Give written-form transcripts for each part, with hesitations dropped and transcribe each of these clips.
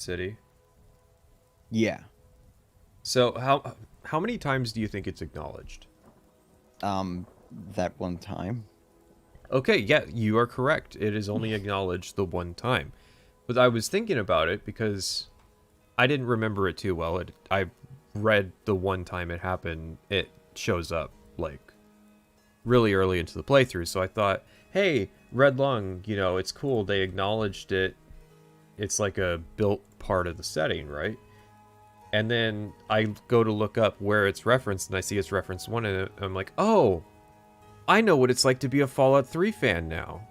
city. Yeah. So how many times do you think it's acknowledged? That one time. Okay, yeah, you are correct. It is only acknowledged the one time. But I was thinking about it because I didn't remember it too well. I read the one time it happened, it shows up like really early into the playthrough. So I thought, hey, Red Lung, it's cool. They acknowledged it. It's like a built part of the setting, right? And then I go to look up where it's referenced, and I see it's referenced one, and I'm like, oh, I know what it's like to be a Fallout 3 fan now.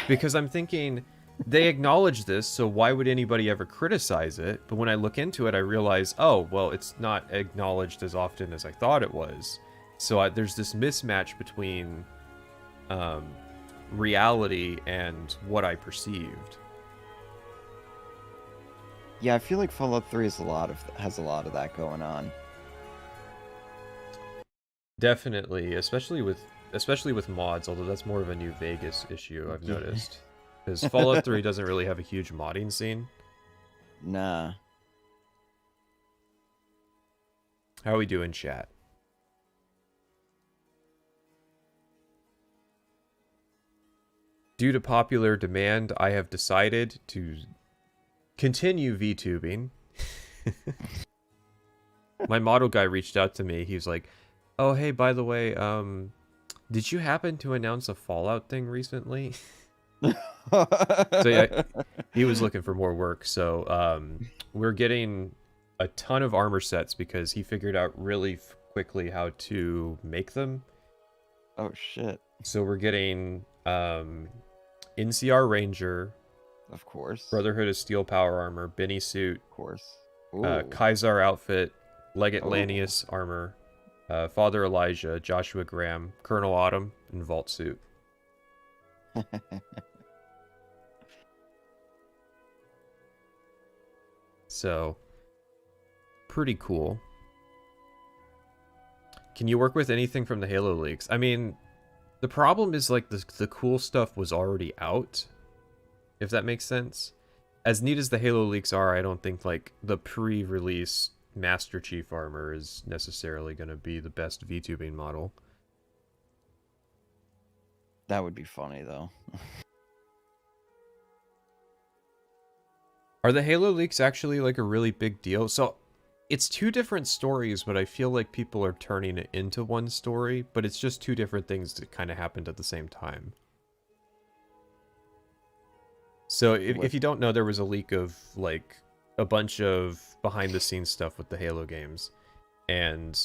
Because I'm thinking, they acknowledge this, so why would anybody ever criticize it? But when I look into it, I realize, oh, well, it's not acknowledged as often as I thought it was. So there's this mismatch between reality and what I perceived. Yeah, I feel like Fallout 3 has a lot of that going on. Definitely, especially with mods, although that's more of a New Vegas issue, I've noticed. Because Fallout 3 doesn't really have a huge modding scene. Nah. How are we doing, chat? Due to popular demand, I have decided to continue VTubing. My model guy reached out to me. He's like, oh, hey, by the way, did you happen to announce a Fallout thing recently? So yeah, he was looking for more work. So we're getting a ton of armor sets because he figured out really quickly how to make them. Oh shit. So we're getting NCR Ranger, Of course. Brotherhood of Steel Power Armor, Benny Suit, Of course. Kaiser Outfit, Legate Lanius Armor, Father Elijah, Joshua Graham, Colonel Autumn, and Vault Suit. So, pretty cool. Can you work with anything from the Halo leaks? I mean, the problem is like the cool stuff was already out, if that makes sense. As neat as the Halo leaks are, I don't think like the pre-release Master Chief armor is necessarily going to be the best VTubing model. That would be funny though. Are the Halo leaks actually like a really big deal? So it's two different stories, but I feel like people are turning it into one story, but it's just two different things that kind of happened at the same time. So if you don't know, there was a leak of like a bunch of behind the scenes stuff with the Halo games. And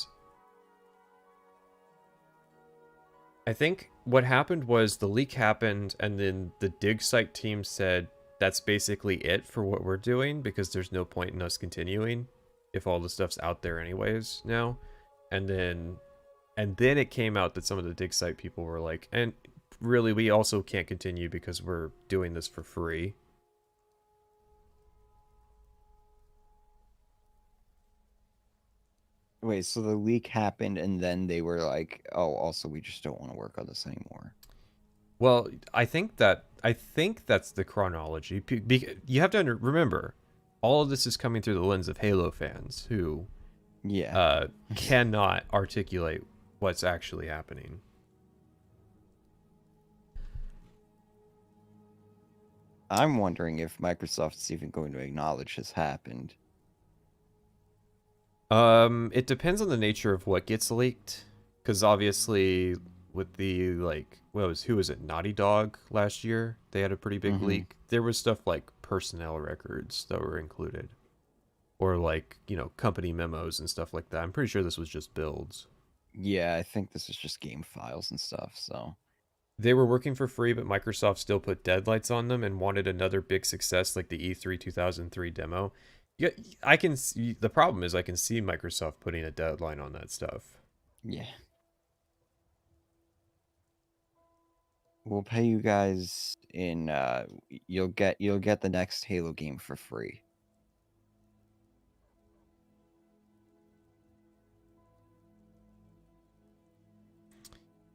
I think what happened was the leak happened and then the dig site team said, that's basically it for what we're doing because there's no point in us continuing if all the stuff's out there anyways now. And then it came out that some of the dig site people were like, and really we also can't continue because we're doing this for free. Wait, so the leak happened and then they were like, oh, also we just don't want to work on this anymore. Well, I think that's the chronology. You have to remember, all of this is coming through the lens of Halo fans who cannot articulate what's actually happening. I'm wondering if Microsoft's even going to acknowledge this happened. It depends on the nature of what gets leaked, because obviously with the like, who was it? Naughty Dog last year. They had a pretty big leak. There was stuff like personnel records that were included, or like company memos and stuff like that. I'm pretty sure this was just builds. Yeah, I think this is just game files and stuff. So they were working for free, but Microsoft still put deadlights on them and wanted another big success like the E3 2003 demo. Yeah, I can see, the problem is I can see Microsoft putting a deadline on that stuff. Yeah. We'll pay you guys in you'll get the next Halo game for free.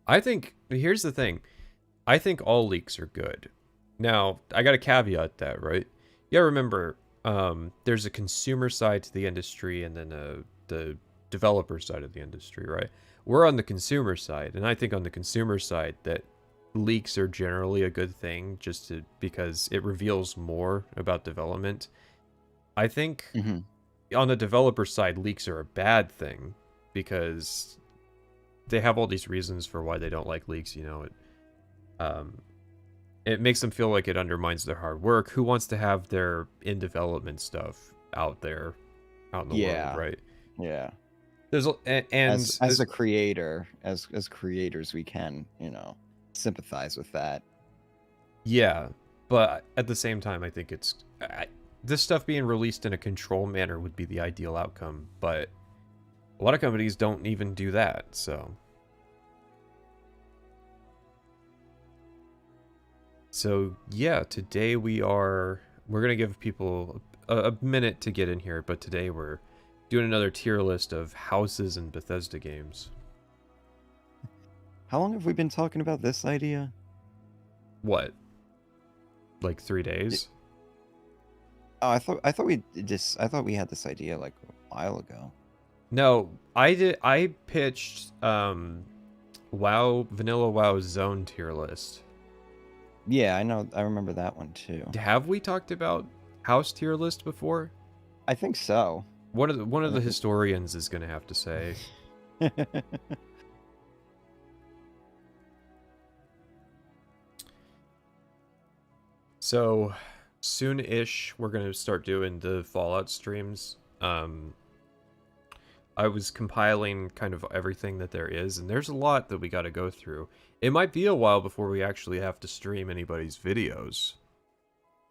I think here's the thing. I think all leaks are good. Now, I got to caveat that, right? Yeah, remember there's a consumer side to the industry and then the developer side of the industry, right? We're on the consumer side, and I think on the consumer side that leaks are generally a good thing because it reveals more about development. I think Hmm. on the developer side, leaks are a bad thing because they have all these reasons for why they don't like leaks. Um, it makes them feel like it undermines their hard work. Who wants to have their in development stuff out there, out in the world, Yeah, right? yeah. There's As a creator, as creators, we can, sympathize with that. yeah, but at the same time, I think this stuff being released in a control manner would be the ideal outcome. But a lot of companies don't even do that, so. So yeah, today we're gonna give people a minute to get in here, but today we're doing another tier list of houses and Bethesda games. How long have we been talking about this idea? What? Like 3 days? Oh, I thought we had this idea like a while ago. No, I pitched Vanilla WoW Zone tier list. Yeah, I know. I remember that one too. Have we talked about house tier list before? I think so. One of the historians is gonna have to say. So soon-ish, we're gonna start doing the Fallout streams. I was compiling kind of everything that there is, and there's a lot that we got to go through. It might be a while before we actually have to stream anybody's videos.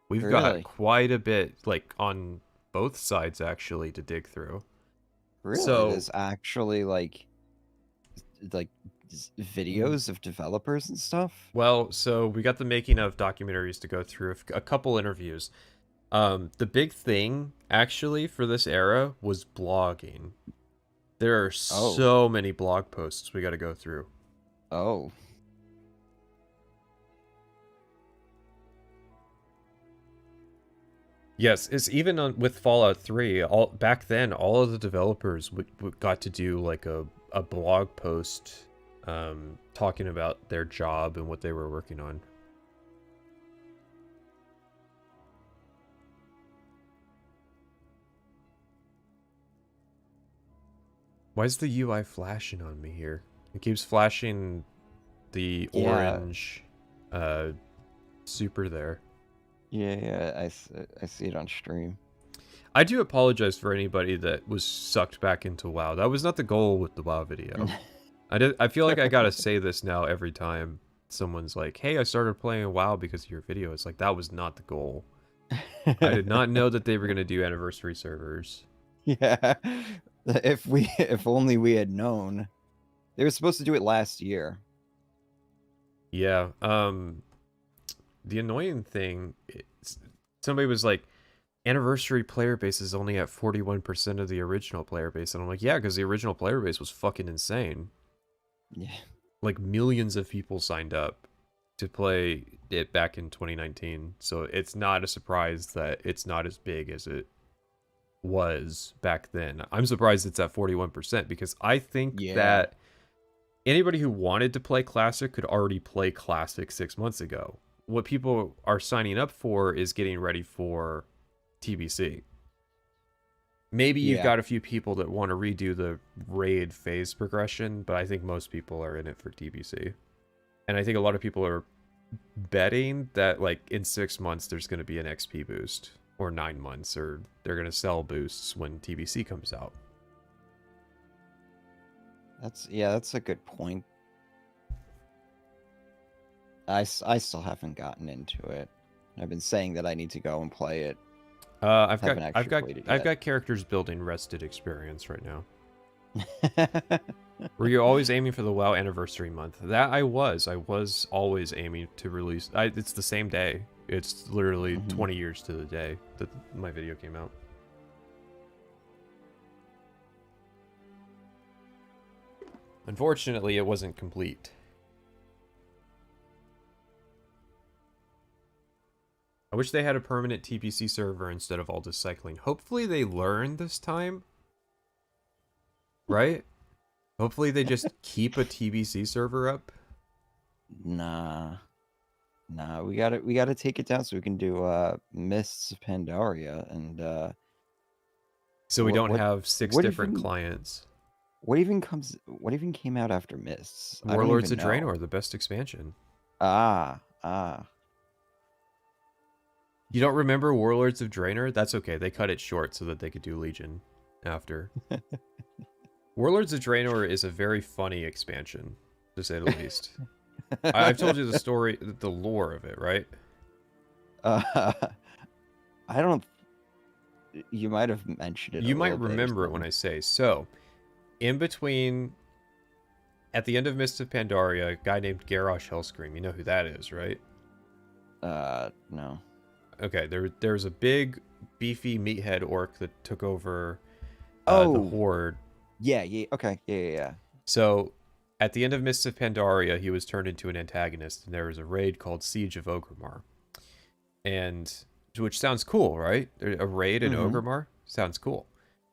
We've got Really? quite a bit, like, on both sides, actually, to dig through. Really? So, There's actually like videos of developers and stuff? well, so we got the making of documentaries to go through, a couple interviews. The big thing, actually, for this era was blogging. There are Oh. so many blog posts we got to go through. Oh. Yes, it's even with Fallout 3. Back then, all of the developers got to do like a blog post, talking about their job and what they were working on. Why is the UI flashing on me here? It keeps flashing the Yeah. orange, super there. Yeah, I see it on stream. I do apologize for anybody that was sucked back into WoW. That was not the goal with the WoW video. I feel like I gotta say this now every time someone's like, "Hey, I started playing WoW because of your video." It's like that was not the goal. I did not know that they were gonna do anniversary servers. Yeah. If only we had known. They were supposed to do it last year. Yeah. The annoying thing is somebody was like, "Anniversary player base is only at 41% of the original player base," and I'm like, "Yeah, because the original player base was fucking insane. Yeah. Like millions of people signed up to play it back in 2019, so it's not a surprise that it's not as big as it was back then. I'm surprised it's at 41% because I think Yeah. that anybody who wanted to play Classic could already play Classic 6 months ago. What people are signing up for is getting ready for TBC. Maybe you've Yeah. got a few people that want to redo the raid phase progression, but I think most people are in it for TBC. And I think a lot of people are betting that like in 6 months there's going to be an XP boost, or 9 months, or they're going to sell boosts when TBC comes out. That's a good point. I still haven't gotten into it. I've been saying that I need to go and play it. I've Haven't actually played it I've yet. got characters building rested experience right now. Were you always aiming for the WoW anniversary month? That I was always aiming to release. It's the same day. It's literally 20 years to the day that my video came out. Unfortunately, it wasn't complete. I wish they had a permanent TPC server instead of all this cycling. Hopefully they learn this time. Right? Hopefully they just keep a TBC server up. Nah. We gotta take it down so we can do Mists of Pandaria and So we don't what have 6 what different even clients. what even came out after Mists? I don't Warlords even of know. Draenor, the best expansion. Ah. You don't remember Warlords of Draenor? That's okay. They cut it short so that they could do Legion after. Warlords of Draenor is a very funny expansion, to say the least. I've told you the story, the lore of it, right? I don't. You might have mentioned it. You might remember it when I say. So, in between, at the end of Mists of Pandaria, a guy named Garrosh Hellscream. You know who that is, right? No. Okay, there's a big, beefy meathead orc that took over the Oh, Horde. yeah, okay, yeah. So, at the end of Mists of Pandaria, he was turned into an antagonist, and there was a raid called Siege of Orgrimmar. And, which sounds cool, right? A raid in Orgrimmar? Sounds cool.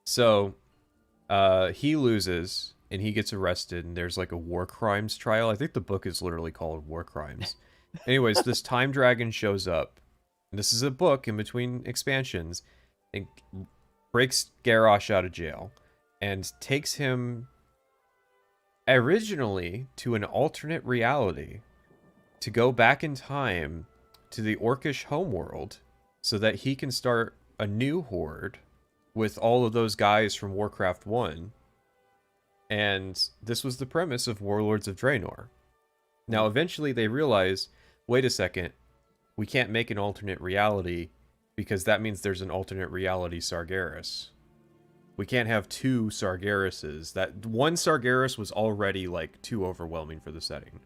So, he loses, and he gets arrested, and there's like a war crimes trial. I think the book is literally called War Crimes. Anyways, this time dragon shows up. This is a book in between expansions, and breaks Garrosh out of jail, and takes him originally to an alternate reality to go back in time to the orcish homeworld so that he can start a new horde with all of those guys from Warcraft 1. And this was the premise of Warlords of Draenor. Now, eventually they realize, wait a second, we can't make an alternate reality because that means there's an alternate reality Sargeras. We can't have 2 Sargerases. That one Sargeras was already like too overwhelming for the setting.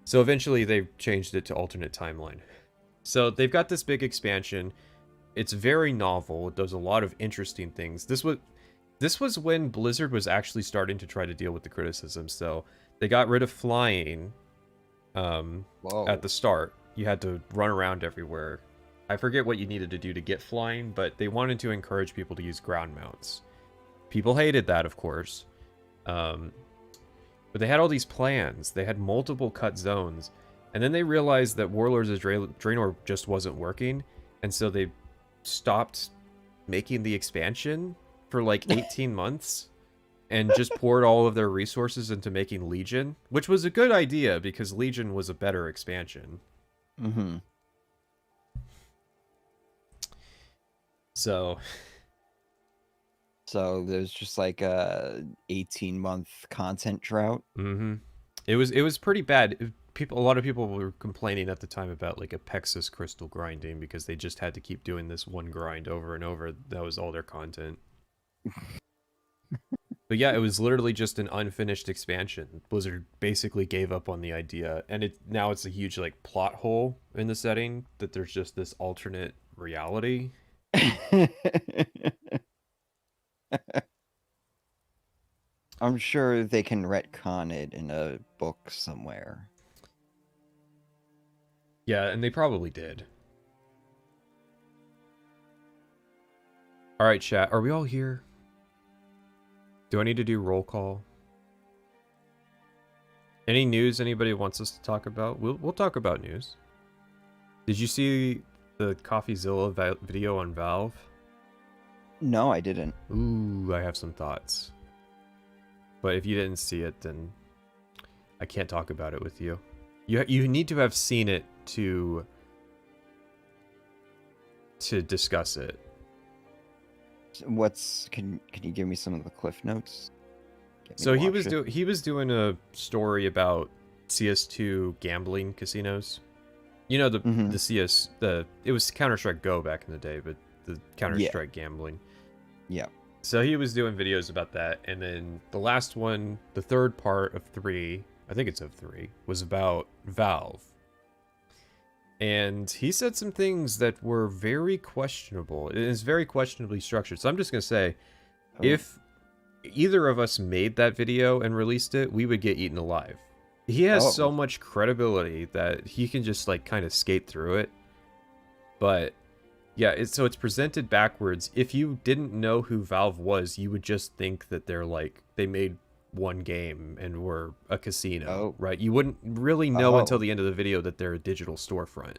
So eventually they changed it to alternate timeline. So they've got this big expansion. It's very novel. It does a lot of interesting things. This was when Blizzard was actually starting to try to deal with the criticism. So they got rid of flying at the start. You had to run around everywhere. I forget what you needed to do to get flying, but they wanted to encourage people to use ground mounts. People hated that, of course. But they had all these plans. They had multiple cut zones. And then they realized that Warlords of Draenor just wasn't working. And so they stopped making the expansion for like 18 months. And just poured all of their resources into making Legion. Which was a good idea, because Legion was a better expansion. So there's just like a 18-month content drought. It was pretty bad. A lot of people were complaining at the time about like Apexis crystal grinding because they just had to keep doing this one grind over and over. That was all their content. But yeah, it was literally just an unfinished expansion. Blizzard basically gave up on the idea, and now it's a huge like plot hole in the setting that there's just this alternate reality. I'm sure they can retcon it in a book somewhere. Yeah, and they probably did. All right, chat. Are we all here? Do I need to do roll call? Any news anybody wants us to talk about? We'll talk about news. Did you see the CoffeeZilla video on Valve? No, I didn't. Ooh, I have some thoughts. But if you didn't see it, then I can't talk about it with you. You need to have seen it to discuss it. Can you give me some of the cliff notes? So he was doing a story about CS2 gambling casinos. You know the CS it was Counter-Strike Go back in the day, but the Counter-Strike gambling. Yeah. So he was doing videos about that, and then the last one, the third part of 3, I think it's of 3, was about Valve. And he said some things that were very questionable. It is very questionably structured. So I'm just going to say, if either of us made that video and released it, we would get eaten alive. He has so much credibility that he can just like kind of skate through it. But yeah, so it's presented backwards. If you didn't know who Valve was, you would just think that they're like, they made one game and were a casino, Oh. right? You wouldn't really know until the end of the video that they're a digital storefront.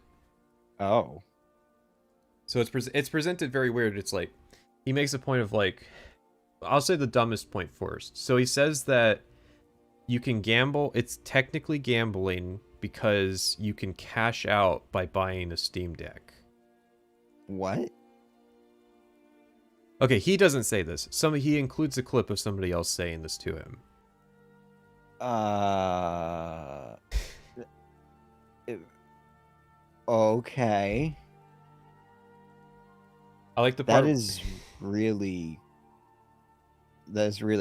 Oh. So it's presented very weird. It's like, he makes a point of like, I'll say the dumbest point first. So he says that you can gamble. It's technically gambling because you can cash out by buying a Steam Deck. What? Okay, he doesn't say this. He includes a clip of somebody else saying this to him. Okay. I like the part. That is really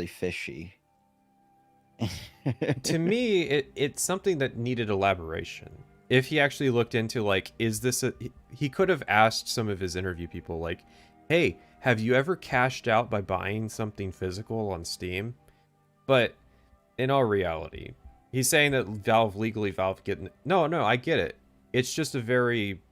fishy. To me, it's something that needed elaboration. If he actually looked into, like, is this a... He could have asked some of his interview people, like, hey, have you ever cashed out by buying something physical on Steam? But in all reality, he's saying that Valve getting... No, I get it. It's just a very...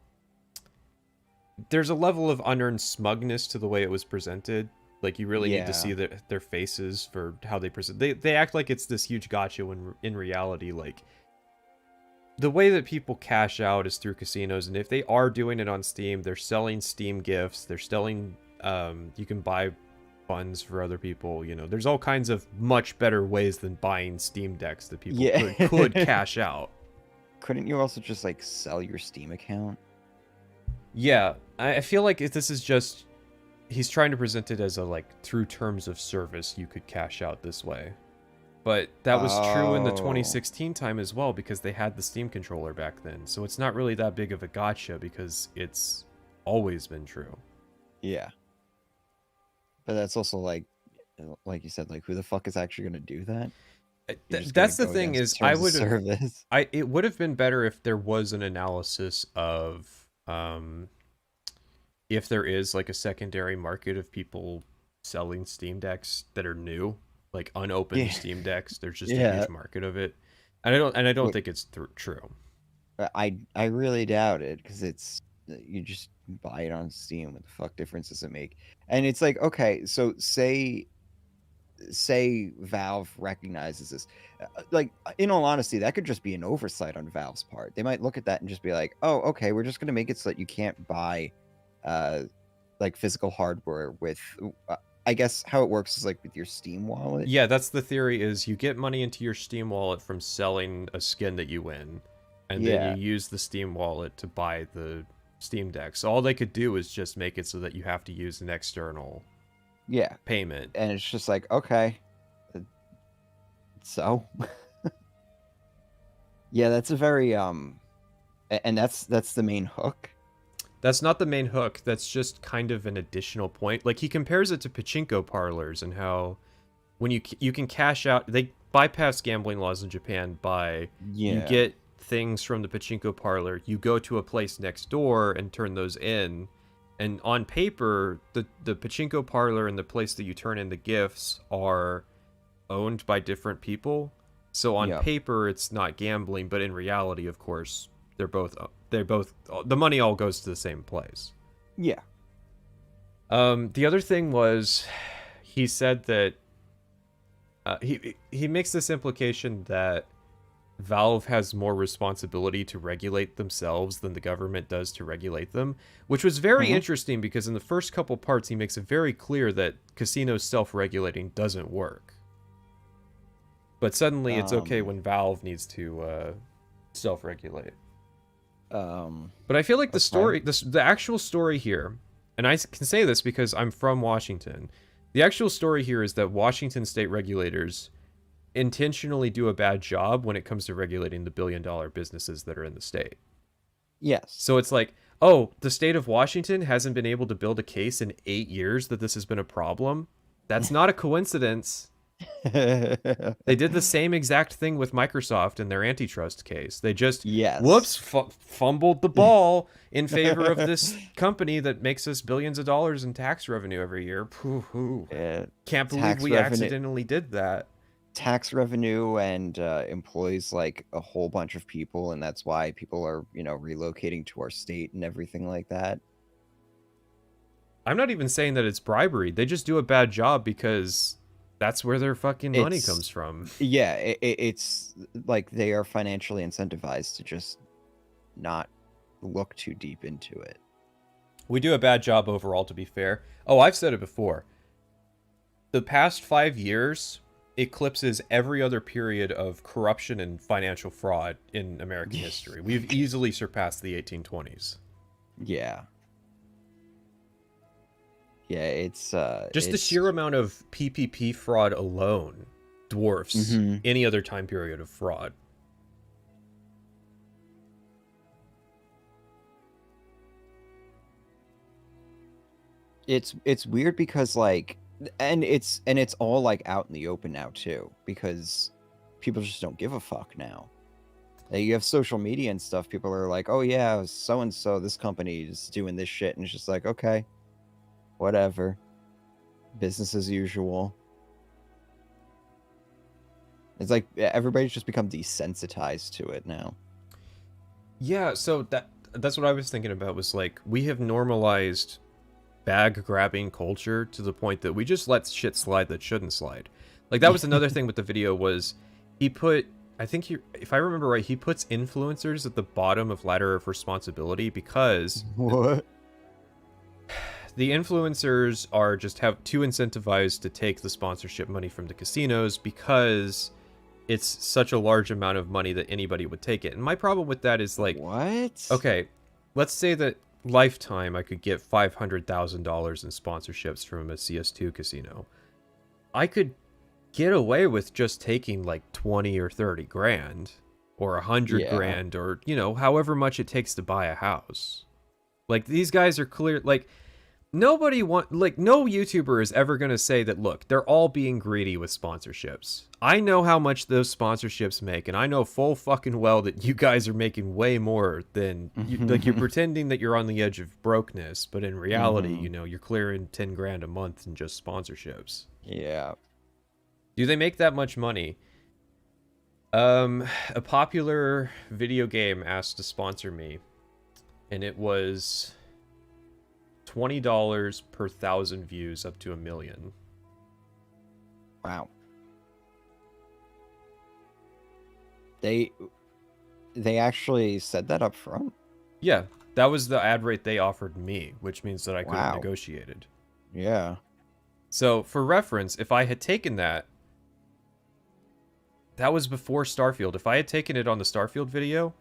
There's a level of unearned smugness to the way it was presented. Like, you really need to see their faces for how they present. They act like it's this huge gotcha when in reality, like, the way that people cash out is through casinos. And if they are doing it on Steam, they're selling Steam gifts. They're selling, you can buy funds for other people. You know, there's all kinds of much better ways than buying Steam decks that people could cash out. Couldn't you also just, like, sell your Steam account? Yeah, I feel like if this is just... He's trying to present it as a, like, through terms of service, you could cash out this way. But that was true in the 2016 time as well, because they had the Steam controller back then. So it's not really that big of a gotcha, because it's always been true. Yeah. But that's also, like you said, like, who the fuck is actually going to do that? That's the thing is, it would have been better if there was an analysis of... if there is like a secondary market of people selling Steam decks that are new, like unopened Steam decks, there's just a huge market of it, and I don't think it's true. I really doubt it, because it's, you just buy it on Steam. What the fuck difference does it make? And it's like, okay, so say Valve recognizes this, like, in all honesty, that could just be an oversight on Valve's part. They might look at that and just be like, oh, okay, we're just gonna make it so that you can't buy like physical hardware with I guess how it works is like with your Steam wallet. Yeah, that's the theory, is you get money into your Steam wallet from selling a skin that you win, and then you use the Steam wallet to buy the Steam Deck. So all they could do is just make it so that you have to use an external payment. And it's just like, okay, so yeah, that's a very and that's the main hook. That's not the main hook. That's just kind of an additional point. Like, he compares it to pachinko parlors and how when you can cash out, they bypass gambling laws in Japan by you get things from the pachinko parlor, you go to a place next door and turn those in, and on paper the pachinko parlor and the place that you turn in the gifts are owned by different people. So on paper it's not gambling, but in reality, of course, they're both the money all goes to the same place. Yeah. The other thing was, he said that he makes this implication that Valve has more responsibility to regulate themselves than the government does to regulate them, which was very interesting, because in the first couple parts he makes it very clear that casinos self-regulating doesn't work. But suddenly it's okay when Valve needs to self-regulate. But I feel like the story, the actual story here, and I can say this because I'm from Washington, the actual story here is that Washington state regulators intentionally do a bad job when it comes to regulating the billion-dollar businesses that are in the state. Yes. So it's like, oh, the state of Washington hasn't been able to build a case in 8 years that this has been a problem. That's not a coincidence. They did the same exact thing with Microsoft in their antitrust case. They just fumbled the ball in favor of this company that makes us billions of dollars in tax revenue every year. Can't believe we accidentally did that. tax revenue and employs like a whole bunch of people, and that's why people are, relocating to our state and everything like that. I'm not even saying that it's bribery. They just do a bad job because that's where their fucking money It's comes from. Yeah, it's like they are financially incentivized to just not look too deep into it. We do a bad job overall, to be fair. Oh, I've said it before. The past 5 years eclipses every other period of corruption and financial fraud in American history. We've easily surpassed the 1820s. Yeah. Yeah, it's just the sheer amount of PPP fraud alone dwarfs any other time period of fraud. It's weird because like and it's all like out in the open now too, because people just don't give a fuck now. Like, you have social media and stuff, people are like, oh yeah, so and so, this company is doing this shit, and it's just like, okay, whatever, business as usual. It's like everybody's just become desensitized to it now. Yeah, so that's what I was thinking about, was like, we have normalized bag grabbing culture to the point that we just let shit slide that shouldn't slide. Like, that was another thing with the video, was he put, I think if I remember right, he puts influencers at the bottom of ladder of responsibility because what? The influencers are just too incentivized to take the sponsorship money from the casinos because it's such a large amount of money that anybody would take it. And my problem with that is like, what? Okay, let's say that lifetime I could get $500,000 in sponsorships from a CS2 casino. I could get away with just taking like 20 or 30 grand or 100 grand, or, however much it takes to buy a house. Like, these guys are clear, like, no YouTuber is ever going to say that, look, they're all being greedy with sponsorships. I know how much those sponsorships make, and I know full fucking well that you guys are making way more than, you're pretending that you're on the edge of brokenness, but in reality, you're clearing 10 grand a month in just sponsorships. Yeah. Do they make that much money? A popular video game asked to sponsor me, and it was $20 per 1,000 views up to 1 million. Wow. They actually said that up front? Yeah, that was the ad rate they offered me, which means that I could have negotiated. Yeah. So, for reference, if I had taken that was before Starfield. If I had taken it on the Starfield video,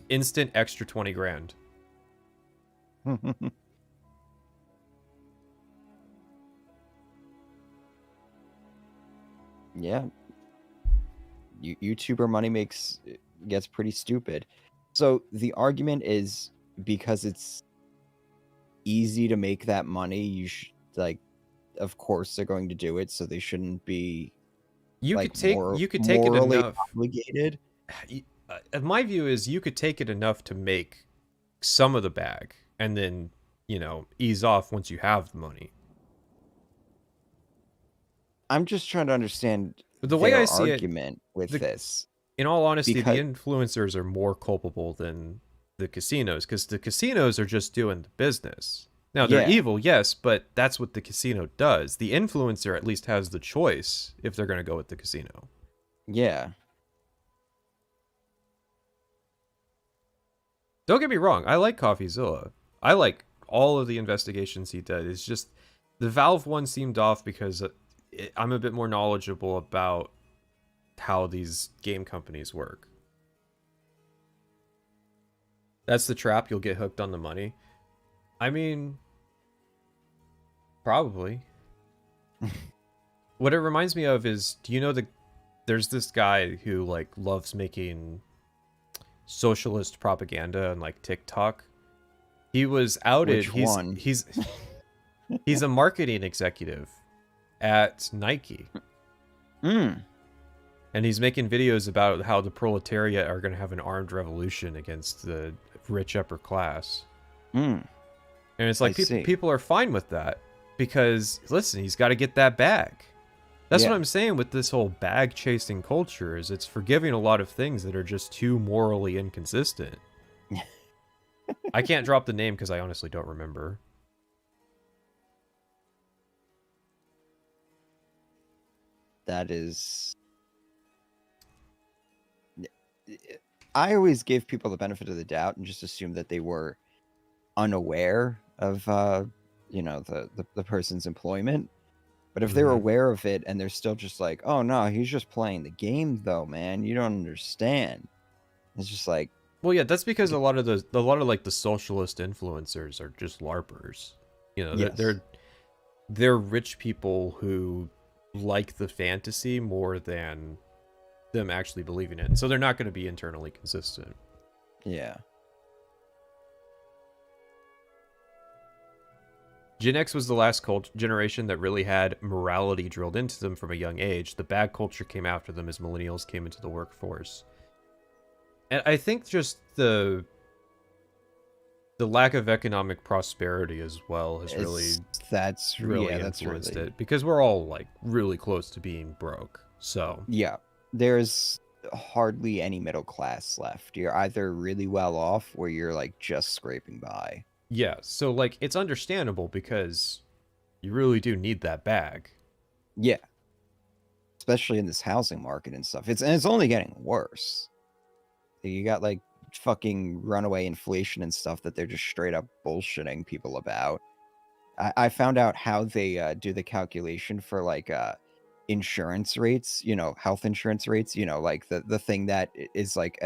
instant extra 20 grand. Yeah. YouTuber money gets pretty stupid. So the argument is because it's easy to make that money, you should, like, of course they're going to do it, so they shouldn't be you could take it enough obligated. My view is you could take it enough to make some of the bag and then, ease off once you have the money. I'm just trying to understand the way I see argument with this. In all honesty, the influencers are more culpable than the casinos, because the casinos are just doing the business. Now, they're evil, yes, but that's what the casino does. The influencer at least has the choice if they're going to go with the casino. Yeah. Don't get me wrong, I like CoffeeZilla. I like all of the investigations he did. It's just the Valve one seemed off because I'm a bit more knowledgeable about how these game companies work. That's the trap. You'll get hooked on the money. I mean, probably. What it reminds me of is, do you know there's this guy who like loves making socialist propaganda on like TikTok? He was outed. He's a marketing executive at Nike. And he's making videos about how the proletariat are going to have an armed revolution against the rich upper class. And it's like people are fine with that because, listen, he's got to get that bag. That's what Yeah. I'm saying with this whole bag chasing culture is it's forgiving a lot of things that are just too morally inconsistent. I can't drop the name because I honestly don't remember. That is. I always give people the benefit of the doubt and just assume that they were unaware of, the person's employment. But if they're aware of it and they're still just like, oh no, he's just playing the game though, man. You don't understand. It's just like, Well, yeah, that's because a lot of like the socialist influencers are just LARPers. You know, yes. they're rich people who like the fantasy more than them actually believing it. And so they're not going to be internally consistent. Yeah. Gen X was the last generation that really had morality drilled into them from a young age. The bag culture came after them as millennials came into the workforce. And I think just the lack of economic prosperity as well has really influenced it, because we're all like really close to being broke. So yeah, there's hardly any middle class left. You're either really well off or you're like just scraping by. Yeah, so like it's understandable because you really do need that bag. Yeah. Especially in this housing market and stuff. It's only getting worse. You got like fucking runaway inflation and stuff that they're just straight up bullshitting people about. I found out how they do the calculation for like insurance rates, health insurance rates, like the thing that is like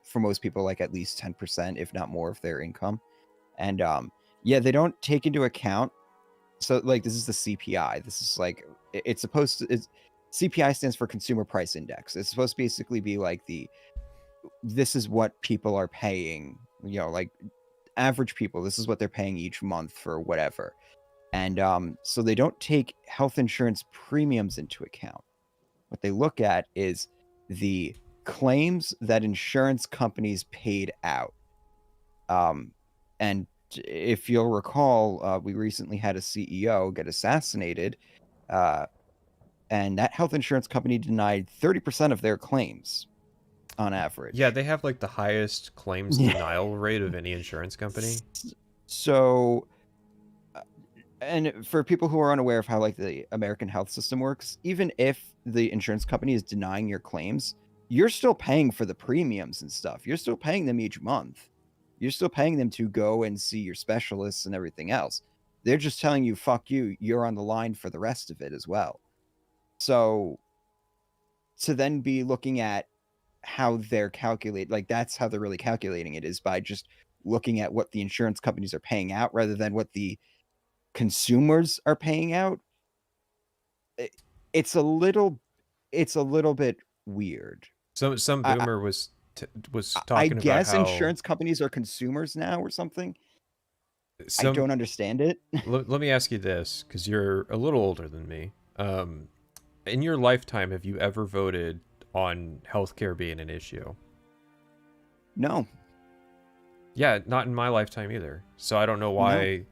for most people like at least 10%, if not more, of their income. And yeah, they don't take into account. So like this is the CPI. This is like it's supposed to. CPI stands for Consumer Price Index. It's supposed to basically be like this is what people are paying. Like average people. This is what they're paying each month for whatever. And so they don't take health insurance premiums into account. What they look at is the claims that insurance companies paid out. And if you'll recall, we recently had a CEO get assassinated, and that health insurance company denied 30% of their claims on average. Yeah, they have like the highest claims denial rate of any insurance company. So, and for people who are unaware of how like the American health system works, even if the insurance company is denying your claims, you're still paying for the premiums and stuff. You're still paying them each month. You're still paying them to go and see your specialists and everything else. They're just telling you, fuck you, you're on the line for the rest of it as well. So to then be looking at how they're calculating, like that's how they're really calculating it, is by just looking at what the insurance companies are paying out rather than what the consumers are paying out. It's a little bit weird. So some boomer was talking about guess how insurance companies are consumers now or something. I don't understand it. Let me ask you this, because you're a little older than me. In your lifetime, have you ever voted on healthcare being an issue? No. Yeah, not in my lifetime either. So I don't know why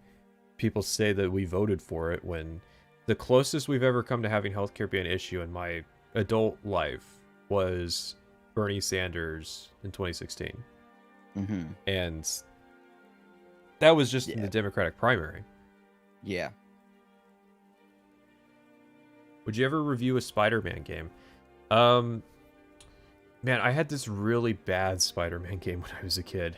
people say that we voted for it when the closest we've ever come to having healthcare be an issue in my adult life was Bernie Sanders in 2016. Mm-hmm. And that was just in the Democratic primary. Yeah. Would you ever review a Spider-Man game? Man, I had this really bad Spider-Man game when I was a kid.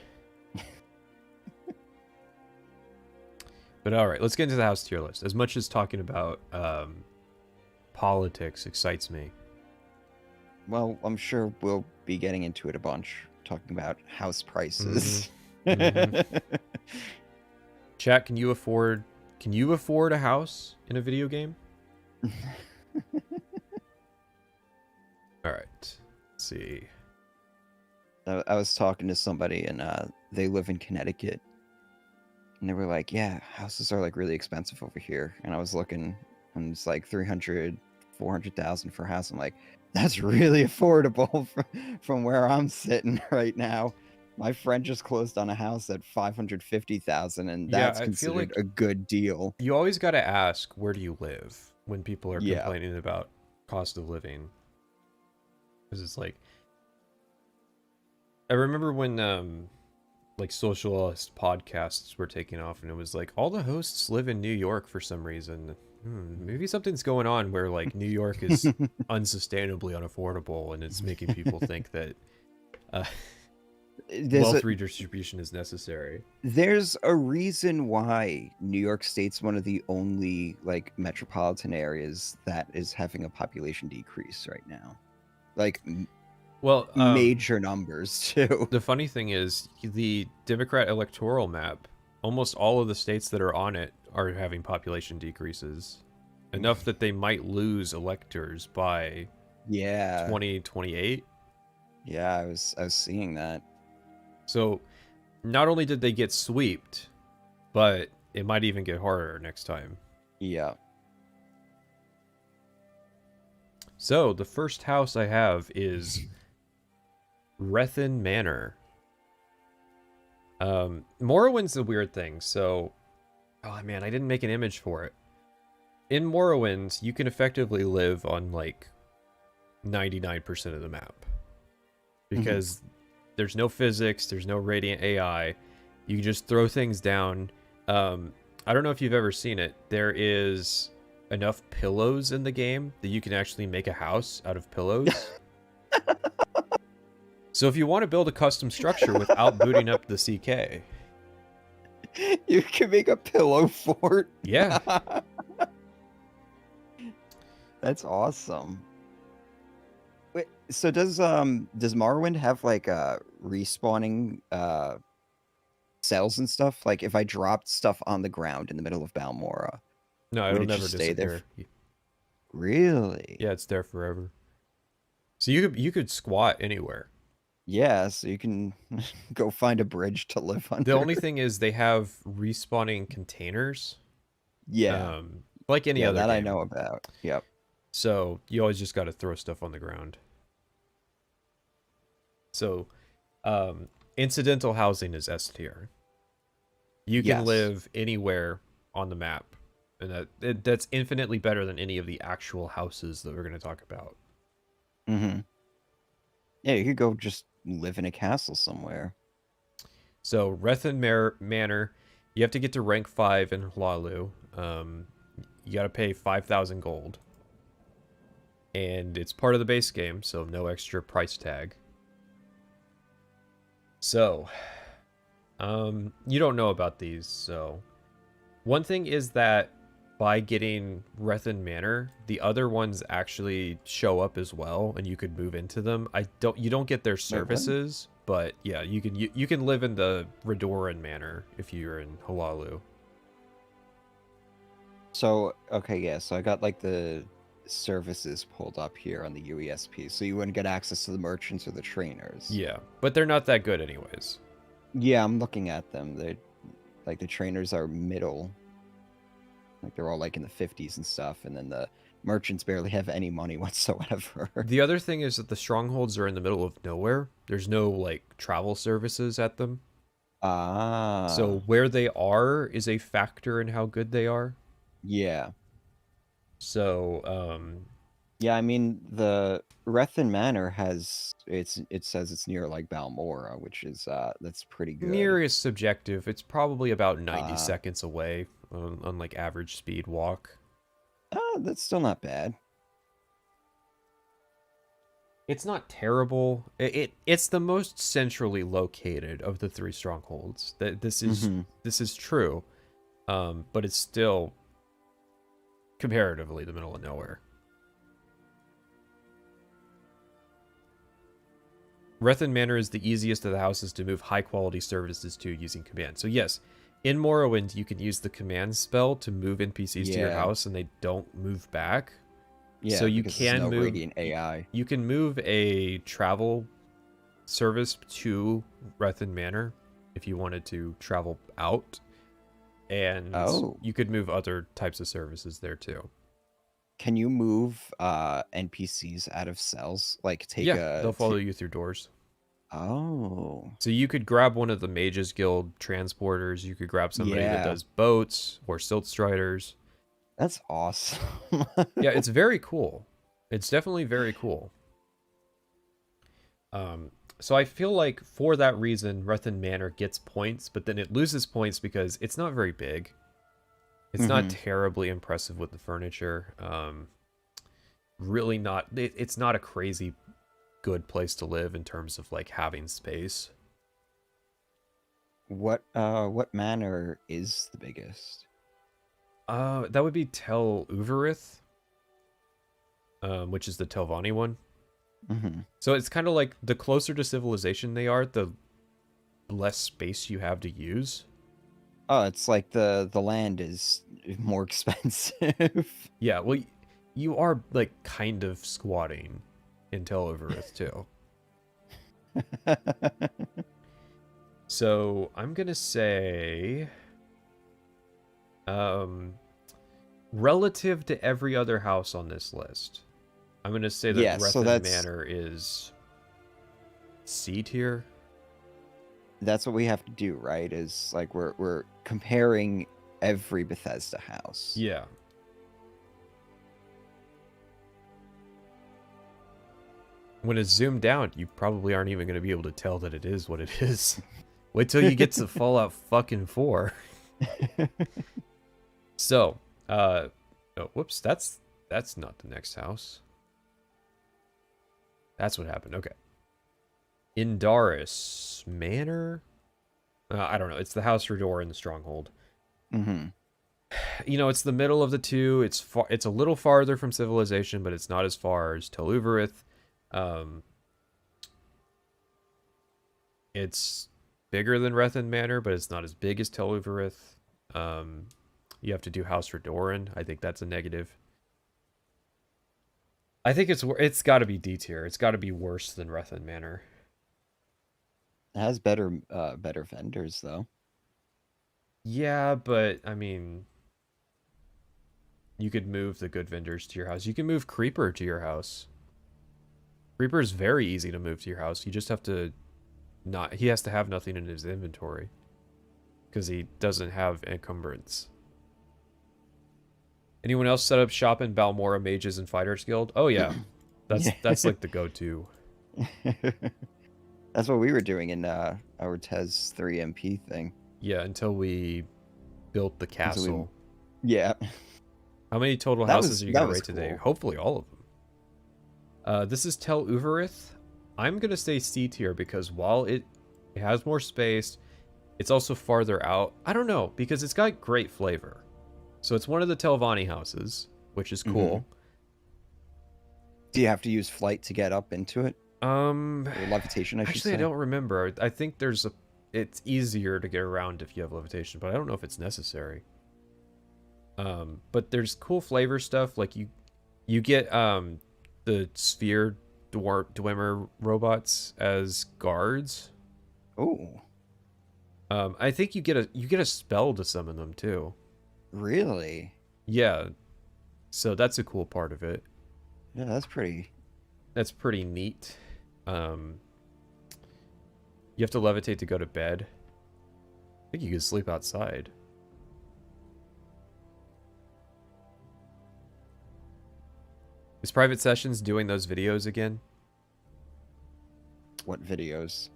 But all right, let's get into the house tier list. As much as talking about politics excites me. Well, I'm sure we'll be getting into it a bunch, talking about house prices. Chat, can you afford a house in a video game? All right, let's see. I was talking to somebody and they live in Connecticut. And they were like, yeah, houses are like really expensive over here. And I was looking and it's like 300, 400,000 for a house. I'm like, that's really affordable from where I'm sitting right now. My friend just closed on a house at 550,000 and that's considered like a good deal. You always got to ask, where do you live when people are complaining about cost of living. Because it's like, I remember when like socialist podcasts were taking off, and it was like all the hosts live in New York for some reason. Maybe something's going on where like New York is unsustainably unaffordable, and it's making people think that wealth redistribution is necessary. There's a reason why New York State's one of the only like metropolitan areas that is having a population decrease right now. Like, well, major numbers too. The funny thing is, the Democrat electoral map, almost all of the states that are on it are having population decreases, enough that they might lose electors by 2028. Yeah, I was seeing that. So, not only did they get sweeped, but it might even get harder next time. Yeah. So, the first house I have is Rethen Manor. Morrowind's a weird thing, so... Oh man, I didn't make an image for it. In Morrowind, you can effectively live on, like, 99% of the map. Because there's no physics, there's no radiant AI. You can just throw things down. I don't know if you've ever seen it. There is enough pillows in the game that you can actually make a house out of pillows. So if you want to build a custom structure without booting up the CK... You can make a pillow fort. Yeah. That's awesome. Wait, so does Morrowind have like respawning cells and stuff? Like if I dropped stuff on the ground in the middle of Balmora, No, it'll never disappear. Really? Yeah, it's there forever. So you could squat anywhere. Yeah, so you can go find a bridge to live under. The only thing is they have respawning containers. Yeah. Like any other that game. I know about. Yep. So you always just got to throw stuff on the ground. So incidental housing is S tier. You can live anywhere on the map. And that's infinitely better than any of the actual houses that we're going to talk about. Mm-hmm. Yeah, you could go just live in a castle somewhere. So, Rethen Manor, you have to get to rank 5 in Hlaalu. You got to pay 5,000 gold. And it's part of the base game, so no extra price tag. So, you don't know about these, so... One thing is that by getting Rethen Manor, the other ones actually show up as well, and you could move into them. You don't get their services, but yeah, you can live in the Redoran Manor if you're in Hlaalu. So okay, yeah, so I got like the services pulled up here on the UESP, so you wouldn't get access to the merchants or the trainers. Yeah, but they're not that good anyways. Yeah, I'm looking at them. They like the trainers are middle. Like they're all like in the 50s and stuff, and then the merchants barely have any money whatsoever. The other thing is that the strongholds are in the middle of nowhere. There's no like travel services at them. Ah. So where they are is a factor in how good they are. Yeah. So yeah, I mean the Rethen Manor it says it's near like Balmora, which is that's pretty good. Near is subjective. It's probably about 90 seconds away on like average speed walk. That's still not bad. It's not terrible. It's the most centrally located of the 3 strongholds. This is true. But it's still comparatively the middle of nowhere. Rethen Manor is the easiest of the houses to move high-quality services to using command. So yes, in Morrowind, you can use the command spell to move NPCs to your house, and they don't move back. Yeah, so you can no move radiant AI. You can move a travel service to Rethen Manor if you wanted to travel out, and you could move other types of services there too. Can you move NPCs out of cells? Like take they'll follow you through doors. Oh. So you could grab one of the Mages Guild transporters. You could grab somebody that does boats or silt striders. That's awesome. Yeah, it's very cool. It's definitely very cool. So I feel like for that reason, Rethen Manor gets points, but then it loses points because it's not very big. It's not Hmm. terribly impressive with the furniture. Really not. It's not a crazy good place to live in terms of like having space. What manor is the biggest? That would be Tel Uvarith, which is the Telvanni one. Hmm. So it's kind of like the closer to civilization they are, the less space you have to use. Oh, it's like the land is more expensive. Yeah, well, you are like kind of squatting in Tel Uvarith too. So I'm gonna say, um, relative to every other house on this list, I'm gonna say that Yeah, so Rethen that's Manor is C tier. that's what we have to do, right? Is like we're comparing every Bethesda house. Yeah. When it's zoomed down, you probably aren't even gonna be able to tell that it is what it is. Wait till you get to Fallout fucking 4. So, oh, whoops, that's not the next house. That's what happened. Okay. Indaris Manor? I don't know. It's the House Redor in the Stronghold. Hmm. You know, it's the middle of the two. It's far. It's a little farther from civilization, but it's not as far as Tel Uvarith. Um, it's bigger than Rethen Manor, but it's not as big as Tel Uvarith. You have to do House Redoran. I think that's a negative. I think it's got to be D tier. It's got to be worse than Rethen Manor. It has better vendors though. Yeah, but I mean, you could move the good vendors to your house. You can move Creeper to your house. Creeper is very easy to move to your house. You just have to not. He has to have nothing in his inventory because he doesn't have encumbrance. Anyone else set up shop in Balmora Mages and Fighters Guild? Oh yeah, Yeah. that's like the go-to. That's what we were doing in our Tez 3 MP thing. Yeah, until we built the Until we- castle. Yeah. How many total That houses was are you that gonna was rate today? cool. Hopefully all of them. This is Tel Uvarith. I'm gonna say C tier because while it has more space, it's also farther out. I don't know because it's got great flavor. So it's one of the Telvanni houses, which is cool. Do you have to use flight to get up into it? Or levitation, I should Actually, say. I don't remember. I think it's easier to get around if you have levitation, but I don't know if it's necessary. But there's cool flavor stuff like you get the sphere dwemer robots as guards. Oh, I think you get a spell to summon them too. really? Yeah, so that's a cool part of it. Yeah, that's pretty. That's pretty neat. You have to levitate to go to bed. I think you can sleep outside. Is Private Sessions doing those videos again? What videos?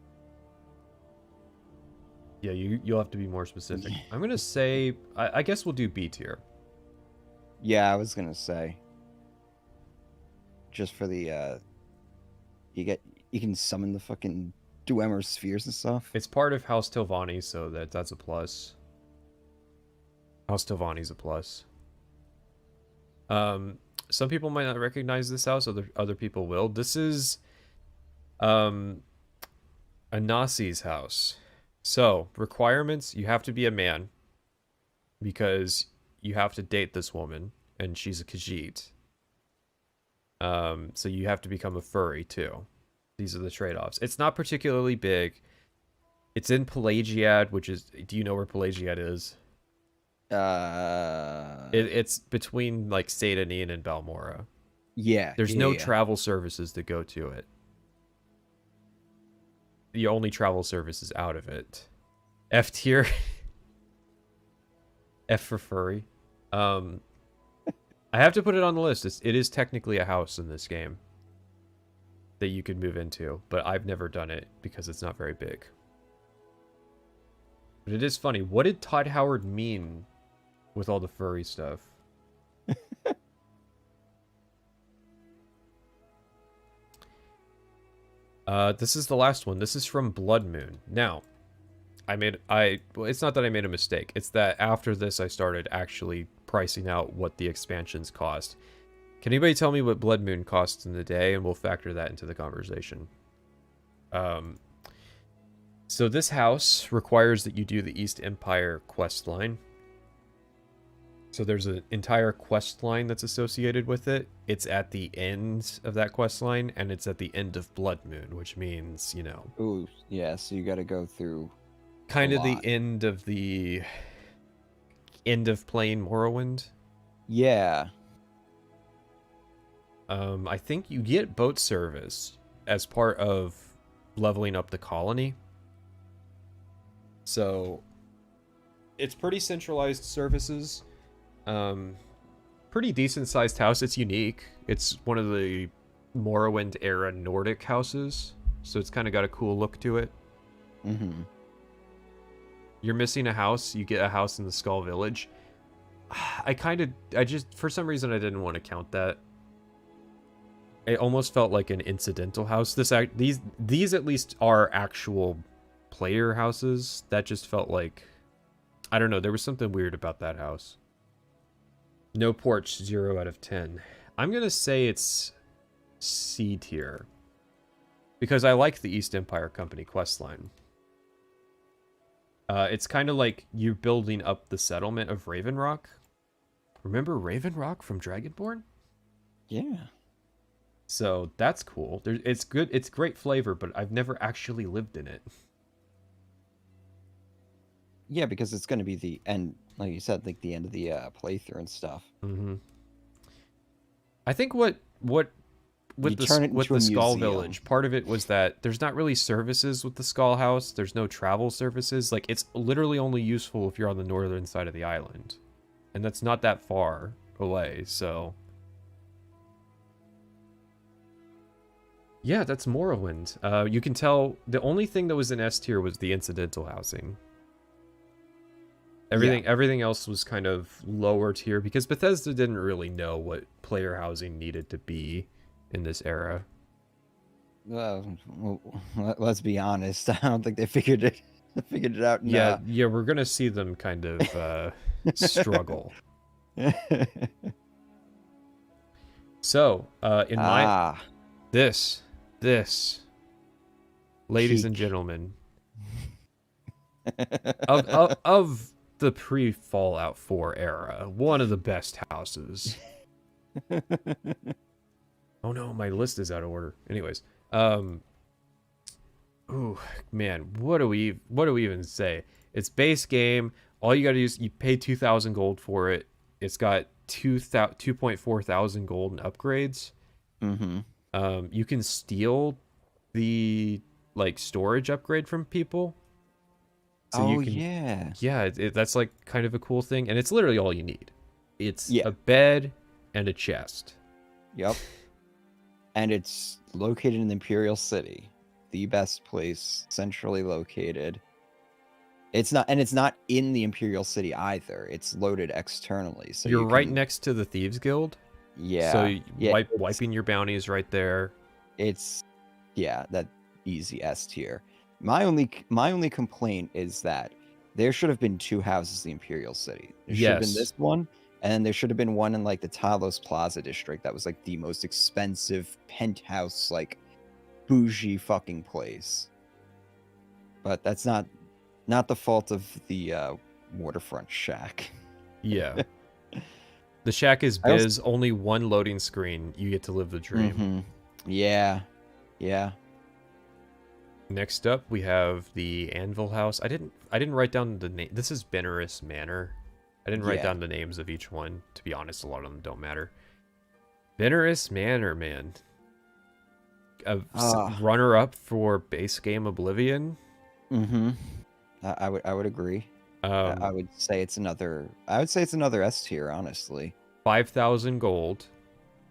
Yeah, you'll have to be more specific. I'm gonna say I guess we'll do B tier. Yeah, I was gonna say. Just for the you can summon the fucking Dwemer spheres and stuff. It's part of House Telvanni, so that's a plus. House Telvanni's a plus. Some people might not recognize this house, other people will. This is Anasi's house. So, requirements, you have to be a man because you have to date this woman and she's a Khajiit. So you have to become a furry too. These are the trade-offs. It's not particularly big. It's in Pelagiad, which is, do you know where Pelagiad is? It's between like Satanin and Balmora. Yeah. There's no travel services that go to it. The only travel service is out of it. F tier. F for furry. I have to put it on the list. It is technically a house in this game that you could move into, but I've never done it because it's not very big. But it is funny. What did Todd Howard mean with all the furry stuff? This is the last one. This is from Blood Moon. Now, well, it's not that I made a mistake. It's that after this, I started actually pricing out what the expansions cost. Can anybody tell me what Blood Moon costs in the day? And we'll factor that into the conversation. So this house requires that you do the East Empire quest line. So there's an entire quest line that's associated with it. It's at the end of that quest line, and it's at the end of Blood Moon, which means, you know... Ooh, yeah, so you gotta go through kind of the end of playing Morrowind. Yeah. I think you get boat service as part of leveling up the colony. So it's pretty centralized services. Pretty decent sized house. It's unique. It's one of the Morrowind era Nordic houses, so it's kind of got a cool look to it. Mm-hmm. You're missing a house. You get a house in the Skull Village. I just, for some reason, I didn't want to count that. It almost felt like an incidental house. These at least are actual player houses. That just felt like, I don't know, there was something weird about that house. No porch, 0 out of 10. I'm gonna say it's C tier because I like the East Empire Company questline. It's kind of like you're building up the settlement of Raven Rock. Remember Raven Rock from Dragonborn? Yeah. So that's cool. It's good. It's great flavor, but I've never actually lived in it. Yeah, because it's going to be the end, like you said, like the end of the playthrough and stuff. Mm-hmm. I think what with the Skull Village, part of it was that there's not really services with the Skull House. There's no travel services. Like, it's literally only useful if you're on the northern side of the island, and that's not that far away. So yeah, that's Morrowind. You can tell the only thing that was in S tier was the incidental housing. Everything else was kind of lower tier because Bethesda didn't really know what player housing needed to be in this era. Well, let's be honest. I don't think they figured it out. Yeah, we're gonna see them kind of struggle. So, this, ladies and gentlemen, of the pre-Fallout 4 era, one of the best houses. Oh no, my list is out of order. Anyways, ooh, man, what do we even say? It's base game. All you gotta do is you pay 2,000 gold for it. It's got 2.4 thousand gold in upgrades. Mm-hmm. You can steal the storage upgrade from people. So yeah, that's like kind of a cool thing, and it's literally all you need. It's a bed and a chest. Yep. And it's located in the Imperial City, the best place, centrally located. It's not in the Imperial City either. It's loaded externally, so you're right next to the Thieves Guild. Yeah. So wiping your bounties right there. It's that easy S tier. My only complaint is that there should have been 2 houses in the Imperial City. There should have been this one, and there should have been one in like the Talos Plaza district that was like the most expensive penthouse, like bougie fucking place. But that's not the fault of the waterfront shack. Yeah. The shack is biz, only one loading screen. You get to live the dream. Mm-hmm. Yeah. Yeah. Next up, we have the Anvil House. I didn't write down the name. This is Benaris Manor. I didn't write down the names of each one. To be honest, a lot of them don't matter. Benaris Manor, man. Runner-up for base game Oblivion. Mm-hmm. I would agree. I would say it's another S tier, honestly. 5,000 gold.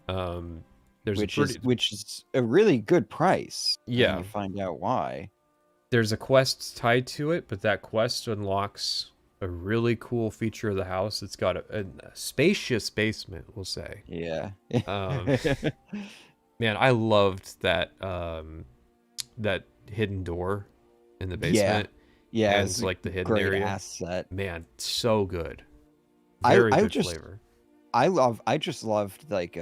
There's which is a really good price. Yeah. And you find out why. There's a quest tied to it, but that quest unlocks a really cool feature of the house. It's got a spacious basement, we'll say. Yeah. Um, man, I loved that that hidden door in the basement. Yeah, And it's like the hidden great area. asset. Man, so good. Very good flavor. I just loved like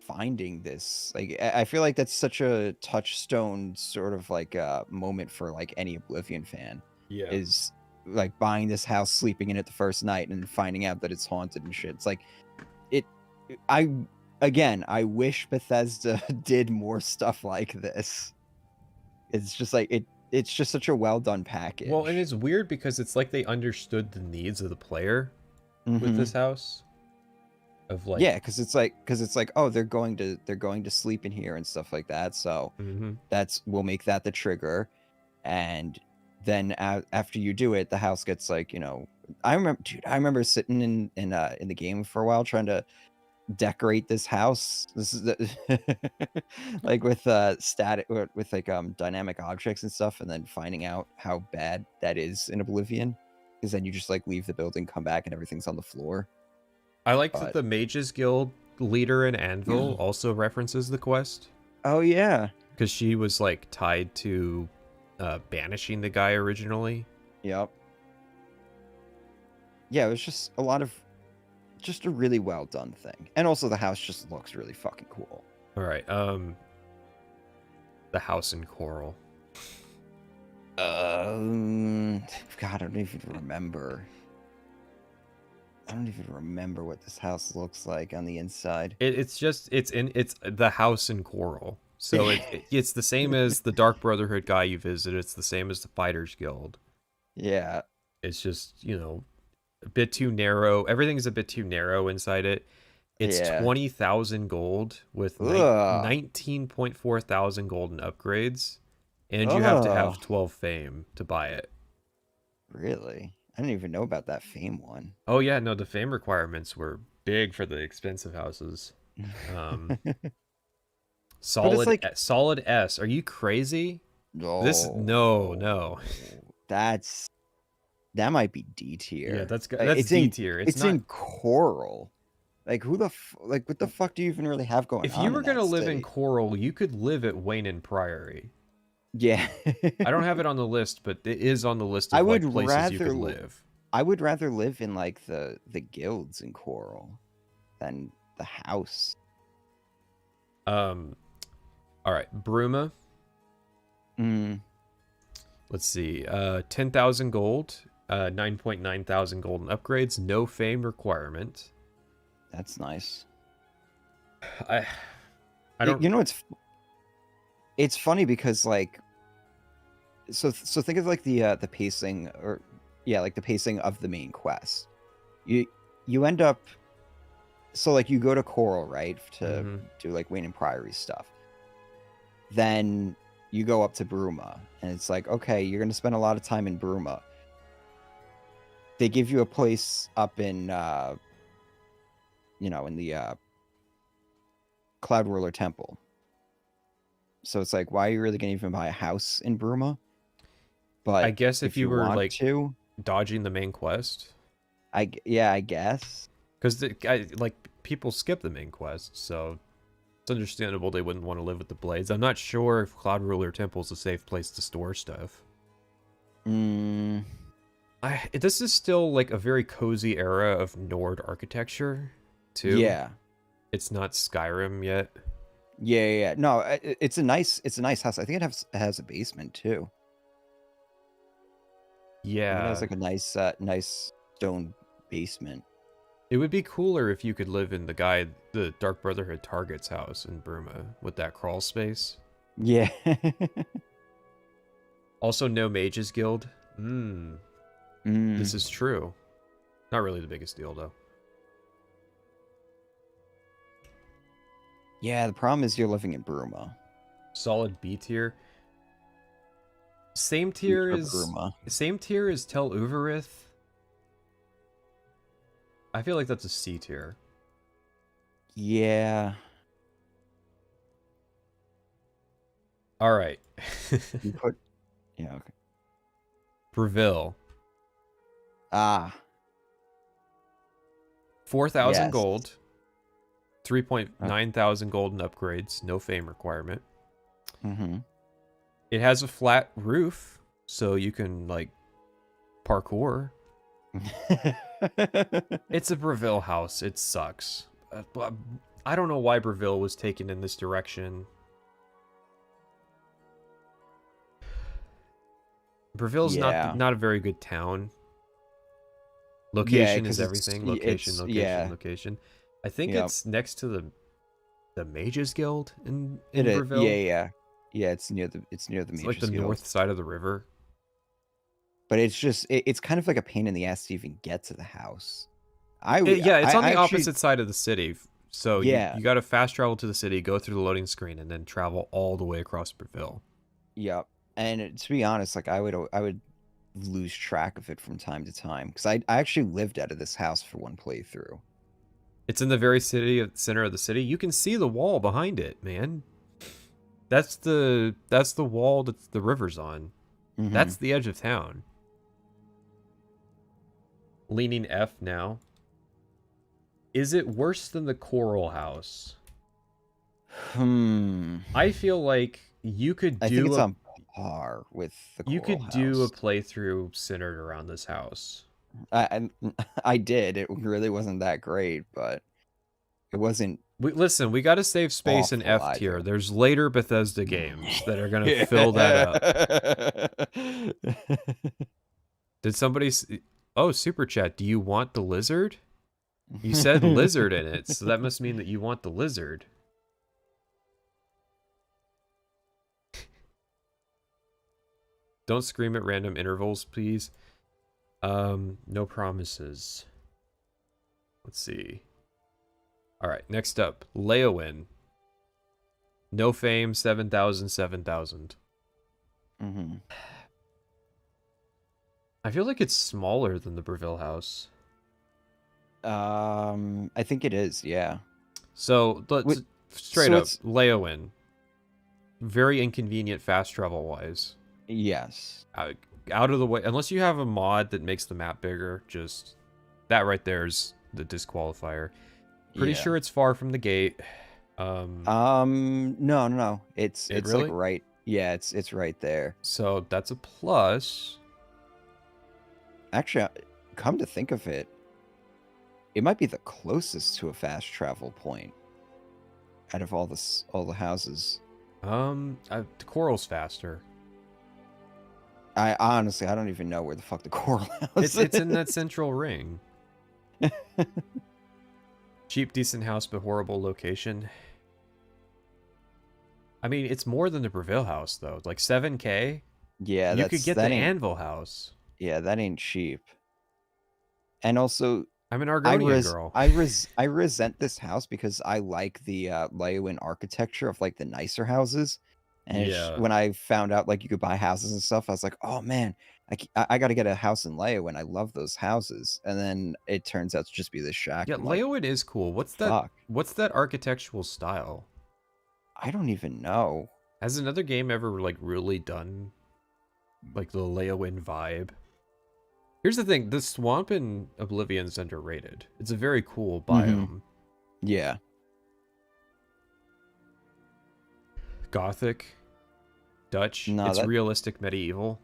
finding this. Like I feel like that's such a touchstone sort of like moment for like any Oblivion fan. Yeah. Is like buying this house, sleeping in it the first night, and finding out that it's haunted and shit. It's like I wish Bethesda did more stuff like this. It's just like it's just such a well done package. Well, and it's weird because it's like they understood the needs of the player with this house. Of like, yeah, because it's like oh, they're going to sleep in here and stuff like that. So we'll make that the trigger, and then after you do it, the house gets like, you know, I remember sitting in the game for a while trying to decorate this house. This is like with static with like dynamic objects and stuff, and then finding out how bad that is in Oblivion, because then you just like leave the building, come back, and everything's on the floor. I like that the Mages Guild leader in Anvil also references the quest. Oh yeah, because she was like tied to banishing the guy originally. Yep. Yeah, it was just a really well done thing, and also the house just looks really fucking cool. All right, the house in Coral. God, I don't even remember. I don't even remember what this house looks like on the inside. It's the house in Coral. So it's the same as the Dark Brotherhood guy you visit. It's the same as the Fighters Guild. Yeah. It's just, you know, a bit too narrow. Everything's a bit too narrow inside it. It's 20,000 gold with 19.4 thousand gold in upgrades. And you have to have 12 fame to buy it. Really? I didn't even know about that fame one. Oh yeah, no, the fame requirements were big for the expensive houses. Solid S. Are you crazy? No. That might be D tier. Yeah, that's D tier. It's in Coral. Like what the fuck do you even really have going on? If you were gonna live city? in Coral, you could live at Wayne and Priory. Yeah. I don't have it on the list, but it is on the list of like places you could live. I would rather live in like the guilds in Coral than the house. All right, Bruma. Let's see. 10,000 gold, 9.9 thousand gold in upgrades, no fame requirement. That's nice. I don't. You know, it's funny because like, so think of like the pacing, or like the pacing of the main quest. You end up, so like you go to Coral, right, to do like Wayne and Priory stuff. Then you go up to Bruma, and it's like, okay, you're gonna spend a lot of time in Bruma. They give you a place up in in the Cloud Ruler Temple. So it's like, why are you really gonna even buy a house in Bruma? But I guess if you were like to, dodging the main quest. I guess. Because like people skip the main quest, so it's understandable they wouldn't want to live with the Blades. I'm not sure if Cloud Ruler Temple is a safe place to store stuff. This is still like a very cozy era of Nord architecture, too. Yeah. It's not Skyrim yet. Yeah. No, it's a nice house. I think it has a basement too. Yeah. It has like a nice stone basement. It would be cooler if you could live in the Dark Brotherhood Target's house in Bruma with that crawl space. Yeah. Also, no Mages Guild. This is true. Not really the biggest deal, though. Yeah, the problem is you're living in Bruma. Solid B tier. Same tier as Tel Uvarith. I feel like that's a C tier. Yeah. All right. You put. Yeah. Okay. Breville. Ah. 4,000 Yes. gold. Okay. 3.9 thousand gold in upgrades. No fame requirement. Mm-hmm. It has a flat roof, so you can, like, parkour. It's a Breville house. It sucks. I don't know why Breville was taken in this direction. Breville's Yeah. not a very good town. Yeah, Location is because it's everything. Location, it's location, yeah. location. I think Yep. it's next to the Mages Guild It in is. Yeah, Breville. yeah. Yeah, it's near the It's like the Mages Guild. north side of the river. But it's just it's kind of like a pain in the ass to even get to the house. Yeah, it's on I the actually opposite side of the city. So yeah, you got to fast travel to the city, go through the loading screen, and then travel all the way across Breville. yep. And to be honest, like I would lose track of it from time to time because I actually lived out of this house for one playthrough. It's in the very center of the city. You can see the wall behind it, man. That's the wall that the river's on. Mm-hmm. That's the edge of town. Leaning F now. Is it worse than the Coral House? Hmm. I feel like I think it's on par with the you Coral could do a House. playthrough centered around this house. I did. It really wasn't that great, but it wasn't Listen, we got to save space in awful F tier. either. There's later Bethesda games that are going to fill that up. Yeah. Did somebody Oh, super chat, do you want the lizard? You said lizard in it, so that must mean that you want the lizard. Don't scream at random intervals, please. No promises. Let's see. All right, next up, Leowin. No fame, 7,000, 7,000. Mm-hmm. I feel like it's smaller than the Breville house. I think it is, yeah. So, let's straight So up, it's Leowin. Very inconvenient fast travel wise. yes. Out of the way, unless you have a mod that makes the map bigger, just that right there is the disqualifier. Pretty Yeah. sure it's far from the gate. No. It's like Really? right. Yeah, it's right there. So that's a plus. Actually, come to think of it, it might be the closest to a fast travel point out of all the houses. The Coral's faster. I honestly, I don't even know where the fuck the Coral House It's in that central ring. Cheap, decent house, but horrible location. I mean, it's more than the Breville house, though. Like 7K? Yeah, You could get the that ain't Anvil house. yeah, that ain't cheap. And also, I'm an Argonian girl. I resent this house because I like the Leeuwin architecture of like the nicer houses. And Yeah. when I found out like you could buy houses and stuff, I was like, oh man, I got to get a house in Leeuwin. I love those houses. And then it turns out to just be this shack. Yeah, I'm like, Leowin is cool. fuck, What's that architectural style? I don't even know. Has another game ever like really done like the Leowin vibe? Here's the thing, the swamp in Oblivion's underrated. It's a very cool biome. Yeah. Gothic, Dutch, No, it's that realistic medieval.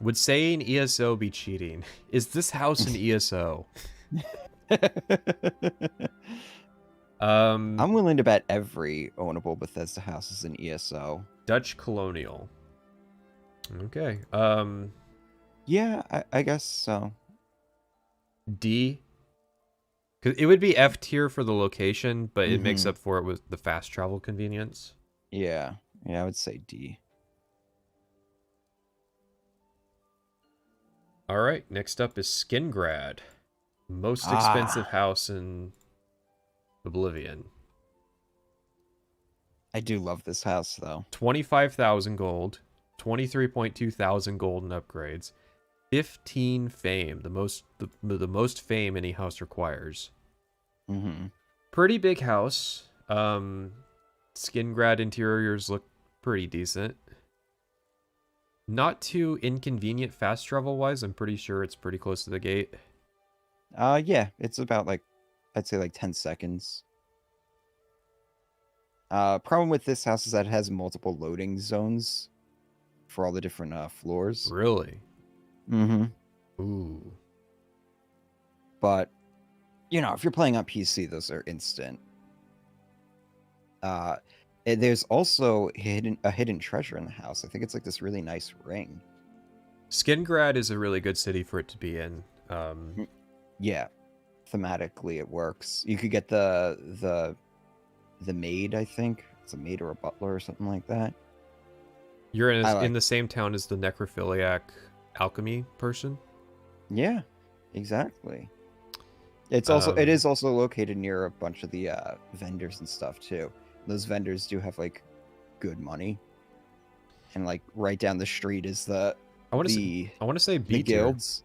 Would saying ESO be cheating? Is this house an ESO? I'm willing to bet every ownable Bethesda house is an ESO. Dutch colonial. Okay. Yeah, I guess so. D. Cause it would be F tier for the location, but it makes up for it with the fast travel convenience. Yeah, I would say D. All right, next up is Skingrad. Most expensive house in Oblivion. I do love this house though. 25,000 gold, 23.2 thousand gold in upgrades. 15 fame, the most fame any house requires. Mm-hmm. Pretty big house. Skingrad interiors look pretty decent. Not too inconvenient fast travel wise. I'm pretty sure it's pretty close to the gate. Yeah, it's about like, I'd say like 10 seconds. Problem with this house is that it has multiple loading zones for all the different floors. Really? Mm-hmm. Ooh. But, you know, if you're playing on PC, those are instant. There's also a hidden treasure in the house. I think it's like this really nice ring. Skingrad is a really good city for it to be in. Yeah, thematically it works. You could get the maid. I think it's a maid or a butler or something like that. You're in the same town as the necrophiliac alchemy person. Yeah, exactly. It is also located near a bunch of the vendors and stuff too. Those vendors do have like good money, and like right down the street is I want to say B the tier. guilds.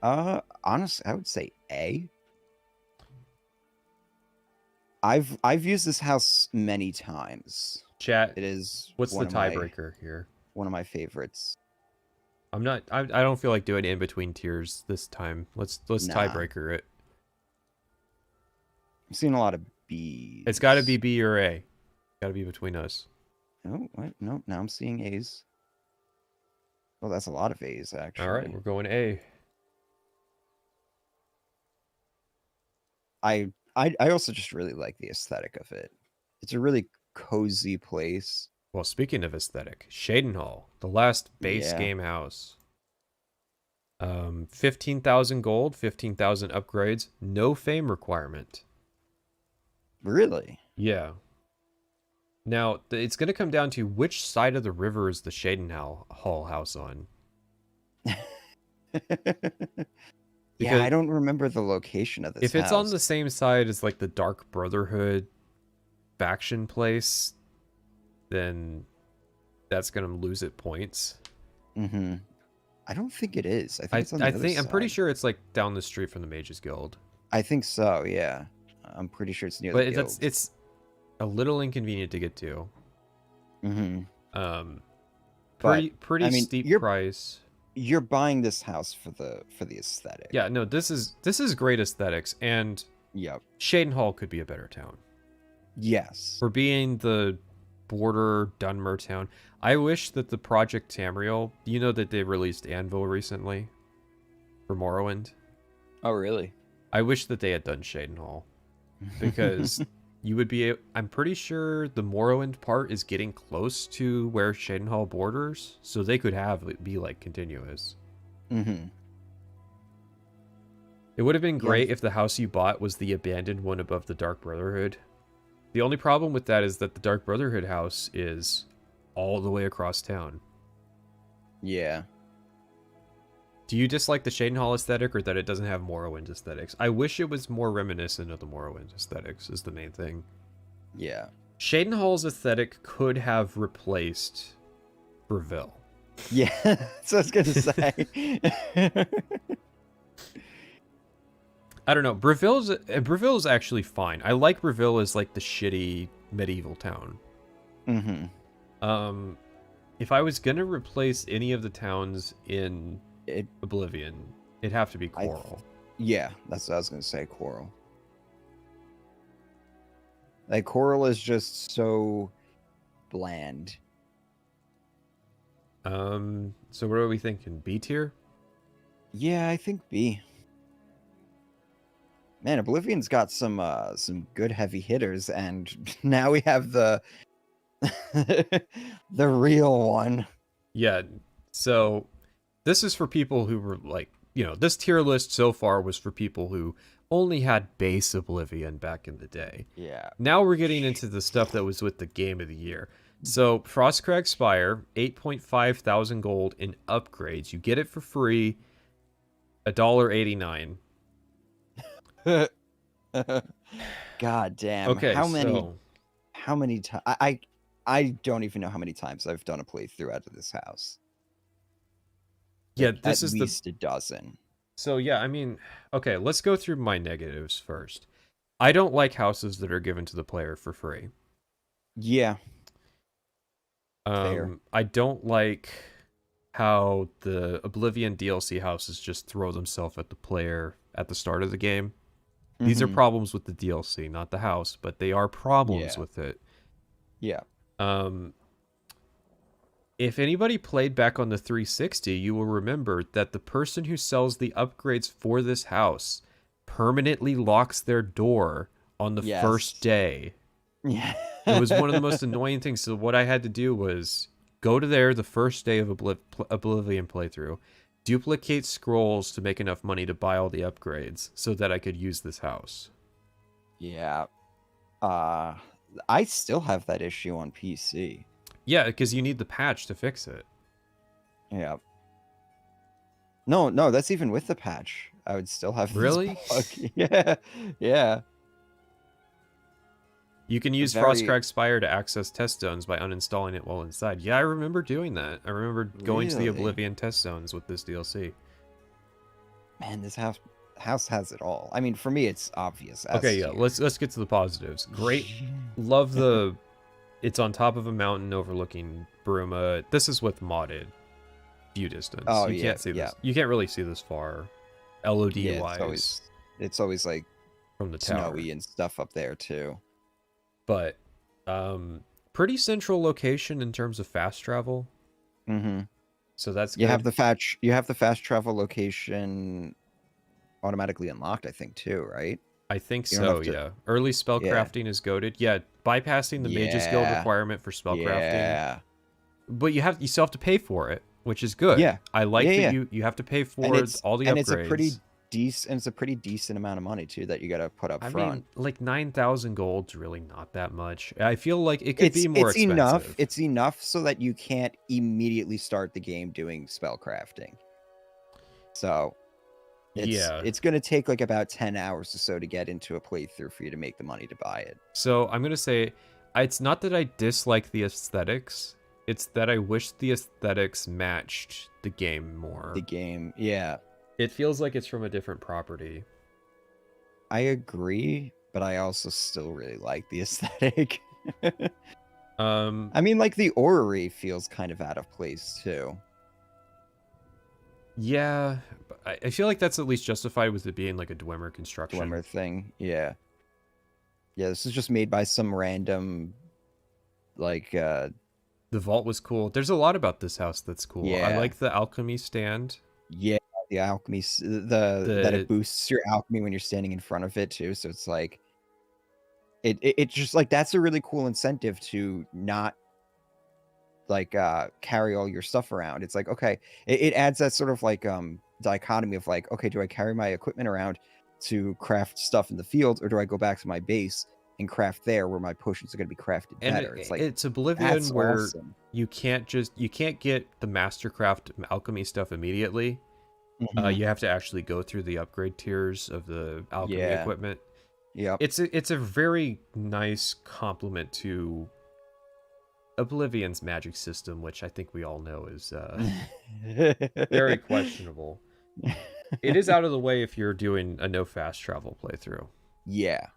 Honestly, I would say A. I've used this house many times. Chat. It is. What's the tiebreaker here? One of my favorites. I don't feel like doing in between tiers this time. Let's tiebreaker it. I've seen a lot of B's. It's got to be B or A. Got to be between us. Oh, what? No, now I'm seeing A's. Oh, that's a lot of A's, actually. All right, we're going A. I also just really like the aesthetic of it. It's a really cozy place. Well, speaking of aesthetic, Shadenhall, the last base game house. 15,000 gold, 15,000 upgrades, no fame requirement. Really? Yeah. Now, it's going to come down to which side of the river is the Shadenhall house on. Yeah, I don't remember the location of this If it's on the same side as like the Dark Brotherhood faction place, then that's going to lose it points. Mm-hmm. I don't think it is. I think it's on the other side. I'm pretty sure it's like down the street from the Mages Guild. I think so, yeah. I'm pretty sure it's near the guild. But it's a little inconvenient to get to. Mm-hmm. Pretty steep price. You're buying this house for the aesthetic. Yeah, no, this is great aesthetics, and Shadenhall could be a better town. Yes. For being the border Dunmer town. I wish that the Project Tamriel, you know that they released Anvil recently for Morrowind. Oh, really? I wish that they had done Shadenhall, because you would be. I'm pretty sure the Morrowind part is getting close to where Shadenhall borders, so they could have it be like continuous. Mm-hmm. It would have been great if the house you bought was the abandoned one above the Dark Brotherhood. The only problem with that is that the Dark Brotherhood house is all the way across town. Yeah. Do you dislike the Shadenhall aesthetic, or that it doesn't have Morrowind aesthetics? I wish it was more reminiscent of the Morrowind aesthetics, is the main thing. Yeah. Shadenhall's aesthetic could have replaced Breville. Yeah, that's what I was going to say. I don't know. Breville's actually fine. I like Breville as like the shitty medieval town. Mm-hmm. If I was gonna replace any of the towns in Oblivion, it'd have to be Coral. Yeah, that's what I was gonna say. Coral. Like Coral is just so bland. So what are we thinking? B tier? Yeah, I think B. Man, Oblivion's got some good heavy hitters, and now we have the the real one. Yeah. So this is for people who were like, this tier list so far was for people who only had base Oblivion back in the day. Yeah. Now we're getting into the stuff that was with the game of the year. So Frostcrag Spire, 8.5 thousand gold in upgrades. You get it for free, $1.89. God damn. Okay, how many times I don't even know how many times I've done a playthrough out of this house. Yeah, at this is the least a dozen. so yeah, I mean, okay, let's go through my negatives first. I don't like houses that are given to the player for free. Yeah, fair. I don't like how the Oblivion DLC houses just throw themselves at the player at the start of the game. These are Mm-hmm. problems with the DLC, not the house, but they are problems Yeah, with it. yeah, Um, if anybody played back on the 360, you will remember that the person who sells the upgrades for this house permanently locks their door on the first yes, day. yeah. It was one of the most annoying things. So what I had to do was go to there the first day of Oblivion playthrough, duplicate scrolls to make enough money to buy all the upgrades so that I could use this house. Yeah. I still have that issue on PC. Yeah, because you need the patch to fix it. Yeah. No, no, that's even with the patch. I would still have this Really? bug. Yeah, yeah. You can use Very Frostcrack Spire to access test zones by uninstalling it while inside. Yeah, I remember doing that. I remember going to the really, Oblivion test zones with this DLC. man. This house has it all. I mean, for me, it's obvious. Okay, S yeah, tier. let's get to the positives. Great, love the. It's on top of a mountain overlooking Bruma. This is with modded view distance. Oh You yeah, can't see yeah, this. You can't really see this far, LOD yeah. wise, It's always like from the tower. snowy and stuff up there too. But, pretty central location in terms of fast travel. Mm-hmm. So that's You have good. the fast. You have the fast travel location automatically unlocked. I think too, right? I think You don't so, have to. yeah. Early Yeah. spellcrafting is goaded. Yeah, bypassing the Mage's Guild Yeah. requirement for spellcrafting. Yeah. But you still have to pay for it, which is good. Yeah. I like Yeah. that Yeah. you have to pay for And all the it's a pretty upgrades. decent. It's a pretty decent amount of money too that you got to put up I front. mean, like 9,000 gold's really not that much. I feel like it could be more It's expensive. enough. It's enough so that you can't immediately start the game doing spellcrafting. So Yeah. it's going to take like about 10 hours or so to get into a playthrough for you to make the money to buy it. So I'm gonna say, it's not that I dislike the aesthetics. It's that I wish the aesthetics matched the game more. The game, yeah, It feels like it's from a different property. I agree, but I also still really like the aesthetic. I mean, like the orrery feels kind of out of place too. Yeah, but I feel like that's at least justified with it being like a Dwemer construction. Glimmer thing, yeah. Yeah, this is just made by some random, like, The vault was cool. There's a lot about this house that's cool. I yeah, like the alchemy stand. yeah, the alchemy, that it boosts your alchemy when you're standing in front of it too. So it's like, it's just like that's a really cool incentive to not like carry all your stuff around. It's like, okay, it adds that sort of like dichotomy of like, okay, do I carry my equipment around to craft stuff in the field, or do I go back to my base and craft there where my potions are going to be crafted And better? It's like, it's Oblivion that's where awesome. you can't get the Mastercraft alchemy stuff immediately. Mhm. You have to actually go through the upgrade tiers of the alchemy Yeah. equipment. Yep. It's a very nice complement to Oblivion's magic system, which I think we all know is very questionable. It is out of the way if you're doing a no fast travel playthrough. Yeah.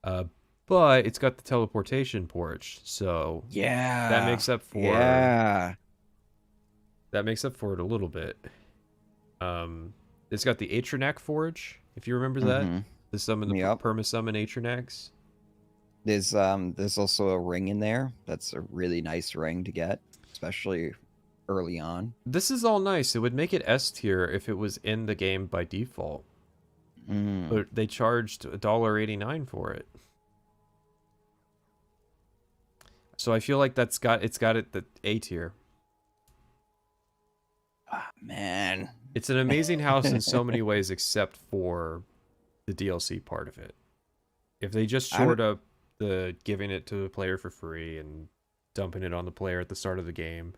But it's got the teleportation porch, so Yeah. that makes up for Yeah. that makes up for it a little bit. It's got the Atronac forge, if you remember that. Mhm. The summon the Yep. perma-summon Atronacs. There's also a ring in there. That's a really nice ring to get, especially early on. This is all nice. It would make it S tier if it was in the game by default. Mm. But they charged $1.89 for it. So I feel like it's got it the A tier. Ah, man. It's an amazing house in so many ways except for the DLC part of it. If they just shored up the giving it to the player for free and dumping it on the player at the start of the game.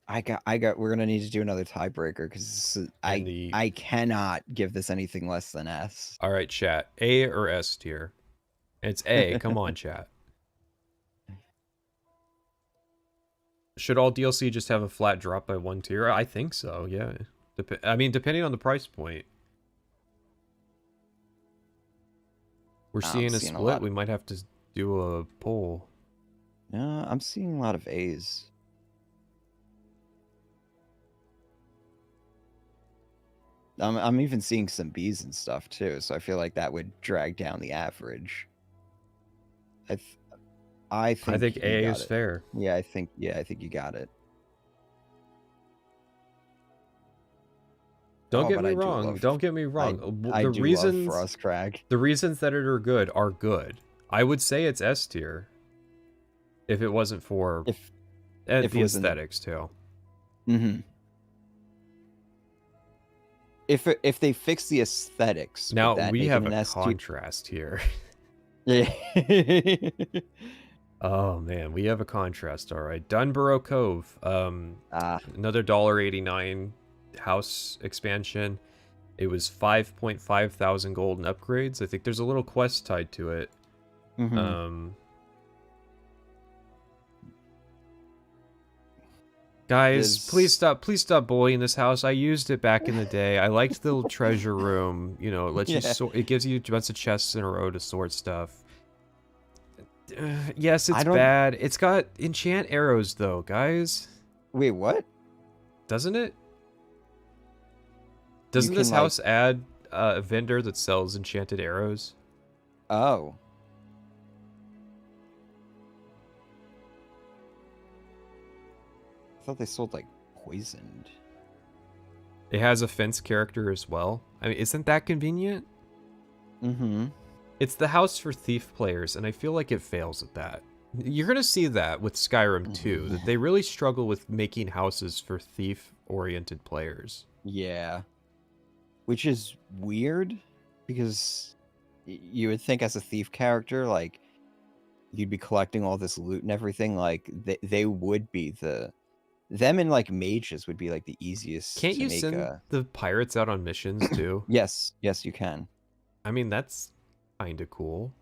We're gonna need to do another tiebreaker because I cannot give this anything less than S. All right, chat. A or S tier? It's A. Come on, chat. Should all DLC just have a flat drop by 1 tier? I think so, yeah. I mean, depending on the price point. We're I'm seeing a seeing a split. lot We of. might have to do a poll. No, I'm seeing a lot of A's. I'm even seeing some B's and stuff too, so I feel like that would drag down the average. I I think think you A got is it. fair. Yeah, I think you got it. Don't Oh, get but me I do wrong. love Don't get me wrong. I The do love reasons Frostcrag. the reasons that it are good. I would say it's S tier if it wasn't for If it the was in the aesthetics too. mm-hmm. If they fix the aesthetics, Now would that we make it have an a S tier? contrast here. Yeah. Oh man, we have a contrast. All right, Dunborough Cove. Another $1.89 house expansion. It was 5.5 thousand gold in upgrades. I think there's a little quest tied to it. Mm-hmm. Guys, please stop bullying this house. I used it back in the day. I liked the little treasure room. You know, it lets you it gives you a bunch of chests in a row to sort stuff. Yes, it's bad. It's got enchant arrows though, guys. Wait, what? Doesn't it? Doesn't this house add a vendor that sells enchanted arrows? Oh. I thought they sold like poisoned. It has a fence character as well. I mean, isn't that convenient? Mm-hmm. It's the house for thief players, and I feel like it fails at that. You're going to see that with Skyrim too, that they really struggle with making houses for thief-oriented players. Yeah. Which is weird, because you would think as a thief character, like, you'd be collecting all this loot and everything, like, they would be them and, like, mages would be, like, the easiest Can't to you make send the pirates out on missions too? Yes, you can. I mean, that's kind of cool.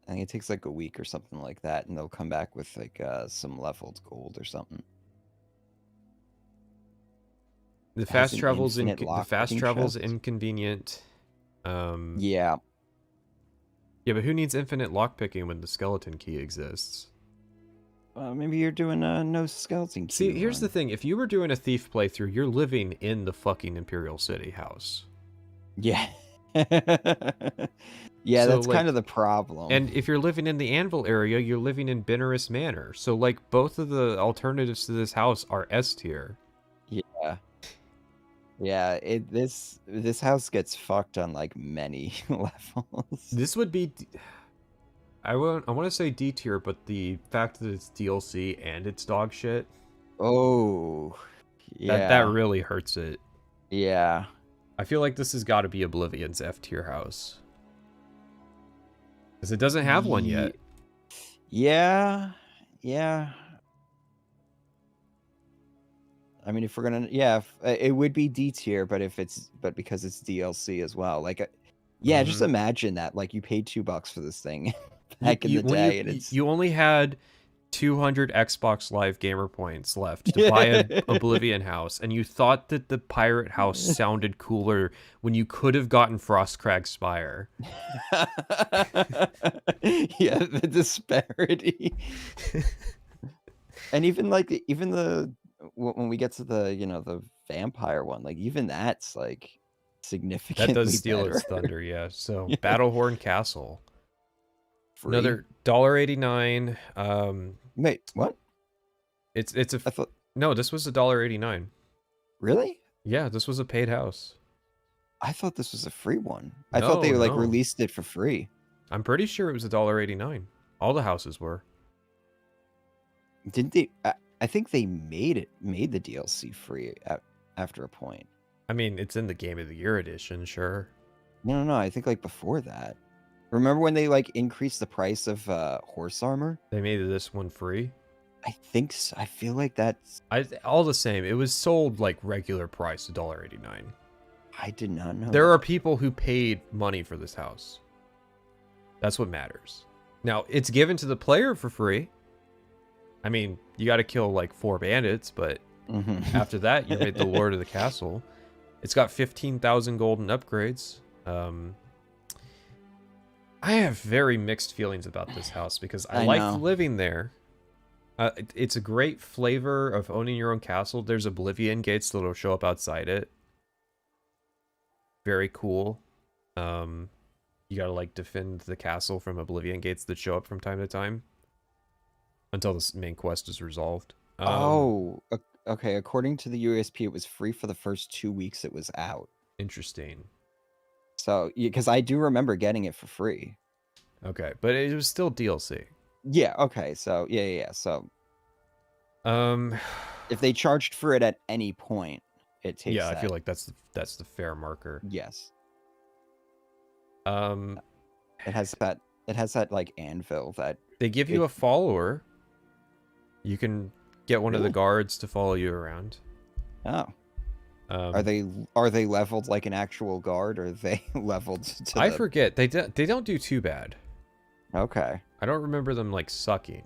I think it takes like a week or something like that, and they'll come back with like some leveled gold or something. The fast travel's inconvenient. Yeah. Yeah, but who needs infinite lockpicking when the skeleton key exists? Maybe you're doing a no skeleton key. See, here's the thing: if you were doing a thief playthrough, you're living in the fucking Imperial City house. Yeah. Yeah, so, that's like, kind of the problem. And if you're living in the Anvil area, you're living in Binneris Manor. So, like, both of the alternatives to this house are S tier. Yeah. Yeah, this house gets fucked on, like, many levels. This would be... I want to say D tier, but the fact that it's DLC and it's dog shit... Oh, yeah. That really hurts it. Yeah. I feel like this has got to be Oblivion's F tier house. Because it doesn't have one yet. Yeah. Yeah. I mean, if we're gonna, it would be D tier, but because it's DLC as well. Like, yeah, just imagine that. Like, you paid $2 for this thing back in the day, and you only had 200 Xbox Live gamer points left to buy an Oblivion house, and you thought that the pirate house sounded cooler when you could have gotten Frostcrag Spire. Yeah, the disparity. And even when we get to the the vampire one, like, even that's like significantly that does steal better. its thunder. Yeah. So Battlehorn Castle. Free? Another $1.89. Wait, what? It's a. No, this was $1.89. Really? Yeah, this was a paid house. I thought this was a free one. I thought they released it for free. I'm pretty sure it was $1.89. All the houses were. Didn't they? I think they made the DLC free after a point. I mean, it's in the Game of the Year edition, sure. No. I think like before that. Remember when they like increased the price of horse armor? They made this one free? I think so. I feel like that's all the same. It was sold like regular price, $1.89. I did not know. There are people who paid money for this house. That's what matters. Now, it's given to the player for free. I mean, you got to kill like 4 bandits, but after that, you're made the lord of the castle. It's got 15,000 golden upgrades. I have very mixed feelings about this house because I liked know. living there. It's a great flavor of owning your own castle. There's Oblivion gates that'll show up outside it. Very cool. You gotta like defend the castle from Oblivion gates that show up from time to time until the main quest is resolved. Okay. According to the USP, it was free for the first 2 weeks it was out. Interesting. So, because I do remember getting it for free. Okay, but it was still DLC. Yeah. Okay. So yeah. So, Um, if they charged for it at any point, it takes. yeah, I that. feel like that's the fair marker. Yes. Um, It has that. It has that like anvil that they give you a follower. You can get one of the Really? guards to follow you around. Oh. Um, Are they leveled like an actual guard, or are they leveled to I forget. They don't do too bad. Okay. I don't remember them like sucking.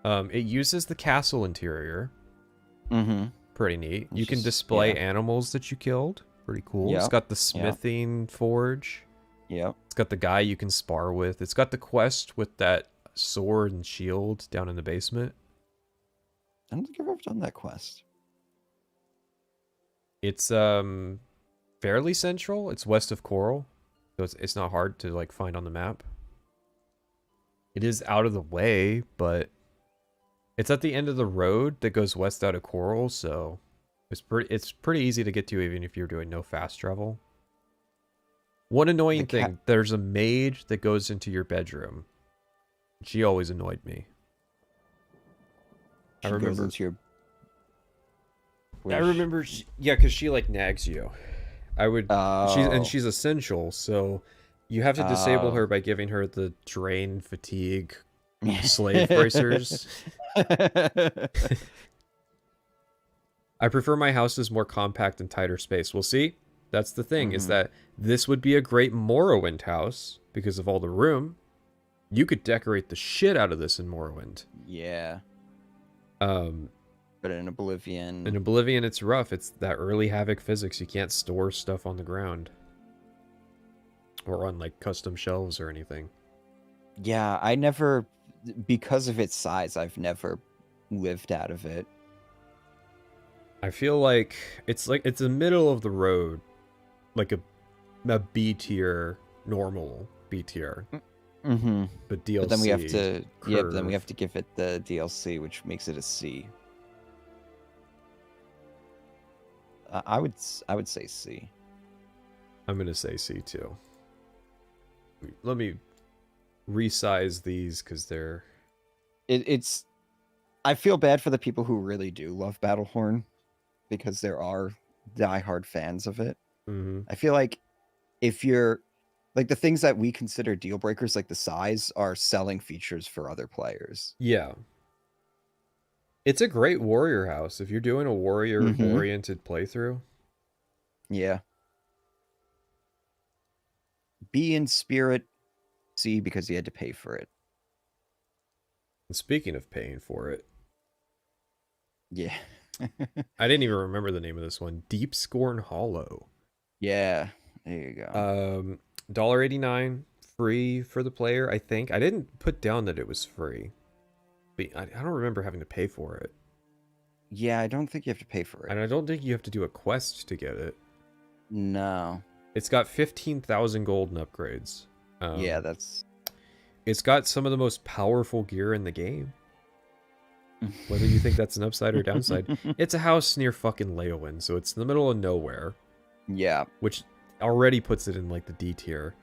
It uses the castle interior. Mm-hmm. Pretty neat. You It's can just- display yeah. animals that you killed. Pretty cool. It's Yep, got the smithing forge. Yep. It's got the guy you can spar with. It's got the quest with that sword and shield down in the basement. I don't think I've ever done that quest. It's fairly central. It's west of Coral, so it's not hard to like find on the map. It is out of the way, but it's at the end of the road that goes west out of Coral, so it's pretty easy to get to even if you're doing no fast travel. One annoying thing, there's a maid that goes into your bedroom. She always annoyed me. She goes into your... I remember, yeah, because she like nags you. She's essential, so you have to disable her by giving her the drain fatigue slave bracers. I prefer my houses more compact and tighter space. Well, see, that's the thing, is that this would be a great Morrowind house because of all the room. You could decorate the shit out of this in Morrowind. Yeah. But in Oblivion... In Oblivion, it's rough. It's that early Havoc physics. You can't store stuff on the ground. Or on, like, custom shelves or anything. Yeah, I never... Because of its size, I've never lived out of it. I feel like it's the middle of the road. Like a B tier, normal B tier. Mm-hmm. But DLC. But then we have to... curve. Yeah, but then we have to give it the DLC, which makes it a C. I would say C. I'm gonna say C too. Let me resize these because they're... It's... I feel bad for the people who really do love Battlehorn, because there are diehard fans of it. Mm-hmm. I feel like if you're... Like, the things that we consider deal breakers, like the size, are selling features for other players. Yeah. It's a great warrior house if you're doing a warrior-oriented playthrough. Yeah. B in spirit, C because you had to pay for it. And speaking of paying for it, Yeah. I didn't even remember the name of this one. Deep Scorn Hollow. Yeah. There you go. $1.89 free for the player, I think. I didn't put down that it was free. But I don't remember having to pay for it. Yeah, I don't think you have to pay for it. And I don't think you have to do a quest to get it. No. It's got 15,000 golden upgrades. Yeah, that's... It's got some of the most powerful gear in the game. Whether you think that's an upside or downside. It's a house near fucking Leowin, so it's in the middle of nowhere. Yeah. Which already puts it in, like, the D tier.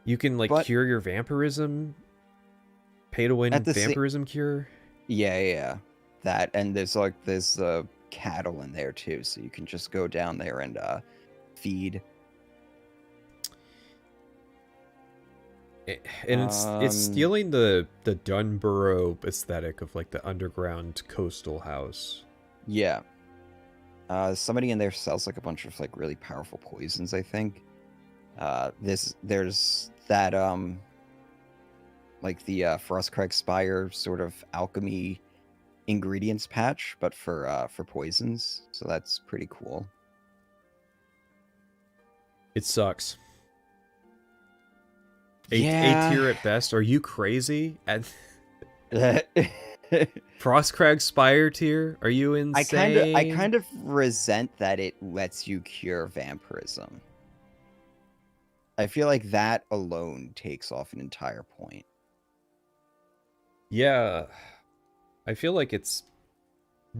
You can, like, cure your vampirism. Pay to win vampirism cure. Yeah. That, and there's cattle in there, too, so you can just go down there and feed. And it's stealing the Dunborough aesthetic of like the underground coastal house. Yeah. Somebody in there sells like a bunch of like really powerful poisons, I think. There's that like the Frostcrag Spire sort of alchemy ingredients patch, but for poisons. So that's pretty cool. It sucks. A Yeah. tier at best. Are you crazy? At Frostcrag Spire tier? Are you insane? I kind of resent that it lets you cure vampirism. I feel like that alone takes off an entire point. Yeah. I feel like it's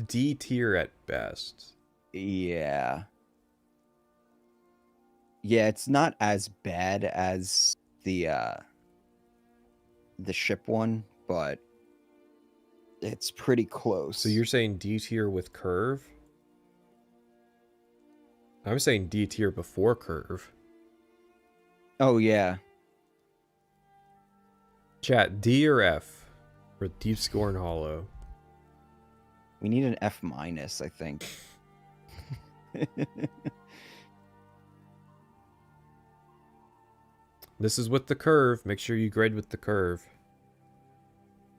D tier at best. Yeah. Yeah, it's not as bad as the ship one, but it's pretty close. So you're saying D tier with curve? I was saying D tier before curve. Oh yeah. Chat, D or F for Deep Scorn Hollow? We need an F minus, I think. This is with the curve. Make sure you grade with the curve.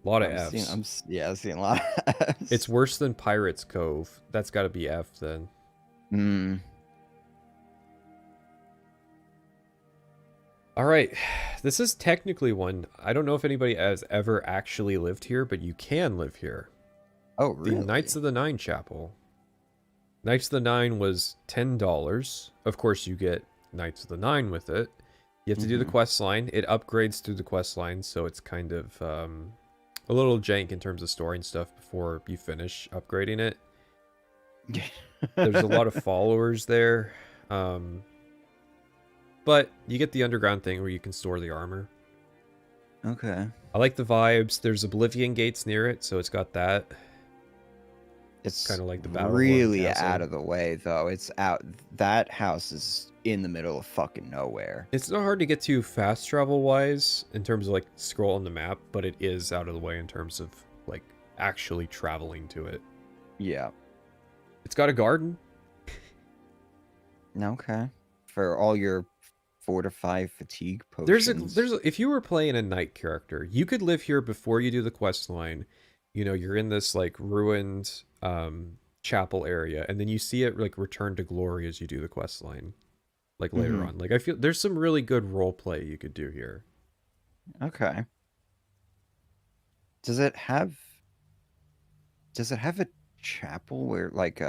A lot of Fs. I'm seeing a lot of Fs. It's worse than Pirate's Cove. That's got to be F then. Hmm. All right. This is technically one. I don't know if anybody has ever actually lived here, but you can live here. Oh, really? The Knights of the Nine Chapel. Knights of the Nine was $10. Of course, you get Knights of the Nine with it. You have to do the quest line. It upgrades through the quest line, so it's kind of a little jank in terms of storing stuff before you finish upgrading it. There's a lot of followers there. But you get the underground thing where you can store the armor. Okay. I like the vibes. There's Oblivion gates near it, so it's got that. It's kind of like the Battle really out of the way, though. It's out. That house is in the middle of fucking nowhere. It's not hard to get to fast travel wise in terms of like scroll on the map, but it is out of the way in terms of like actually traveling to it. Yeah. It's got a garden. Okay. For all your fortify fatigue potions. There's if you were playing a knight character, you could live here before you do the quest line. You know, you're in this like ruined chapel area, and then you see it like return to glory as you do the quest line, like later on. Like I feel there's some really good role play you could do here. Okay. Does it have a chapel where like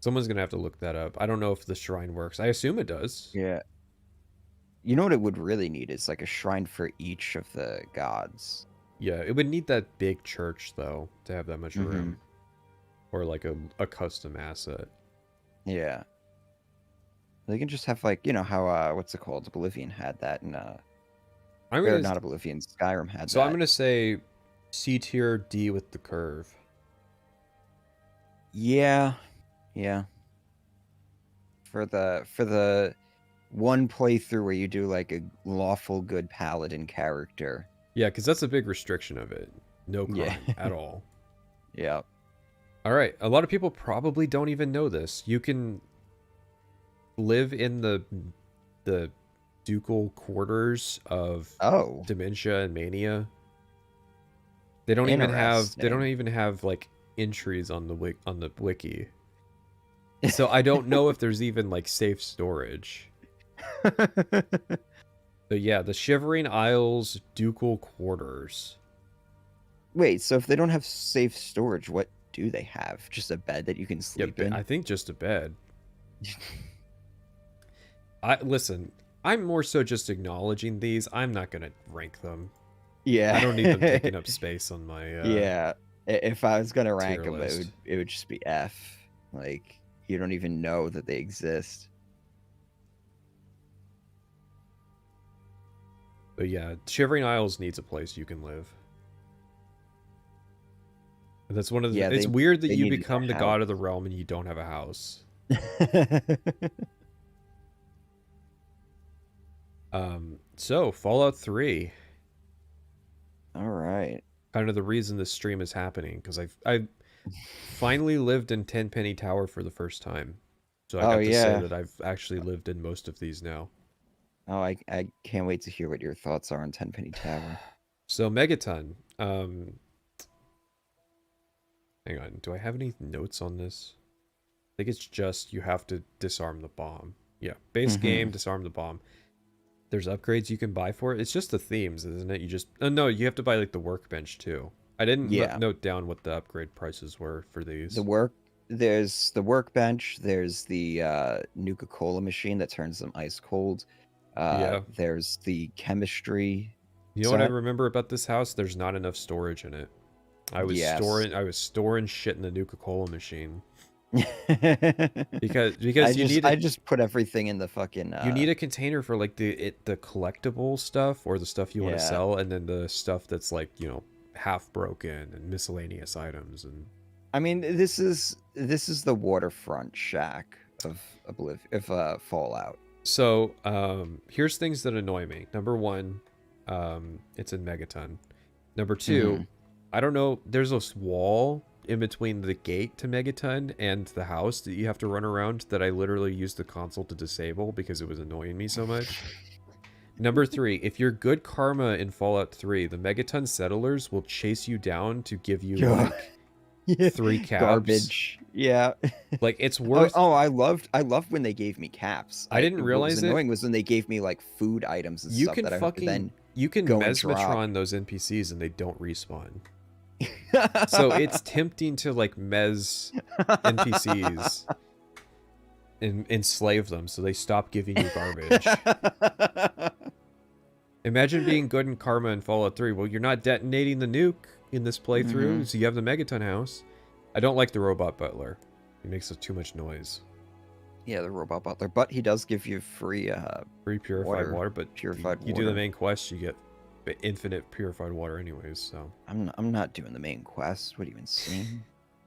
Someone's gonna have to look that up. I don't know if the shrine works. I assume it does. Yeah. You know what it would really need is like a shrine for each of the gods. Yeah, it would need that big church though to have that much room, or like a custom asset. Yeah. They can just have like, you know how what's it called? Oblivion had that, and or not Oblivion, Skyrim had that. So I'm gonna say C tier D with the curve. Yeah. Yeah. For the one playthrough where you do like a lawful good paladin character. Yeah, because that's a big restriction of it. No crime at all. Yeah. All right. A lot of people probably don't even know this. You can live in the ducal quarters of Dementia and Mania. They don't even have like entries on the wiki. So I don't know if there's even like safe storage. But yeah, the Shivering Isles ducal quarters. Wait, so if they don't have safe storage, what do they have? Just a bed that you can sleep in? I think just a bed. Listen, I'm more so just acknowledging these. I'm not gonna rank them. Yeah. I don't need them taking up space on my yeah. If I was gonna rank them, list. it would just be F. Like, you don't even know that they exist. But yeah, Shivering Isles needs a place you can live. And that's one of the. Yeah, it's weird that you become the god of the realm and you don't have a house. So Fallout 3. All right. Kind of the reason this stream is happening, because I finally lived in Tenpenny Tower for the first time. So I got to say that I've actually lived in most of these now. Oh, I can't wait to hear what your thoughts are on Tenpenny Tower. So Megaton, Hang on. Do I have any notes on this? I think it's just you have to disarm the bomb. Yeah. Base game, disarm the bomb. There's upgrades you can buy for it. It's just the themes, isn't it? You just... Oh, no, you have to buy, like, the workbench, too. I didn't note down what the upgrade prices were for these. There's the workbench. There's the Nuka-Cola machine that turns them ice cold. Yeah. There's the chemistry. You know what I remember about this house? There's not enough storage in it. I was storing shit in the Nuka-Cola machine. because I just put everything in the fucking you need a container for like the collectible stuff or the stuff you want to sell, and then the stuff that's like, you know, half broken and miscellaneous items. And I mean, this is the waterfront shack of Fallout. So here's things that annoy me. Number one, it's in Megaton. Number two, I don't know, there's this wall in between the gate to Megaton and the house that you have to run around that I literally used the console to disable because it was annoying me so much. Number three, if you're good karma in Fallout 3, the Megaton settlers will chase you down to give you like 3 caps. Garbage. Yeah. Like, it's worth... Oh, I loved when they gave me caps. I didn't realize what was annoying was when they gave me like food items and stuff that I had to then you can mesmatron those NPCs and they don't respawn. So it's tempting to like mez NPCs and enslave them so they stop giving you garbage. Imagine being good in karma in Fallout 3. Well, you're not detonating the nuke in this playthrough, so you have the Megaton house. I don't like the robot butler. He makes too much noise. Yeah, the robot butler, but he does give you free purified water, but purified you do the main quest, you get infinite purified water anyways. So I'm not doing the main quest. What are you insane?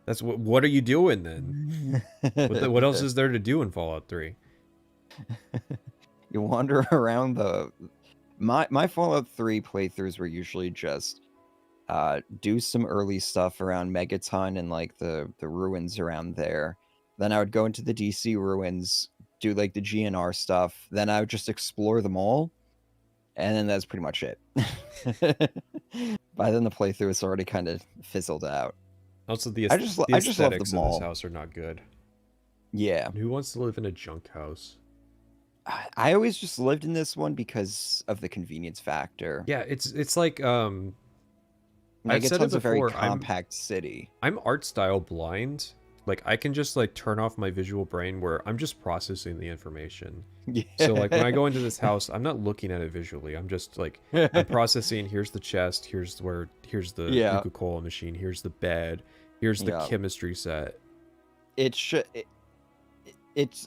That's what are you doing then? What else is there to do in Fallout 3? You wander around my Fallout 3 playthroughs were usually just do some early stuff around Megaton and like the ruins around there. Then I would go into the DC ruins, do like the GNR stuff. Then I would just explore them all. And then that's pretty much it. By then the playthrough is already kind of fizzled out. Also, the I just love aesthetics the of mall. this house are not good. Yeah. Who wants to live in a junk house? I always just lived in this one because of the convenience factor. Yeah, it's like I've said it Megaton's a very before, compact city. I'm art style blind. Like, I can just like turn off my visual brain where I'm just processing the information. Yeah. So like when I go into this house, I'm not looking at it visually. I'm just like I'm processing. Here's the chest. Here's the Nuka-Cola machine. Here's the bed. Here's the chemistry set. It's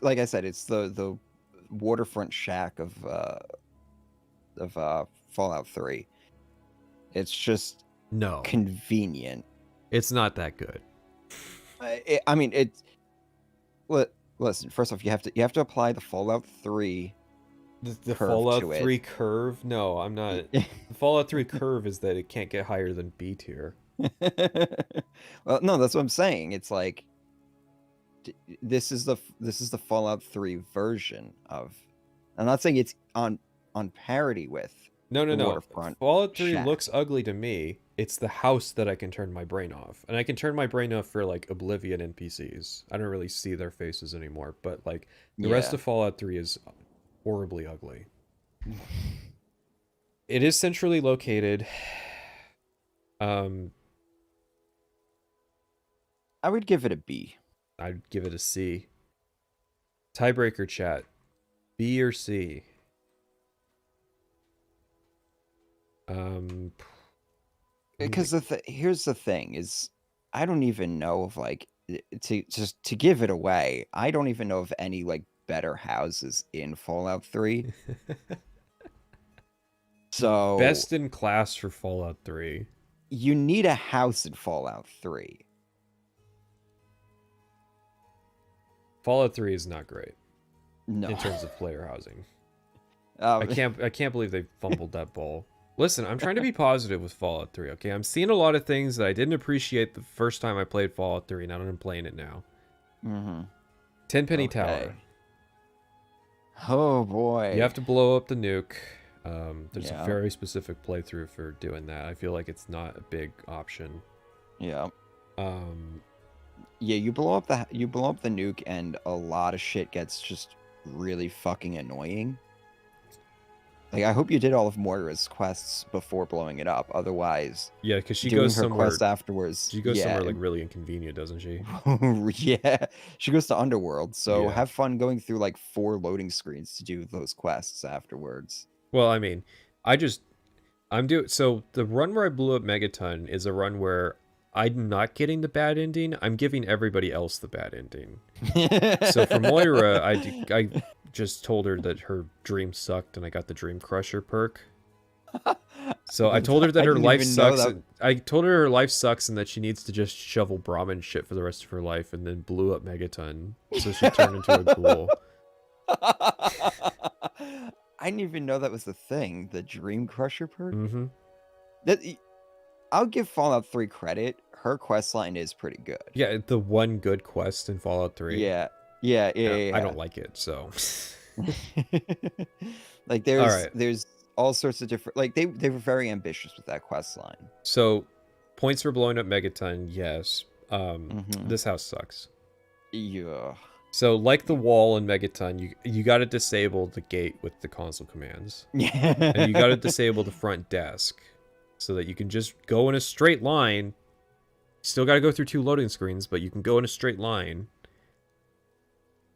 like I said. It's the waterfront shack of Fallout 3. It's just convenient. It's not that good. I mean, it's... Listen, first off, you have to apply the Fallout 3 the Fallout 3 curve? No, I'm not. The Fallout 3 curve is that it can't get higher than B tier. Well, no, that's what I'm saying. It's like this is the Fallout 3 version of... I'm not saying it's on parity with No. Waterfront Fallout 3 shack. looks ugly to me. It's the house that I can turn my brain off. And I can turn my brain off for, like, Oblivion NPCs. I don't really see their faces anymore. But, like, the rest of Fallout 3 is horribly ugly. It is centrally located. I would give it a B. I'd give it a C. Tiebreaker chat. B or C? Because here's the thing is, I don't even know if like to give it away. I don't even know of any like better houses in Fallout 3. So best in class for Fallout 3. You need a house in Fallout 3. Fallout 3 is not great. No. In terms of player housing. I can't believe they fumbled that ball. Listen, I'm trying to be positive with Fallout 3, okay? I'm seeing a lot of things that I didn't appreciate the first time I played Fallout 3, and I'm playing it now. Tenpenny Tower. Oh, boy. You have to blow up the nuke. There's a very specific playthrough for doing that. I feel like it's not a big option. Yeah. Yeah, you blow up the nuke, and a lot of shit gets just really fucking annoying. Like, I hope you did all of Moira's quests before blowing it up. Otherwise, Yeah, because she doing goes her somewhere. quest afterwards. She goes somewhere like really inconvenient, doesn't she? Yeah, she goes to Underworld. So Yeah. have fun going through like 4 loading screens to do those quests afterwards. Well, I mean, so the run where I blew up Megaton is a run where I'm not getting the bad ending. I'm giving everybody else the bad ending. So for Moira, I just told her that her dream sucked, and I got the Dream Crusher perk. So I told her that her life sucks. I told her life sucks and that she needs to just shovel Brahmin shit for the rest of her life, and then blew up Megaton, so she turned into a ghoul. I didn't even know that was the thing, the Dream Crusher perk. Mm-hmm. I'll give Fallout 3 credit. Her questline is pretty good. Yeah, the one good quest in Fallout 3. Yeah. I don't like it, so. Like there's all sorts of different, like they were very ambitious with that quest line. So points for blowing up Megaton, yes. This house sucks. Yeah. So like the wall in Megaton, you got to disable the gate with the console commands. Yeah. And you got to disable the front desk so that you can just go in a straight line. Still got to go through 2 loading screens, but you can go in a straight line.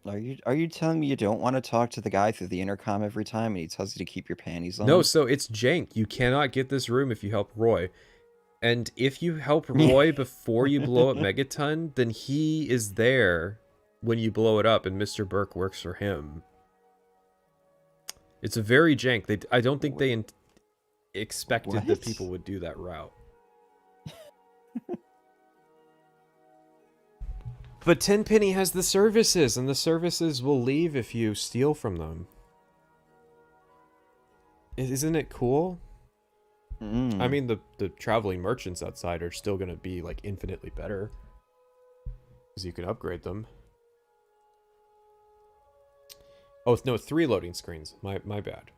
Are you telling me you don't want to talk to the guy through the intercom every time and he tells you to keep your panties on? No, so it's jank. You cannot get this room if you help Roy. And if you help Roy before you blow up Megaton, then he is there when you blow it up, and Mr. Burke works for him. It's a very jank. I don't think they expected that people would do that route. But Tenpenny has the services, and the services will leave if you steal from them. Isn't it cool? I mean, the traveling merchants outside are still going to be, like, infinitely better. Because you can upgrade them. Oh, no, 3 loading screens. My bad.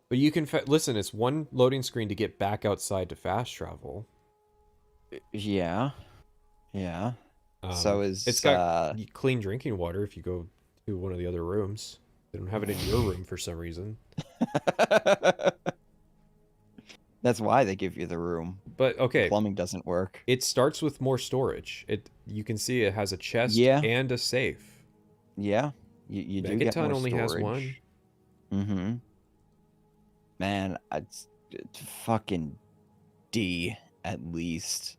But you can... Listen, it's 1 loading screen to get back outside to fast travel. Yeah. Yeah. So it's got clean drinking water if you go to one of the other rooms. They don't have it in your room for some reason. That's why they give you the room. But okay, plumbing doesn't work. It starts with more storage. You can see it has a chest and a safe. Yeah, you do get more storage. only has 1. Mm-hmm. Man, it's fucking D at least.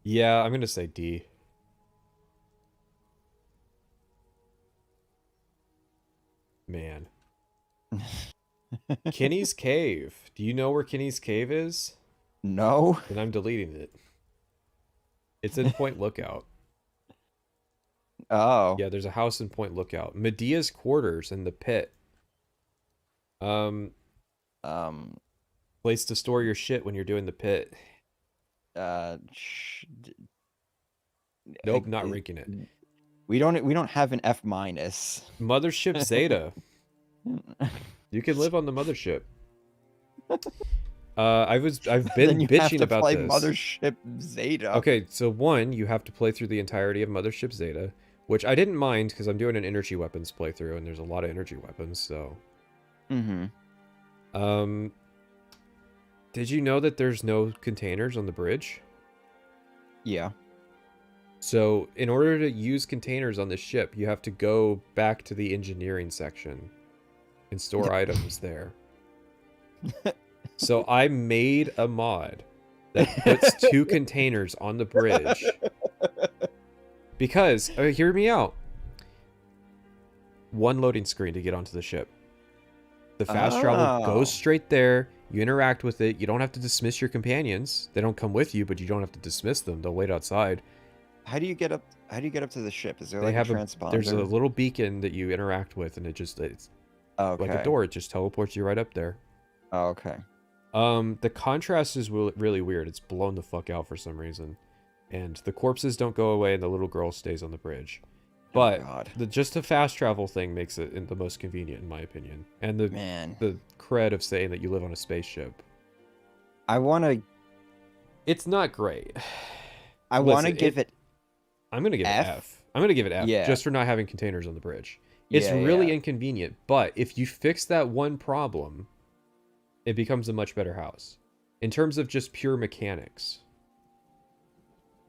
Yeah, I'm gonna say D. Man. Kinney's Cave. Do you know where Kinney's Cave is? No. Then I'm deleting it. It's in Point Lookout. Oh. Yeah, there's a house in Point Lookout. Medea's quarters in the pit. Place to store your shit when you're doing the pit. Nope, not ranking it. We don't have an F-. Mothership Zeta. You can live on the mothership. I've been bitching about this. Mothership Zeta. Okay, so 1, you have to play through the entirety of Mothership Zeta, which I didn't mind because I'm doing an energy weapons playthrough, and there's a lot of energy weapons. So. Did you know that there's no containers on the bridge? Yeah. So, in order to use containers on the ship, you have to go back to the engineering section and store items there. So, I made a mod that puts 2 containers on the bridge. Because, hear me out. 1 loading screen to get onto the ship. The fast travel goes straight there. You interact with it. You don't have to dismiss your companions. They don't come with you, but you don't have to dismiss them. They'll wait outside. How do you get up to the ship? Is there like a transponder? There's a little beacon that you interact with, and it's like a door. It just teleports you right up there. Oh, okay. The contrast is really weird. It's blown the fuck out for some reason. And the corpses don't go away, and the little girl stays on the bridge. But just the fast travel thing makes it the most convenient, in my opinion. And the cred of saying that you live on a spaceship. I want to It's not great. I want to give it I'm gonna give it F. F. I'm gonna give it F Yeah. just for not having containers on the bridge. It's Yeah, really yeah. inconvenient, but if you fix that one problem, it becomes a much better house. In terms of just pure mechanics,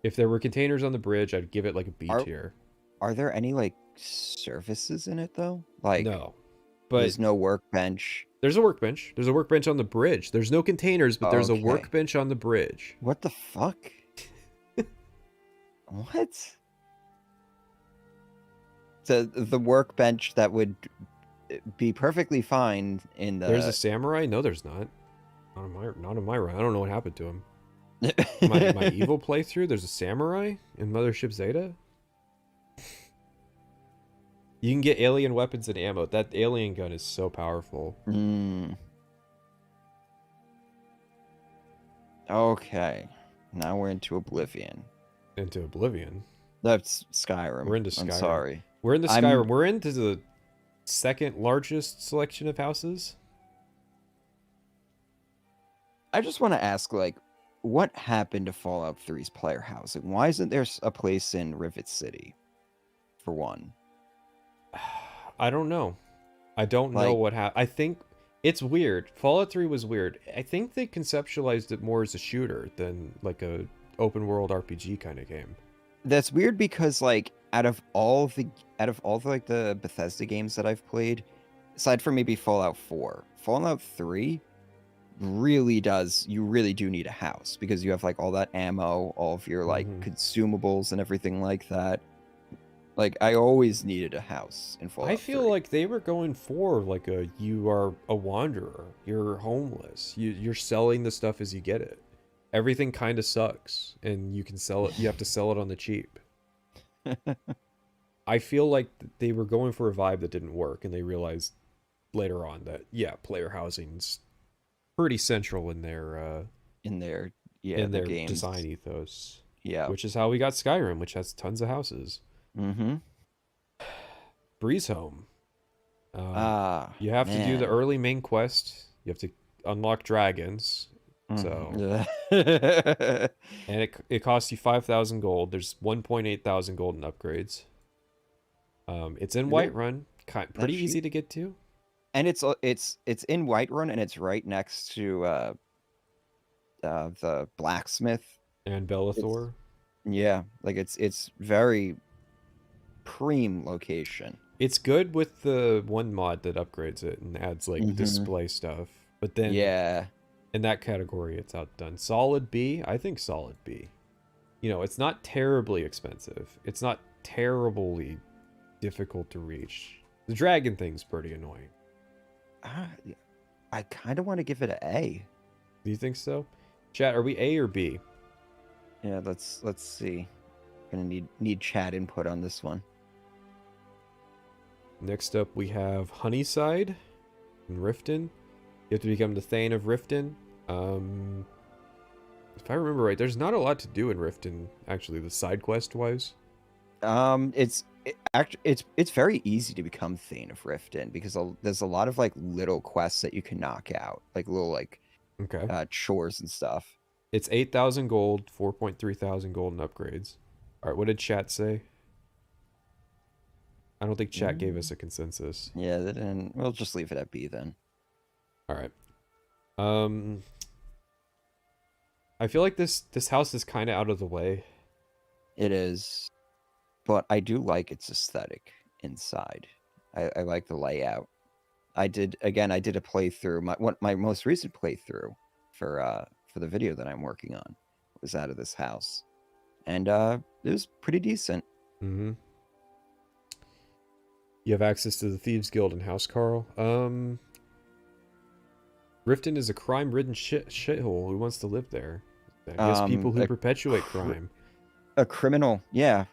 if there were containers on the bridge, I'd give it like a B tier. Are there any like services in it though? Like No, but there's no workbench. there's a workbench. There's a workbench on the bridge. There's no containers, but there's a Okay. workbench on the bridge. What the fuck? What? The workbench that would be perfectly fine in the. There's a samurai? No, there's not. Not in my run. I don't know what happened to him. my evil playthrough, there's a samurai in Mothership Zeta. You can get alien weapons and ammo. That alien gun is so powerful. Okay. Now we're into Oblivion. Into Oblivion. That's Skyrim. We're into Skyrim. I'm sorry. We're into Skyrim. We're into the second largest selection of houses. I just want to ask, like, what happened to Fallout 3's player housing? Why isn't there a place in Rivet City, for one? I don't know. I don't know what happened. I think it's weird. Fallout 3 was weird. I think they conceptualized it more as a shooter than like a open world RPG kind of game. That's weird because like out of all the like the Bethesda games that I've played, aside from maybe Fallout 4, Fallout 3 really you really do need a house because you have like all that ammo, all of your like consumables and everything like that. Like I always needed a house in Fallout 3. I feel like they were going for like you are a wanderer, you're homeless, you're selling the stuff as you get it. Everything kind of sucks and you can sell it, you have to sell it on the cheap. I feel like they were going for a vibe that didn't work and they realized later on that player housing's pretty central in their games. design ethos. Yeah. Which is how we got Skyrim, which has tons of houses. Breeze Home. You have to do the early main quest. You have to unlock dragons. So and it costs you 5,000 gold. There's 1.8 thousand gold in upgrades. It's in Whiterun. Pretty easy to get to. And it's in Whiterun and it's right next to the blacksmith and Bellathor. Yeah, like it's very prime location. It's good with the one mod that upgrades it and adds like display stuff. But then in that category it's outdone. Solid B, I think solid B. You know, it's not terribly expensive. It's not terribly difficult to reach. The dragon thing's pretty annoying. I kind of want to give it an A. Do you think so? Chat, are we A or B? Yeah, let's see. Gonna need chat input on this one. Next up we have Honeyside in Riften. You have to become the Thane of Riften. If I remember right, there's not a lot to do in Riften, actually, the side quest wise. It's very easy to become Thane of Riften because there's a lot of like little quests that you can knock out, like little like chores and stuff. It's 8,000 gold, 4.3 thousand gold in upgrades. All right, what did chat say? I don't think chat gave us a consensus. Yeah, they didn't. We'll just leave it at B then. All right. I feel like this house is kind of out of the way. It is, but I do like its aesthetic inside. I like the layout. I did a playthrough. My most recent playthrough for the video that I'm working on was out of this house, and it was pretty decent. You have access to the Thieves Guild and House Carl. Riften is a crime-ridden shithole. Who wants to live there? I guess people who perpetuate crime. A criminal, yeah.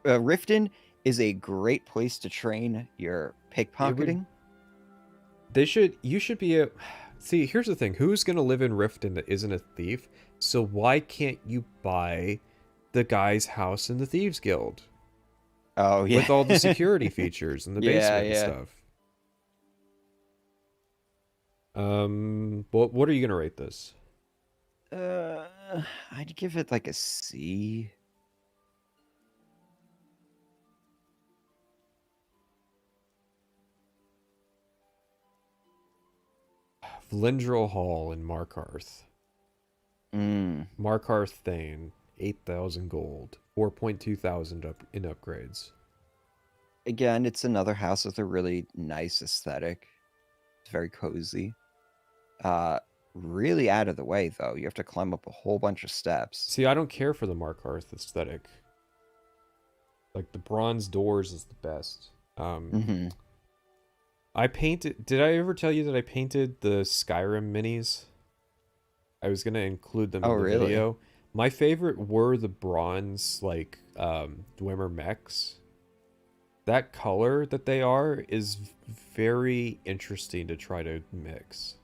Riften is a great place to train your pickpocketing. You should be See, here's the thing. Who's going to live in Riften that isn't a thief? So why can't you buy the guy's house in the Thieves Guild? Oh, yeah. With all the security features and the basement and stuff. What are you going to rate this? I'd give it like a C. Vlindrel Hall in Markarth. Mm. Markarth Thane, 8,000 gold, 4.2 thousand in upgrades. Again, it's another house with a really nice aesthetic. It's very cozy. Really out of the way though. You have to climb up a whole bunch of steps. See, I don't care for the Markarth aesthetic. Like the bronze doors is the best. Mm-hmm. I painted. Did I ever tell you that I painted the Skyrim minis? I was gonna include them Oh, in the really? video. My favorite were the bronze, like Dwemer mechs. That color that they are is very interesting to try to mix.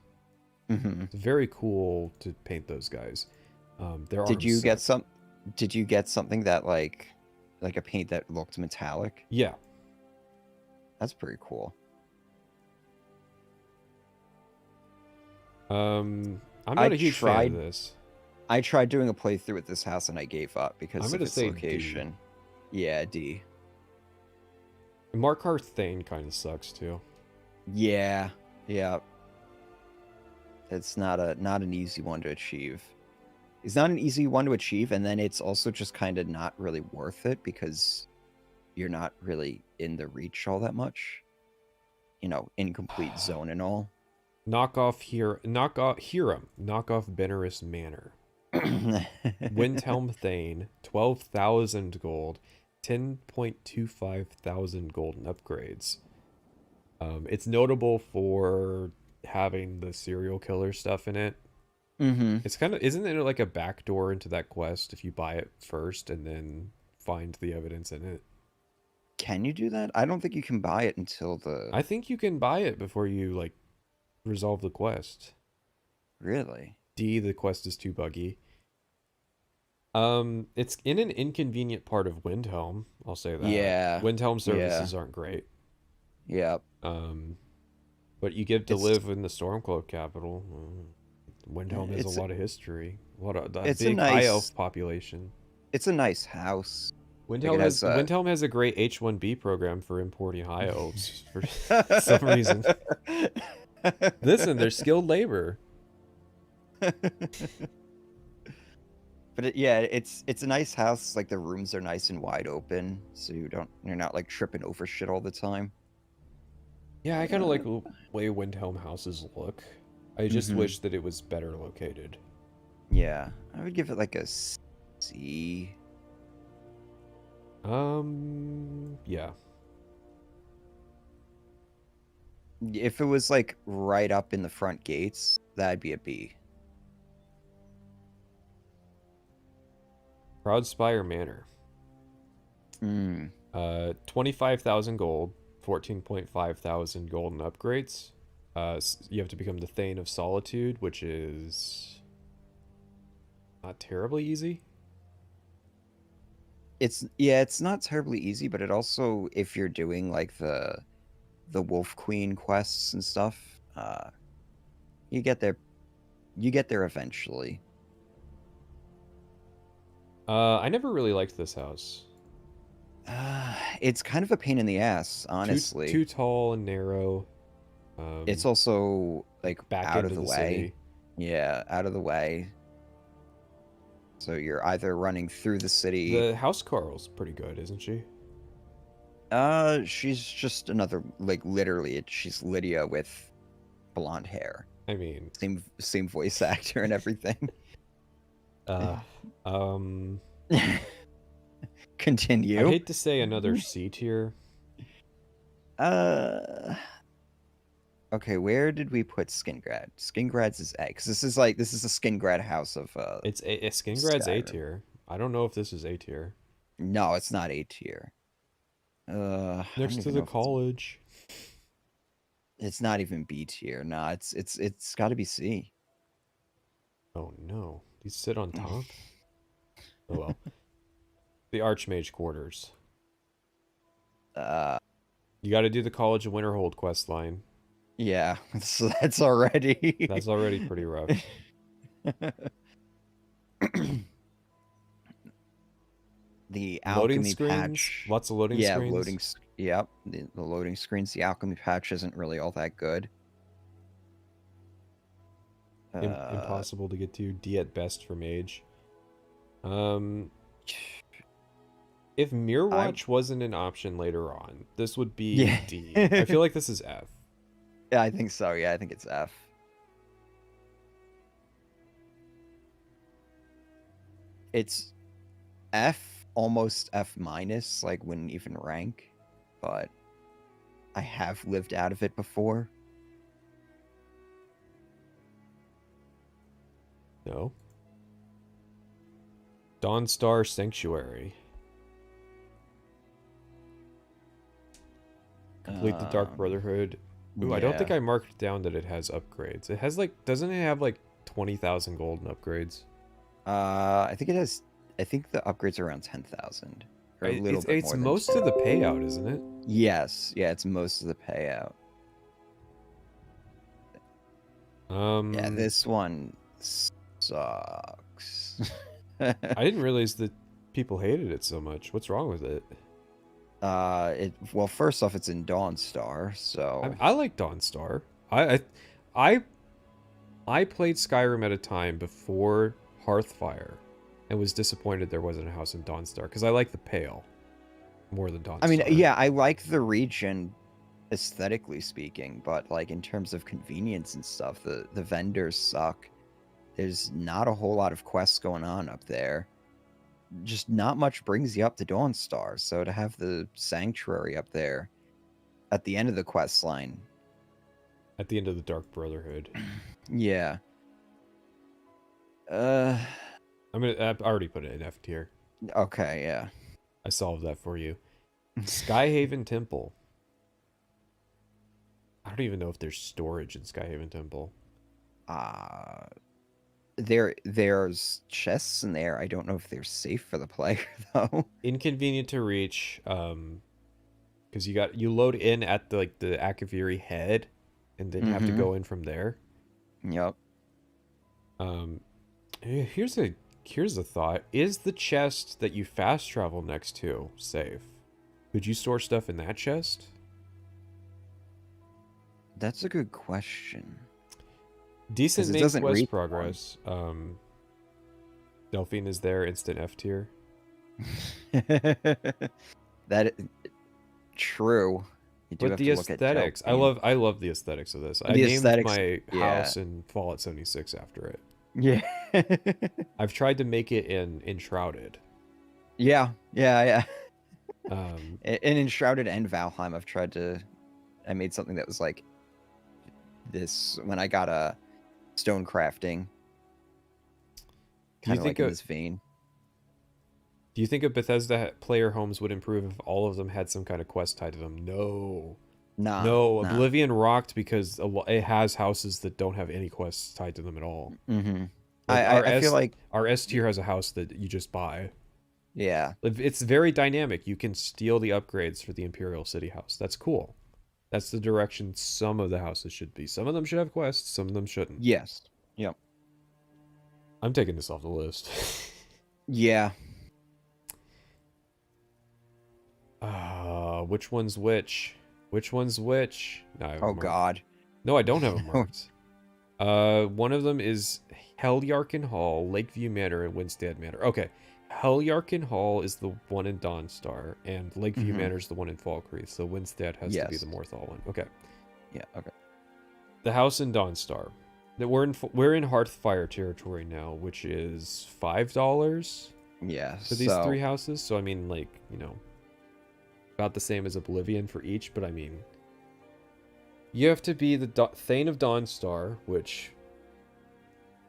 Mm-hmm. It's very cool to paint those guys. Their Did arms you get suck. Did you get something that like a paint that looked metallic? Yeah. That's pretty cool. I'm not I a huge fan of tried this. I tried doing a playthrough with this house and I gave up I'm because of gonna its say location. Yeah, D. Markarth Thane kind of sucks too. Yeah, yeah. It's not an easy one to achieve. It's not an easy one to achieve, and then it's also just kind of not really worth it because you're not really in the reach all that much. You know, incomplete zone and all. Knock off Hiram. Knock off Benaris Manor. Windhelm Thane, 12,000 gold, 10.25 thousand gold in upgrades. It's notable for having the serial killer stuff in it. Mm-hmm. It's kind of, isn't it like a backdoor into that quest if you buy it first and then find the evidence in it? Can you do that? I don't think you can buy it until the... I think you can buy it before you like resolve the quest. Really? D, the quest is too buggy. It's in an inconvenient part of Windhelm, I'll say that. Yeah. Windhelm services aren't great. Yeah. But you get to live in the Stormcloak capital. Windhelm has It's a lot of history. A lot of it's a big high elf nice population. it's a nice house. Windhelm it has Windhelm has a great H1B program for importing high elves for some reason. Listen, they're skilled labor. But it's a nice house. Like the rooms are nice and wide open, so you're not like tripping over shit all the time. Yeah, I kind of like the way Windhelm houses look. I just Mhm. wish that it was better located. Yeah, I would give it like a C. Yeah. If it was like right up in the front gates, that'd be a B. Proudspire Manor. Mm. 25,000 gold, 14.5 thousand gold in upgrades. You have to become the Thane of Solitude, which is not terribly easy. It's not terribly easy, but it also, if you're doing like the Wolf Queen quests and stuff, you get there eventually. I never really liked this house. It's kind of a pain in the ass, honestly. Too tall and narrow. It's also like back out into of the way. city. Yeah, out of the way. So you're either running through the city. The house Carl's pretty good, isn't she? She's just another, like, literally, she's Lydia with blonde hair. I mean, same voice actor and everything. Continue. I hate to say another C tier. Okay, where did we put Skingrad? Skingrad's is A, because this is a Skingrad house of It's Skingrad's A Skyrim. tier. I don't know if this is A tier. No, it's not A tier. Next to the college. It's not even B tier. Nah, it's got to be C. Oh no, you sit on top. Oh well. The Archmage quarters. You got to do the College of Winterhold quest line. Yeah, so that's already That's already pretty rough. The Loading alchemy screens, patch. lots of loading Yeah, screens. Yep, the loading screens. The alchemy patch isn't really all that good. Impossible to get to. D at best for mage. Um, if Mirror I Watch wasn't an option later on, this would be yeah. D. I feel like this is F. Yeah, I think so. Yeah, I think it's F. It's F, almost F minus, like wouldn't even rank, but I have lived out of it before. No. Dawnstar Sanctuary. Complete the Dark Brotherhood. Ooh, I don't think Yeah. I marked down that it has upgrades. It has like, doesn't it have like 20,000 gold in upgrades? I think it has. I think the upgrades are around 10,000, or a little bit It's more than most of the payout, isn't it? Yes, yeah, it's most of the payout. Yeah, this one sucks. I didn't realize that people hated it so much. What's wrong with it? Well, first off, it's in Dawnstar, so I like Dawnstar. I I played Skyrim at a time before Hearthfire, and was disappointed there wasn't a house in Dawnstar because I like the Pale more than Dawnstar. I mean, yeah, I like the region aesthetically speaking, but like in terms of convenience and stuff, the vendors suck. There's not a whole lot of quests going on up there. Just not much brings you up to Dawnstar. So to have the sanctuary up there at the end of the quest line. At the end of the Dark Brotherhood. Yeah. I already put it in F tier. Okay, yeah. I solved that for you. Skyhaven Temple. I don't even know if there's storage in Skyhaven Temple. There's chests in there. I don't know if they're safe for the player though. Inconvenient to reach, because you load in at the Akaviri head, and then have to go in from there. Yep. Here's a thought: is the chest that you fast travel next to safe? Could you store stuff in that chest? That's a good question. Decent it main doesn't quest read progress. Delphine is there, instant F tier. That true. You do But have the to look at aesthetics, Delphine. I love the aesthetics of this. I The named aesthetics, my yeah. house in Fallout 76 after it. Yeah. I've tried to make it in Enshrouded. Yeah. Um, In Enshrouded and Valheim, I made something that was like this when I got a stone crafting. Kind of like in this vein. Do you think a Bethesda player homes would improve if all of them had some kind of quest tied to them? No. No, Oblivion rocked because it has houses that don't have any quests tied to them at all. Mm-hmm. I feel like our S tier has a house that you just buy. Yeah. It's very dynamic. You can steal the upgrades for the Imperial City house. That's cool. That's the direction some of the houses should be. Some of them should have quests, some of them shouldn't. Yes. Yep. I'm taking this off the list. Yeah. Which one's which? Which one's which? No, Oh God. No, I don't have them marked. One of them is Helyarkin Hall, Lakeview Manor, and Winstead Manor. Okay. Helyarkin Hall is the one in Dawnstar, and Lakeview Manor is the one in Falkreath, so Winstead has to be the Morthal one. Okay. Yeah, okay. The house in Dawnstar. We're in Hearthfire territory now, which is $5 Yeah. for these three houses. So I mean, like, about the same as Oblivion for each, but I mean, you have to be the Thane of Dawnstar, which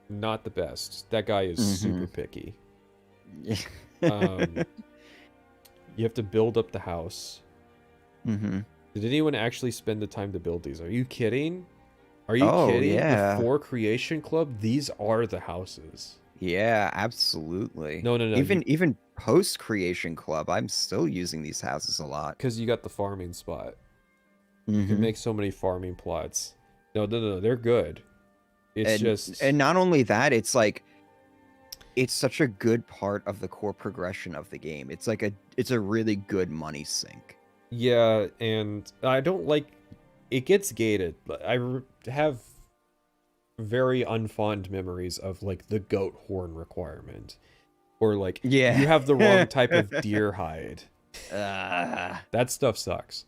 not the best. That guy is super picky. You have to build up the house. Did anyone actually spend the time to build these? Are you kidding? Are you kidding? Yeah. Before Creation Club, these are the houses. Yeah, absolutely. No. Even post Creation Club, I'm still using these houses a lot. Because you got the farming spot. You can make so many farming plots. No, they're good. And not only that, it's like it's such a good part of the core progression of the game. It's like it's a really good money sink. Yeah, and I don't like it gets gated. Have very unfond memories of like the goat horn requirement, or like Yeah. you have the wrong type of deer hide. uh, That stuff sucks.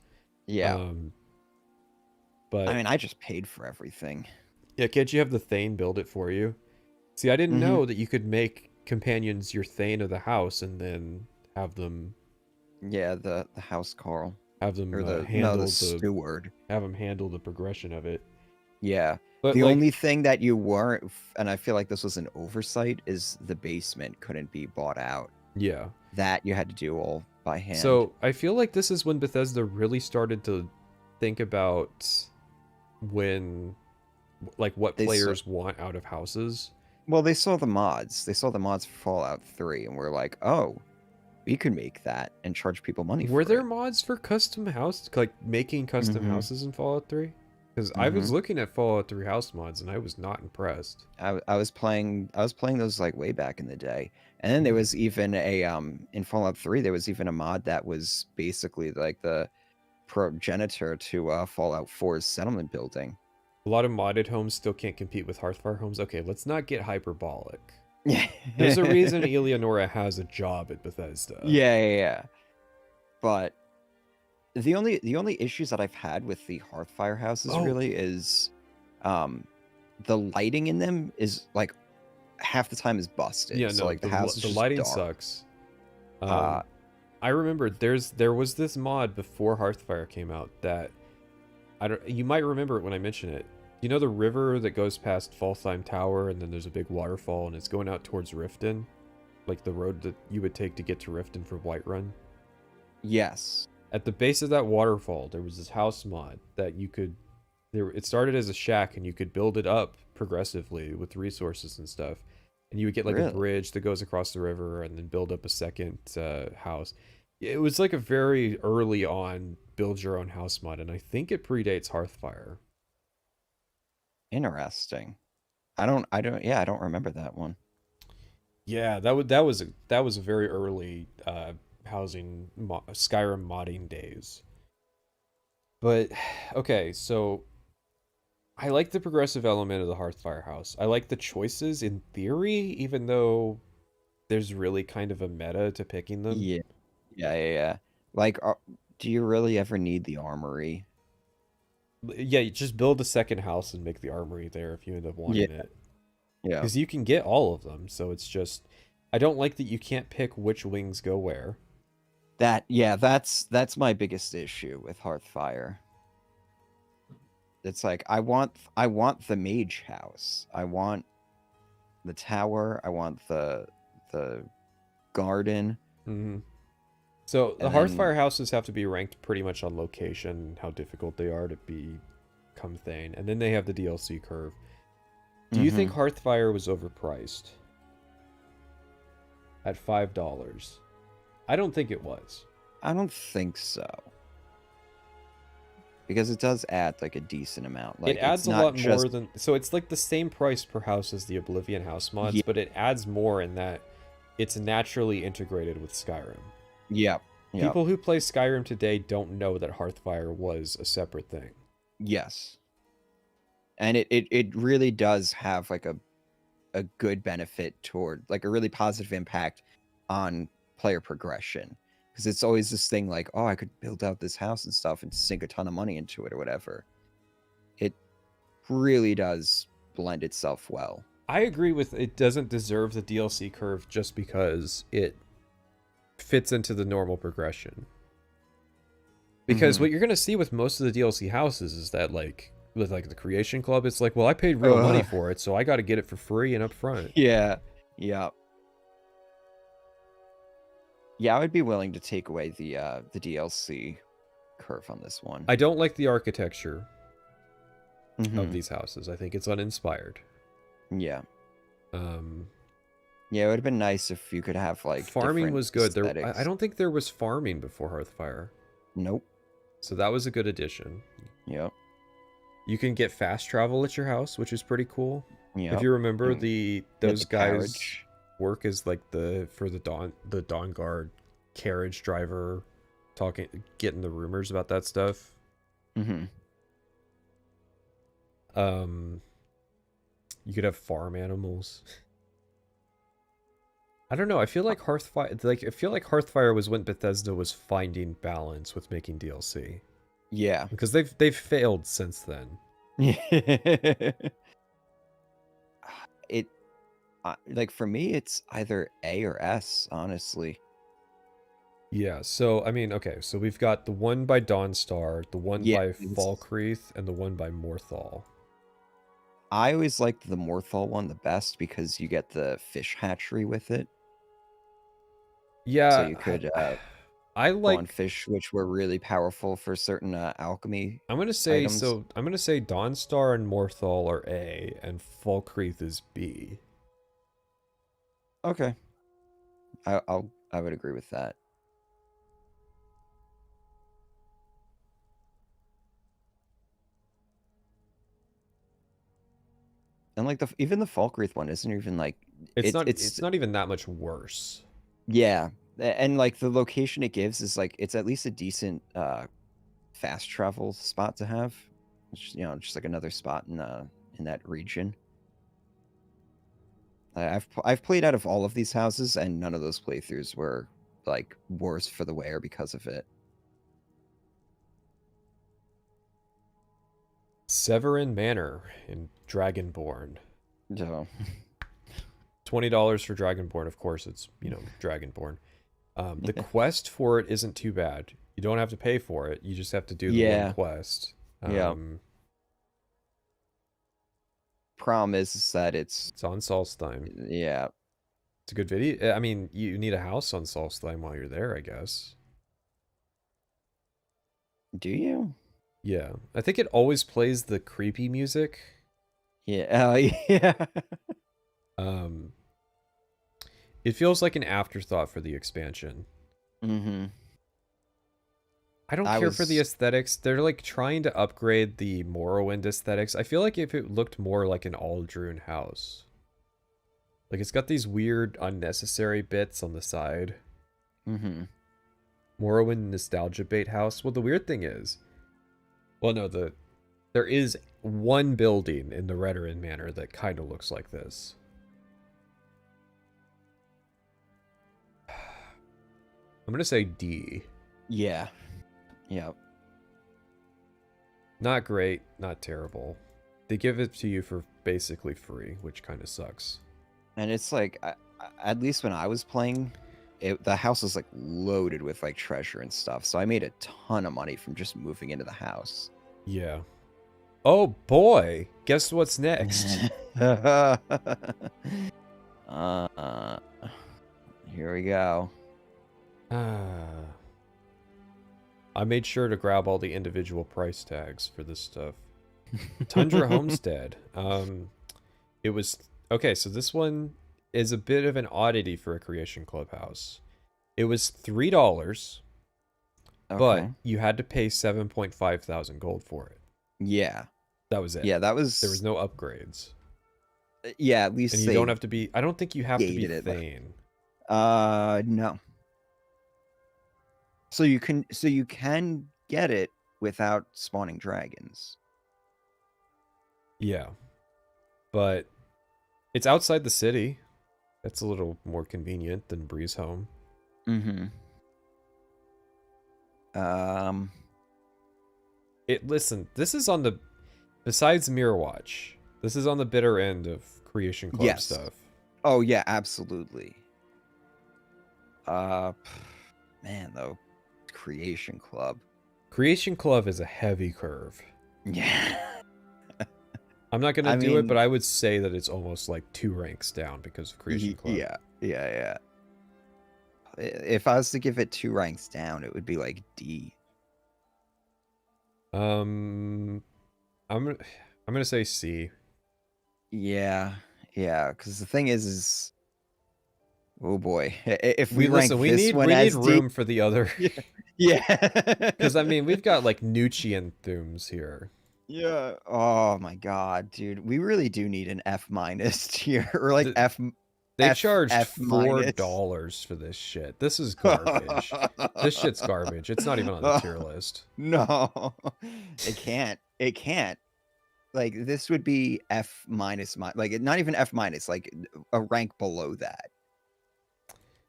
yeah. But I mean, I just paid for everything. yeah, can't you have the Thane build it for you? See, I didn't Mm-hmm. know that you could make companions your Thane of the house and then have them Yeah, the house Carl. Or the handle the steward. have them handle the progression of it. Yeah. But The like, only thing that you weren't, and I feel like this was an oversight, is the basement couldn't be bought out. yeah. That you had to do all by hand. So I feel like this is when Bethesda really started to think about what players want out of houses. Well, they saw the mods. They saw the mods for Fallout 3 and were like, oh, we could make that and charge people money for it. Were there mods for custom house, like making custom Mhm. houses in Fallout 3? Because I was looking at Fallout 3 house mods and I was not impressed. I was playing those like way back in the day. And then there was even a in Fallout 3 there was even a mod that was basically like the progenitor to Fallout 4's settlement building. A lot of modded homes still can't compete with Hearthfire homes. Okay, let's not get hyperbolic. Yeah. There's a reason Eleonora has a job at Bethesda. Yeah. But the only issues that I've had with the Hearthfire houses really is the lighting in them is like half the time is busted. Yeah, so no, like the house is the just lighting dark. sucks. I remember there was this mod before Hearthfire came out that you might remember it when I mention it. You know the river that goes past Falsheim Tower and then there's a big waterfall and it's going out towards Riften? Like the road that you would take to get to Riften for Whiterun? Yes. At the base of that waterfall, there was this house mod that you could it started as a shack and you could build it up progressively with resources and stuff. And you would get like a bridge that goes across the river and then build up a second house. It was like a very early on build your own house mod, and I think it predates Hearthfire. Interesting. I don't remember that one. Yeah, that was a very early Skyrim modding days. But okay, so I like the progressive element of the Hearthfire house. I like the choices in theory, even though there's really kind of a meta to picking them. Yeah. Like, do you really ever need the armory? Yeah, you just build a second house and make the armory there if you end up wanting it. Yeah. Because you can get all of them, so it's just... I don't like that you can't pick which wings go where. That's my biggest issue with Hearthfire. It's like I want the mage house. I want the tower. I want the garden. Mm-hmm. So the Hearthfire houses have to be ranked pretty much on location, how difficult they are to become Thane, and then they have the DLC curve. Do you think Hearthfire was overpriced? At $5? I don't think it was. I don't think so. Because it does add like a decent amount. Like, it adds a lot more than... So it's like the same price per house as the Oblivion house mods, but it adds more in that it's naturally integrated with Skyrim. Yep. People who play Skyrim today don't know that Hearthfire was a separate thing. Yes. And it really does have like a good benefit toward, like a really positive impact on player progression. Because it's always this thing like, oh, I could build out this house and stuff and sink a ton of money into it or whatever. It really does blend itself well. I agree with it doesn't deserve the DLC curve just because it fits into the normal progression. Because what you're going to see with most of the DLC houses is that, like, with like the Creation Club, it's like, well, I paid real money for it, so I got to get it for free and up front. Yeah. I would be willing to take away the DLC curve on this one. I don't like the architecture of these houses. I think it's uninspired. Yeah. Yeah, it would have been nice if you could have like farming was good. Aesthetics. I don't think there was farming before Hearthfire. Nope. So that was a good addition. Yep. You can get fast travel at your house, which is pretty cool. Yep. If you remember those guys carriage. work as like for the Dawn Guard carriage driver, getting the rumors about that stuff. Mm-hmm. You could have farm animals. I don't know. I feel like Hearthfire was when Bethesda was finding balance with making DLC. Yeah. Because they've failed since then. It like for me, it's either A or S, honestly. Yeah. So I mean, okay. So we've got the one by Dawnstar, the one Yeah, by Falkreath, and the one by Morthal. I always liked the Morthal one the best because you get the fish hatchery with it. Yeah. So you could I like spawn fish, which were really powerful for certain alchemy. I'm gonna say items. so. I'm gonna say Dawnstar and Morthal are A, and Falkreath is B. Okay, I would agree with that. And like even the Falkreath one isn't even like It's not even that much worse. Yeah, and like the location it gives is like it's at least a decent fast travel spot to have. Which, you know, just like another spot in that region. I've played out of all of these houses, and none of those playthroughs were like worse for the wear because of it. Severin Manor in Dragonborn. So, $20 for Dragonborn. Of course, it's, Dragonborn. The quest for it isn't too bad. You don't have to pay for it. You just have to do the one quest. Yeah. Problem is that it's on Solstheim. Yeah. It's a good video. I mean, you need a house on Solstheim while you're there, I guess. Do you? Yeah. I think it always plays the creepy music. Yeah. Yeah. It feels like an afterthought for the expansion. Mm-hmm. I don't care for the aesthetics. They're like trying to upgrade the Morrowind aesthetics. I feel like if it looked more like an Aldrune house. Like it's got these weird unnecessary bits on the side. Mm-hmm. Morrowind nostalgia bait house. Well, the weird thing is, well, no, there is one building in the Redoran Manor that kind of looks like this. I'm gonna say D. Yeah. Yep. Not great, not terrible. They give it to you for basically free, which kind of sucks. And it's like, at least when I was playing, the house was like loaded with like treasure and stuff. So I made a ton of money from just moving into the house. Yeah. Oh boy, guess what's next? Here we go. I made sure to grab all the individual price tags for this stuff. Tundra Homestead. It was okay, so this one is a bit of an oddity for a Creation Clubhouse. It was $3, but you had to pay 7.5 thousand gold for it. Yeah. That was it. Yeah, that was... There was no upgrades. Yeah, at least and you don't have to be... I don't think you have to be Thane. No. So you can get it without spawning dragons. Yeah. But it's outside the city. That's a little more convenient than Breeze Home. Mm-hmm. Listen, this is on the... Besides Mirror Watch, this is on the bitter end of Creation Club stuff. Oh, yeah, absolutely. Man, though. Creation Club. Creation Club is a heavy curve. Yeah. I'm not going to do it, but I would say that it's almost like 2 ranks down because of Creation Club. Yeah. If I was to give it 2 ranks down, it would be like D. I'm gonna say C. Yeah, because the thing is, oh boy, if we need room for the other. Yeah, because I mean we've got like Nucci Thumes here. Yeah. Oh my god, dude, we really do need an F- tier or like F. They charged F minus. $4 for this shit. This is garbage. This shit's garbage. It's not even on the tier list. No, it can't. It can't. Like, this would be F minus, like, not even F minus, like a rank below that.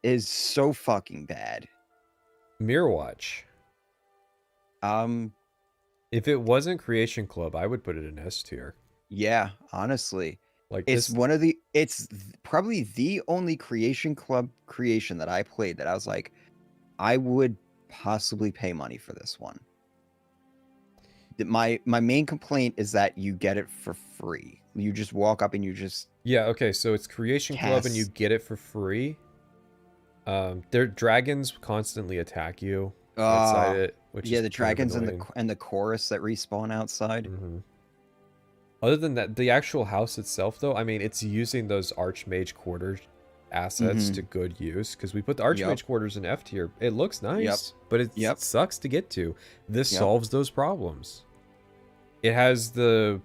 Is so fucking bad. Mirror Watch. If it wasn't Creation Club, I would put it in S tier. Yeah, honestly. Like, it's probably the only Creation Club creation that I played that I was like, I would possibly pay money for this one. My main complaint is that you get it for free. You just walk up and you just okay, so it's Creation Club and you get it for free. Their dragons constantly attack you outside it, which is the dragons annoying. and the chorus that respawn outside. Other than that, the actual house itself, though, I mean, it's using those Archmage quarter assets to good use, because we put the Archmage quarters in F tier. It looks nice, but it sucks to get to. This solves those problems. It has the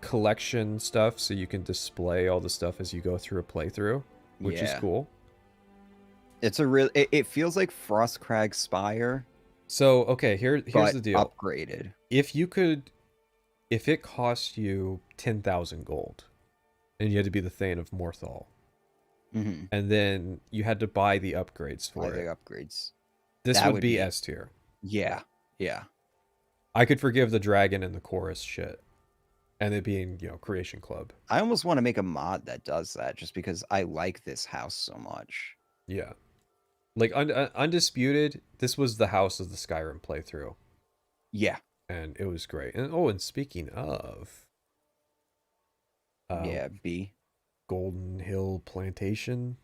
collection stuff, so you can display all the stuff as you go through a playthrough, which is cool. It's a real. It feels like Frostcrag Spire. So okay, here's the deal. Upgraded. If it cost you 10,000 gold, and you had to be the Thane of Morthal, and then you had to buy the upgrades for it. Upgrades. This would be S tier. Yeah. I could forgive the dragon and the chorus shit, and it being Creation Club. I almost want to make a mod that does that, just because I like this house so much. Yeah, like Undisputed. This was the house of the Skyrim playthrough. Yeah. And it was great. And speaking of, B Golden Hill Plantation.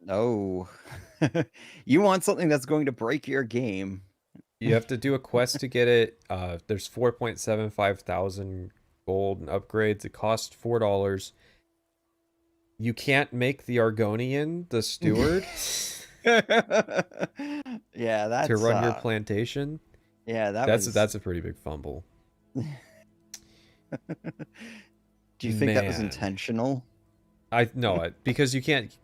No, you want something that's going to break your game. You have to do a quest to get it. There's 4.75 thousand gold and upgrades. It costs $4. You can't make the Argonian the steward. Yeah, that's to run your plantation. Yeah, that's a pretty big fumble. Do you think that was intentional? No, because you can't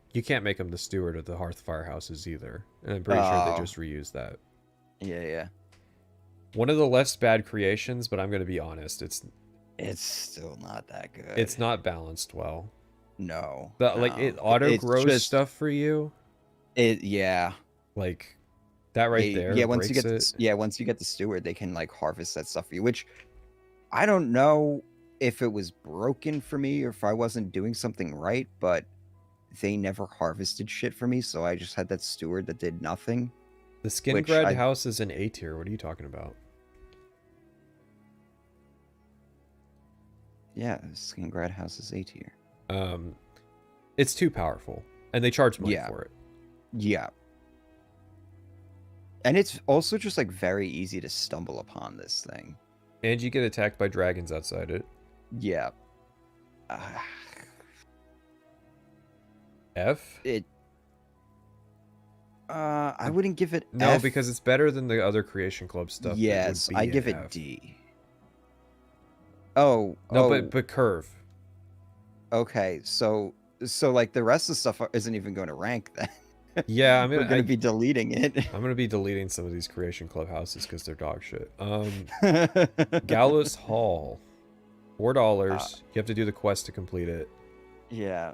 make him the steward of the Hearthfire houses either, and I'm pretty sure they just reused that. Yeah. One of the less bad creations, but I'm going to be honest, it's still not that good. It's not balanced well. No. Like it auto grows stuff for you. Like that right there. Yeah, once you get the steward, they can like harvest that stuff for you, which I don't know if it was broken for me or if I wasn't doing something right, but they never harvested shit for me, so I just had that steward that did nothing. The Skingrad house is an A tier. What are you talking about? Yeah, Skingrad house is A tier. It's too powerful, and they charge money for it. Yeah. And it's also just like very easy to stumble upon this thing. And you get attacked by dragons outside it. Yeah. F? I wouldn't give it F. Because it's better than the other Creation Club stuff. Yes, I give it D. Oh. No, but curve. Okay, so like the rest of the stuff isn't even going to rank then. Yeah, we're going to be deleting it. I'm going to be deleting some of these Creation Club houses because they're dog shit. Gallows Hall, $4. You have to do the quest to complete it. Yeah,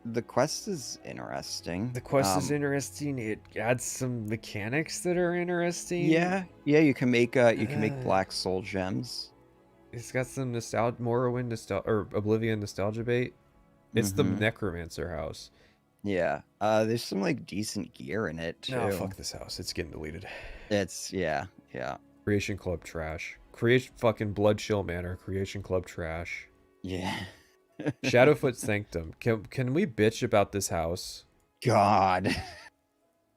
the quest is interesting. It adds some mechanics that are interesting. Yeah. You can make black soul gems. It's got some Morrowind or Oblivion nostalgia bait. It's the Necromancer house. Yeah, there's some like decent gear in it too. No, fuck this house. It's getting deleted. Yeah. Creation Club trash. Fucking Blood Chill Manor. Creation Club trash. Yeah. Shadowfoot Sanctum. Can we bitch about this house? God.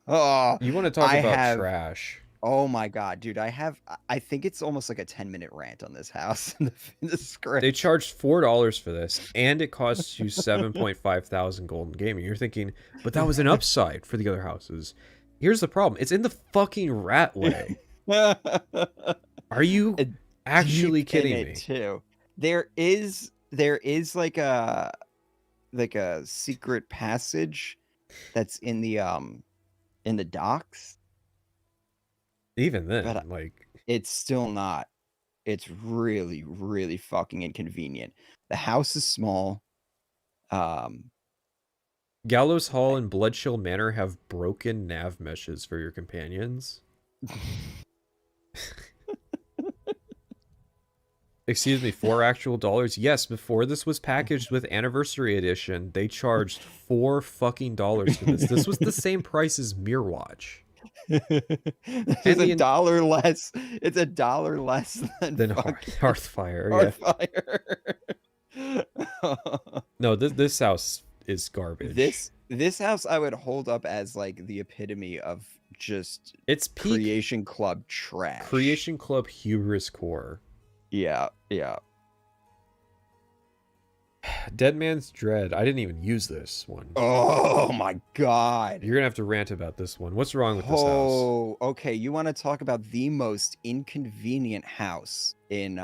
Oh, you want to talk about trash? Oh my god, dude! I think it's almost like a 10-minute rant on this house in the script. They charged $4 for this, and it costs you 7.5 thousand gold in gaming. You're thinking, but that was an upside for the other houses. Here's the problem: it's in the fucking Ratway. Are you actually kidding me? Too. There is like a like a secret passage that's in the docks, Even but then, like, it's still not. It's really, really fucking inconvenient. The house is small. Um, Gallows Hall and Bloodshill Manor have broken nav meshes for your companions. Excuse me, $4 actual? Yes, before this was packaged with Anniversary Edition, they charged $4 for this. This was the same price as Mirrorwatch. It's And a the dollar less. It's a dollar less than then fucking Hearthfire, Hearthfire. yeah. No, this house is garbage. This house I would hold up as like the epitome of just It's peak Creation Club trash. Creation Club hubris core. Yeah, yeah. Dead Man's Dread. I didn't even use this one. Oh my god. You're gonna have to rant about this one. What's wrong with this house? Oh, okay. You want to talk about the most inconvenient house in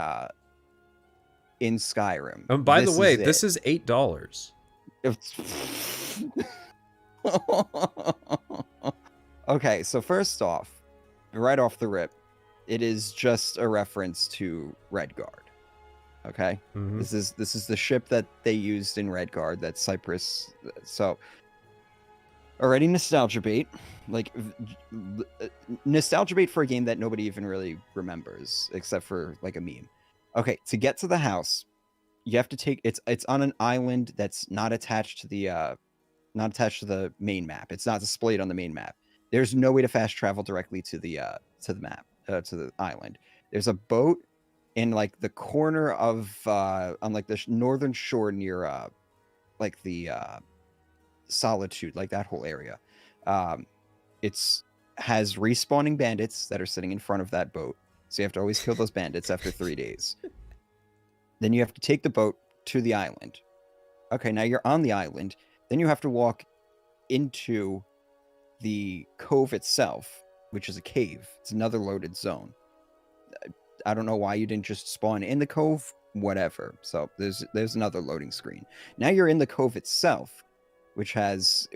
Skyrim. By the way, is this is $8. Okay, so first off, right off the rip, it is just a reference to Redguard. Okay, Mhm. this is the ship that they used in Redguard. That's Cyprus. So already nostalgia bait, like nostalgia bait for a game that nobody even really remembers except for like a meme. Okay, to get to the house, you have to take it's on an island that's not attached to the main map. It's not displayed on the main map. There's no way to fast travel directly to the map, to the island. There's a boat in like the corner of on like the northern shore near like the Solitude, like that whole area. It's has respawning bandits that are sitting in front of that boat. So you have to always kill those bandits after 3 days. Then you have to take the boat to the island. Okay, now you're on the island. Then you have to walk into the cove itself, which is a cave. It's another loaded zone. I don't know why you didn't just spawn in the cove. Whatever. So there's another loading screen. Now you're in the cove itself, which has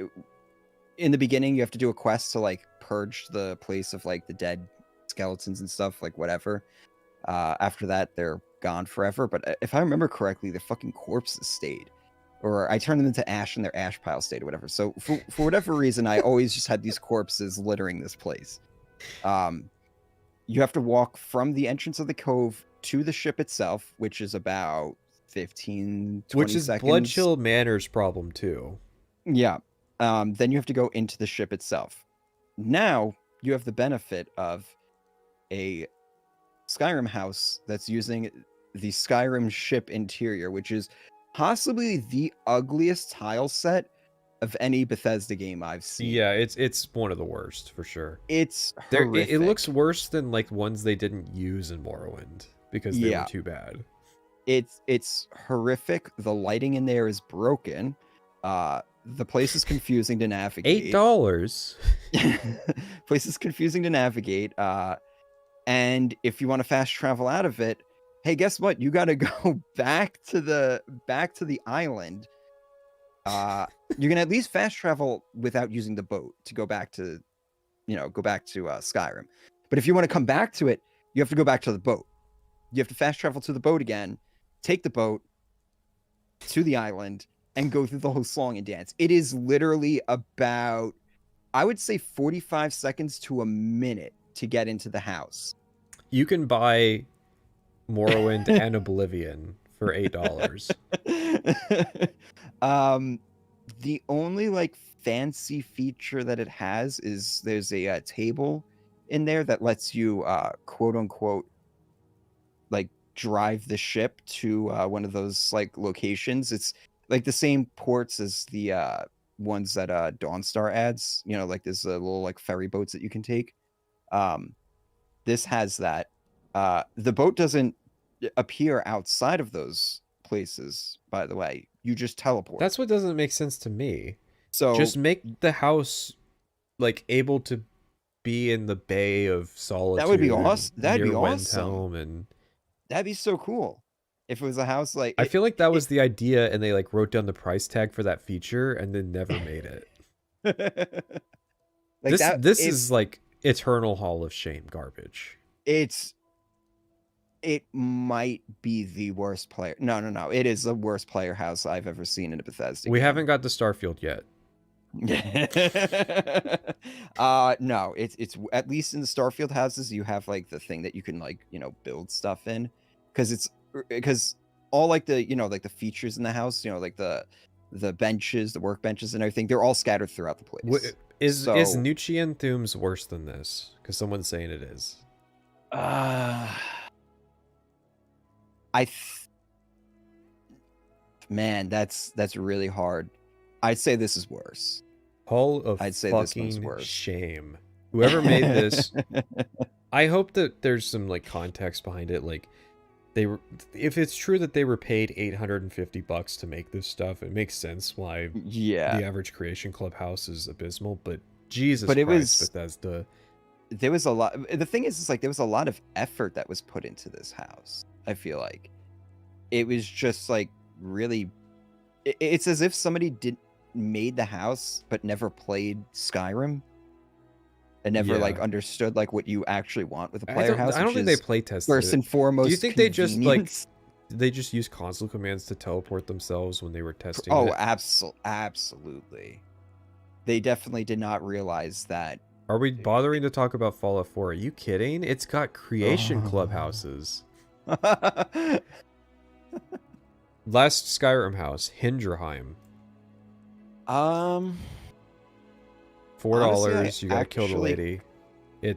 in the beginning you have to do a quest to like purge the place of like the dead skeletons and stuff, like whatever. After that, they're gone forever. But if I remember correctly, the fucking corpses stayed. Or I turned them into ash and their ash pile stayed or whatever. So for whatever reason, I always just had these corpses littering this place. You have to walk from the entrance of the cove to the ship itself, which is about 15, 20 Which is seconds. Bloodchill Manor's problem too. Yeah. Then you have to go into the ship itself. Now you have the benefit of a Skyrim house that's using the Skyrim ship interior, which is possibly the ugliest tile set of any Bethesda game I've seen. Yeah, it's one of the worst for sure. It's horrific. It looks worse than like ones they didn't use in Morrowind because they were too bad. It's horrific. The lighting in there is broken. The place is confusing to navigate. $8. Place is confusing to navigate. And if you want to fast travel out of it, hey, guess what? You got to go back to the island. You can at least fast travel without using the boat to go back to Skyrim. But if you want to come back to it, you have to go back to the boat. You have to fast travel to the boat again, take the boat to the island, and go through the whole song and dance. It is literally about, I would say, 45 seconds to a minute to get into the house. You can buy Morrowind and Oblivion for $8. The only like fancy feature that it has is there's a table in there that lets you quote unquote like drive the ship to one of those like locations. It's like the same ports as the ones that Dawnstar adds, like there's little like ferry boats that you can take. This has that. The boat doesn't appear outside of those places, by the way. You just teleport. That's what doesn't make sense to me. So just make the house like able to be in the Bay of Solitude. That would be awesome. That'd be awesome. And that'd be so cool. If it was a house like I feel like that was the idea, and they like wrote down the price tag for that feature and then never made it. like that, This is like eternal Hall of Shame garbage. It might be the worst player. No. It is the worst player house I've ever seen in a Bethesda We game. haven't got to Starfield yet. No, it's at least in the Starfield houses you have like the thing that you can like, build stuff in, because all like the, like the features in the house, like the benches, the workbenches and everything, they're all scattered throughout the place. Is Nucci Thumes worse than this? Because someone's saying it is. Man, that's really hard. I'd say this is worse. Hall of fucking shame. Whoever made this, I hope that there's some like context behind it. Like if it's true that they were paid $850 to make this stuff, it makes sense why the average Creation Club house is abysmal. But Jesus Christ, Bethesda. There was a lot. The thing is like there was a lot of effort that was put into this house. I feel like it was just like really. It's as if somebody made the house but never played Skyrim and never like understood like what you actually want with a player house. I don't think they play tested first and foremost. Do you think they just like they just use console commands to teleport themselves when they were testing? Oh, absolutely. They definitely did not realize that. Are we bothering to talk about Fallout 4? Are you kidding? It's got Creation Club houses. Last Skyrim house, Hindraheim. $4. Honestly, you gotta kill the lady.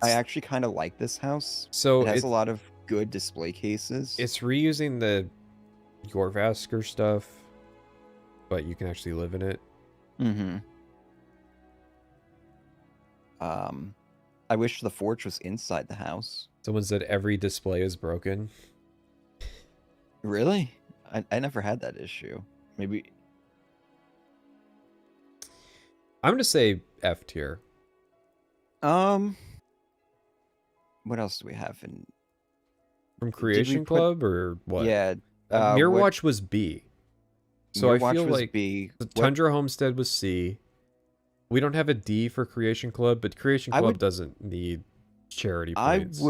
I actually kind of like this house. So it has a lot of good display cases. It's reusing the Jorvasker stuff, but you can actually live in it. Mm-hmm. I wish the forge was inside the house. Someone said every display is broken. Really? I never had that issue. Maybe. I'm gonna say F tier. What else do we have in from Creation Club or what? Yeah, Mirrorwatch was B. So Mirrorwatch I feel was like B. The Tundra Homestead was C. We don't have a D for Creation Club, but Creation Club doesn't need charity points.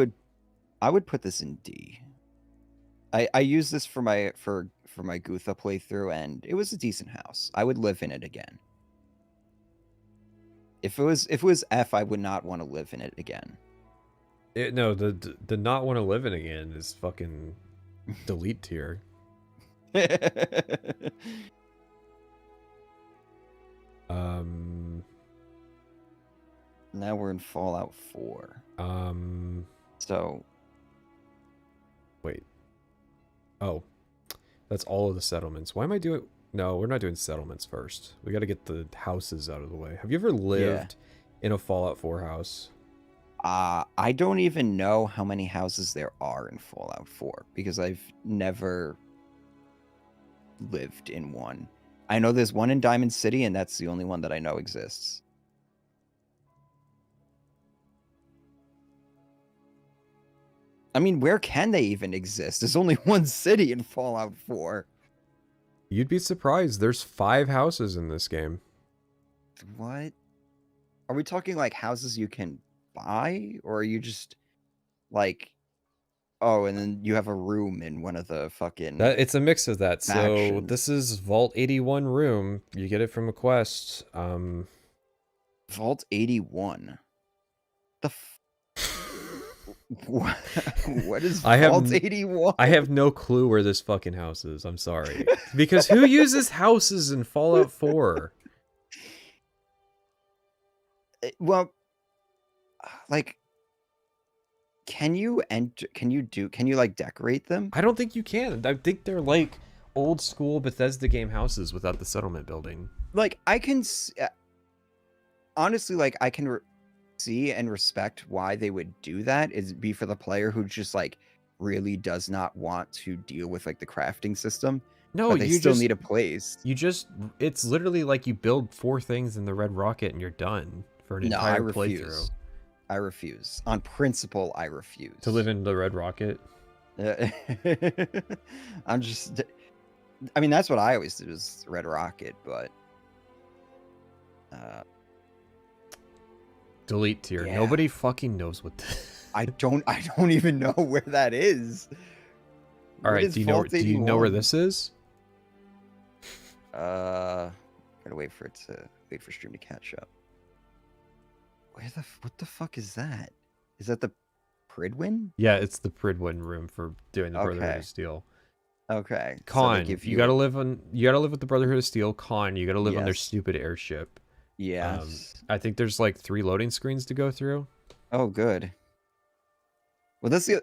I would put this in D. I used this for my Gutha playthrough, and it was a decent house. I would live in it again. If it was F, I would not want to live in it again. No, the not want to live in again is fucking delete tier. Now we're in Fallout 4. So wait. Oh. That's all of the settlements. Why am I doing... No, we're not doing settlements first. We got to get the houses out of the way. Have you ever lived in a Fallout 4 house? I don't even know how many houses there are in Fallout 4 because I've never lived in one. I know there's one in Diamond City, and that's the only one that I know exists. I mean, where can they even exist? There's only one city in Fallout 4. You'd be surprised. There's 5 houses in this game. What? Are we talking like houses you can buy? Or are you just like... Oh, and then you have a room in one of the fucking... It's a mix of that. factions. So this is Vault 81 room. You get it from a quest. Vault 81? What is Vault 81? I have no clue where this fucking house is. I'm sorry. Because who uses houses in Fallout 4? Well, like, can you like decorate them? I don't think you can. I think they're like old school Bethesda game houses without the settlement building. Like, I can honestly, like, I can see and respect why they would do that. Is be for the player who just like really does not want to deal with like the crafting system. No, but they still need a place. It's literally like you build 4 things in the Red Rocket and you're done for an entire playthrough. I refuse. On principle, I refuse. To live in the Red Rocket? I'm just. I mean, that's what I always did was Red Rocket, but Delete tier. yeah, Nobody fucking knows what I don't even know where that is. All What right, is do you know where 81? this is? Gotta wait for stream to catch up. What the fuck is that? Is that the Pridwin? Yeah, it's the Pridwin room for doing the Brotherhood Okay. of Steel. Okay. So they Con, give you gotta you live with the Brotherhood of Steel. Con, you gotta live on their yes. stupid airship. Yes. I think there's like 3 loading screens to go through. Oh, good. Well, that's the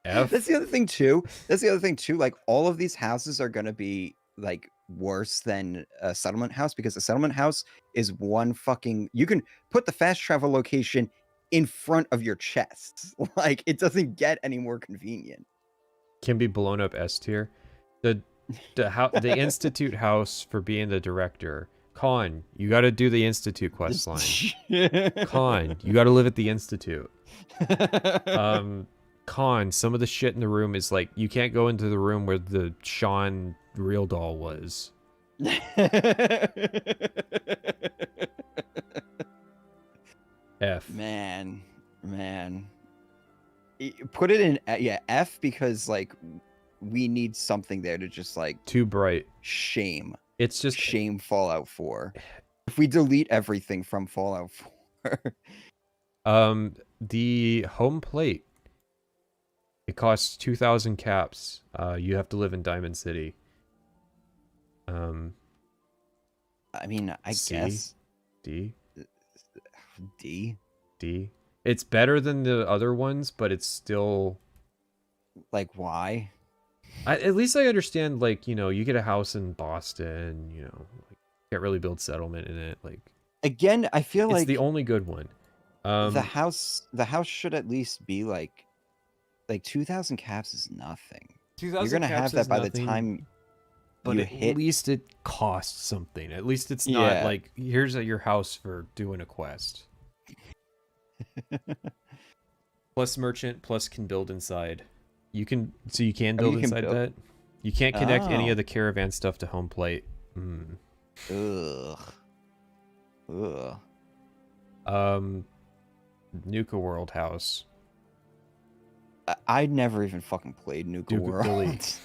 F. that's the other thing too. That's the other thing too. Like all of these houses are gonna be like worse than a settlement house because a settlement house is one fucking. You can put the fast travel location in front of your chest. Like it doesn't get any more convenient. Can be blown up S tier. The Institute house for being the director. Con, you gotta do the Institute quest line. Con, you gotta live at the Institute. Con, some of the shit in the room is like you can't go into the room where the Sean real doll was. F. Man. Put it in F because like we need something there to just like Too bright. shame It's just Fallout 4. If we delete everything from Fallout 4. The home plate. It costs 2,000 caps. You have to live in Diamond City. I mean, I C? guess D. D. It's better than the other ones, but it's still Like why? at least I understand. Like you get a house in Boston. Like can't really build settlement in it. Like Again, I feel it's like the only good one. the house should at least be like 2,000 caps is nothing. 2,000 You're gonna caps have that is by nothing, the time but you at hit. least it costs something. At least it's not Yeah. like here's your house for doing a quest. Plus merchant, plus can build inside. You can build inside that. You can't connect any of the caravan stuff to home plate. Ugh. Nuka World house. I never even fucking played Nuka World. Delete.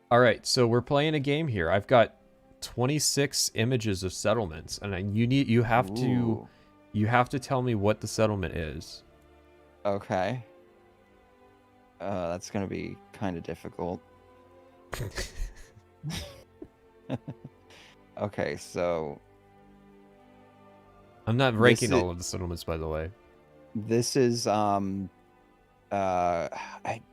All right, so we're playing a game here. I've got 26 images of settlements, and you have to tell me what the settlement is. Okay. That's gonna be kind of difficult. Okay, so I'm not ranking all of the settlements, by the way. This is I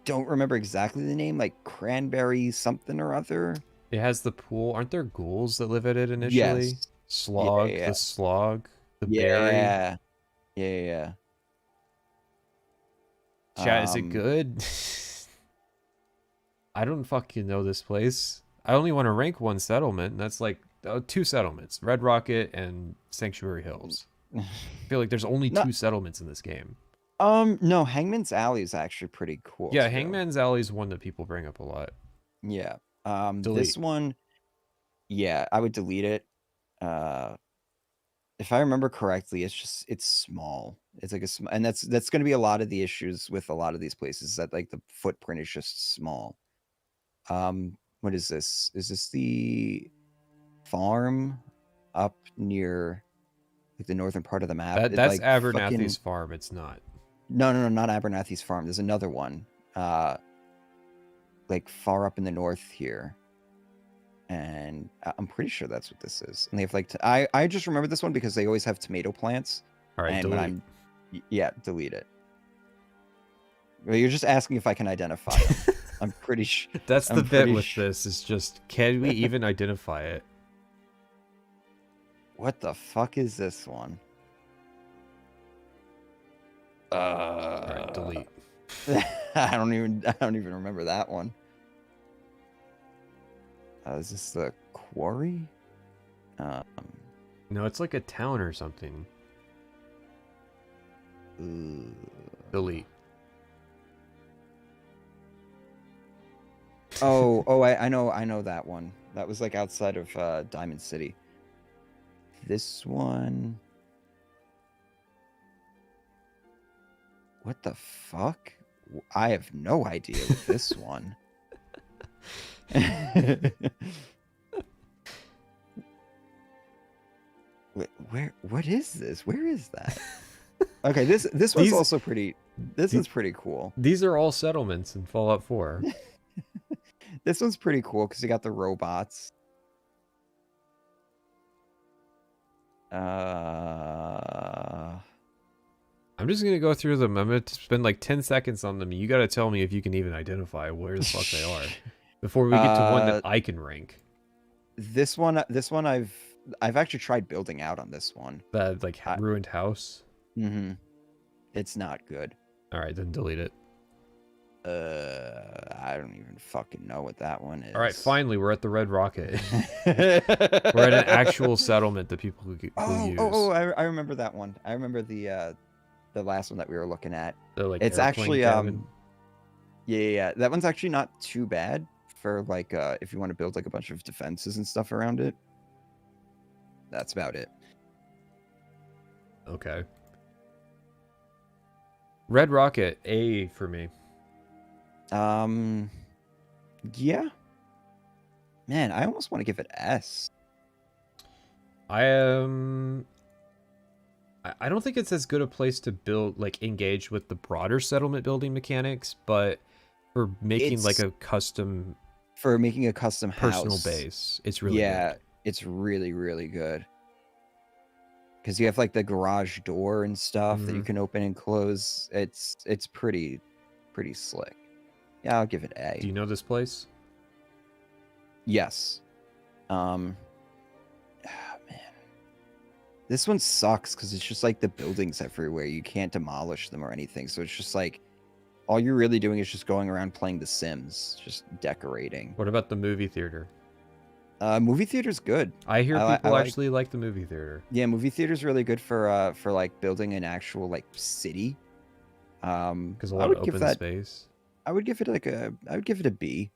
don't remember exactly the name, like Cranberry something or other. It has the pool. Aren't there ghouls that live at it initially? Yes. Slog, Yeah. the slog, the berry. Yeah. Chat, is it good? I don't fucking know this place. I only want to rank one settlement, and that's like 2 settlements, Red Rocket and Sanctuary Hills. I feel like there's only 2 settlements in this game. No, Hangman's Alley is actually pretty cool. Yeah, Hangman's Alley is one that people bring up a lot. Yeah. Delete. This one, yeah, I would delete it. If I remember correctly, it's small. It's like and that's going to be a lot of the issues with a lot of these places, that like the footprint is just small. What is this? Is this the farm up near like the northern part of the map? That's like Abernathy's farm. It's not. No, not Abernathy's farm. There's another one. Like far up in the north here. And I'm pretty sure that's what this is. And they have like I just remember this one because they always have tomato plants. All right, and delete. Delete it. Well, you're just asking if I can identify them. I'm pretty sure. That's the bit with this. Is just, can we even identify it? What the fuck is this one? All right, delete. I don't even remember that one. Is this the quarry? No, it's like a town or something. Ooh. Delete. I know that one. That was like outside of Diamond City. This one. What the fuck? I have no idea with this one. What is this? Where is that? Okay, this one's These- also pretty. This the- is pretty cool. These are all settlements in Fallout 4. This one's pretty cool because you got the robots. I'm just gonna go through them. I'm gonna spend like 10 seconds on them. You gotta tell me if you can even identify where the fuck they are before we get to one that I can rank. This one I've actually tried building out on this one. That like ruined house. Mm-hmm. It's not good. All right, then delete it. I don't even fucking know what that one is. All right, finally we're at the Red Rocket. We're at an actual settlement that people who use. I remember that one. I remember the last one that we were looking at. Like it's actually cabin. yeah, that one's actually not too bad for like if you want to build like a bunch of defenses and stuff around it. That's about it. Okay. Red Rocket, A for me. Yeah. Man, I almost want to give it S. I don't think it's as good a place to build, like engage with the broader settlement building mechanics, but for making like a custom, for making a custom personal house, base, it's really good. It's really, really good. Because you have like the garage door and stuff that you can open and close. It's pretty slick. Yeah, I'll give it A. Do you know this place? Yes. Man. This one sucks because it's just like the buildings everywhere. You can't demolish them or anything. So it's just like all you're really doing is just going around playing The Sims, just decorating. What about the movie theater? Movie theater's good. I hear people actually like the movie theater. Yeah, movie theater's really good for like building an actual like city. Because a lot of open space. I would give it a B.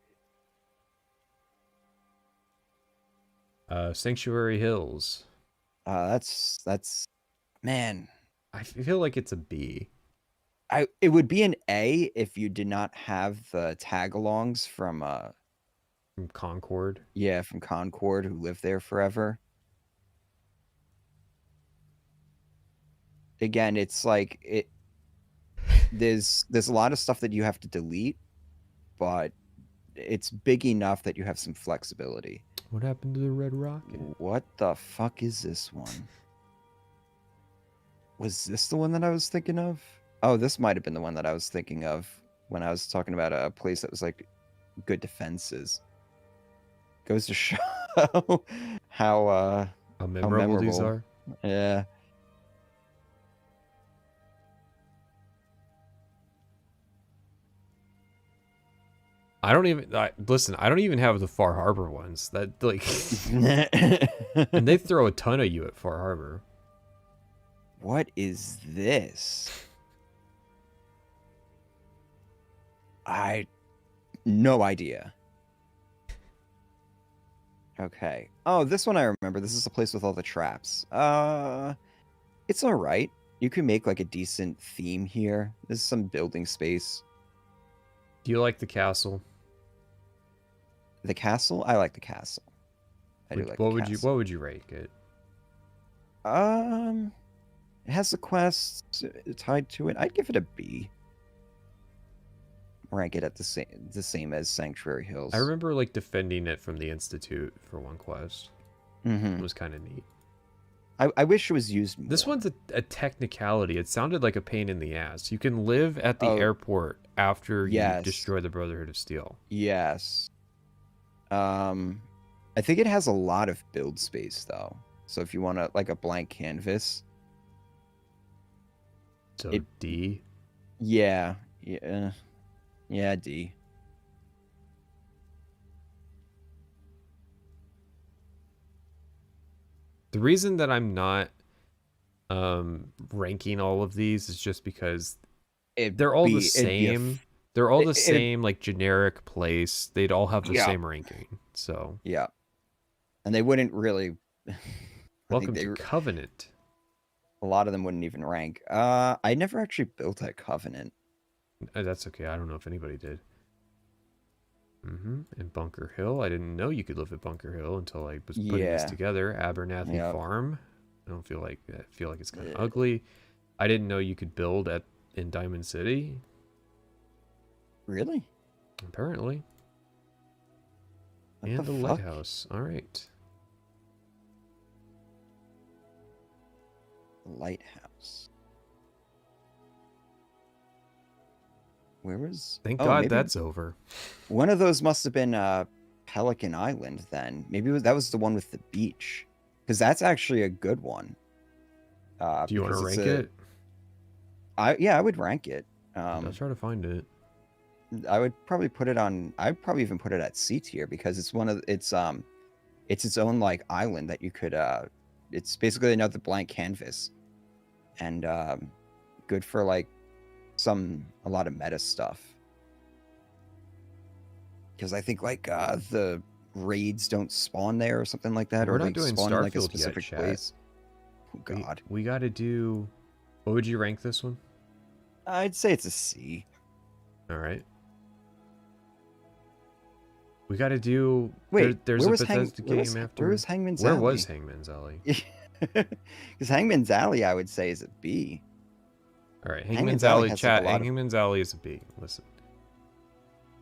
Sanctuary Hills. That's man. I feel like it's a B. It would be an A if you did not have the tag-alongs from Concord. Yeah, from Concord who lived there forever. Again, it's like there's a lot of stuff that you have to delete, but it's big enough that you have some flexibility. What happened to the Red Rocket? What the fuck is this one? Was this the one that I was thinking of? Oh, this might have been the one that I was thinking of when I was talking about a place that was like good defenses. Goes to show how memorable these are. Yeah. I don't even listen. I don't even have the Far Harbor ones. That like, and they throw a ton of you at Far Harbor. What is this? No idea. Okay. Oh, this one I remember. This is the place with all the traps. It's all right. You can make like a decent theme here. This is some building space. Do you like the castle? The castle? I like the castle. I do like the castle. What would you rate it? It has the quests tied to it. I'd give it a B. Rank it at the same as Sanctuary Hills. I remember like defending it from the Institute for one quest. It was kind of neat. I wish it was used more. This one's a technicality. It sounded like a pain in the ass. You can live at the airport after you destroy the Brotherhood of Steel. Yes. I think it has a lot of build space though. So if you want to like a blank canvas. So D? Yeah. Yeah, D. The reason that I'm not ranking all of these is just because they're all the same. They're all the It, same, like, generic place. They'd all have the yeah, same ranking. So, yeah, and they wouldn't really. I think welcome to Covenant. a lot of them wouldn't even rank. I never actually built at Covenant. That's okay. I don't know if anybody did. And Bunker Hill. I didn't know you could live at Bunker Hill until I was putting this Yeah, together. Abernathy yeah. Farm. I don't feel like I feel like it's kind of ugly. I didn't know you could build in Diamond City. Really? Apparently. What And the fuck? lighthouse. All right. Lighthouse. Where was? Thank Oh, God maybe that's over. one of those must have been Pelican Island. Then maybe that was the one with the beach, because that's actually a good one. Do you want to because rank it? Yeah, I would rank it. I'll try to find it. I would probably put it on. I'd probably even put it at C tier because it's its own like island that you could it's basically another blank canvas, and good for like a lot of meta stuff. Because I think like the raids don't spawn there or something like that, We're or not they doing spawn in like a Starfield yet, specific chat. place. Oh God, We got to do. What would you rank this one? I'd say it's a C. All right. We got to do. Wait, there's a Bethesda game after. Where was Hangman's Where Alley? was Hangman's Alley? Because Hangman's Alley, I would say, is a B. All right, Hangman's Hangman's Alley Alley has, chat. like, a lot of- Hangman's Alley is a B. Listen,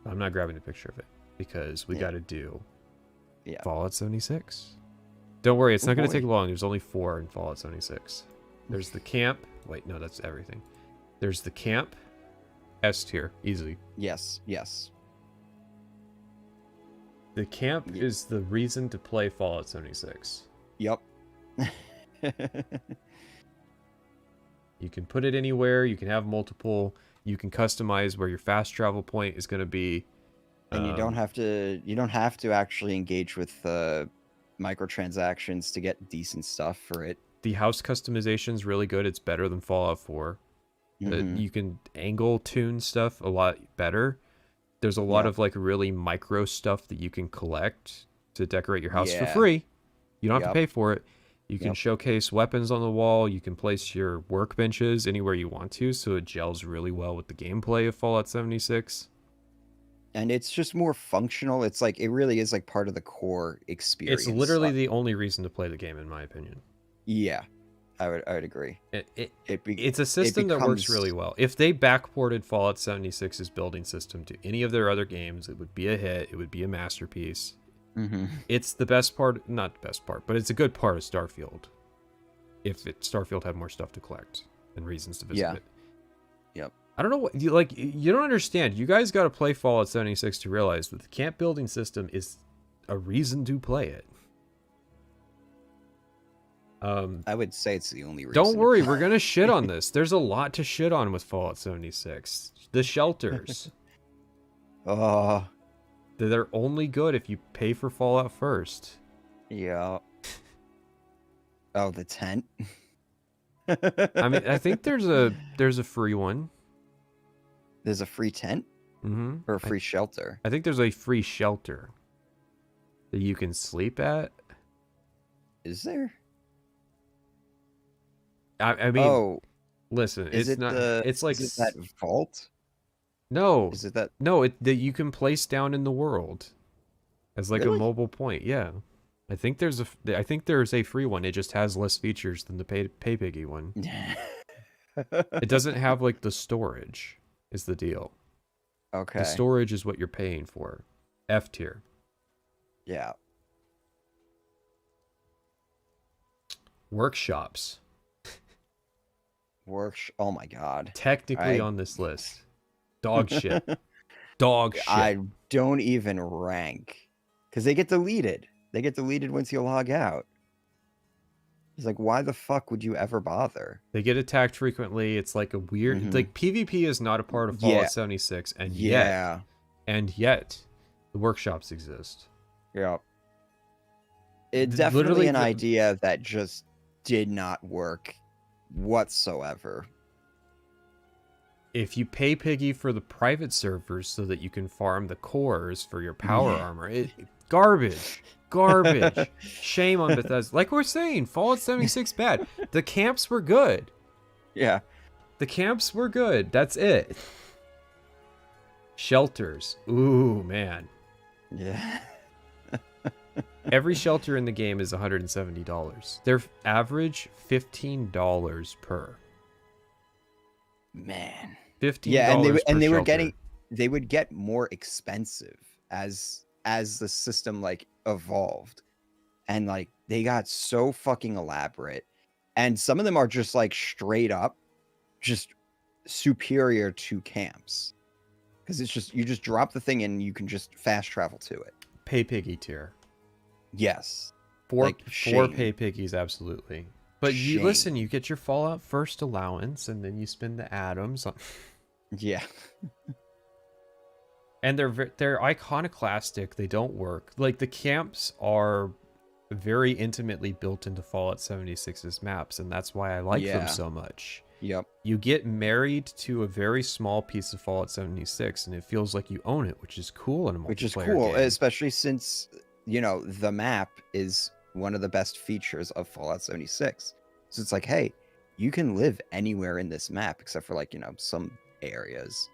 I'm not grabbing a picture of it because we got to do Fallout 76. Don't worry, it's not going to take long. There's only 4 in Fallout 76. There's the camp. Wait, no, that's everything. There's the camp. S tier, easy. Yes, yes. The camp is the reason to play Fallout 76. Yep. You can put it anywhere. You can have multiple. You can customize where your fast travel point is going to be. And you don't have to actually engage with microtransactions to get decent stuff for it. The house customization is really good. It's better than Fallout 4. You can angle tune stuff a lot better. There's a lot of like really micro stuff that you can collect to decorate your house for free. You don't have to pay for it. You can showcase weapons on the wall. You can place your workbenches anywhere you want to, so it gels really well with the gameplay of Fallout 76. And it's just more functional. It's like it really is like part of the core experience. It's literally the only reason to play the game, in my opinion. Yeah, I would agree. It's a system that works really well. If they backported Fallout 76's building system to any of their other games, it would be a hit. It would be a masterpiece. It's the best part, not the best part, but it's a good part of Starfield. If Starfield had more stuff to collect and reasons to visit it. Yep. I don't know what you don't understand. You guys got to play Fallout 76 to realize that the camp building system is a reason to play it. I would say it's the only reason. Don't worry, we're gonna shit on this. There's a lot to shit on with Fallout 76. The shelters. They're only good if you pay for Fallout first. Yeah. Oh, the tent. I mean, I think there's a free one. There's a free tent? Or a free shelter? I think there's a free shelter that you can sleep at. Is there? I mean, listen, is it's it not. It's like is it that vault? No. Is it that? No, that you can place down in the world as like a mobile point. Yeah, I think there's a free one. It just has less features than the pay piggy one. It doesn't have like the storage. Is the deal? Okay. The storage is what you're paying for. F tier. Yeah. Workshops. Oh my god. Technically on this list. Dog shit. Dog shit. I don't even rank. Because they get deleted. They get deleted once you log out. It's like, why the fuck would you ever bother? They get attacked frequently. It's like a weird... Like, PvP is not a part of Fallout 76. And yet... And yet, the workshops exist. Yeah. It's definitely an idea that just did not work whatsoever. if you pay Piggy for the private servers so that you can farm the cores for your power armor, garbage. Shame on Bethesda. Like we're saying, Fallout 76 bad. The camps were good. Yeah. The camps were good. That's it. Shelters. Ooh, man. Yeah. Every shelter in the game is $170. Their average $15 per. Man. $15 Yeah, and they were shelter. getting, they would get more expensive as the system like evolved, and like they got so fucking elaborate, and some of them are just like straight up just superior to camps, because it's just, you just drop the thing and you can just fast travel to it. Pay Piggy tier. Yes. Four Like, pay Piggies, absolutely. But you listen, you get your Fallout first allowance, and then you spend the atoms. Yeah. And they're iconoclastic. They don't work. Like the camps are very intimately built into Fallout 76's maps, and that's why I like them so much. Yep. You get married to a very small piece of Fallout 76, and it feels like you own it, which is cool in a multiplayer Which is cool, game. especially since, you know, the map is one of the best features of Fallout 76. So it's like, hey, you can live anywhere in this map except for like, you know, some areas.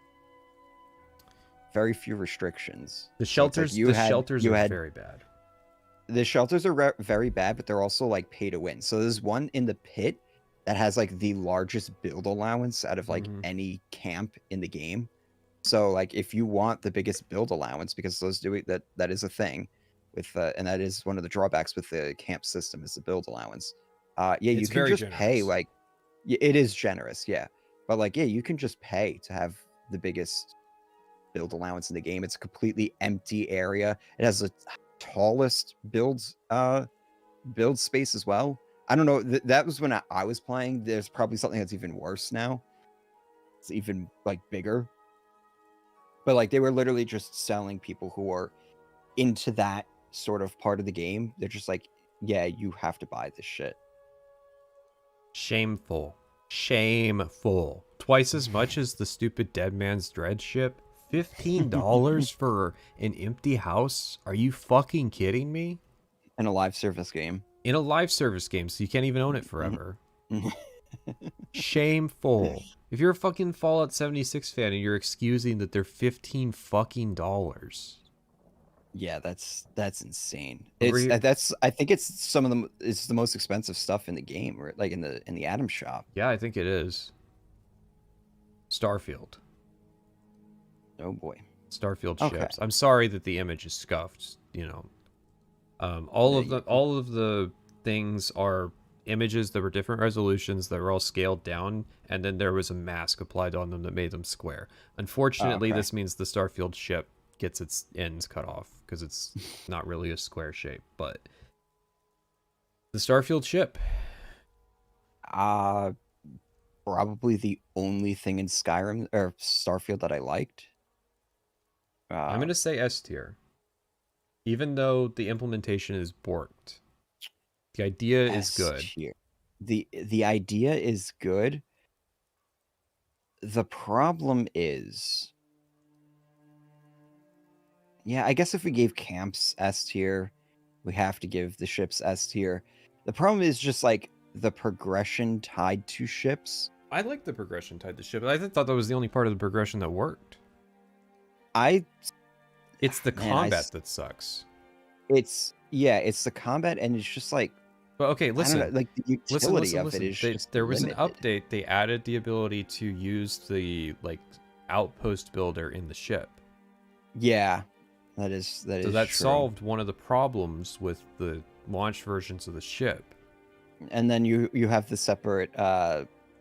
Very few restrictions. The shelters, so like shelters are very bad. The shelters are very bad, but they're also like pay to win. So there's one in the pit that has like the largest build allowance out of like any camp in the game. So like if you want the biggest build allowance, because those do it, that is a thing with and that is one of the drawbacks with the camp system is the build allowance. Yeah, you can just pay like, it is generous, yeah. But like, yeah, you can just pay to have the biggest build allowance in the game. It's a completely empty area. It has the tallest build space as well. I don't know. That was when I was playing. There's probably something that's even worse now. It's even like bigger. But like they were literally just selling people who are into that sort of part of the game. They're just like, yeah, you have to buy this shit. Shameful. Twice as much as the stupid Dead Man's Dread ship. $15 for an empty house? Are you fucking kidding me? In a live service game. In a live service game, so you can't even own it forever. Shameful. If you're a fucking Fallout 76 fan and you're excusing that they're $15 fucking dollars. Yeah, that's insane. I think it's some of them. It's the most expensive stuff in the game, or like in the Atom Shop. Yeah, I think it is. Starfield. Oh boy. Starfield ships. I'm sorry that the image is scuffed. You know, all of the things are images that were different resolutions that were all scaled down, and then there was a mask applied on them that made them square. Unfortunately, this means the Starfield ship gets its ends cut off because it's not really a square shape. But the Starfield ship. Probably the only thing in Skyrim or Starfield that I liked. I'm going to say S tier. Even though the implementation is borked. The idea is good. The idea is good. The problem is, yeah, I guess if we gave camps S tier, we have to give the ships S tier. The problem is just like the progression tied to ships. I like the progression tied to ships. I thought that was the only part of the progression that worked. It's the combat that sucks. It's the combat, and it's just like. But okay, listen. I don't know, like the utility of it is. There was an update. They added the ability to use the like outpost builder in the ship. Yeah, that is. So that solved one of the problems with the launch versions of the ship. And then you have the separate.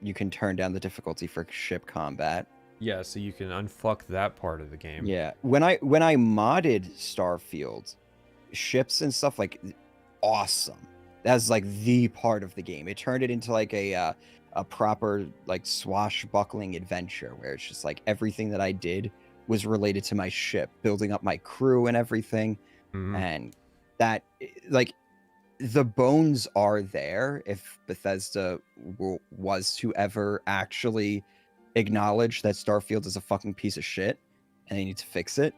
You can turn down the difficulty for ship combat. Yeah, so you can unfuck that part of the game. Yeah, when I modded Starfield, ships and stuff, like, awesome. That's like the part of the game. It turned it into like a proper like swashbuckling adventure where it's just like everything that I did was related to my ship, building up my crew and everything. And that, like, the bones are there if Bethesda was to ever actually acknowledge that Starfield is a fucking piece of shit and they need to fix it.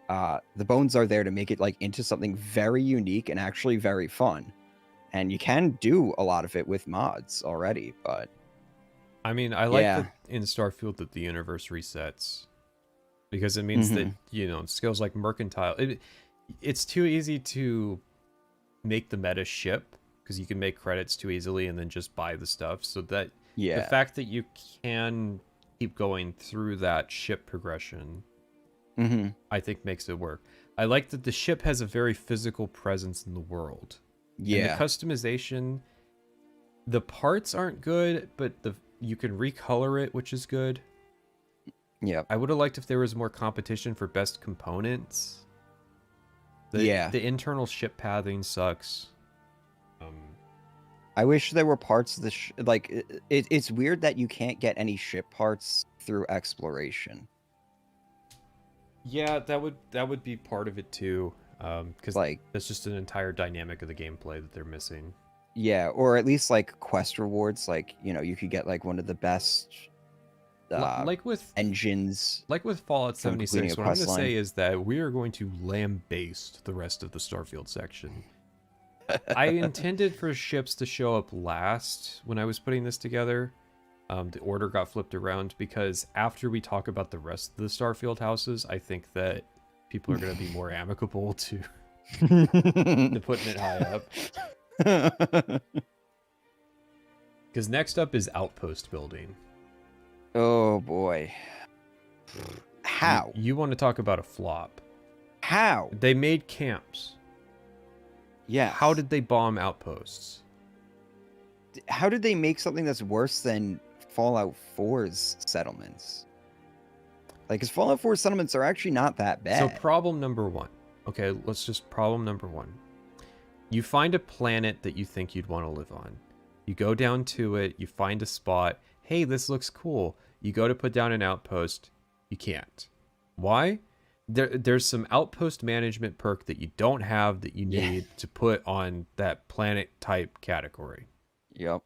The bones are there to make it like into something very unique and actually very fun. And you can do a lot of it with mods already, but I mean, I like yeah. that in Starfield that the universe resets, because it means that, you know, skills like mercantile, it's too easy to make the meta ship because you can make credits too easily and then just buy the stuff. So that the fact that you can keep going through that ship progression, I think makes it work. I like that the ship has a very physical presence in the world. Yeah. And the customization, the parts aren't good, but you can recolor it, which is good. Yeah. I would have liked if there was more competition for best components. The internal ship pathing sucks. I wish there were parts of the it's weird that you can't get any ship parts through exploration. Yeah, that would be part of it too, because Like, that's just an entire dynamic of the gameplay that they're missing. yeah, or at least like quest rewards. Like, you know, you could get like one of the best Like with engines. Fallout from completing 76, a what I'm going quest to line. say is that we are going to lambaste the rest of the Starfield section. I intended for ships to show up last when I was putting this together. The order got flipped around because after we talk about the rest of the Starfield houses, I think that people are going to be more amicable to putting it high up. Because next up is outpost building. Oh boy. How? You want to talk about a flop. How? They made camps. Yeah. How did they bomb outposts? How did they make something that's worse than Fallout 4's settlements? Like, because Fallout 4's settlements are actually not that bad. So problem number one. Okay, let's just problem number one. You find a planet that you think you'd want to live on. You go down to it, you find a spot. Hey, this looks cool. You go to put down an outpost. You can't. Why? There's some outpost management perk that you don't have that you need to put on that planet type category. Yep.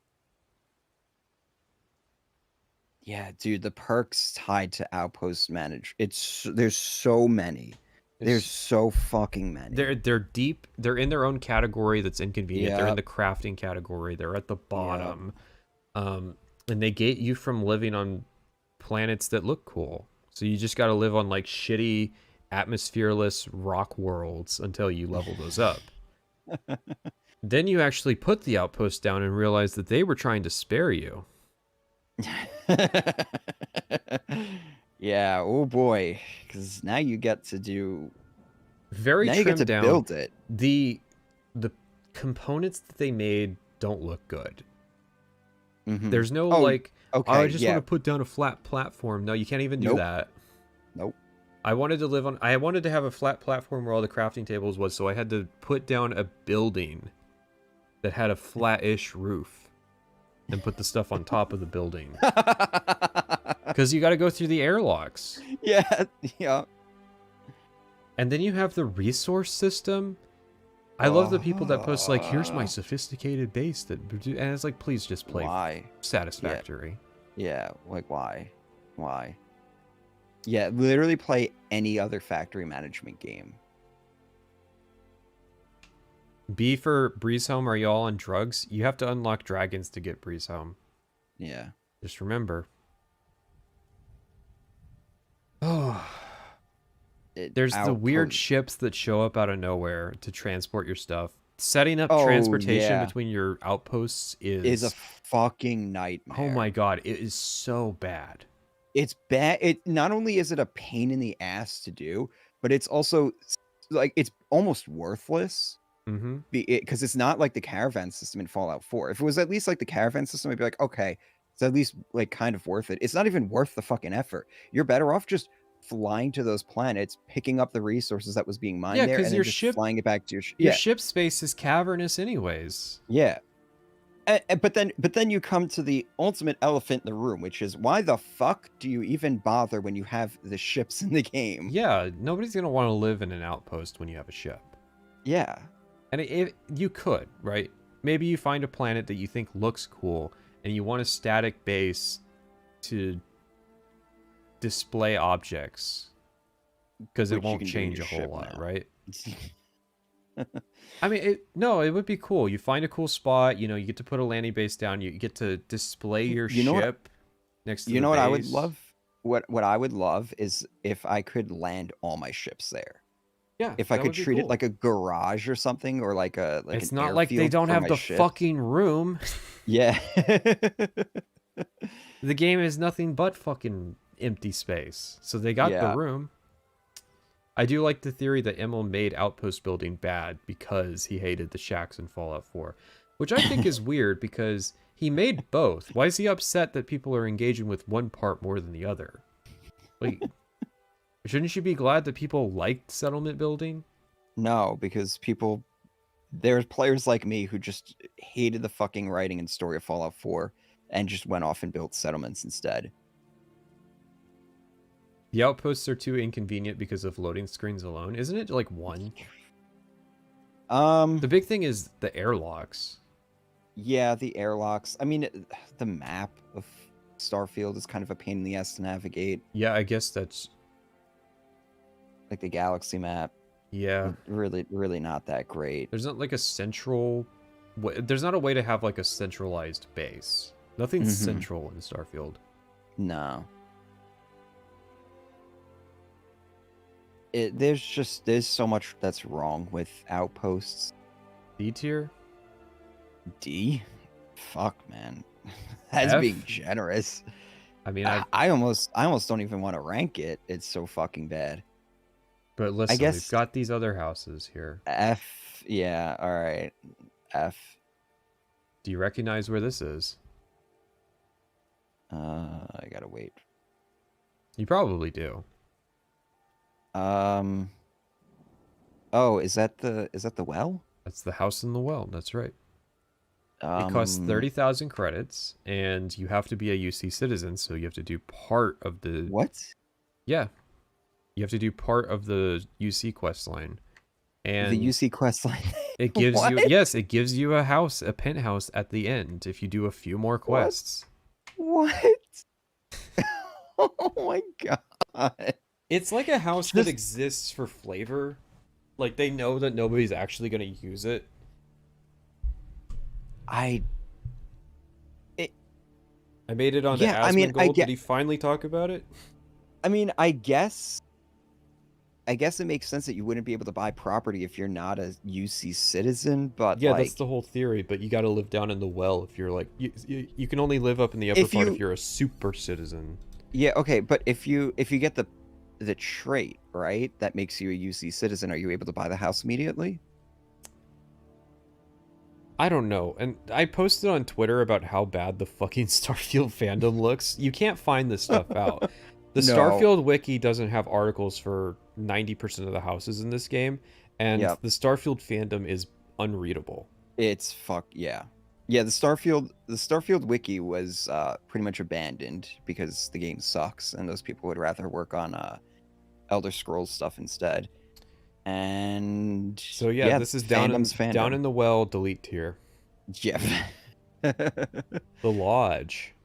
Yeah, dude, the perks tied to outpost manage. There's so many. There's so fucking many. They're deep. They're in their own category that's inconvenient. They're in Yep. the crafting category. They're at the bottom. And they get you from living on planets that look cool. So you just got to live on like shitty atmosphereless rock worlds until you level those up. Then you actually put the outpost down and realize that they were trying to spare you. Yeah, oh boy, because now you get to do very now trimmed you get to down. build it. The components that they made don't look good. There's no like, okay, I just want to put down a flat platform. No, you can't even do that. Nope. I wanted to have a flat platform where all the crafting tables was, so I had to put down a building that had a flat-ish roof and put the stuff on top of the building. Because you got to go through the airlocks. Yeah. And then you have the resource system. I love the people that post like, here's my sophisticated base that, and it's like, please just play Satisfactory. Yeah, like why? Yeah, literally play any other factory management game. B for Breeze Home, are you all on drugs? You have to unlock dragons to get Breeze Home. Yeah. Just remember. Oh. There's the weird ships that show up out of nowhere to transport your stuff. Setting up transportation between your outposts is a fucking nightmare. Oh my god, it is so bad. It's bad. It not only is it a pain in the ass to do, but it's also like it's almost worthless. Because it's not like the caravan system in Fallout 4. If it was at least like the caravan system, I'd be like, okay, it's at least like kind of worth it. It's not even worth the fucking effort. You're better off just flying to those planets, picking up the resources that was being mined there, and then just flying it back to your ship space is cavernous anyways. Yeah. But then you come to the ultimate elephant in the room, which is why the fuck do you even bother when you have the ships in the game? Yeah, nobody's gonna want to live in an outpost when you have a ship. Yeah. And you could, right? Maybe you find a planet that you think looks cool, and you want a static base to display objects because it Which you won't can do in change your a whole ship lot, now. right? I mean, it would be cool. You find a cool spot, you know, you get to put a landing base down, you get to display your You know what? ship next to You the know what I would base. love? What I would love is if I could land all my ships there. Yeah, If I that could would be treat it cool. like a garage or something, or like an It's not like they airfield don't for have my the ships. fucking room. Yeah. The game is nothing but fucking empty space. So they got the Yeah. room. I do like the theory that Emil made outpost building bad because he hated the shacks in Fallout 4, which I think is weird because he made both. Why is he upset that people are engaging with one part more than the other? Like, shouldn't you be glad that people liked settlement building? No, because there's players like me who just hated the fucking writing and story of Fallout 4 and just went off and built settlements instead. The outposts are too inconvenient because of loading screens alone. Isn't it like one? The big thing is the airlocks. Yeah, the airlocks. I mean, the map of Starfield is kind of a pain in the ass to navigate. Yeah, I guess that's... Like the galaxy map. Yeah. Really not that great. There's not like a central... There's not a way to have like a centralized base. Nothing's central in Starfield. No. There's so much that's wrong with outposts. D tier? D? Fuck, man. That's F? being generous. I mean, I almost don't even want to rank it. It's so fucking bad. But listen, guess we've got these other houses here. F, yeah, all right. F. Do you recognize where this is? I gotta wait. You probably do. Oh, is that the well? That's the house in the well. That's right. Um, It costs 30,000 credits, and you have to be a UC citizen, so you have to do part of the... What? Yeah. You have to do part of the UC quest line. And The UC quest line. it gives What? you... Yes, it gives you a house, a penthouse at the end if you do a few more quests. What? Oh my god. It's like a house that exists for flavor. Like, they know that nobody's actually going to use it. I made it onto Asmongold. Did he finally talk about it? I guess it makes sense that you wouldn't be able to buy property if you're not a UC citizen, but yeah, like, that's the whole theory. But you got to live down in the well if you're like you can only live up in the upper part if you're a super citizen. Yeah, okay, but if you get the trait, right, that makes you a UC citizen, are you able to buy the house immediately? I don't know. And I posted on Twitter about how bad the fucking Starfield fandom looks. You can't find this stuff out. The No. Starfield wiki doesn't have articles for 90% of the houses in this game, and the Starfield fandom is unreadable. It's yeah. Yeah, the Starfield wiki was pretty much abandoned because the game sucks and those people would rather work on Elder Scrolls stuff instead. And so yeah, this is down in the well, delete tier. Yeah. The lodge.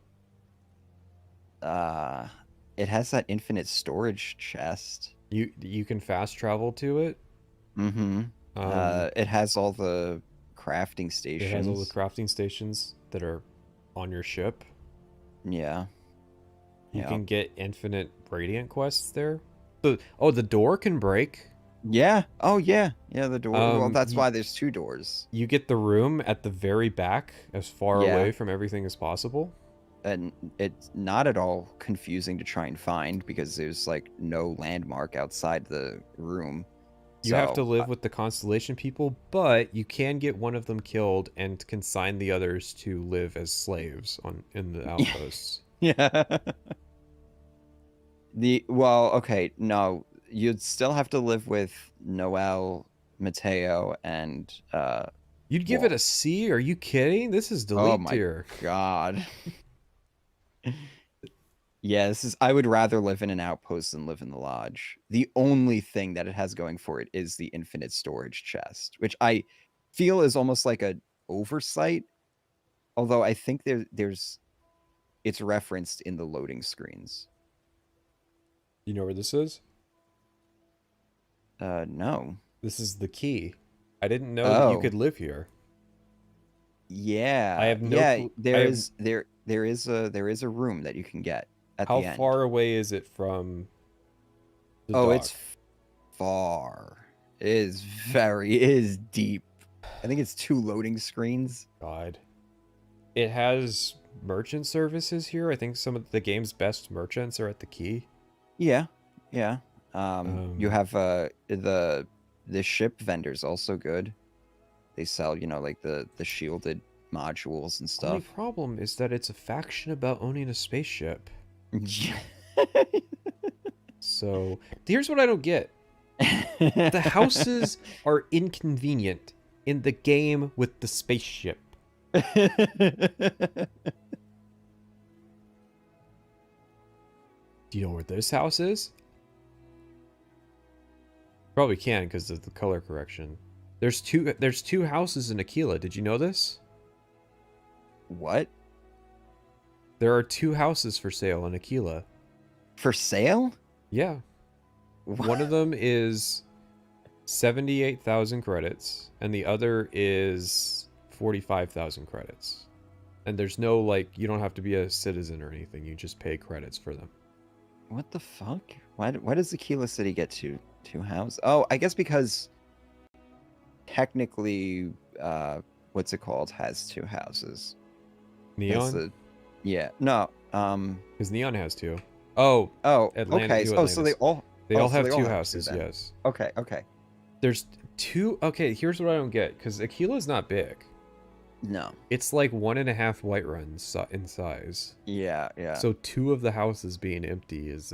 It has that infinite storage chest. You can fast travel to it. It has all the crafting stations. It has all the crafting stations that are on your ship. Yeah. You can get infinite radiant quests there. The door can break. Yeah. Oh yeah. Yeah, the door. Well, that's why there's two doors. You get the room at the very back, as far away from everything as possible. And it's not at all confusing to try and find because there's like no landmark outside the room. You have to live with the Constellation people, but you can get one of them killed and consign the others to live as slaves in the outposts. Yeah. Okay, no, you'd still have to live with Noel, Mateo, and You'd give it a C? Are you kidding? This is delete tier. Oh my god. Yeah, I would rather live in an outpost than live in the lodge. The only thing that it has going for it is the infinite storage chest, which I feel is almost like an oversight. Although I think it's referenced in the loading screens. You know where this is? No. This is the key. I didn't know that you Oh, could live here. I yeah, have no yeah. clue. I have. There is a room that you can get at How the end. far away is it from the Oh, dock? it's far. It is deep. I think it's 2 loading screens. God. It has merchant services here. I think some of the game's best merchants are at the key. Yeah, yeah. You Um, have the ship vendors also good. They sell, like the shielded modules and only stuff. problem is that it's a faction about owning a spaceship. Yeah. So here's what I don't get. The houses are inconvenient in the game with the spaceship. Do you know where this house is? Probably can because of the color correction. There's two houses in Aquila. Did you know this? What? There are 2 houses for sale in Aquila. For sale? Yeah. One of them is 78,000 credits and the other is 45,000 credits. And there's no you don't have to be a citizen or anything. You just pay credits for them. What the fuck? Why does Aquila City get two houses? Oh, I guess because technically, what's it called? Has 2 houses. Neon? Yeah. No. Because Neon has 2. Oh, Oh, Atlanta, okay. New Oh, so they Atlantis. all. They Oh, all so have they 2 all have 2 houses, then. yes. Okay. Okay. There's 2. Okay, here's what I don't get. Because Aquila's not big. No. It's like 1.5 Whiteruns in size. Yeah. Yeah. So 2 of the houses being empty is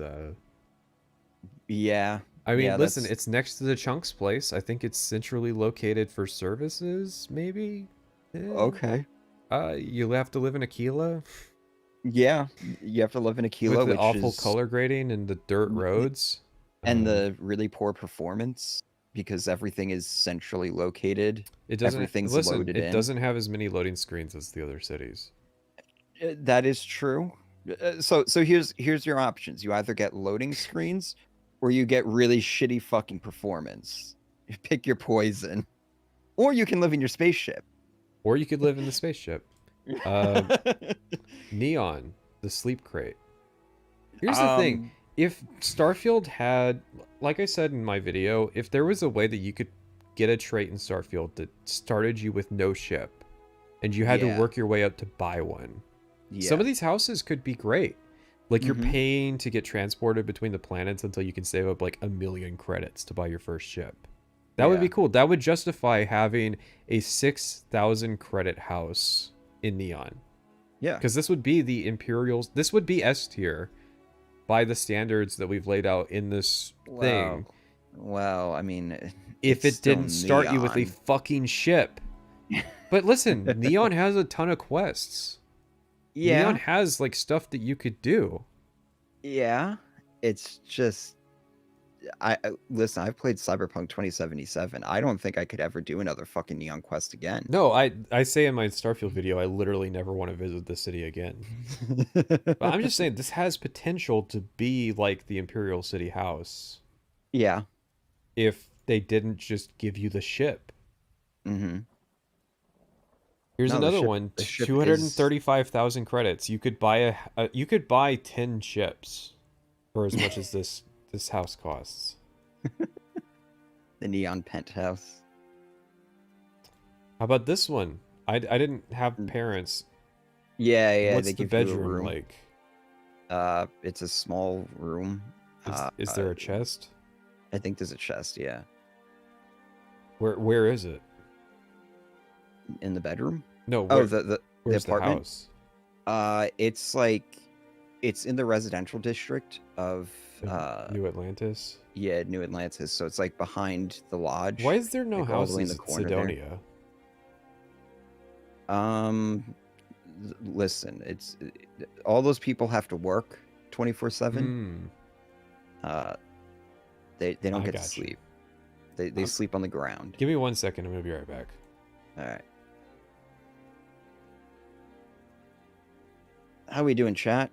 Yeah. I mean, Yeah. listen, That's it's next to the Chunks place. I think it's centrally located for services, maybe? Eh. okay. You'll have to live in Aquila Yeah. You have to live in with Aquila, the which awful is color grading and the dirt roads. and the really poor performance because everything is centrally located. It doesn't Everything's listen, loaded it in. doesn't have as many loading screens as the other cities. That is true. So here's your options. You either get loading screens or you get really shitty fucking performance. You pick your poison. Or you can live in your spaceship. Or you could live in the spaceship. Neon, the sleep crate. Here's the thing. um If Starfield had, like I said in my video, if there was a way that you could get a trait in Starfield that started you with no ship, and you had to Yeah. work your way up to buy one, yeah. some of these houses could be great. Like you're Mhm. paying to get transported between the planets until you can save up like 1,000,000 credits to buy your first ship. That would be Yeah. cool. That would justify having a 6,000 credit house in Neon. Yeah. Because this would be the Imperials. This would be S tier by the standards that we've laid out in this thing. Well, I mean, If it's it still didn't start you with a Neon. fucking ship. But listen, Neon has a ton of quests. Yeah. Neon has like stuff that you could do. Yeah. It's just listen, I've played Cyberpunk 2077. I don't think I could ever do another fucking Neon Quest again. No, I say in my Starfield video, I literally never want to visit the city again. But I'm just saying, this has potential to be like the Imperial City house Yeah. if they didn't just give you the ship. Mm-hmm. Here's No, another one, the ship 235,000 credits. You could buy you could buy 10 ships for as much as this house costs. the Neon Penthouse. How about this one? I didn't have parents. Yeah, yeah. What's they the give you a bedroom room. like? It's a small room. Is there a chest? I think there's a chest. Yeah. Where is it? In the bedroom. No. Oh, Where, the where's the apartment. house? It's in the residential district of New Atlantis. yeah, New Atlantis. So it's like behind the lodge. Why is there no like, all the way in houses the in corner there. Sidonia? Listen, it's all those people have to work 24/7. They don't I get to gotcha. sleep. They sleep on the ground. Give me 1 second. I'm gonna be right back. All right. How we doing, chat?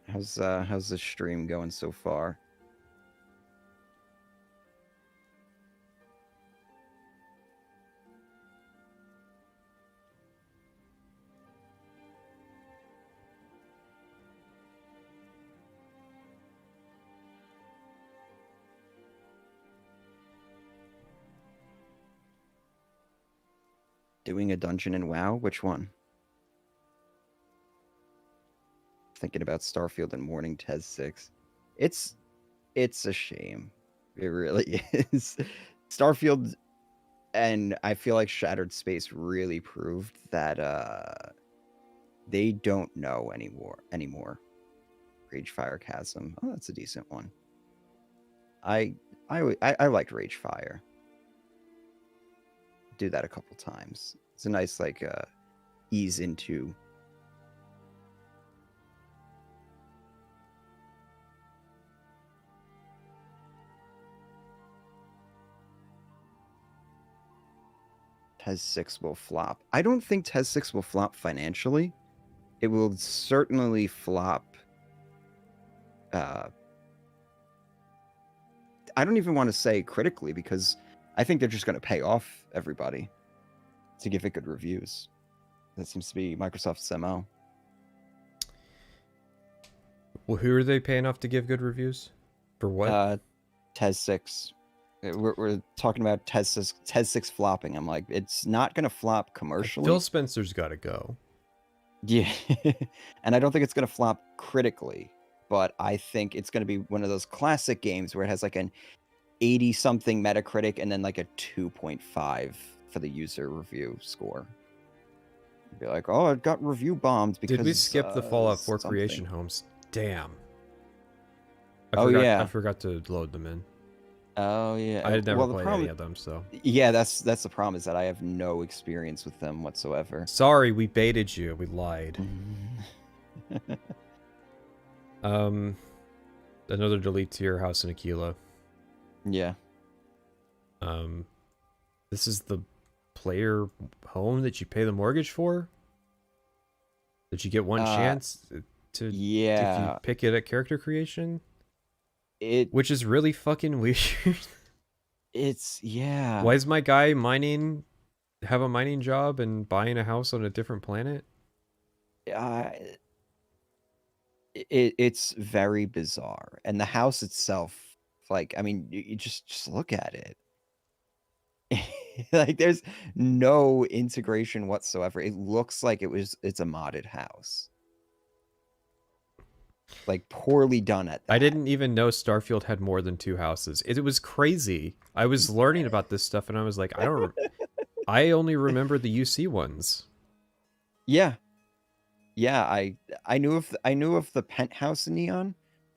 How's the stream going so far? Doing a dungeon in WoW? Which one? Thinking about Starfield and Morning Tez 6. It's a shame. It really is. Starfield and I feel like Shattered Space really proved that they don't know anymore. Ragefire Chasm. Oh, that's a decent one. I liked Ragefire. Do that a couple times. It's a nice like ease into. Tez 6 will flop. I don't think Tez 6 will flop financially. It will certainly flop. I don't even want to say critically because I think they're just going to pay off everybody to give it good reviews. That seems to be Microsoft's MO. Well, who are they paying off to give good reviews? For what? Tez 6. We're talking about Tez 6 flopping. I'm like, it's not going to flop commercially. Phil Spencer's got to go. Yeah. And I don't think it's going to flop critically, but I think it's going to be one of those classic games where it has like an 80-something Metacritic and then like a 2.5 for the user review score. You'd be like, oh, it got review bombed because... Did we skip the Fallout 4 something. creation homes? Damn. Yeah. I forgot to load them in. Oh, yeah. I had never played any of them, so... Yeah, that's the problem, is that I have no experience with them whatsoever. Sorry, we baited you. We lied. Another delete to your house in Aquila. Yeah. This is the player home that you pay the mortgage for? That you get one chance to... Yeah. If you pick it at character creation? Which is really fucking weird. Yeah. Why is my guy have a mining job and buying a house on a different planet? It's very bizarre. And the house itself, like, I mean, you just look at it. Like, there's no integration whatsoever. It looks like it's a modded house. Like, poorly done at that. I didn't even know Starfield had more than 2 houses. It was crazy. I was learning about this stuff and I was like, I only remember the UC ones. Yeah. Yeah, I knew of the penthouse in Neon.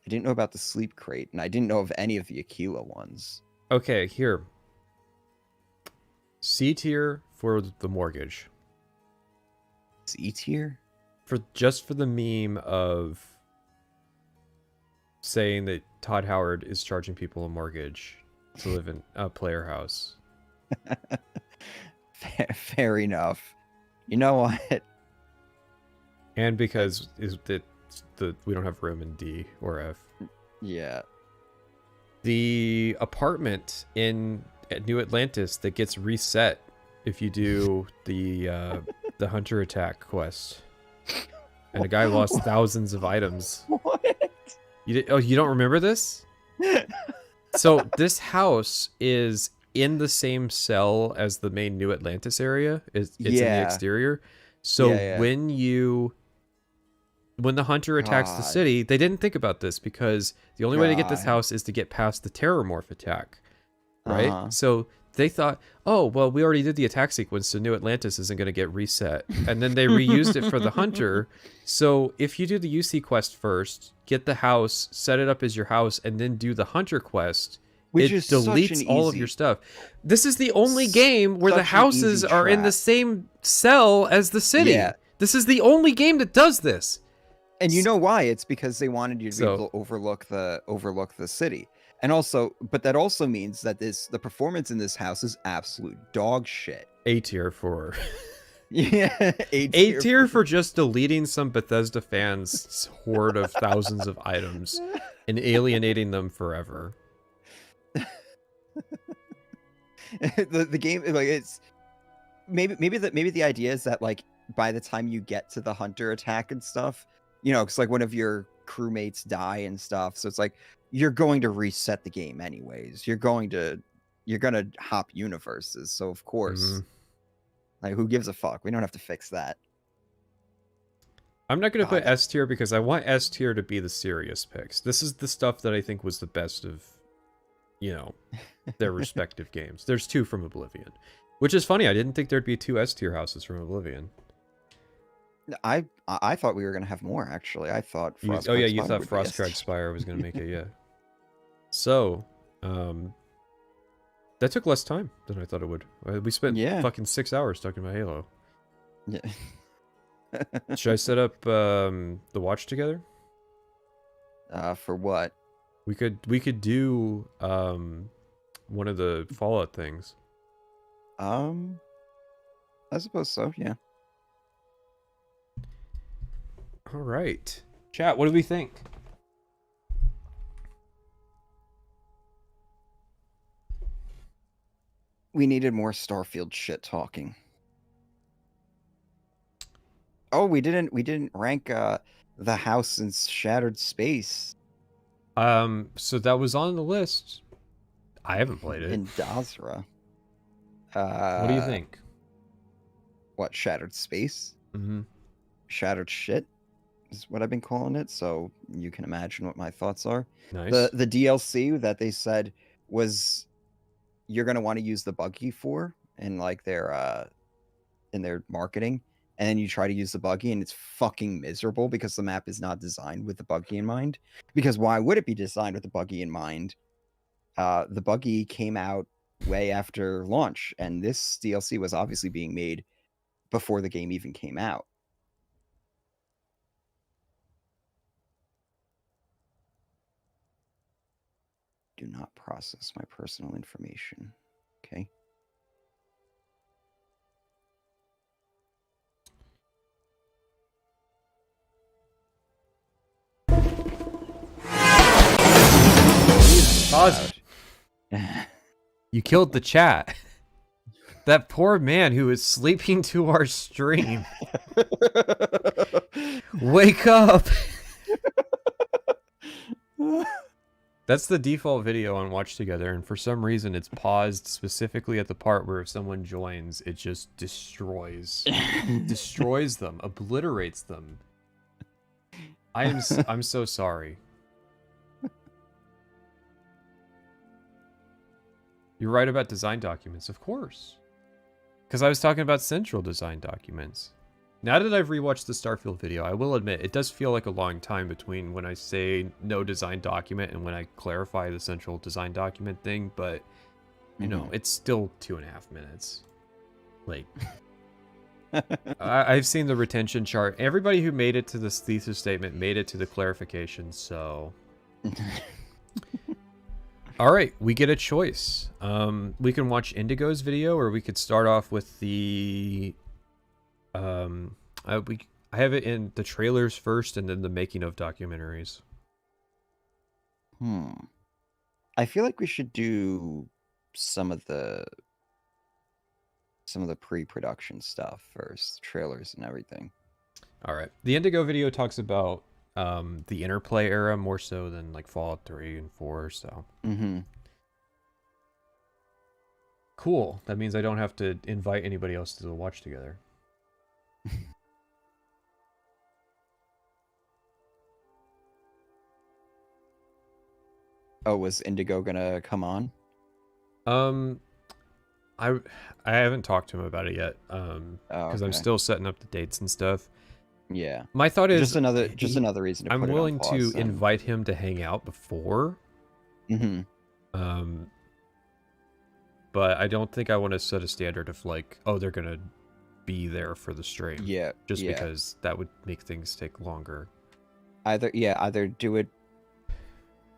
I didn't know about the sleep crate, and I didn't know of any of the Aquila ones. Okay, here. C tier for the mortgage. C tier? Just for the meme of saying that Todd Howard is charging people a mortgage to live in a player house. Fair enough. You know what? And because we don't have room in D or F. Yeah. The apartment at New Atlantis that gets reset if you do the Hunter Attack quest. And a guy lost thousands of items. What? You don't remember this? So this house is in the same cell as the main New Atlantis area. It's in the exterior. So when the hunter attacks the city, they didn't think about this because the only way to get this house is to get past the Terrormorph attack, right? So they thought, oh, well, we already did the attack sequence, so New Atlantis isn't going to get reset. And then they reused it for the hunter. So if you do the UC quest first, get the house, set it up as your house, and then do the hunter quest, it deletes all of your stuff. This is the only game where the houses are in the same cell as the city. Yeah. This is the only game that does this. And you know why? It's because they wanted you to be able to overlook the city. And also, but that also means that the performance in this house is absolute dog shit. A tier for Yeah, A A tier. tier for just deleting some Bethesda fans' hoard of thousands of items and alienating them forever. The game, like, it's maybe the idea is that, like, by the time you get to the hunter attack and stuff, you know, because like one of your crewmates die and stuff, so it's like you're going to reset the game anyways. You're gonna hop universes, so of course, Mhm. like, who gives a fuck? We don't have to fix that. I'm not going to God, put S tier because I want S tier to be the serious picks. This is the stuff that I think was the best of, you know, their respective games. There's 2 from Oblivion, which is funny. I didn't think there'd be 2 S tier houses from Oblivion. I thought we were gonna have more actually. I thought Oh yeah, Frostcracked you Spire thought would be S Frostcracked tier. Spire was going to make it, yeah. So, that took less time than I thought it would. We spent Yeah. fucking 6 hours talking about Halo. Yeah. Should I set up the watch together? For what? We could do one of the Fallout things. I suppose so. Yeah. All right, chat. What do we think? We needed more Starfield shit talking. Oh, we didn't rank the house in Shattered Space. So that was on the list. I haven't played it. In Dazra. What do you think? What, Shattered Space? Mm-hmm. Shattered shit is what I've been calling it, so you can imagine what my thoughts are. Nice. The DLC that they said was you're gonna want to use the buggy for in like their marketing, and then you try to use the buggy and it's fucking miserable because the map is not designed with the buggy in mind. Because why would it be designed with the buggy in mind? The buggy came out way after launch, and this DLC was obviously being made before the game even came out. Do not process my personal information. Okay. Pause. You killed the chat. That poor man who is sleeping to our stream. Wake up. That's the default video on Watch Together, and for some reason it's paused specifically at the part where if someone joins, it just destroys them, obliterates them. I'm so sorry. You're right about design documents, of course. Because I was talking about central design documents. Now that I've rewatched the Starfield video, I will admit it does feel like a long time between when I say no design document and when I clarify the central design document thing, but you know, it's still 2.5 minutes. Like, I've seen the retention chart. Everybody who made it to this thesis statement made it to the clarification, so... All right, we get a choice. We can watch Indigo's video, or we could start off with the... I have it in the trailers first, and then the making of documentaries. I feel like we should do some of the pre-production stuff first, trailers and everything. All right. The Indigo video talks about the Interplay era more so than like Fallout 3 and 4, so. Cool. That means I don't have to invite anybody else to the watch together. Oh, was Indigo gonna come on? I haven't talked to him about it yet. Because I'm still setting up the dates and stuff. Yeah. My thought is just another reason to I'm put willing it on pause, to invite him to hang out before. But I don't think I want to set a standard of like, oh, they're gonna be there for the stream. Yeah. Just because that would make things take longer.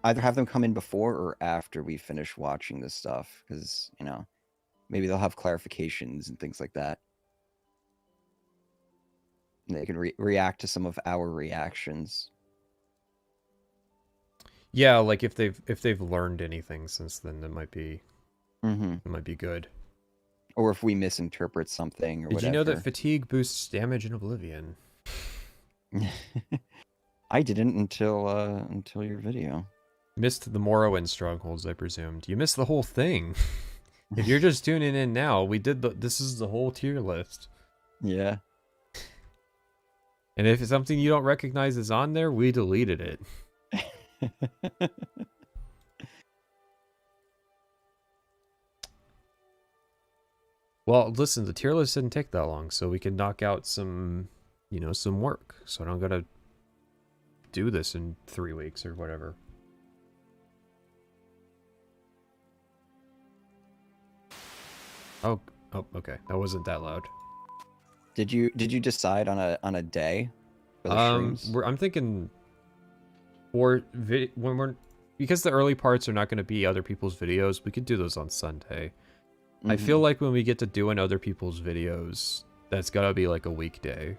Either have them come in before or after we finish watching this stuff, because, you know, maybe they'll have clarifications and things like that. They can react to some of our reactions. Yeah, like if they've learned anything since then, it might be Mm-hmm. it might be good. Or if we misinterpret something or Did you know that whatever. fatigue boosts damage in Oblivion? I didn't until your video. Missed the Morrowind strongholds, I presumed. You missed the whole thing. If you're just tuning in now, this is the whole tier list. Yeah. And if it's something you don't recognize is on there, we deleted it. Well, listen, the tier list didn't take that long, so we can knock out some, some work. So I don't gotta do this in 3 weeks or whatever. Oh, okay. That wasn't that loud. Did you decide on a day for the streams? I'm thinking when because the early parts are not going to be other people's videos, we could do those on Sunday. I feel like when we get to doing other people's videos, that's got to be like a weekday.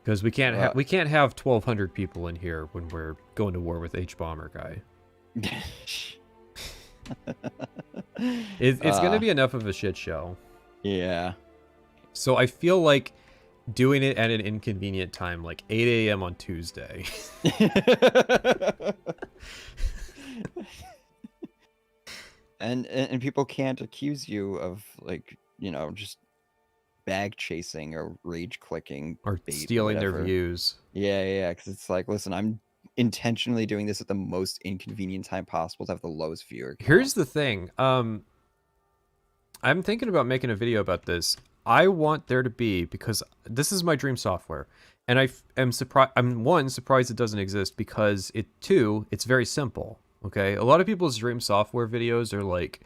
Because we can't have 1,200 people in here when we're going to war with H-Bomber guy. It's going to be enough of a shit show. Yeah. So I feel like doing it at an inconvenient time, like 8 a.m. on Tuesday. and people can't accuse you of, like, just bag chasing or rage clicking or stealing their views. Yeah, because it's like, listen, I'm intentionally doing this at the most inconvenient time possible to have the lowest viewer count. Here's the thing. I'm thinking about making a video about this. I want there to be, because this is my dream software, and I'm surprised. I'm surprised it doesn't exist, because it's very simple. Okay, a lot of people's dream software videos are like,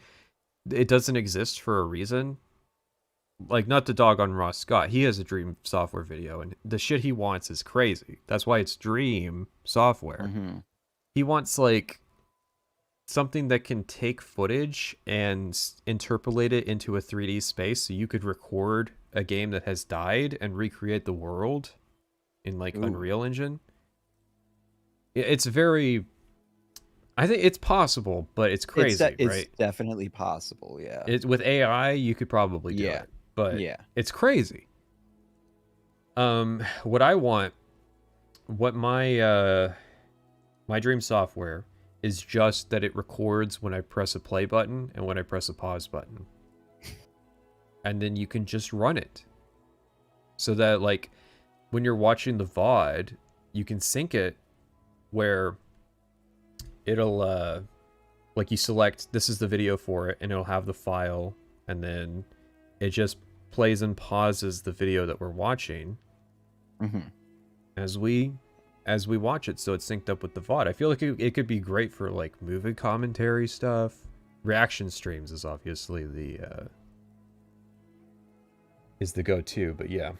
it doesn't exist for a reason. Like, not to dog on Ross Scott. He has a dream software video, and the shit he wants is crazy. That's why it's dream software. He wants, like, something that can take footage and interpolate it into a 3D space, so you could record a game that has died and recreate the world in, like, Unreal Engine. It's very... I think it's possible, but it's crazy, right? It's definitely possible, yeah. With AI, you could probably do it, but it's crazy. What my dream software is just that it records when I press a play button and when I press a pause button. And then you can just run it. So that, like, when you're watching the VOD, you can sync it where it'll, like, you select, this is the video for it, and it'll have the file, and then it just plays and pauses the video that we're watching as we watch it, so it's synced up with the VOD. I feel like it could be great for, like, movie commentary stuff. Reaction streams is obviously the go-to, but yeah.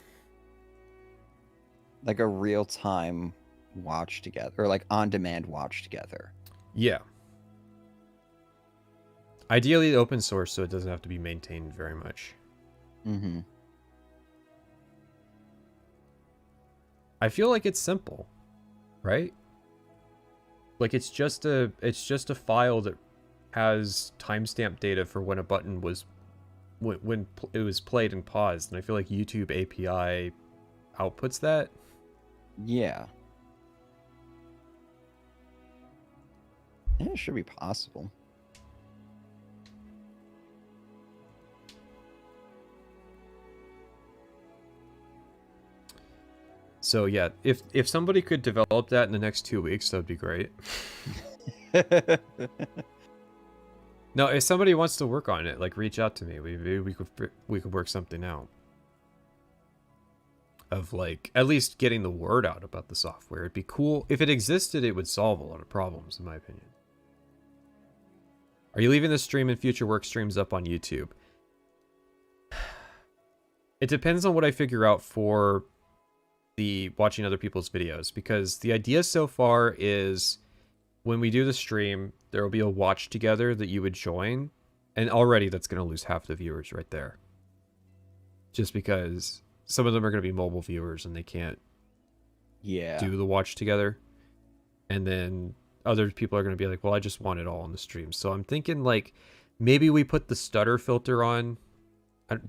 Like a real-time watch together, or like on-demand watch together. Yeah. Ideally open source, so it doesn't have to be maintained very much. I feel like it's simple, right? Like, it's just a file that has timestamp data for when a button was when it was played and paused, and I feel like YouTube API outputs that. Yeah. It should be possible. So yeah, if somebody could develop that in the next 2 weeks, that'd be great. No, if somebody wants to work on it, like, reach out to me. We could work something out. Of, like, at least getting the word out about the software. It'd be cool. If it existed, it would solve a lot of problems, in my opinion. Are you leaving this stream and future work streams up on YouTube? It depends on what I figure out for the watching other people's videos, because the idea so far is when we do the stream, there will be a watch together that you would join, and already that's going to lose half the viewers right there. Just because some of them are going to be mobile viewers and they can't Yeah. do the watch together. And then other people are going to be like, well, I just want it all on the stream. So I'm thinking like maybe we put the stutter filter on.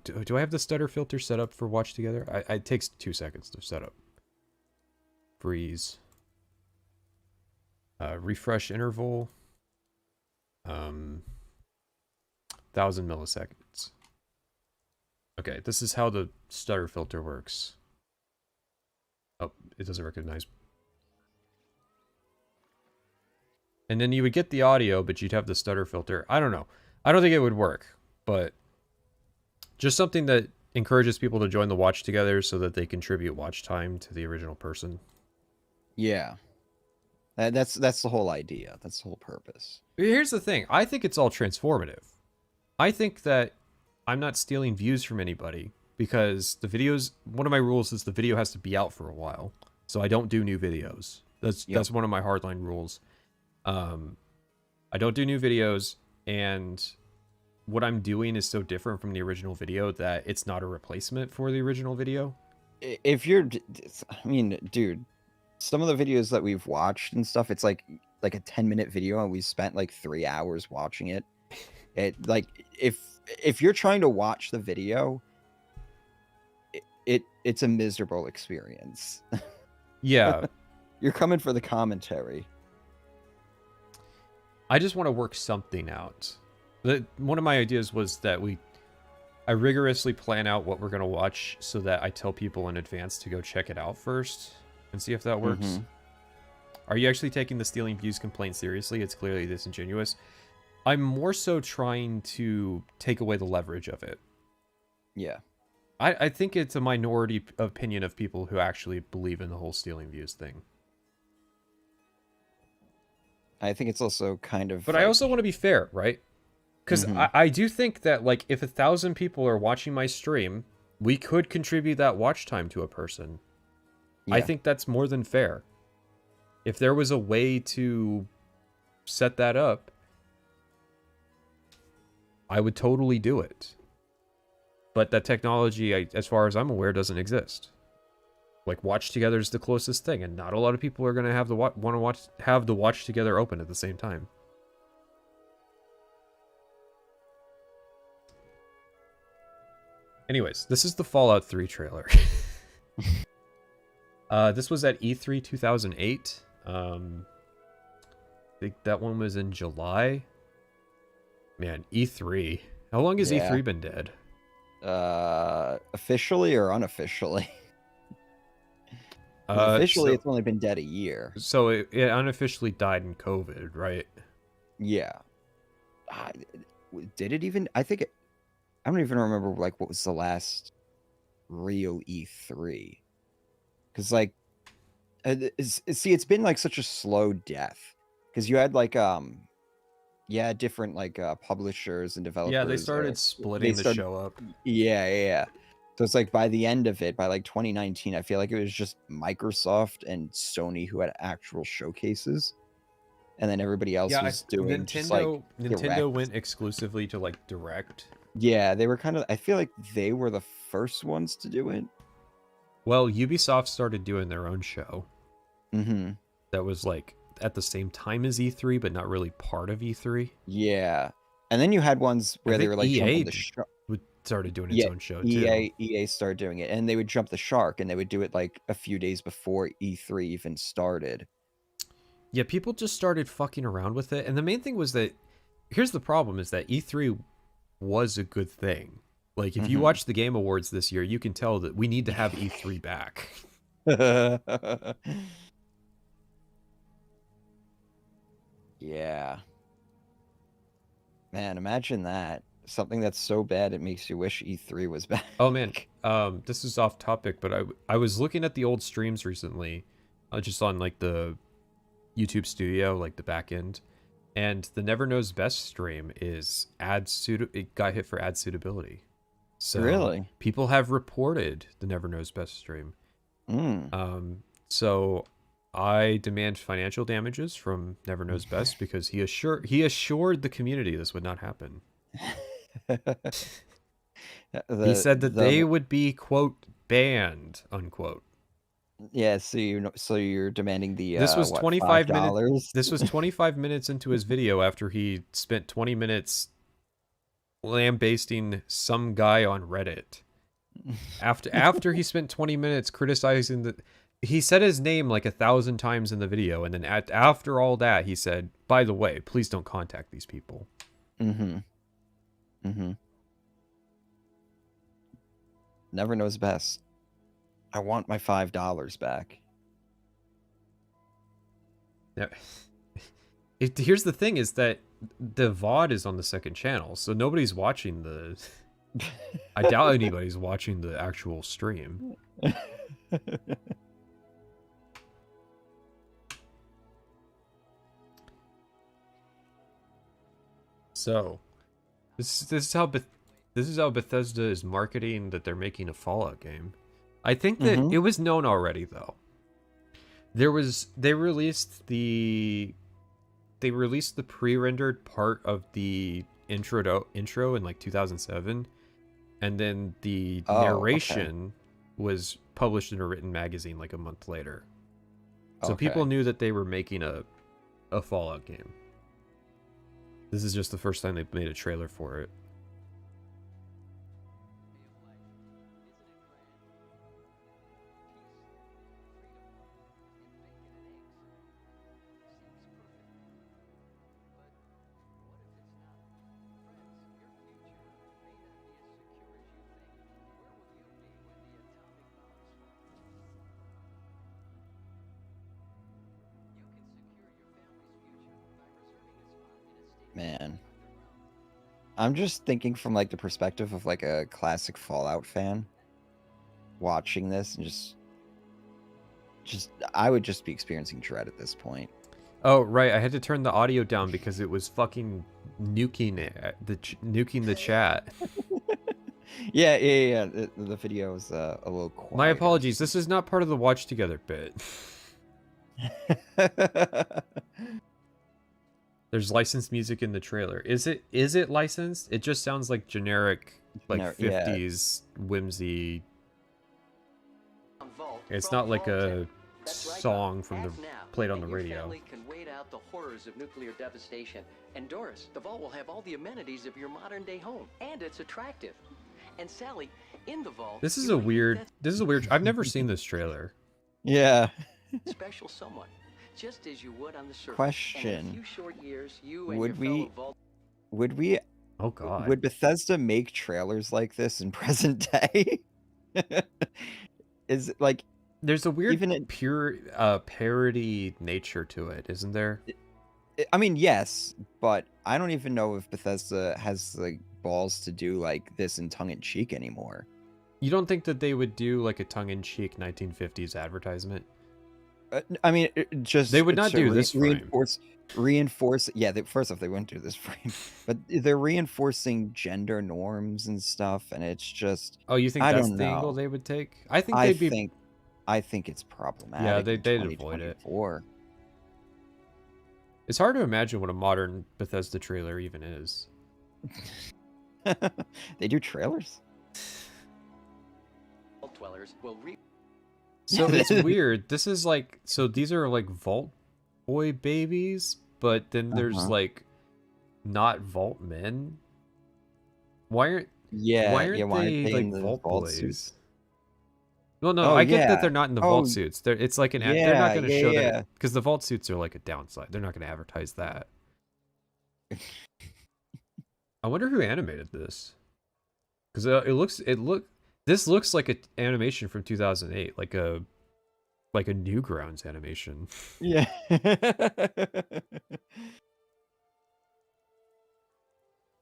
Do I have the stutter filter set up for watch together? It takes 2 seconds to set up. Freeze. Refresh interval. 1000 milliseconds. Okay, this is how the stutter filter works. Oh, it doesn't recognize. And then you would get the audio, but you'd have the stutter filter. I don't know. I don't think it would work, but just something that encourages people to join the watch together so that they contribute watch time to the original person. Yeah. That's the whole idea. That's the whole purpose. Here's the thing. I think it's all transformative. I think that I'm not stealing views from anybody because the videos, one of my rules is the video has to be out for a while. So I don't do new videos. That's one of my hardline rules. I don't do new videos, and what I'm doing is so different from the original video that it's not a replacement for the original video. If you're, I mean, dude, some of the videos that we've watched and stuff, it's like a 10-minute video and we spent like 3 hours watching it. Like if you're trying to watch the video, it's a miserable experience. Yeah. You're coming for the commentary. I just want to work something out. One of my ideas was that I rigorously plan out what we're going to watch so that I tell people in advance to go check it out first and see if that works. Mm-hmm. Are you actually taking the stealing views complaint seriously? It's clearly disingenuous. I'm more so trying to take away the leverage of it. Yeah. I think it's a minority opinion of people who actually believe in the whole stealing views thing. I think it's also kind of... But I also want to be fair, right? Because I do think that, like, if 1,000 people are watching my stream, we could contribute that watch time to a person. Yeah. I think that's more than fair. If there was a way to set that up, I would totally do it. But that technology, as far as I'm aware, doesn't exist. Like, watch together is the closest thing, and not a lot of people are going to have the watch together open at the same time. Anyways, this is the Fallout 3 trailer. This was at E3 2008. I think that one was in July. Man, E3. How long has E3 been dead? Officially or unofficially? Officially, it's only been dead a year. So it unofficially died in COVID, right? Yeah. Did it even? I don't even remember, like, what was the last real E3. Because, like, see, it's been, like, such a slow death. Because you had, like, different, like, publishers and developers. Yeah, they started splitting the show up. Yeah. So it's like by the end of it, by like 2019, I feel like it was just Microsoft and Sony who had actual showcases. And then everybody else was doing Nintendo. Just, like, Nintendo direct. Went exclusively to, like, direct. Yeah, they were kind of... I feel like they were the first ones to do it. Well, Ubisoft started doing their own show. Mm-hmm. That was, like, at the same time as E3, but not really part of E3. Yeah. And then you had ones where they were, like, jumping the shark. Started doing its own show, too. EA started doing it. And they would jump the shark, and they would do it, like, a few days before E3 even started. Yeah, people just started fucking around with it. And the main thing was that... Here's the problem, is that E3 was a good thing. Like, if you watch the Game Awards this year, you can tell that we need to have E3 back. Yeah. Man, imagine that. Something that's so bad it makes you wish E3 was back. Oh, man. This is off topic, but I was looking at the old streams recently, just on, like, the YouTube studio, like, the back end. And the Never Knows Best stream is it got hit for ad suitability. So really? People have reported the Never Knows Best stream. So I demand financial damages from Never Knows Best because he assured the community this would not happen. He said that they would be, quote, banned, unquote. Yeah, so you're demanding the This was what, 25 minutes. $5? This was 25 minutes into his video after he spent 20 minutes lambasting some guy on Reddit. After he spent 20 minutes criticizing the, he said his name like 1,000 times in the video, and then after all that, he said, "By the way, please don't contact these people." Never knows best. I want my $5 back. Yeah. Here's the thing: is that the VOD is on the second channel, so nobody's watching the. I doubt anybody's watching the actual stream. So, this is how Bethesda is marketing that they're making a Fallout game. I think that it was known already, though. They released the pre-rendered part of the intro in like 2007, and then the narration was published in a written magazine like a month later. So people knew that they were making a Fallout game. This is just the first time they've made a trailer for it. Man, I'm just thinking from like the perspective of like a classic Fallout fan watching this, and just I would just be experiencing dread at this point. Oh right, I had to turn the audio down because it was fucking nuking the chat. Yeah. The video is a little quiet. My apologies. This is not part of the watch together bit. There's licensed music in the trailer. Is it licensed? It just sounds like generic, like 50s whimsy. It's not like a song from the played on the radio. Can wait out the horrors of nuclear devastation. And Doris, the vault will have all the amenities of your modern-day home, and it's attractive. And Sally, in the vault. This is a weird. I've never seen this trailer. Yeah. Special someone. Just as you would on the surface. Question. In a few short years, you and Would your fellow vault... Oh god. Would Bethesda make trailers like this in present day? Is it like there's a weird even pure parody nature to it, isn't there? I mean, yes, but I don't even know if Bethesda has like balls to do like this in tongue-in-cheek anymore. You don't think that they would do like a tongue-in-cheek 1950s advertisement? I mean, just they would not do this reinforce. Yeah, first off, they wouldn't do this frame, but they're reinforcing gender norms and stuff, and it's just. Oh, you think that's the angle they would take? I think they'd be. I think it's problematic. Yeah, they'd avoid it. It's hard to imagine what a modern Bethesda trailer even is. They do trailers. Dwellers will So it's weird. This is like, so these are like Vault Boy babies, but then there's like not Vault men. Why aren't they like Vault Boys? Suits? Well, no, I get that they're not in the Vault suits. It's like an they're not going to show that because the Vault suits are like a downside. They're not going to advertise that. I wonder who animated this, because this looks like an animation from 2008, like a Newgrounds animation. Yeah.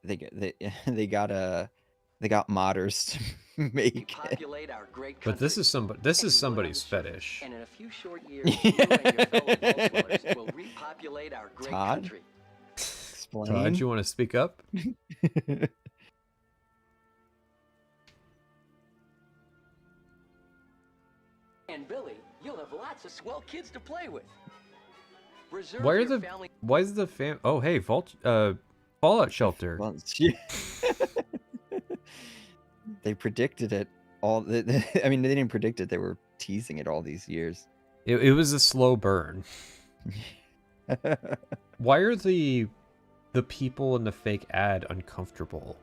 they got modders to make it. But this is somebody's fetish. And in a few short years, you and your fellow Vault-dwellers will repopulate our great country. Explain. Todd, you want to speak up? And Billy, you'll have lots of swell kids to play with. Why is the fam? Oh, hey, Fallout shelter. Well, they predicted it. I mean, they didn't predict it. They were teasing it all these years. It was a slow burn. Why are the people in the fake ad uncomfortable?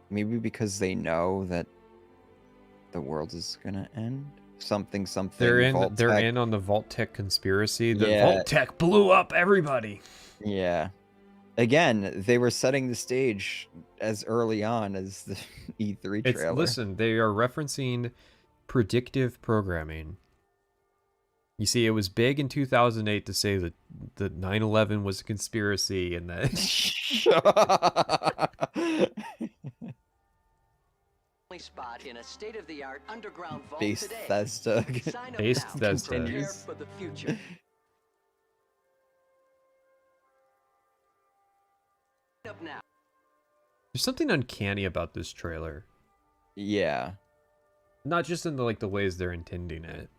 Maybe because they know that the world is gonna end. Something. They're Vault-Tec. in on the Vault-Tec conspiracy. The Yeah. Vault-Tec blew up everybody. Yeah. Again, they were setting the stage as early on as the E3 trailer. Listen, they are referencing predictive programming. You see, it was big in 2008 to say that 9/11 was a conspiracy and that spot in a state-of-the-art underground vault Bethesda. today. Sign up Bethesda. now to prepare for the future. Sign up now. there's something uncanny about this trailer. Yeah. Not just in the ways they're intending it.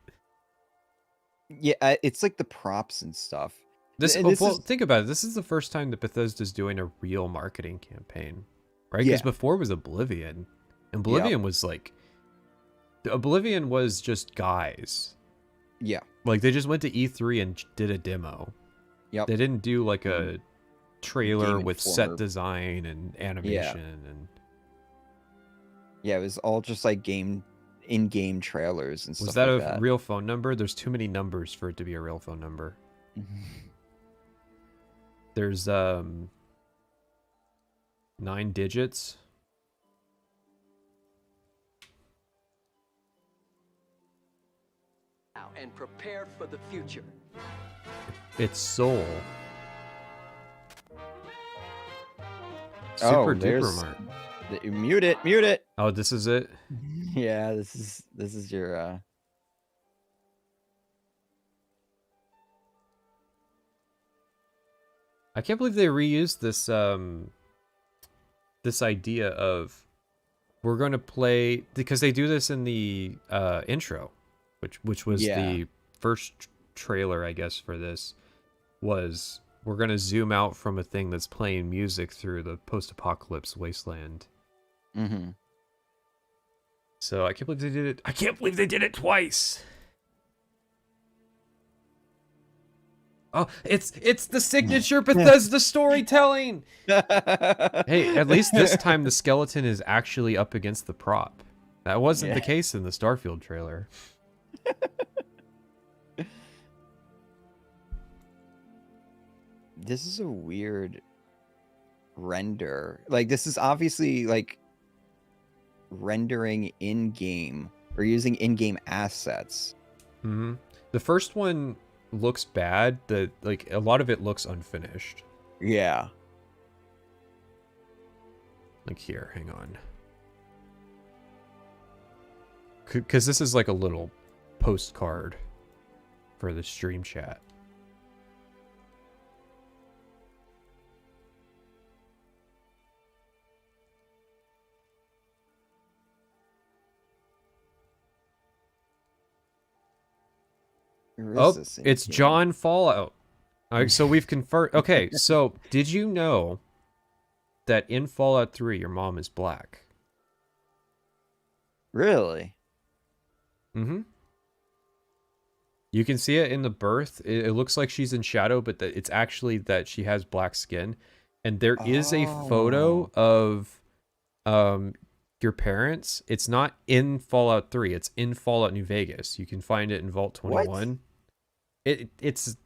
Yeah, it's like the props and stuff. Think about it. This is the first time that Bethesda's doing a real marketing campaign, right? Because before it was Oblivion. Oblivion was just guys. Yeah. Like, they just went to E3 and did a demo. Yep. They didn't do like a trailer Game with Informer. set design and animation and Yeah, it was all just like in-game trailers and stuff. was that like a real phone number? There's too many numbers for it to be a real phone number. There's 9 digits. Now and prepare for the future. It's Soul. Oh, Super there's- duper mart. Mute it. Oh, this is it. Yeah, this is your I can't believe they reused this this idea of we're going to play, because they do this in the intro, which was the first trailer, I guess, for this, was we're going to zoom out from a thing that's playing music through the post-apocalypse wasteland. Mm-hmm. So I can't believe they did it. I can't believe they did it twice. Oh, it's the signature Bethesda storytelling. Hey, at least this time the skeleton is actually up against the prop. That wasn't the case in the Starfield trailer. This is a weird render. Like, this is obviously like rendering in-game or using in-game assets. Mm-hmm. The first one looks bad. A lot of it looks unfinished. Yeah. Like here, hang on. Because this is like a little postcard for the stream chat. Where is this in It's here? John Fallout. All right, so we've confirmed. Okay, so did you know that in Fallout 3 your mom is black? Really? Mm-hmm. You can see it in the birth. It looks like she's in shadow, but it's actually that she has black skin. And there is a photo of your parents. It's not in Fallout 3. It's in Fallout New Vegas. You can find it in Vault 21. It's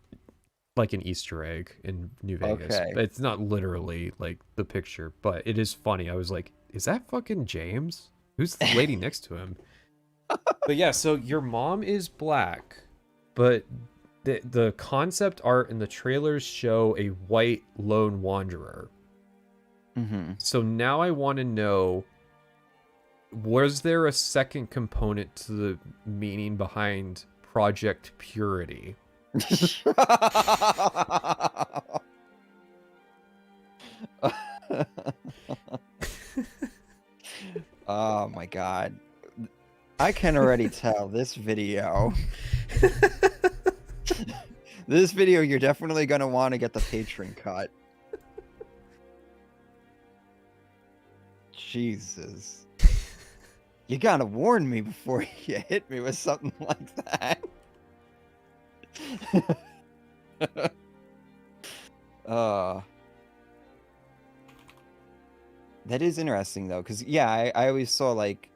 like an Easter egg in New Vegas. Okay. But it's not literally like the picture, but it is funny. I was like, is that fucking James? Who's the lady next to him? But yeah, so your mom is black, but the concept art and the trailers show a white lone wanderer. Mm-hmm. So now I want to know, was there a second component to the meaning behind Project Purity? Oh my god. I can already tell this video. This video, you're definitely going to want to get the Patreon cut. Jesus. You gotta warn me before you hit me with something like that. uh, that is interesting though, because yeah, I always saw like,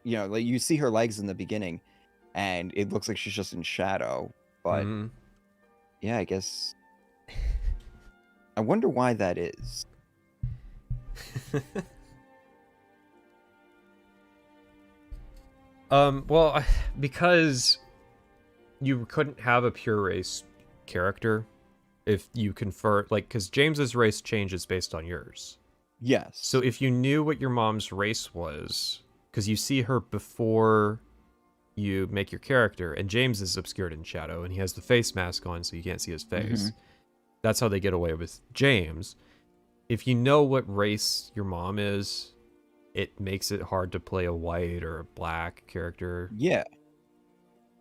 you know, like you see her legs in the beginning, and it looks like she's just in shadow. But yeah, I guess. I wonder why that is. Well, because you couldn't have a pure race character if you confer, like, because James's race changes based on yours. Yes. So if you knew what your mom's race was, because you see her before you make your character, and James is obscured in shadow, and he has the face mask on, so you can't see his face. That's how they get away with James. If you know what race your mom is, it makes it hard to play a white or a black character. Yeah.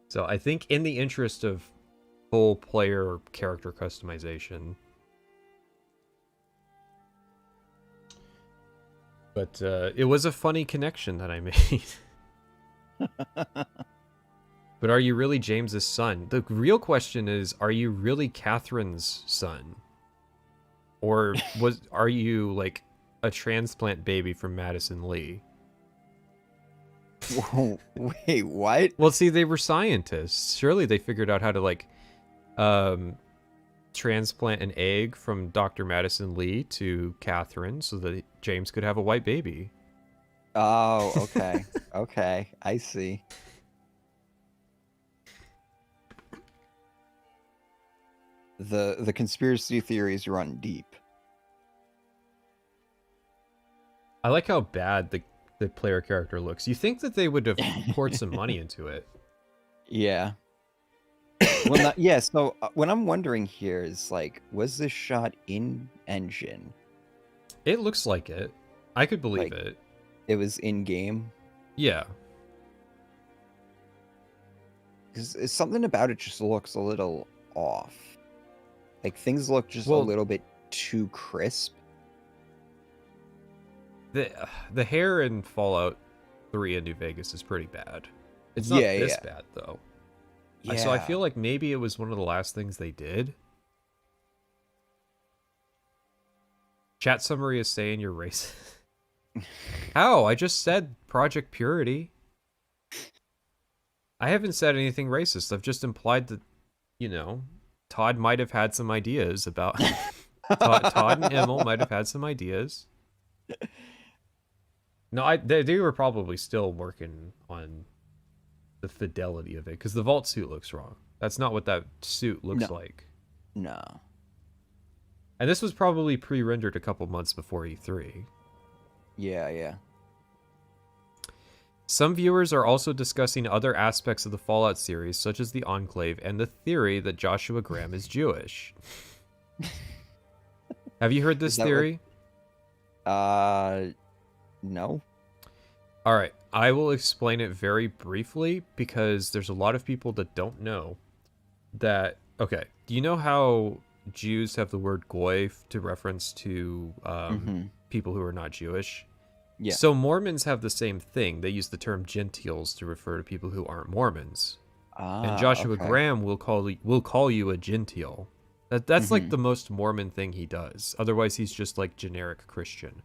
So I think in the interest of full player character customization. But it was a funny connection that I made. But are you really James's son? The real question is, are you really Catherine's son? Or are you like a transplant baby from Madison Lee? Whoa, wait, what? Well, see, they were scientists. Surely they figured out how to like transplant an egg from Dr. Madison Lee to Catherine so that James could have a white baby. Oh, okay. Okay, I see. The conspiracy theories run deep. I like how bad the player character looks. You think that they would have poured some money into it. Yeah. Well, yeah, so what I'm wondering here is, like, was this shot in engine? It looks like it. I could believe Like, it. It was in game? Yeah. Because something about it just looks a little off. Like, things look just a little bit too crisp. The hair in Fallout 3 in New Vegas is pretty bad. It's not this bad, though. Yeah. So I feel like maybe it was one of the last things they did. Chat summary is saying you're racist. How? I just said Project Purity. I haven't said anything racist. I've just implied that, you know, Todd might have had some ideas about... Todd and Emil might have had some ideas. No, they were probably still working on the fidelity of it, because the vault suit looks wrong. That's not what that suit looks like. No. And this was probably pre-rendered a couple months before E3. Yeah, yeah. Some viewers are also discussing other aspects of the Fallout series, such as the Enclave and the theory that Joshua Graham is Jewish. Have you heard this theory? No. All right, I will explain it very briefly because there's a lot of people that don't know that. Okay, do you know how Jews have the word goy to reference to people who are not Jewish? Yeah. So Mormons have the same thing. They use the term Gentiles to refer to people who aren't Mormons. And Joshua Graham will call you a Gentile. That's like the most Mormon thing he does. Otherwise, he's just like generic Christian.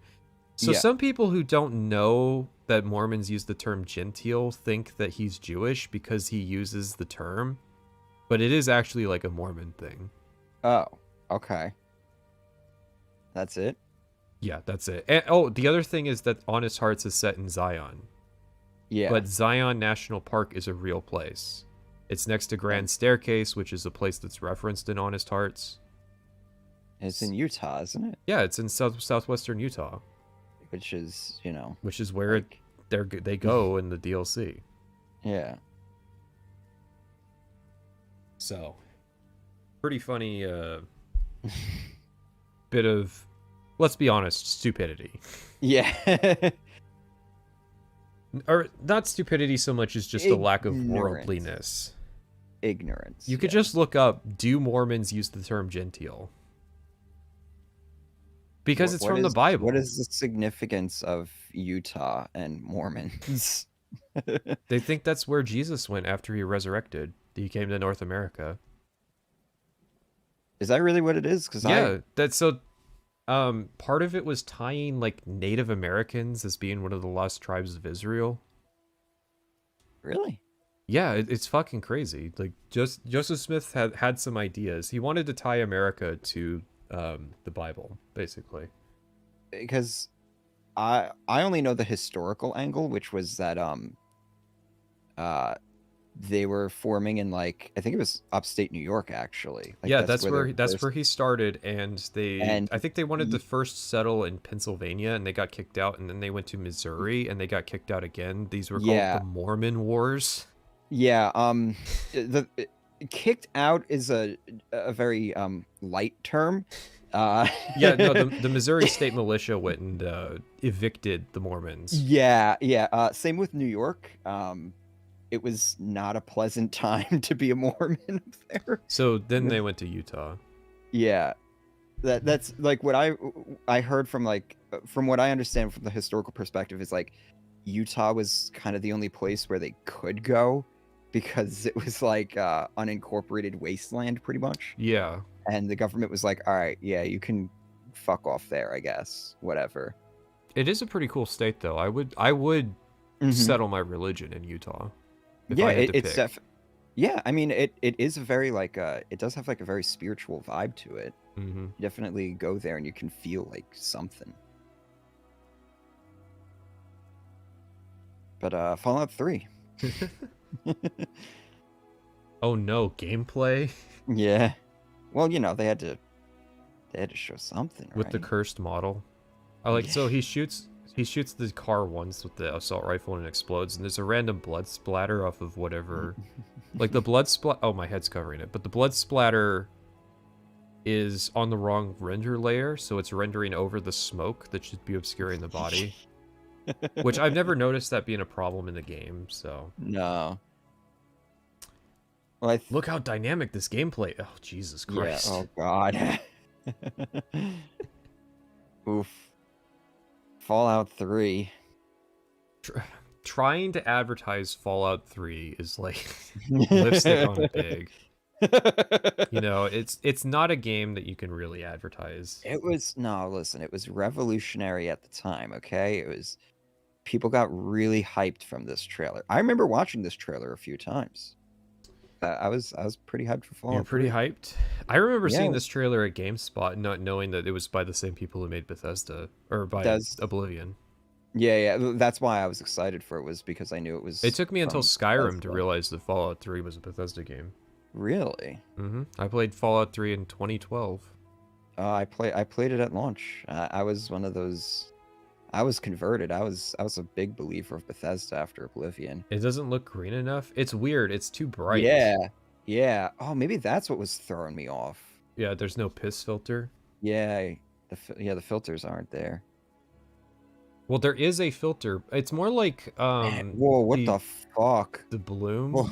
So some people who don't know that Mormons use the term Gentile think that he's Jewish because he uses the term, but it is actually like a Mormon thing. Oh, okay. That's it? Yeah, that's it. And, the other thing is that Honest Hearts is set in Zion. Yeah. But Zion National Park is a real place. It's next to Grand Staircase, which is a place that's referenced in Honest Hearts. It's in Utah, isn't it? Yeah, it's in southwestern Utah. Which is, you know... Which is where they go in the DLC. Yeah. So, pretty funny bit of, let's be honest, stupidity. Yeah. Or not stupidity so much as just a lack of worldliness. Ignorance. You could just look up, do Mormons use the term Gentile? Because it's from the Bible. What is the significance of Utah and Mormons? They think that's where Jesus went after he resurrected. He came to North America. Is that really what it is? Because yeah, that's so. Part of it was tying like Native Americans as being one of the lost tribes of Israel. Really? Yeah, it's fucking crazy. Like, Joseph Smith had some ideas. He wanted to tie America to the Bible, basically. Because I only know the historical angle, which was that they were forming in, like, I think it was upstate New York, actually. Like, yeah, that's where he started, and I think they wanted to he- first settle in Pennsylvania, and they got kicked out, and then they went to Missouri, and they got kicked out again. These were called Yeah. the Mormon Wars. Yeah, the kicked out is a very light term. Yeah, no, the Missouri State Militia went and evicted the Mormons. Yeah. Same with New York. It was not a pleasant time to be a Mormon up there. So then they went to Utah. Yeah, that's like what I heard from, like, from what I understand from the historical perspective is, like, Utah was kind of the only place where they could go because it was like unincorporated wasteland pretty much. Yeah. And the government was like, all right, yeah, you can fuck off there, I guess. Whatever. It is a pretty cool state, though. I would Mhm. settle my religion in Utah. If Yeah, I had to it's pick. yeah, I mean it is a very, like, it does have, like, a very spiritual vibe to it. Mm-hmm. You definitely go there and you can feel like something. But Fallout 3. Oh no, gameplay Yeah. Well, they had to show something, with the right? cursed model. I like so he shoots the car once with the assault rifle and it explodes, and there's a random blood splatter off of whatever. Like the blood splat. Oh, my head's covering it, but the blood splatter is on the wrong render layer, so it's rendering over the smoke that should be obscuring the body. Which I've never noticed that being a problem in the game. So No. Well, look how dynamic this gameplay. Oh, Jesus Christ. Yeah. Oh God. Oof. Fallout 3. Trying to advertise Fallout 3 is like lipstick on a pig. It's not a game that you can really advertise. Listen, it was revolutionary at the time, okay? People got really hyped from this trailer. I remember watching this trailer a few times. I was pretty hyped for Fallout. You're pretty 3. hyped? I remember seeing Yeah. this trailer at GameSpot, not knowing that it was by the same people who made Bethesda, or by Oblivion. Yeah, that's why I was excited for it, was because I knew it was. It took me until from Skyrim to Bethesda. realize that Fallout 3 was a Bethesda game. Really? Mm-hmm. I played Fallout 3 in 2012. I played it at launch. I was one of those. I was converted. I was a big believer of Bethesda after Oblivion. It doesn't look green enough. It's weird. It's too bright. Yeah. Oh, maybe that's what was throwing me off. Yeah, there's no piss filter. Yeah, the filters aren't there. Well, there is a filter. It's more like Whoa, what the fuck? the bloom. Whoa.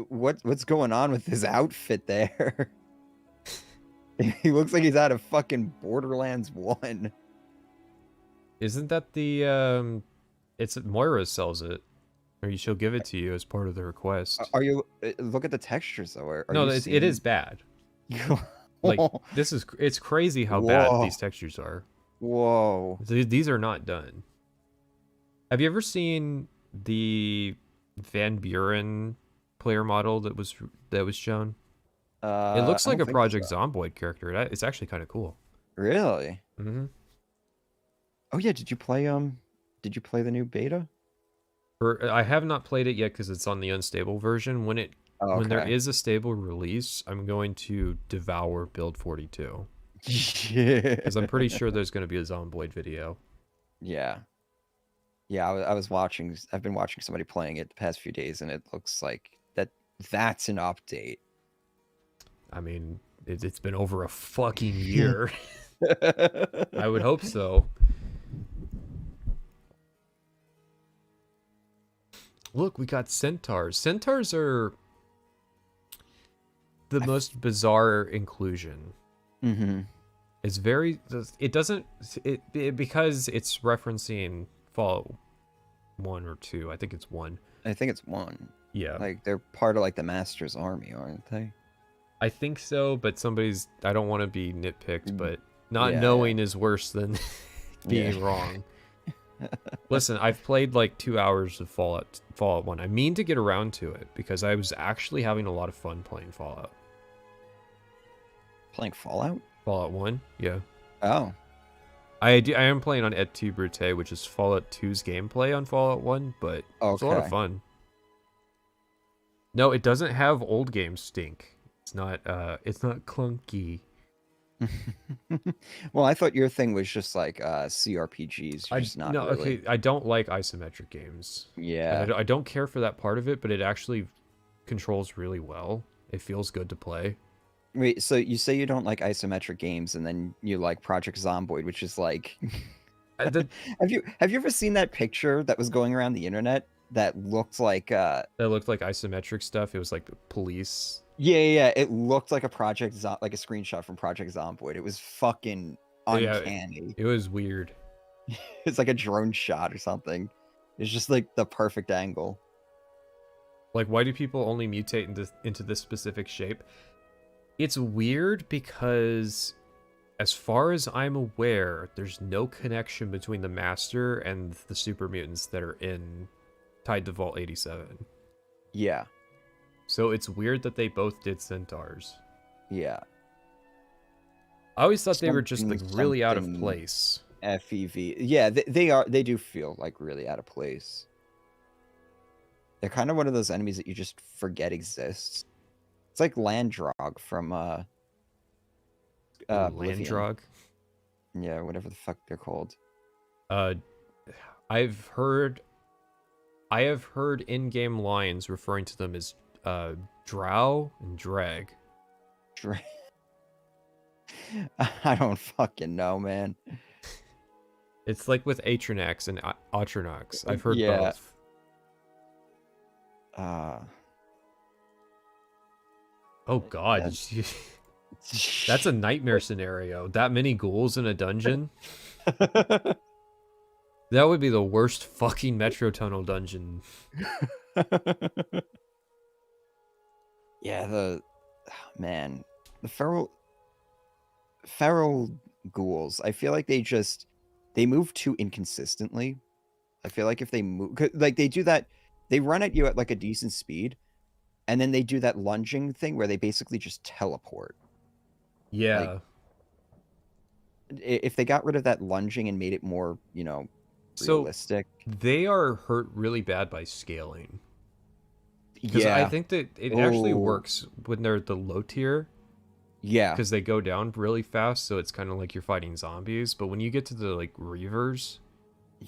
What's going on with his outfit there? He looks like he's out of fucking Borderlands 1. Isn't that the it's Moira sells it, or she'll give it to you as part of the request. Are you look at the textures though? Are No, you it is bad. Like it's crazy how bad these textures are. Whoa. These are not done. Have you ever seen the Van Buren player model that was shown? It looks like a Project Zomboid character. It's actually kind of cool. Really? Mm-hmm. Oh yeah, did you play the new beta? I have not played it yet because it's on the unstable version. When there Okay. is a stable release, I'm going to devour Build 42 Yeah. because I'm pretty sure there's going to be a Zomboid video. Yeah. Yeah, I've been watching somebody playing it the past few days, and it looks like that's an update. I mean, it's been over a fucking year. I would hope so. Look, we got centaurs. Centaurs are the most bizarre inclusion. Mm-hmm. It's very. It doesn't. Because it's referencing Fallout 1 or 2. I think it's 1. I think it's 1. Yeah. Like they're part of like the Master's army, aren't they? I think so, but somebody's. I don't want to be nitpicked, but not Yeah, knowing is worse than being wrong. Listen, I've played like 2 hours of Fallout 1. I mean to get around to it because I was actually having a lot of fun playing Fallout. Playing Fallout? Fallout 1, yeah. Oh. I am playing on Et tu Brute, which is Fallout 2's gameplay on Fallout 1, but it's a lot of fun. No, it doesn't have old game stink. It's not clunky. Well, I thought your thing was just like CRPGs. You're just not really... Okay, I don't like isometric games. Yeah. And I don't care for that part of it, but it actually controls really well. It feels good to play. Wait, so you say you don't like isometric games, and then you like Project Zomboid, which is like... Have you ever seen that picture that was going around the internet that looked like... That looked like isometric stuff. It was like police... Yeah. It looked like a like a screenshot from Project Zomboid. It was fucking uncanny. Yeah, it was weird. It's like a drone shot or something. It's just like the perfect angle. Like, why do people only mutate into this specific shape? It's weird because, as far as I'm aware, there's no connection between the Master and the super mutants that are tied to Vault 87. Yeah. So it's weird that they both did centaurs. Yeah. I always thought they were just like really out of place. FEV. Yeah, they do feel like really out of place. They're kind of one of those enemies that you just forget exists. It's like Landrog from Oblivion. Landrog? Yeah, whatever the fuck they're called. I have heard in-game lines referring to them as Drow and Drag. I don't fucking know, man. It's like with Atronax and Atronax. I've heard both. Oh god, that's a nightmare scenario. That many ghouls in a dungeon? That would be the worst fucking Metro Tunnel dungeon. Yeah, the feral ghouls. I feel like they move too inconsistently. I feel like if they move, like they do that, they run at you at like a decent speed, and then they do that lunging thing where they basically just teleport. Yeah. Like, if they got rid of that lunging and made it more, realistic. So they are hurt really bad by scaling. Because I think that it actually works when they're the low tier. Yeah. Because they go down really fast, so it's kind of like you're fighting zombies. But when you get to the like Reavers,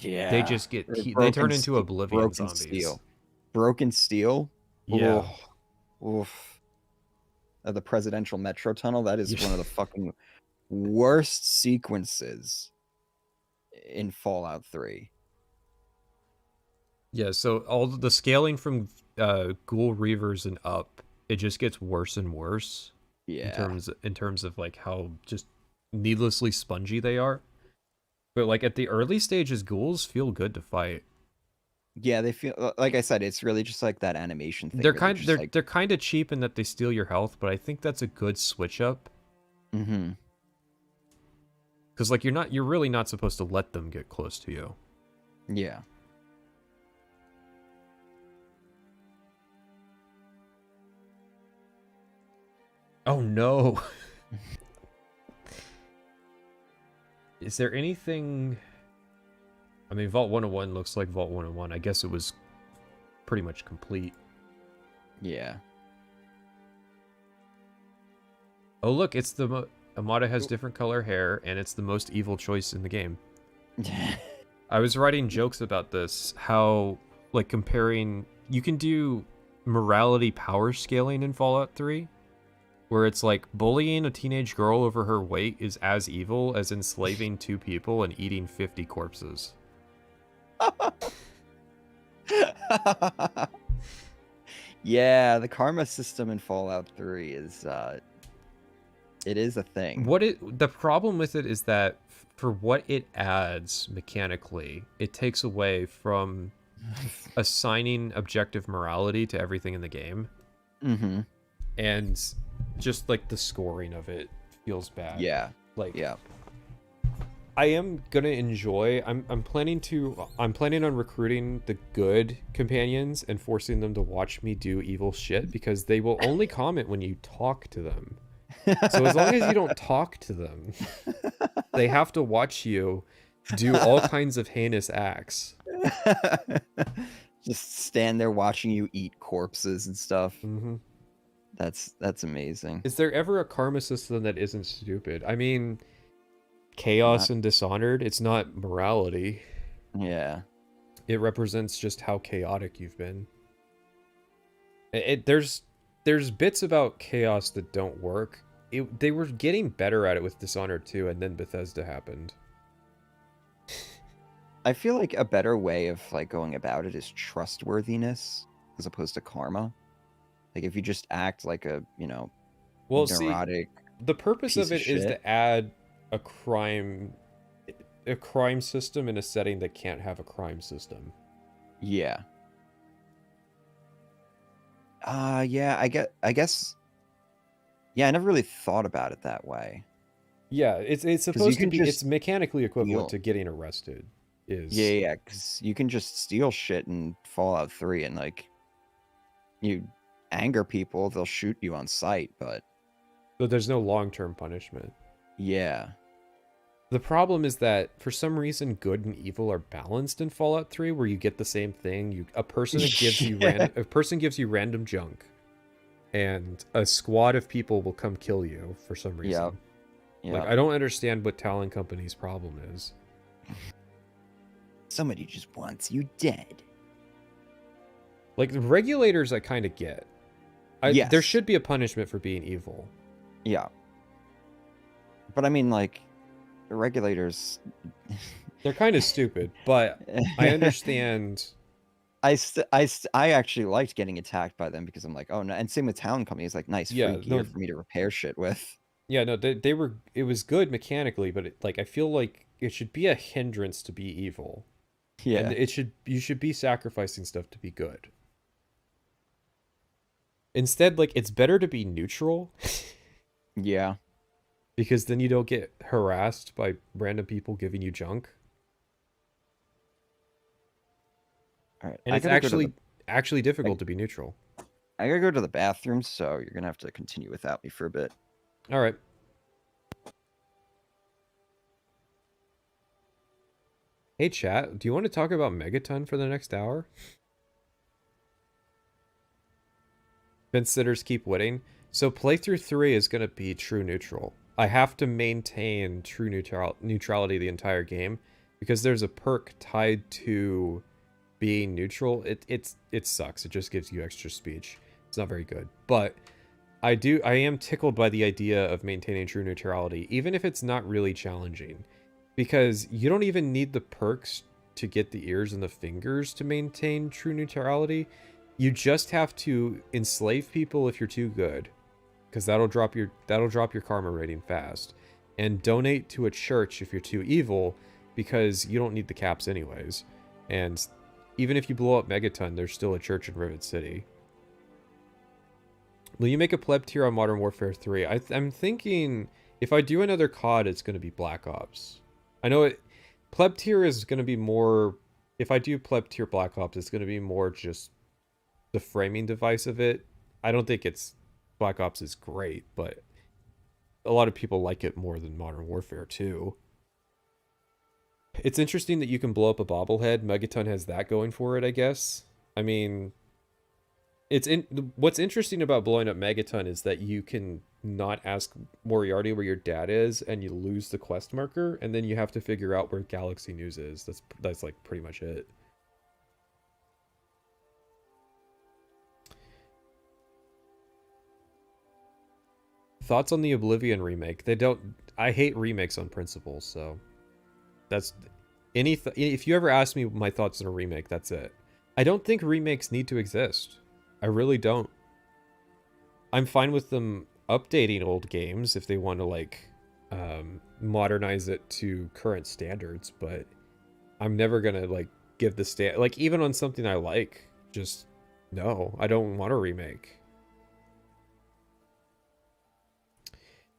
they just get they turn into Oblivion zombies. Broken Steel. Yeah. Oof. The presidential metro tunnel. That is one of the fucking worst sequences in Fallout 3. Yeah, so all the scaling from Ghoul Reavers and up, it just gets worse and worse. Yeah. In terms of like how just needlessly spongy they are. But like at the early stages, ghouls feel good to fight. Yeah, they feel like I said, it's really just like that animation thing. They're kind of cheap in that they steal your health, but I think that's a good switch up. Mm-hmm. Because like you're really not supposed to let them get close to you. Yeah. Oh no. Is there anything... I mean, Vault 101 looks like Vault 101. I guess it was pretty much complete. Yeah. Oh look, it's the... Amada has different color hair, and it's the most evil choice in the game. I was writing jokes about this, how, like, comparing... You can do morality power scaling in Fallout 3, where it's like, bullying a teenage girl over her weight is as evil as enslaving 2 people and eating 50 corpses. Yeah, the karma system in Fallout 3 is It is a thing. The problem with it is that for what it adds mechanically, it takes away from assigning objective morality to everything in the game. Mm-hmm. And just like the scoring of it feels bad. Yeah. Like, Yeah. I am gonna enjoy. I'm planning on recruiting the good companions and forcing them to watch me do evil shit, because they will only comment when you talk to them. So as long as you don't talk to them, they have to watch you do all kinds of heinous acts. Just stand there watching you eat corpses and stuff. Mm-hmm. That's amazing. Is there ever a karma system that isn't stupid? I mean, Chaos and Dishonored, it's not morality. Yeah. It represents just how chaotic you've been. There's bits about Chaos that don't work. They were getting better at it with Dishonored 2, and then Bethesda happened. I feel like a better way of like going about it is trustworthiness as opposed to karma. Like if you just act like a, Well, neurotic the purpose piece of it of is shit. to add a crime system in a setting that can't have a crime system. Yeah. Yeah, I guess. Yeah, I never really thought about it that way. Yeah, it's supposed to be. just It's mechanically equivalent steal. to getting arrested. Yeah, because you can just steal shit in Fallout 3 and like you anger people, they'll shoot you on sight, but there's no long-term punishment. yeah. The problem is that for some reason good and evil are balanced in Fallout 3, where you get the same thing. A person gives you random junk, and a squad of people will come kill you for some reason. Yeah. Like, I don't understand what Talon Company's problem is. Somebody just wants you dead. Like, the regulators I kind of get. Yes. There should be a punishment for being evil. Yeah. But I mean, like, the regulators... They're kind of stupid, but I understand... I actually liked getting attacked by them because I'm like, oh no, and same with Talon Company. It's like nice free gear for me to repair shit with. Yeah, no, it was good mechanically, but I feel like it should be a hindrance to be evil. Yeah. And you should be sacrificing stuff to be good. Instead, like, it's better to be neutral. Yeah. Because then you don't get harassed by random people giving you junk. All right. And it's actually difficult to be neutral. I gotta go to the bathroom, so you're gonna have to continue without me for a bit. All right. Hey, chat, do you want to talk about Megaton for the next hour? Fence sitters keep winning. So playthrough 3 is going to be true neutral. I have to maintain true neutrality the entire game because there's a perk tied to being neutral. It sucks. It just gives you extra speech. It's not very good. But I am tickled by the idea of maintaining true neutrality, even if it's not really challenging. Because you don't even need the perks to get the ears and the fingers to maintain true neutrality. You just have to enslave people if you're too good, because that'll drop your karma rating fast, and donate to a church if you're too evil, because you don't need the caps anyways. And even if you blow up Megaton, there's still a church in Rivet City. Will you make a pleb tier on Modern Warfare 3? I'm thinking if I do another COD, it's going to be Black Ops. I know pleb tier is going to be more... If I do pleb tier Black Ops, it's going to be more just the framing device of it. I don't think Black Ops is great, but a lot of people like it more than Modern Warfare 2. It's interesting that you can blow up a bobblehead. Megaton has that going for it, I guess. I mean... What's interesting about blowing up Megaton is that you can not ask Moriarty where your dad is, and you lose the quest marker, and then you have to figure out where Galaxy News is. That's like pretty much it. Thoughts on the Oblivion remake? I hate remakes on principle, so that's if you ever ask me my thoughts on a remake, that's it. I don't think remakes need to exist. I really don't. I'm fine with them updating old games if they want to like modernize it to current standards, but I'm never gonna like give the like even on something I like, just no, I don't want a remake.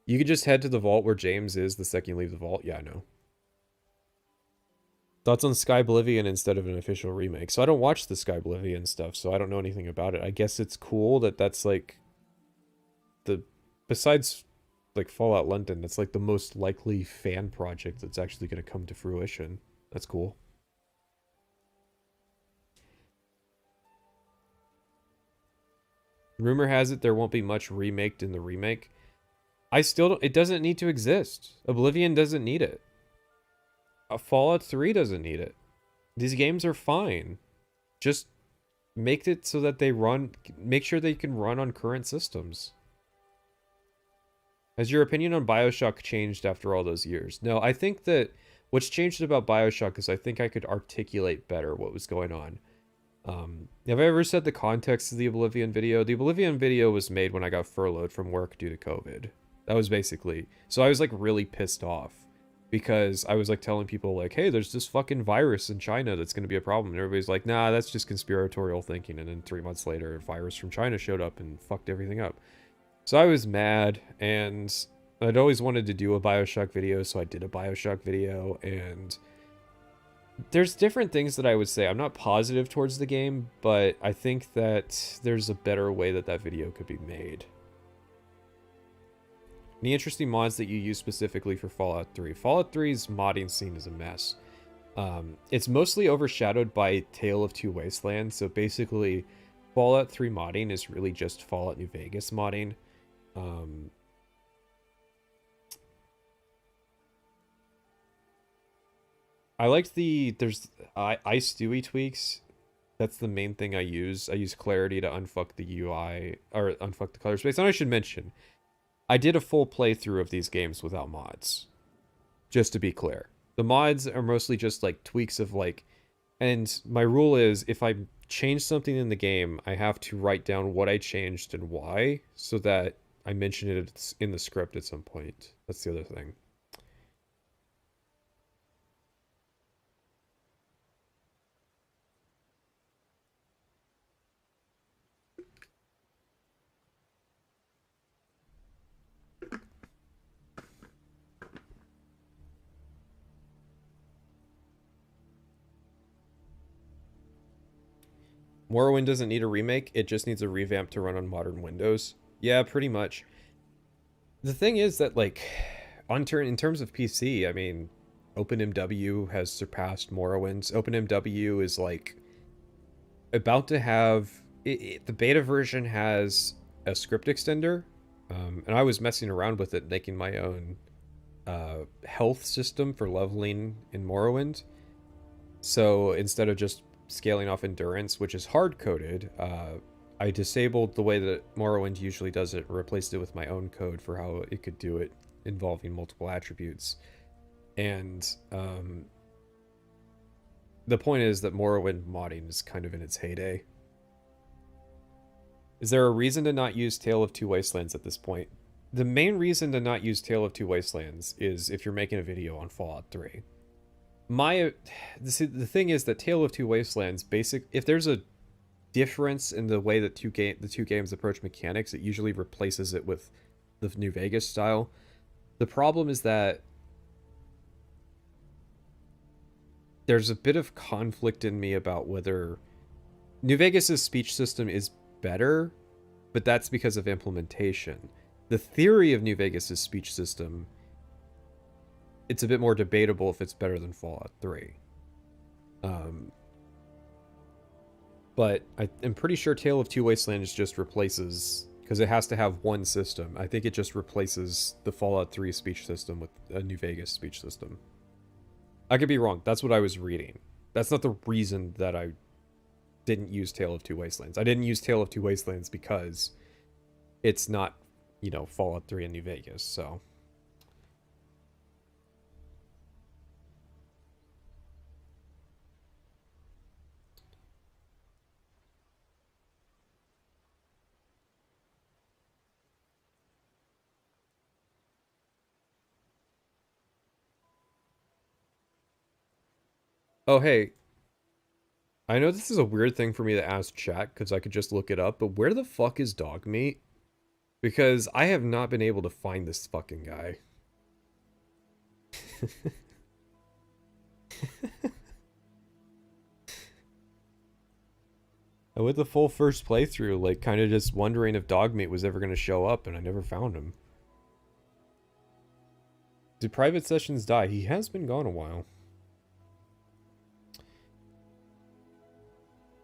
You could just head to the vault where James is the second you leave the vault. Yeah, I know. Thoughts on Sky Oblivion instead of an official remake. So I don't watch the Sky Oblivion stuff, so I don't know anything about it. I guess it's cool that that's like the, besides like Fallout London, that's like the most likely fan project that's actually going to come to fruition. That's cool. Rumor has it there won't be much remaked in the remake. I still don't, it doesn't need to exist. Oblivion doesn't need it. Fallout 3 doesn't need it. These games are fine. Just make it so that they run, make sure they can run on current systems. Has your opinion on BioShock changed after all those years? No, I think that what's changed about BioShock is I think I could articulate better what was going on. Have I ever said the context of the Oblivion video? The Oblivion video was made when I got furloughed from work due to COVID. That was basically... So I was like really pissed off because I was like telling people like, hey, there's this fucking virus in China that's going to be a problem. And everybody's like, nah, that's just conspiratorial thinking. And then 3 months later, a virus from China showed up and fucked everything up. So I was mad, and I'd always wanted to do a BioShock video, so I did a BioShock video, and there's different things that I would say. I'm not positive towards the game, but I think that there's a better way that that video could be made. Any interesting mods that you use specifically for Fallout 3? Fallout 3's modding scene is a mess. It's mostly overshadowed by Tale of Two Wastelands, so basically Fallout 3 modding is really just Fallout New Vegas modding. I liked there's Ice Stewie tweaks. That's the main thing I use. I use Clarity to unfuck the UI, or unfuck the color space. And I should mention, I did a full playthrough of these games without mods. Just to be clear. The mods are mostly just like tweaks of like, and my rule is if I change something in the game, I have to write down what I changed and why, so that I mention it in the script at some point. That's the other thing. Morrowind doesn't need a remake, it just needs a revamp to run on modern Windows. Yeah, pretty much. The thing is that, like, in terms of PC, I mean, OpenMW has surpassed Morrowind. OpenMW is, like, about to have... the beta version has a script extender, and I was messing around with it, making my own health system for leveling in Morrowind. So instead of just scaling off endurance, which is hard-coded, I disabled the way that Morrowind usually does it and replaced it with my own code for how it could do it involving multiple attributes. And the point is that Morrowind modding is kind of in its heyday. Is there a reason to not use Tale of Two Wastelands at this point? The main reason to not use Tale of Two Wastelands is if you're making a video on Fallout 3. The thing is that Tale of Two Wastelands, if there's a difference in the way that the two games approach mechanics, it usually replaces it with the New Vegas style. The problem is that there's a bit of conflict in me about whether New Vegas's speech system is better, but that's because of implementation. The theory of New Vegas's speech system, it's a bit more debatable if it's better than Fallout 3. But I'm pretty sure Tale of Two Wastelands just replaces, because it has to have one system, I think it just replaces the Fallout 3 speech system with a New Vegas speech system. I could be wrong. That's what I was reading. That's not the reason that I didn't use Tale of Two Wastelands. I didn't use Tale of Two Wastelands because it's not, you know, Fallout 3 and New Vegas, so... Oh, hey. I know this is a weird thing for me to ask chat because I could just look it up, but where the fuck is dog meat? Because I have not been able to find this fucking guy. I went the full first playthrough, like, kind of just wondering if dog meat was ever going to show up, and I never found him. Did private sessions die? He has been gone a while.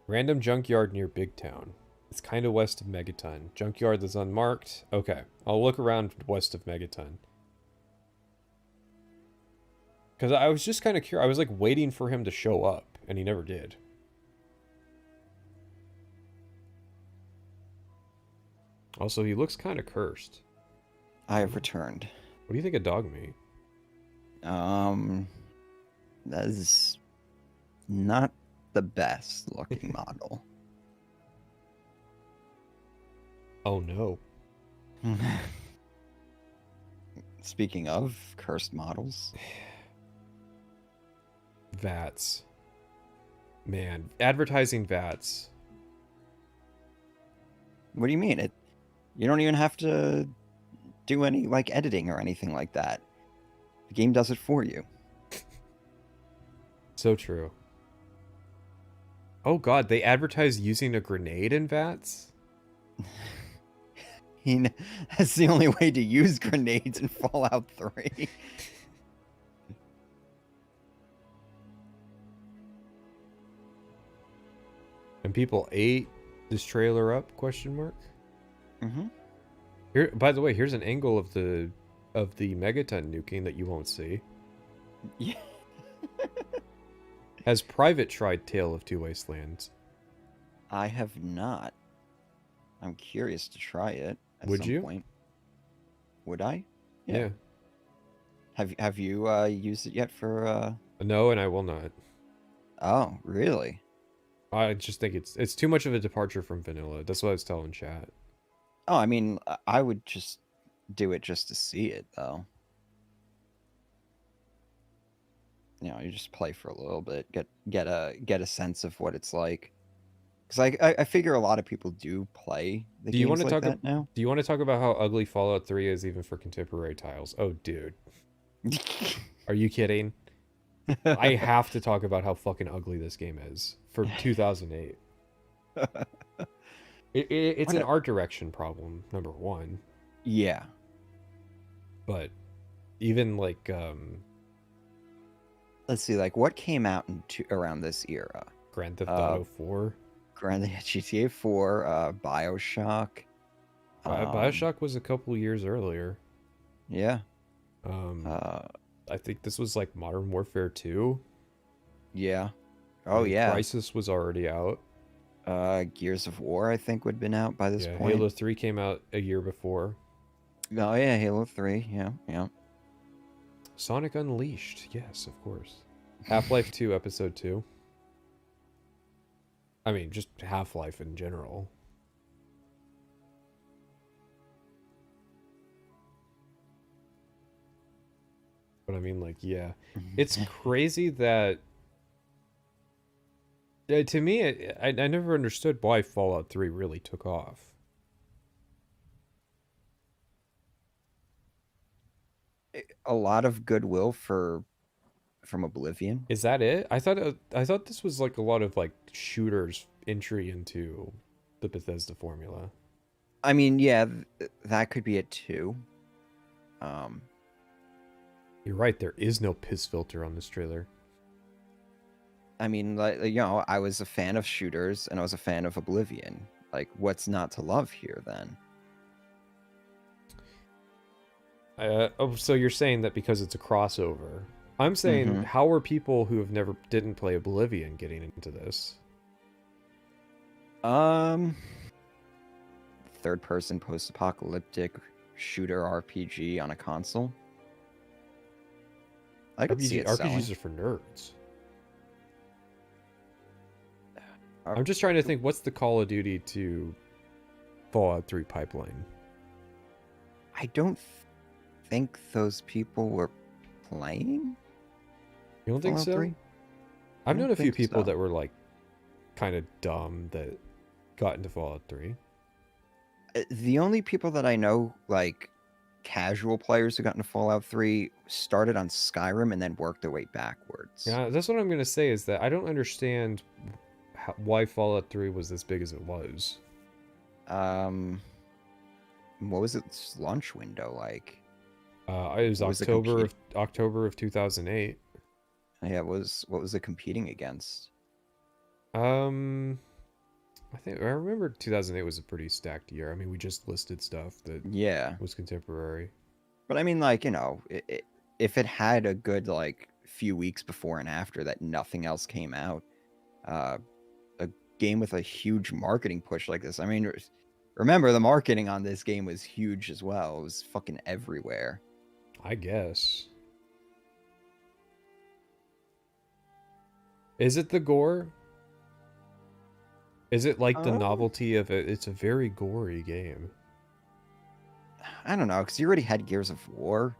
Random junkyard near Big Town. It's kind of west of Megaton. Junkyard that's unmarked. Okay, I'll look around west of Megaton. Because I was just kind of curious. I was like waiting for him to show up, and he never did. Also, he looks kind of cursed. I have returned. What do you think of dog meat? That is not the best looking model. Oh no. Speaking of cursed models. VATS. Man, advertising VATS. What do you mean? You don't even have to do any like editing or anything like that. The game does it for you. So true. Oh god, they advertise using a grenade in VATS? That's the only way to use grenades in Fallout 3. And people ate this trailer up? Question mark. Mm-hmm. Here, by the way, here's an angle of the megaton nuking that you won't see. Yeah. Has Private tried Tale of Two Wastelands? I have not. I'm curious to try it at Would some you? point. Would I? Yeah. Have you used it yet for No, and I will not. Oh, really? I just think it's too much of a departure from vanilla. That's what I was telling chat. Oh, I mean, I would just do it just to see it, though. You know, you just play for a little bit, get a sense of what it's like. Because I figure a lot of people do play the games like that now. Do you want to talk about how ugly Fallout 3 is even for contemporary tiles? Oh, dude. Are you kidding? I have to talk about how fucking ugly this game is for 2008. It's an art direction problem, number one. Yeah. But even like Let's see, like what came out around this era? Grand Theft Auto 4. GTA 4, BioShock. BioShock was a couple years earlier. Yeah. I think this was like Modern Warfare 2. Yeah. Oh yeah. Crisis was already out. Gears of War I think would have been out by this point. Halo 3 came out a year before. Oh yeah, Halo 3. Yeah. Sonic Unleashed. Yes, of course. Half-Life 2 Episode 2. I mean, just Half-Life in general. But I mean, like, yeah. It's crazy that... to me, I never understood why Fallout 3 really took off. A lot of goodwill from Oblivion. Is that it? I thought this was like a lot of like shooters entry into the Bethesda formula. I mean, yeah, that could be it too. You're right. There is no piss filter on this trailer. I mean, like, you know, I was a fan of shooters and I was a fan of Oblivion. Like, what's not to love here then? So you're saying that because it's a crossover. I'm saying, how are people who have never didn't play Oblivion getting into this? Third-person post-apocalyptic shooter RPG on a console. I could see it selling. RPGs are for nerds. I'm just trying to think, what's the Call of Duty to Fallout 3 pipeline? I don't think those people were playing. You don't think Fallout so? 3? I've known a few think people so. that were like kind of dumb that got into Fallout 3. The only people that I know, like casual players who got into Fallout 3, started on Skyrim and then worked their way backwards. Yeah, that's what I'm gonna say is that I don't understand why Fallout 3 was as big as it was. What was its launch window like? It was What was it October of 2008. Yeah, what was it competing against? I remember 2008 was a pretty stacked year. I mean, we just listed stuff that Yeah, was contemporary. but I mean, like, if it had a good like few weeks before and after that, nothing else came out. A game with a huge marketing push like this. I mean, remember the marketing on this game was huge as well. It was fucking everywhere. I guess. Is it the gore? Is it like the novelty of it? It's a very gory game. I don't know, because you already had Gears of War.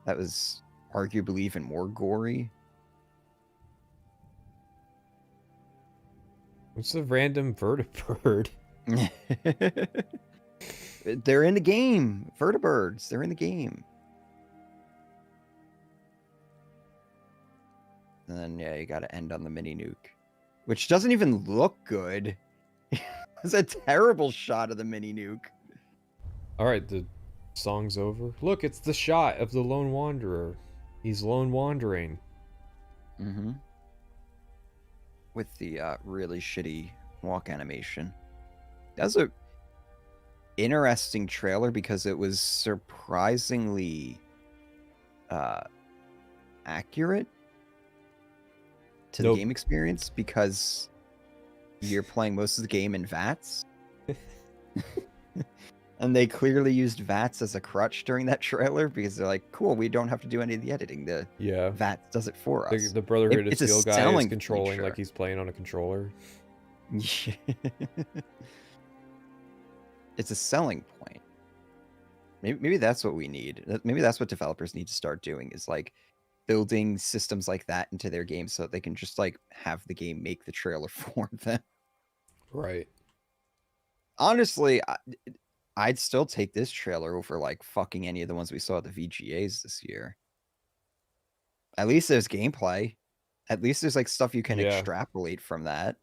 That was arguably even more gory. What's the random vertibird? They're in the game. Vertibirds, they're in the game. And then, yeah, you got to end on the mini nuke, which doesn't even look good. It's a terrible shot of the mini nuke. All right, the song's over. Look, it's the shot of the lone wanderer. He's lone wandering. Mm-hmm. With the really shitty walk animation. That's a interesting trailer because it was surprisingly accurate to the game experience, because you're playing most of the game in VATS. And they clearly used VATS as a crutch during that trailer because they're like, cool, we don't have to do any of the editing. The VATS does it for us. The Brotherhood of It's a Steel guy is selling controlling feature. like he's playing on a controller. It's a selling point. Maybe that's what we need. Maybe that's what developers need to start doing, is like building systems like that into their games so that they can just like have the game make the trailer for them. Right. Honestly, I'd still take this trailer over like fucking any of the ones we saw at the VGAs this year. At least there's gameplay. At least there's like stuff you can extrapolate from that.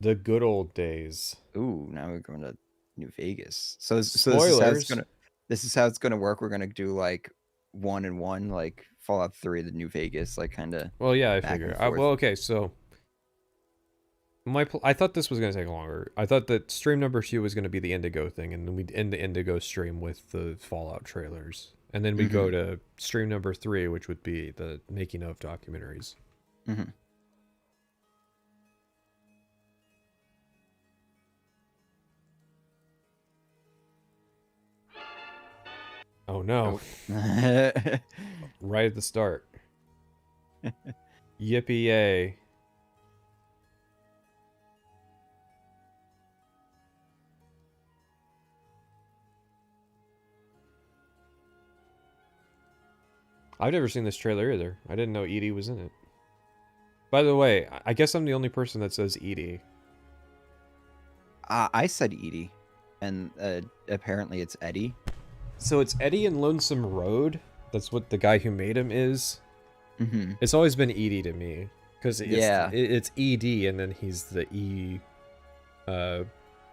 The good old days. Ooh, now we're going to New Vegas. So Spoilers. this is how it's gonna work. We're gonna do like 1 and 1, like Fallout 3, the New Vegas, like kind of. Well, yeah, I figure. Well, okay, so I thought this was gonna take longer. I thought that stream number 2 was gonna be the Indigo thing, and then we'd end the Indigo stream with the Fallout trailers, and then we go to stream number 3, which would be the making of documentaries. Mm-hmm. Oh no. Right at the start. Yippee yay. I've never seen this trailer either. I didn't know Edie was in it. By the way, I guess I'm the only person that says Edie. I said Edie, and apparently it's Eddie. So it's Eddie in Lonesome Road? That's what the guy who made him is? Mm-hmm. It's always been Edie to me. Because it's ED, and then he's the E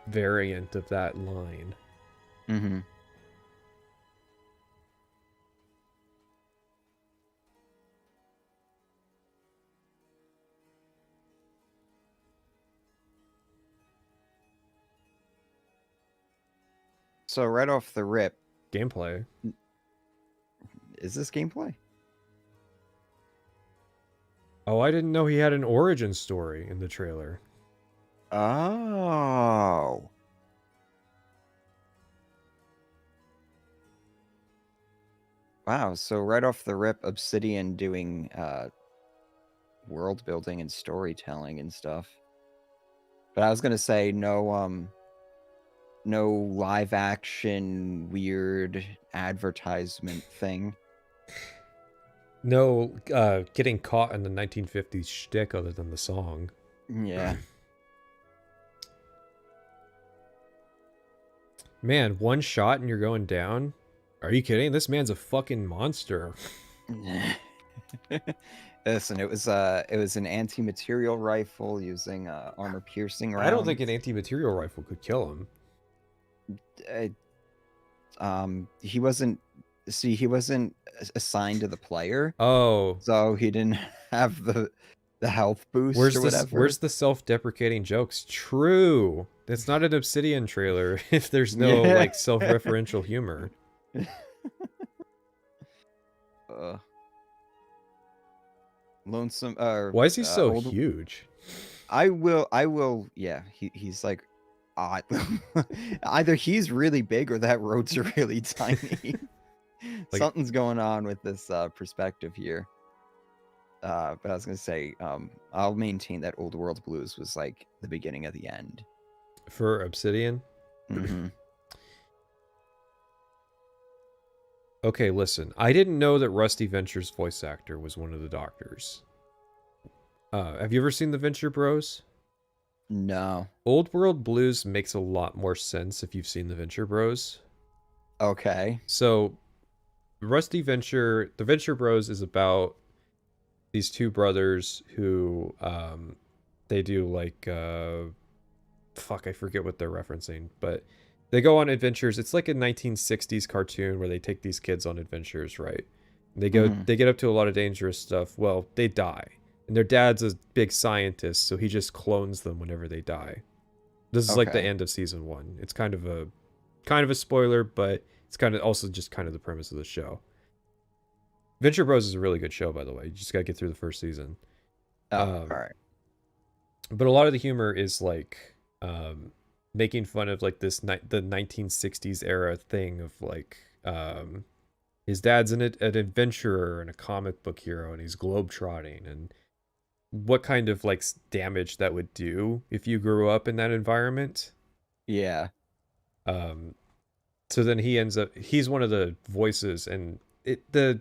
variant of that line. Mm-hmm. So right off the rip, gameplay. Is this gameplay? Oh, I didn't know he had an origin story in the trailer. Oh. Wow, so right off the rip, Obsidian doing world building and storytelling and stuff. But I was gonna say no live action weird advertisement thing. No, getting caught in the 1950s shtick other than the song. Yeah. Man, one shot and you're going down? Are you kidding? This man's a fucking monster. Listen, it was an anti-material rifle using armor piercing rounds. I don't think an anti-material rifle could kill him. He wasn't assigned to the player. Oh, So he didn't have the health boost or whatever. Where's the self-deprecating jokes? True. It's not an Obsidian trailer if there's no like self-referential humor. Lonesome. Why is he so huge? I will. Yeah, he's like, either he's really big or that road's really tiny. Like, something's going on with this perspective here. But I was gonna say, I'll maintain that Old World Blues was like the beginning of the end for Obsidian. Mm-hmm. Okay, listen. I didn't know that Rusty Venture's voice actor was one of the doctors. Have you ever seen the Venture Bros? No. Old World Blues makes a lot more sense if you've seen the Venture Bros. Okay. So, the Venture Bros is about these two brothers who, they do like, fuck, I forget what they're referencing, but they go on adventures. It's like a 1960s cartoon where they take these kids on adventures, right? They get up to a lot of dangerous stuff. Well, they die. And their dad's a big scientist, so he just clones them whenever they die. This is like the end of season 1. It's kind of a spoiler, but it's kind of also just kind of the premise of the show. Venture Bros is a really good show, by the way. You just gotta get through the first season. All right. But a lot of the humor is like making fun of like the 1960s era thing of like his dad's an adventurer and a comic book hero, and he's globetrotting, and what kind of like damage that would do if you grew up in that environment. Yeah. So then he's one of the voices, and the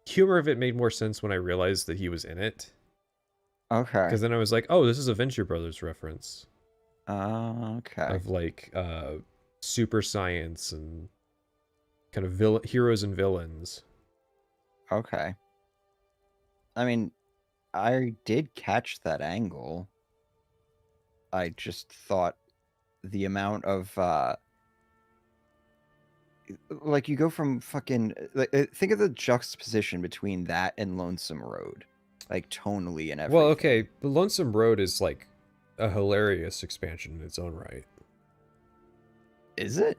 humor of it made more sense when I realized that he was in it. Okay. Because then I was like, oh, this is a Venture Brothers reference. Okay. Of like super science and kind of heroes and villains. Okay. I mean, I did catch that angle. I just thought the amount of like you go from fucking think of the juxtaposition between that and Lonesome Road, like tonally and everything. Well, okay, the Lonesome Road is like a hilarious expansion in its own right. Is it?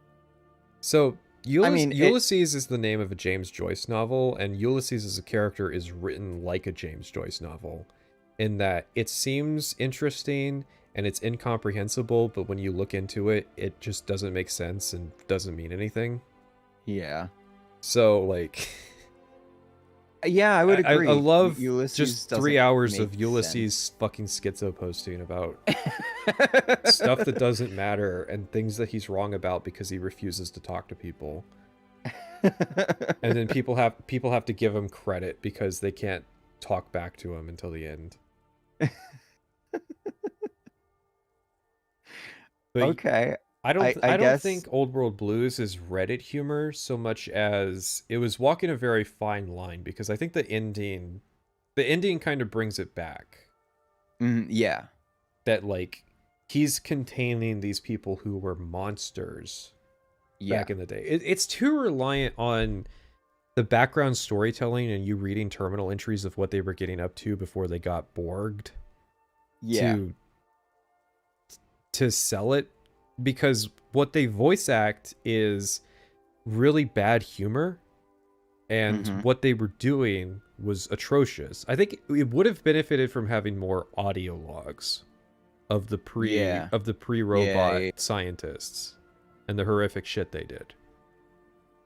So Ulysses is the name of a James Joyce novel, and Ulysses as a character is written like a James Joyce novel, in that it seems interesting and it's incomprehensible, but when you look into it, it just doesn't make sense and doesn't mean anything. Yeah. So, like... yeah, I would agree. I love Ulysses just 3 hours of Ulysses fucking schizo posting about stuff that doesn't matter and things that he's wrong about because he refuses to talk to people. And then people have to give him credit because they can't talk back to him until the end. But okay. I don't think Old World Blues is Reddit humor so much as it was walking a very fine line, because I think the ending kind of brings it back. Yeah. That like he's containing these people who were monsters back in the day. It's too reliant on the background storytelling and you reading terminal entries of what they were getting up to before they got Borged. Yeah. To sell it, because what they voice act is really bad humor, and what they were doing was atrocious. I think it would have benefited from having more audio logs of the pre-robot scientists and the horrific shit they did.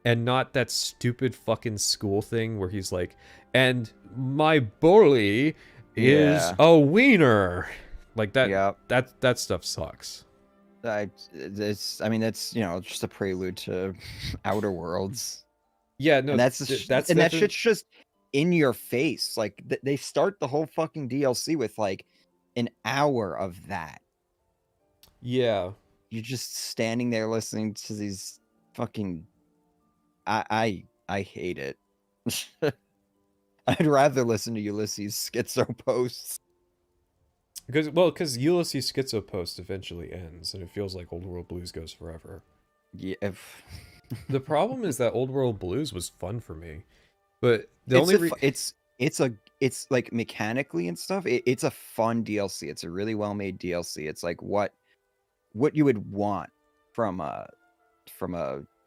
And not that stupid fucking school thing where he's like, and my bully is a wiener. Like that, that stuff sucks. That's just a prelude to Outer Worlds. Yeah, no, and that shit's just in your face. Like they start the whole fucking DLC with like an hour of that. Yeah. You're just standing there listening to these fucking. I hate it. I'd rather listen to Ulysses schizo posts. Because Ulysses Schizo Post eventually ends, and it feels like Old World Blues goes forever. Yeah. The problem is that Old World Blues was fun for me, but it's like mechanically and stuff. It's a fun DLC. It's a really well made DLC. It's like what you would want from a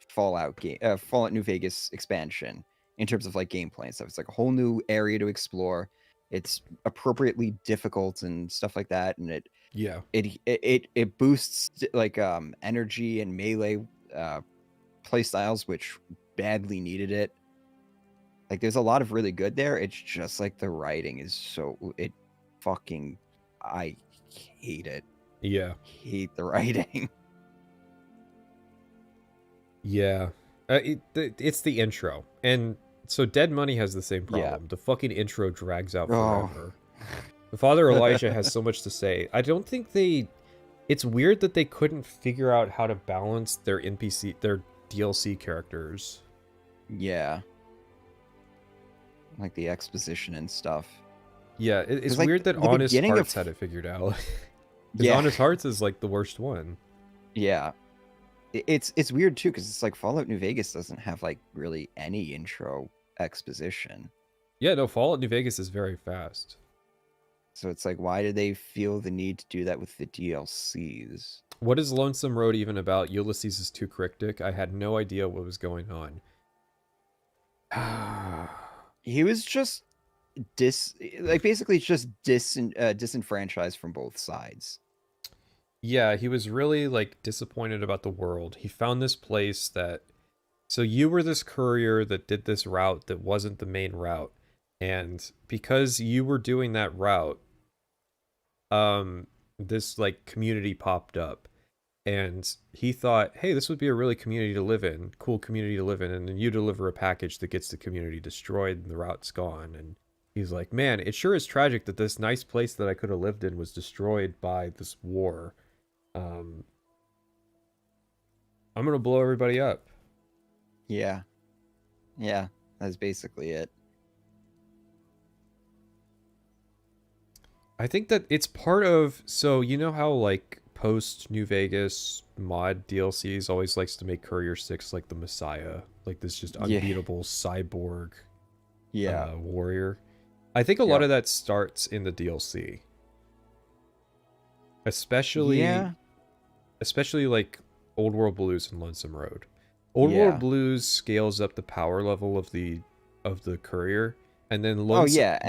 Fallout game, Fallout New Vegas expansion in terms of like gameplay and stuff. It's like a whole new area to explore. It's appropriately difficult and stuff like that, and it boosts like energy and melee play styles, which badly needed it. Like there's a lot of really good there. It's just like the writing is I hate it. Yeah. Hate the writing. Yeah. It's the intro. And so Dead Money has the same problem. Yeah. The fucking intro drags out forever. The Father Elijah has so much to say. I don't think it's weird that they couldn't figure out how to balance their DLC characters. Yeah. Like the exposition and stuff. Yeah, it's like, weird that the Honest beginning Hearts of- had it figured out. Because Honest Hearts is like the worst one. Yeah. It's weird too, because it's like Fallout New Vegas doesn't have like really any intro exposition. Yeah, no, Fallout New Vegas is very fast. So it's like, why did they feel the need to do that with the DLCs? What is Lonesome Road even about? Ulysses is too cryptic. I had no idea what was going on. He was just basically just disenfranchised from both sides. Yeah, he was really like disappointed about the world. He found this place so you were this courier that did this route that wasn't the main route. And because you were doing that route, this like community popped up. And he thought, hey, this would be a really cool community to live in. And then you deliver a package that gets the community destroyed and the route's gone. And he's like, man, it sure is tragic that this nice place that I could have lived in was destroyed by this war. I'm going to blow everybody up. Yeah. Yeah, that's basically it. I think that it's part of, so you know how like post New Vegas mod DLCs always likes to make Courier 6 like the Messiah, like this just unbeatable cyborg warrior. I think a lot of that starts in the DLC. Especially like Old World Blues and Lonesome Road. Old World Blues scales up the power level of the courier, and then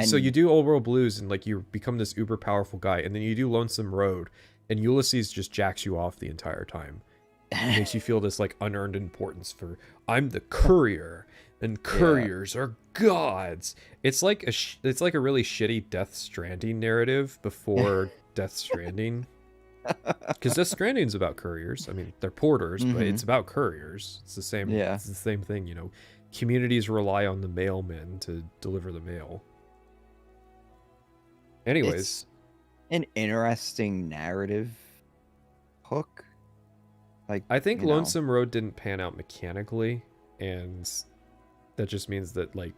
so you do Old World Blues and like you become this uber powerful guy, and then you do Lonesome Road, and Ulysses just jacks you off the entire time. It makes you feel this like unearned importance for I'm the courier, and couriers are gods. It's like a really shitty Death Stranding narrative before Death Stranding. Because Death Stranding's about couriers. I mean, they're porters, but it's about couriers. It's the same. Yeah. It's the same thing. You know, communities rely on the mailmen to deliver the mail. Anyways, it's an interesting narrative hook. Like, I think Lonesome Road didn't pan out mechanically, and that just means that like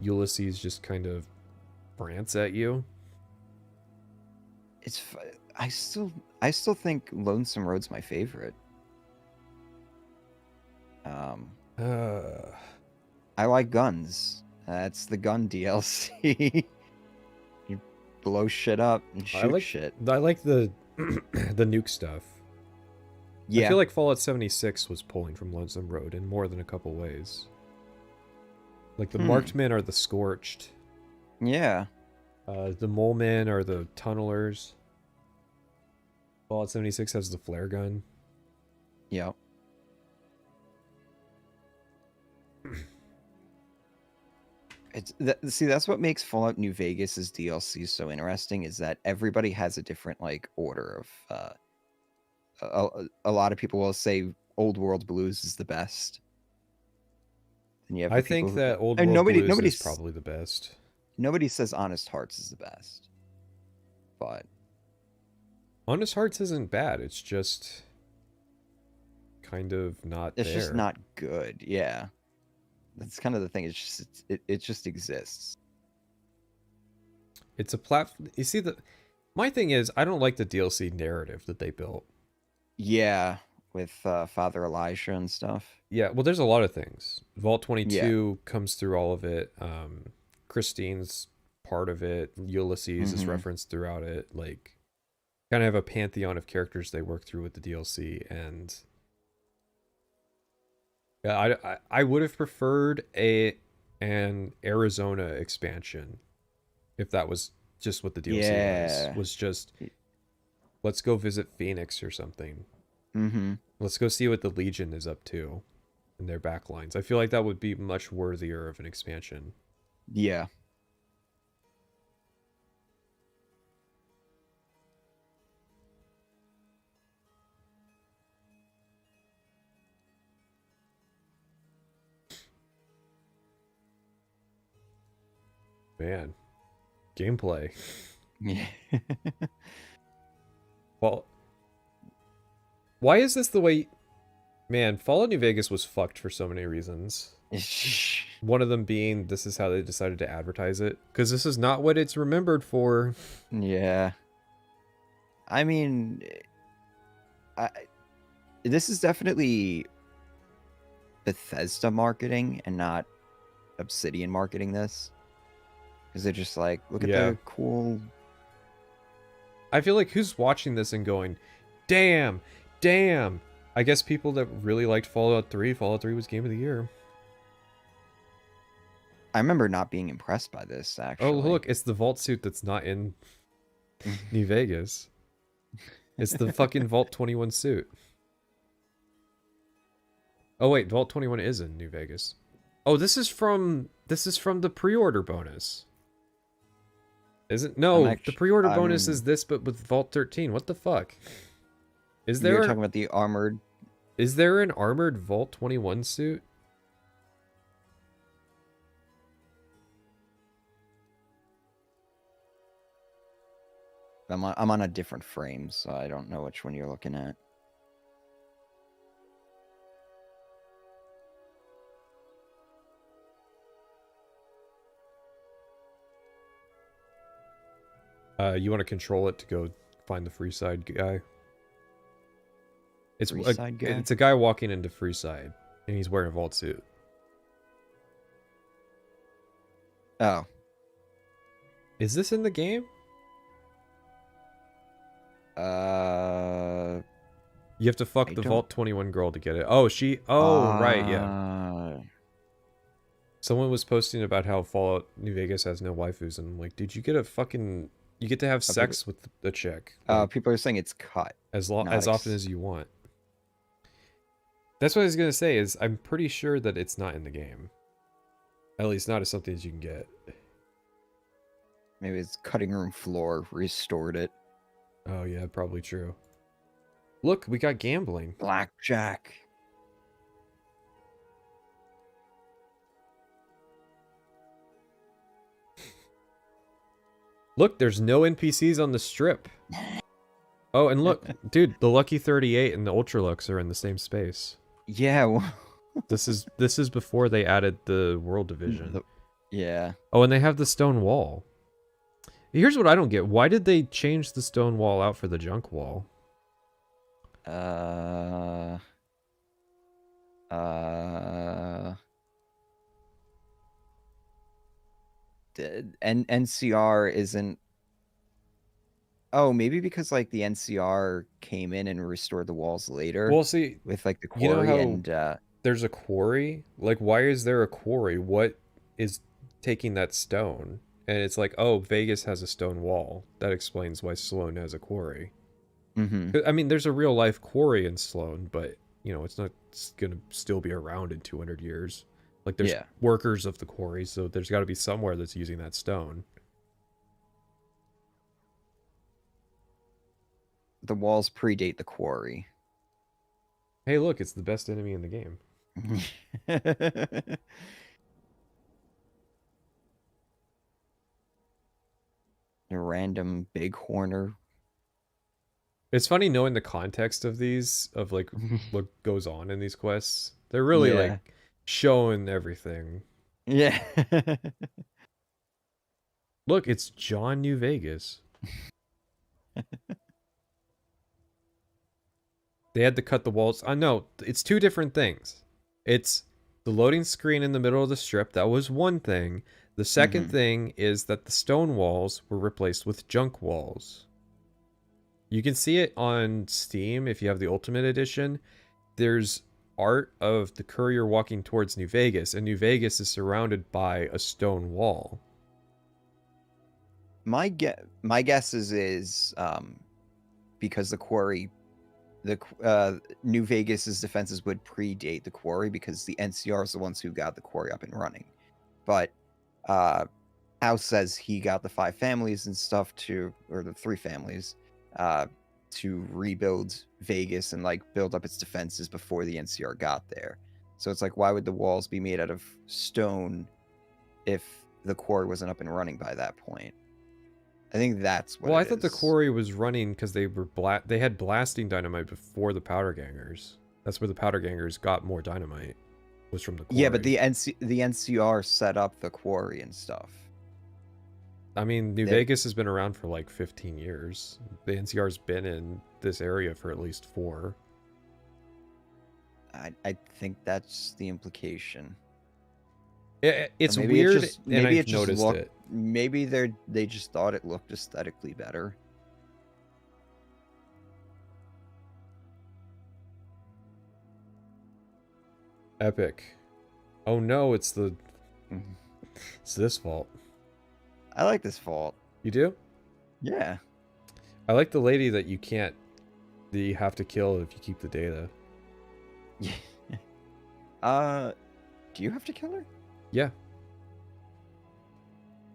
Ulysses just kind of rants at you. I still think Lonesome Road's my favorite. I like guns. That's the gun DLC. You blow shit up and shoot shit. I like the the nuke stuff. Yeah. I feel like Fallout 76 was pulling from Lonesome Road in more than a couple ways. Like the marked men are the scorched. Yeah. The mole men are the tunnelers. Fallout 76 has the flare gun. Yep. See, that's what makes Fallout New Vegas's DLC so interesting, is that everybody has a different like order of a lot of people will say Old World Blues is the best. Then you have I the people think who that Old and World Blues nobody is probably the best. nobody says Honest Hearts is the best, but Honest Hearts isn't bad. It's just kind of not it's there. just not good. Yeah, that's kind of the thing. It's just it just exists. It's a platform. You see, my thing is, I don't like the DLC narrative that they built. Yeah, with Father Elijah and stuff. Yeah, well, there's a lot of things. Vault Yeah. 22 comes through all of it. Christine's part of it. Ulysses is Mhm. referenced throughout it. Like, kind of have a pantheon of characters they work through with the DLC, and yeah, I would have preferred an Arizona expansion if that was just what the DLC Yeah. was just let's go visit Phoenix or something. Mm-hmm. Let's go see what the Legion is up to in their backlines. I feel like that would be much worthier of an expansion. Yeah. Man, gameplay. Yeah. Well, why is this the way? Man, Fallout New Vegas was fucked for so many reasons. One of them being this is how they decided to advertise it, because this is not what it's remembered for. Yeah. I mean, this is definitely Bethesda marketing and not Obsidian marketing this. Because they're just like, look at Yeah. the cool. I feel like who's watching this and going, damn. I guess people that really liked Fallout 3. Fallout 3 was Game of the Year. I remember not being impressed by this, actually. Oh, look, it's the Vault suit that's not in New Vegas. It's the fucking Vault 21 suit. Oh wait, Vault 21 is in New Vegas. Oh, this is from the pre-order bonus. Isn't no, the pre-order bonus is this but with Vault 13. What the fuck? Is there You're talking about the armored? Is there an armored Vault 21 suit? I'm on a different frame, so I don't know which one you're looking at. You want to control it to go find the Freeside guy? It's Freeside guy? It's a guy walking into Freeside, and he's wearing a Vault suit. Oh. Is this in the game? You have to fuck the Vault 21 girl to get it. Oh, right, yeah. Someone was posting about how Fallout New Vegas has no waifus, and I'm like, dude, you get to have sex with the chick. Like, people are saying it's cut. as often as you want. That's what I was gonna say, is I'm pretty sure that it's not in the game. At least not as something as you can get. Maybe it's cutting room floor restored it. Oh yeah, probably true. Look, we got gambling. Blackjack. Look, there's no NPCs on the strip. Oh, and look, dude, the Lucky 38 and the Ultralux are in the same space. Yeah. This is before they added the world division. Yeah. Oh, and they have the stone wall. Here's what I don't get. Why did they change the stone wall out for the junk wall? NCR isn't. Oh, maybe because like the NCR came in and restored the walls later. Well, see, with like the quarry and there's a quarry. Like, why is there a quarry? What is taking that stone? And it's like, oh, Vegas has a stone wall. That explains why Sloan has a quarry. Mm-hmm. I mean, there's a real life quarry in Sloan, but you know, it's not gonna still be around in 200 years. Like, there's workers of the quarry, so there's got to be somewhere that's using that stone. The walls predate the quarry. Hey, look, it's the best enemy in the game. A random bighorner. It's funny knowing the context of these, of like what goes on in these quests. They're really Yeah. like showing everything. Yeah. Look, it's John New Vegas. They had to cut the walls. No, it's two different things. It's the loading screen in the middle of the strip. That was one thing. The second thing is that the stone walls were replaced with junk walls. You can see it on Steam if you have the Ultimate Edition. There's art of the courier walking towards New Vegas, and New Vegas is surrounded by a stone wall. My guess is because the quarry, New Vegas's defenses would predate the quarry because the NCR is the ones who got the quarry up and running. But House says he got the 5 families and stuff or the 3 families, to rebuild Vegas and like build up its defenses before the NCR got there. So it's like, why would the walls be made out of stone if the quarry wasn't up and running by that point? I think that's what. Well, I thought the quarry was running because they had blasting dynamite before the powder gangers. That's where the powder gangers got more dynamite. Was from the quarry. Yeah, but the NCR set up the quarry and stuff. I mean, New Vegas has been around for like 15 years. The NCR's been in this area for at least 4. I think that's the implication. It's weird, and I've noticed it. Maybe they just thought it looked aesthetically better. Epic. Oh no, it's this vault. I like this vault. You do? Yeah. I like the lady that you have to kill if you keep the data. Do you have to kill her? Yeah.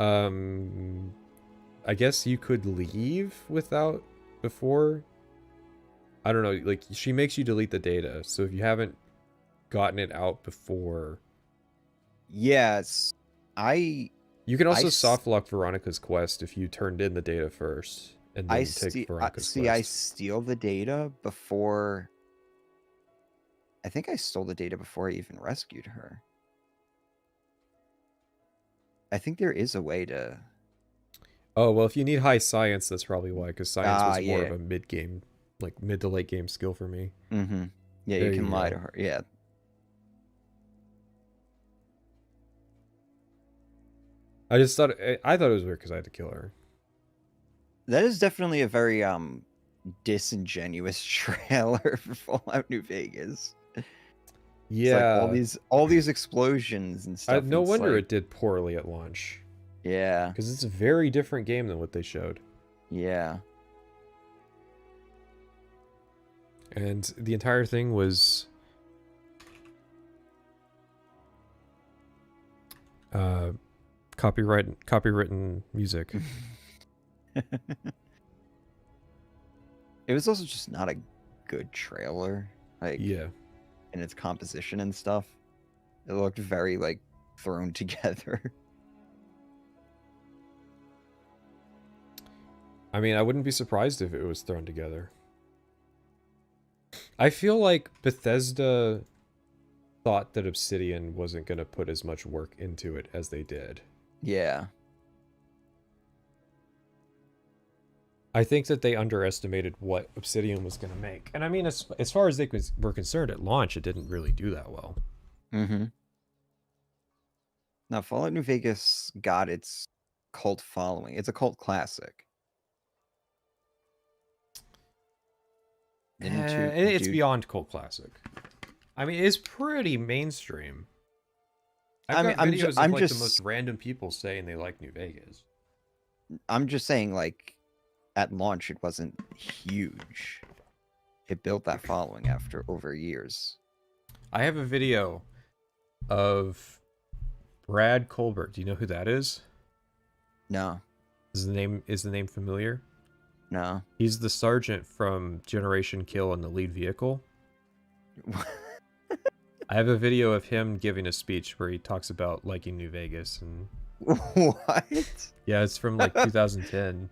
I guess you could leave before. I don't know, like she makes you delete the data. So if you haven't gotten it out before. Yes. You can also softlock Veronica's quest if you turned in the data first and then take Veronica's quest. I steal the data before. I think I stole the data before I even rescued her. I think there is a way to. Oh, well, if you need high science, that's probably why, because science was more of a mid-game, like mid to late game skill for me. Mm-hmm. Yeah, you can lie to her. Yeah. I thought it was weird because I had to kill her. That is definitely a very disingenuous trailer for Fallout New Vegas. Yeah, like all these explosions and stuff. No wonder it did poorly at launch. Yeah, because it's a very different game than what they showed. Yeah, and the entire thing was copywritten music. It was also just not a good trailer. Like, yeah. In its composition and stuff. It looked very, like, thrown together. I mean, I wouldn't be surprised if it was thrown together. I feel like Bethesda thought that Obsidian wasn't going to put as much work into it as they did. Yeah. I think that they underestimated what Obsidian was going to make. And I mean, as far as they were concerned at launch, it didn't really do that well. Mm-hmm. Now, Fallout New Vegas got its cult following. It's a cult classic. It's beyond cult classic. I mean, it's pretty mainstream. I've got videos of the most random people saying they like New Vegas. I'm just saying, like, at launch, it wasn't huge. It built that following after over years. I have a video of Brad Colbert. Do you know who that is? No. Is the name familiar? No. He's the sergeant from Generation Kill in the lead vehicle. I have a video of him giving a speech where he talks about liking New Vegas, and What? yeah, it's from like 2010.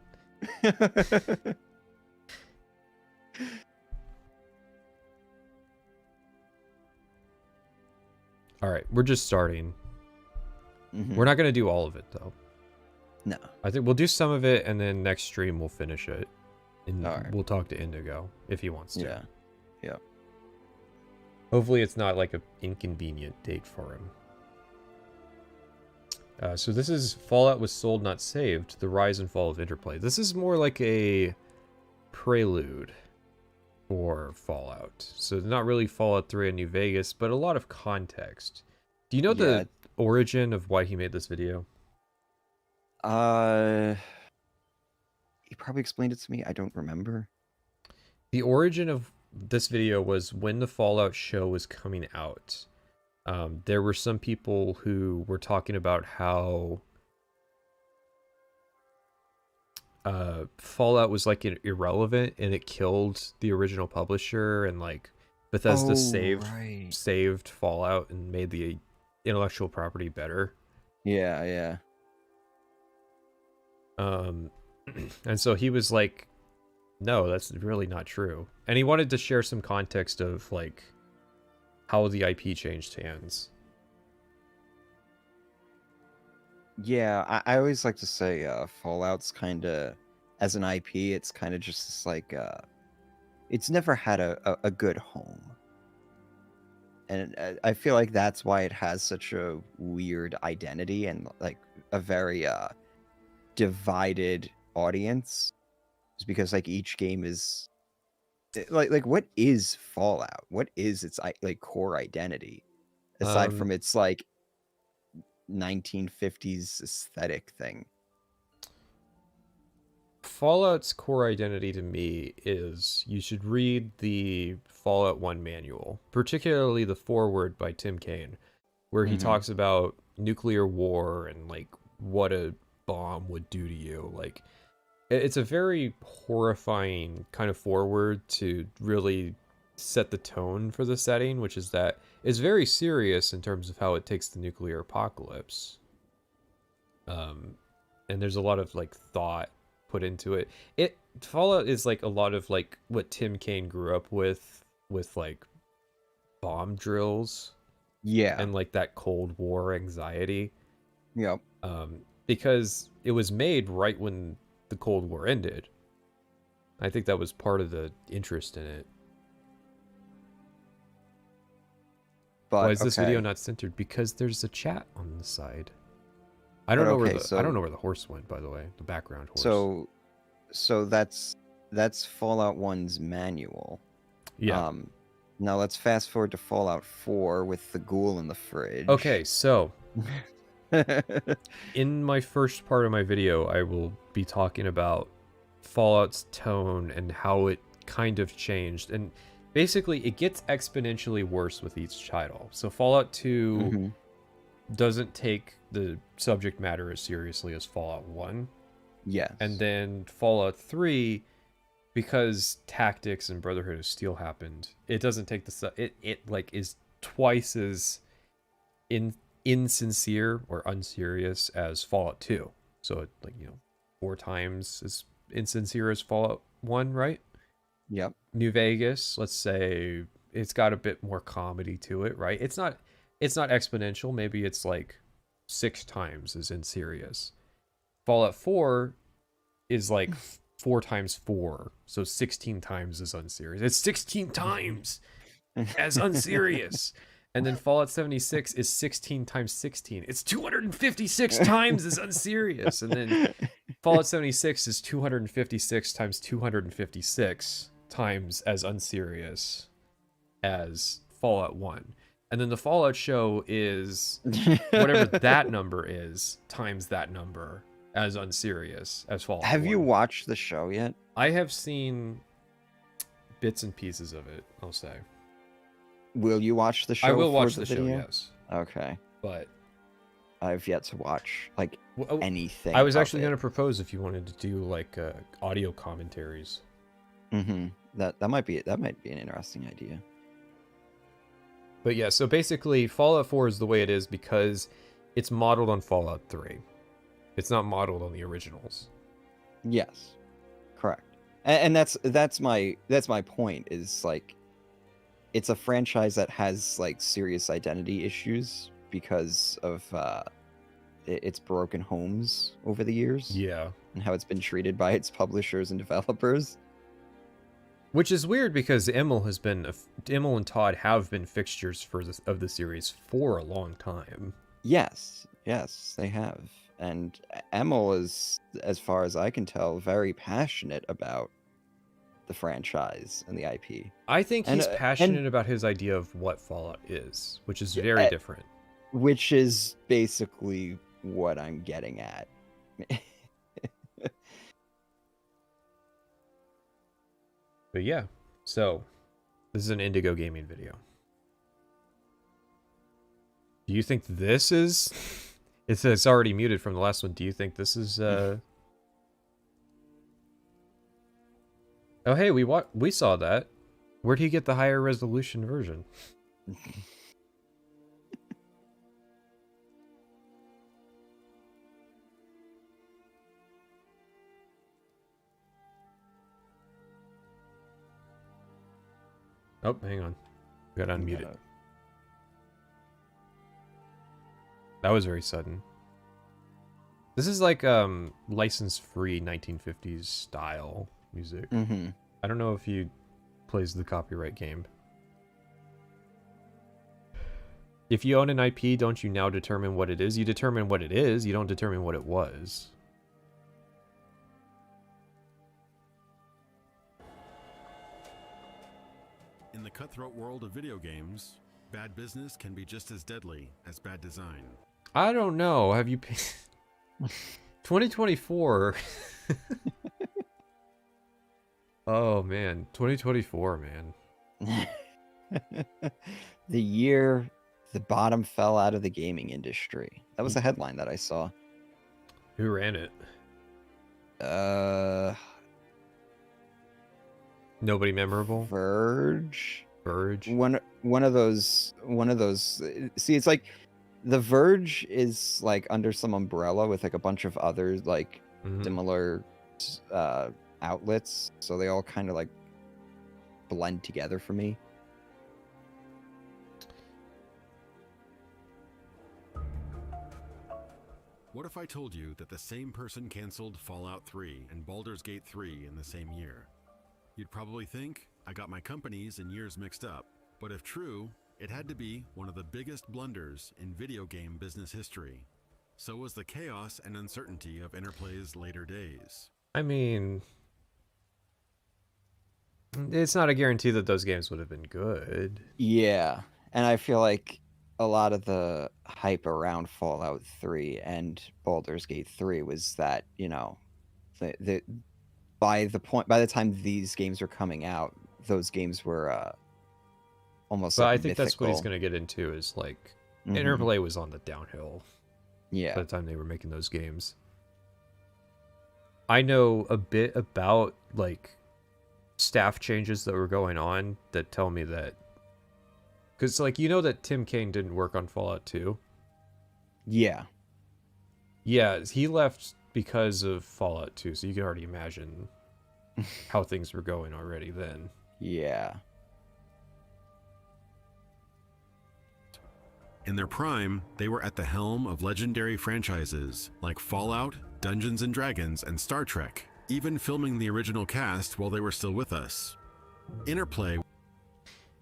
All right, we're just starting. We're not gonna do all of it though. No. I think we'll do some of it, and then next stream we'll finish it, and Alright. we'll talk to Indigo if he wants to. Yeah. Yeah. Hopefully, it's not like an inconvenient date for him. So this is Fallout was sold, not saved. The rise and fall of Interplay. This is more like a prelude for Fallout. So not really Fallout 3 and New Vegas, but a lot of context. Do you know the origin of why he made this video? He probably explained it to me. I don't remember. The origin of this video was when the Fallout show was coming out. There were some people who were talking about how Fallout was like irrelevant and it killed the original publisher, and like Bethesda saved Fallout and made the intellectual property better. Yeah, yeah. And so he was like, no, that's really not true. And he wanted to share some context of like how the IP changed hands. Yeah, I always like to say Fallout's kind of, as an IP, it's kind of just this, like, it's never had a good home. And I feel like that's why it has such a weird identity and, like, a very divided audience. Is because, like, each game is... Like, what is Fallout? What is its, like, core identity? Aside from its, like, 1950s aesthetic thing. Fallout's core identity to me is you should read the Fallout 1 manual, particularly the foreword by Tim Kaine, where he talks about nuclear war and like what a bomb would do to you. Like, it's a very horrifying kind of foreword to really set the tone for the setting, which is that it's very serious in terms of how it takes the nuclear apocalypse. And there's a lot of like thought put into it. Fallout is like a lot of like what Tim Kaine grew up with like bomb drills. Yeah. And like that Cold War anxiety. Yep. Because it was made right when the Cold War ended. I think that was part of the interest in it. But, why is this video not centered? Because there's a chat on the side. I don't know where the horse went, by the way. The background horse. So that's Fallout 1's manual. Yeah. Now let's fast forward to Fallout 4 with the ghoul in the fridge. Okay, so in my first part of my video, I will be talking about Fallout's tone and how it kind of changed. And basically, it gets exponentially worse with each title. So Fallout 2 doesn't take the subject matter as seriously as Fallout 1. Yes. And then Fallout 3, because Tactics and Brotherhood of Steel happened, it doesn't take it like is twice as insincere or unserious as Fallout 2. So it, like, 4 times as insincere as Fallout 1, right? Yep. New Vegas, let's say it's got a bit more comedy to it, right? It's not exponential. Maybe it's like 6 times as unserious. Fallout 4 is like 4 times 4, so 16 times as unserious. It's 16 times as unserious. And then Fallout 76 is 16 times 16. It's 256 times as unserious. And then Fallout 76 is 256 times 256 times as unserious as Fallout 1. And then the Fallout show is whatever that number is times that number as unserious as Fallout 1. Have you watched the show yet? I have seen bits and pieces of it, I'll say. Will you watch the show? I will watch the video? show, yes. Okay. But I've yet to watch anything. I was actually going to propose if you wanted to do like audio commentaries. That might be an interesting idea. But yeah, so basically Fallout 4 is the way it is because it's modeled on Fallout 3. It's not modeled on the originals. Yes, correct. And that's my point. Is like, it's a franchise that has like serious identity issues because of its broken homes over the years. Yeah. And how it's been treated by its publishers and developers. Which is weird because Emil and Todd have been fixtures of the series for a long time. Yes, they have. And Emil is, as far as I can tell, very passionate about the franchise and the IP. I think he's passionate about his idea of what Fallout is, which is very different. Which is basically what I'm getting at. But yeah, so this is an Indigo Gaming video. Do you think this is... It's already muted from the last one. Do you think this is... Oh, hey, we saw that. Where'd he get the higher resolution version? Oh, hang on. We got unmuted. That was very sudden. This is like license-free 1950s style music. Mm-hmm. I don't know if he plays the copyright game. If you own an IP, don't you now determine what it is? You determine what it is, you don't determine what it was. In the cutthroat world of video games, bad business can be just as deadly as bad design. I don't know. Have you... 2024. Oh, man. 2024, man. The year the bottom fell out of the gaming industry. That was a headline that I saw. Who ran it? Nobody memorable? Verge. One of those. See, it's like The Verge is like under some umbrella with like a bunch of other like similar outlets, so they all kind of like blend together for me. What if I told you that the same person canceled Fallout 3 and Baldur's Gate 3 in the same year? You'd probably think I got my companies and years mixed up, but if true, it had to be one of the biggest blunders in video game business history. So was the chaos and uncertainty of Interplay's later days. I mean, it's not a guarantee that those games would have been good. Yeah, and I feel like a lot of the hype around Fallout 3 and Baldur's Gate 3 was that, you know, by the time these games were coming out, those games were almost. But like I think mythical. that's what he's going to get into is like Interplay was on the downhill. Yeah. By the time they were making those games. I know a bit about like staff changes that were going on that tell me that, because like, you know that Tim Kaine didn't work on Fallout 2. Yeah. Yeah, he left because of Fallout 2, so you can already imagine how things were going already then. Yeah. In their prime, they were at the helm of legendary franchises like Fallout, Dungeons & Dragons, and Star Trek, even filming the original cast while they were still with us. Interplay...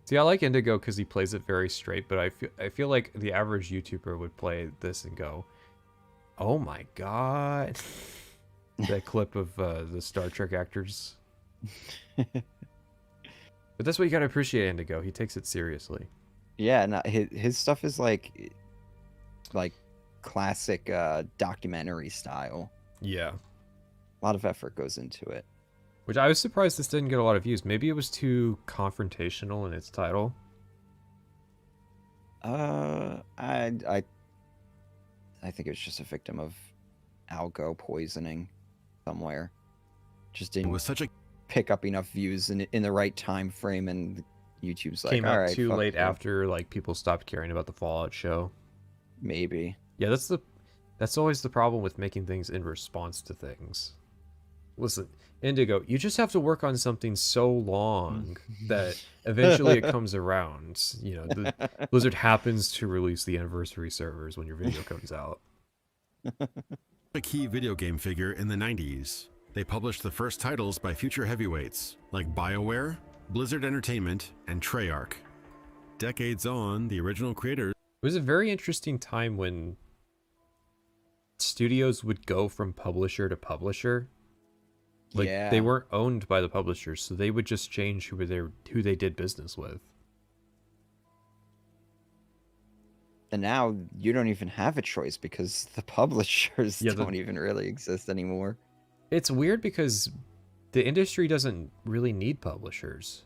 See, I like Indigo because he plays it very straight, but I feel like the average YouTuber would play this and go, "Oh my god!" That clip of the Star Trek actors. But that's what you gotta appreciate Indigo. He takes it seriously. Yeah, no, his stuff is like classic documentary style. Yeah. A lot of effort goes into it. Which I was surprised this didn't get a lot of views. Maybe it was too confrontational in its title. I think it was just a victim of algo poisoning somewhere. Just didn't was such a pick up enough views in the right time frame, and YouTube's like, Came all out right, too fuck late you." after like people stopped caring about the Fallout show. Maybe. Yeah, that's always the problem with making things in response to things. Listen, Indigo, you just have to work on something so long that eventually it comes around. You know, the Blizzard happens to release the anniversary servers when your video comes out. A key video game figure in the 90s. They published the first titles by future heavyweights like BioWare, Blizzard Entertainment, and Treyarch. Decades on, the original creators It was a very interesting time when studios would go from publisher to publisher. Like, Yeah. they weren't owned by the publishers, so they would just change who they did business with. And now you don't even have a choice because the publishers Yeah, don't even really exist anymore. It's weird because the industry doesn't really need publishers.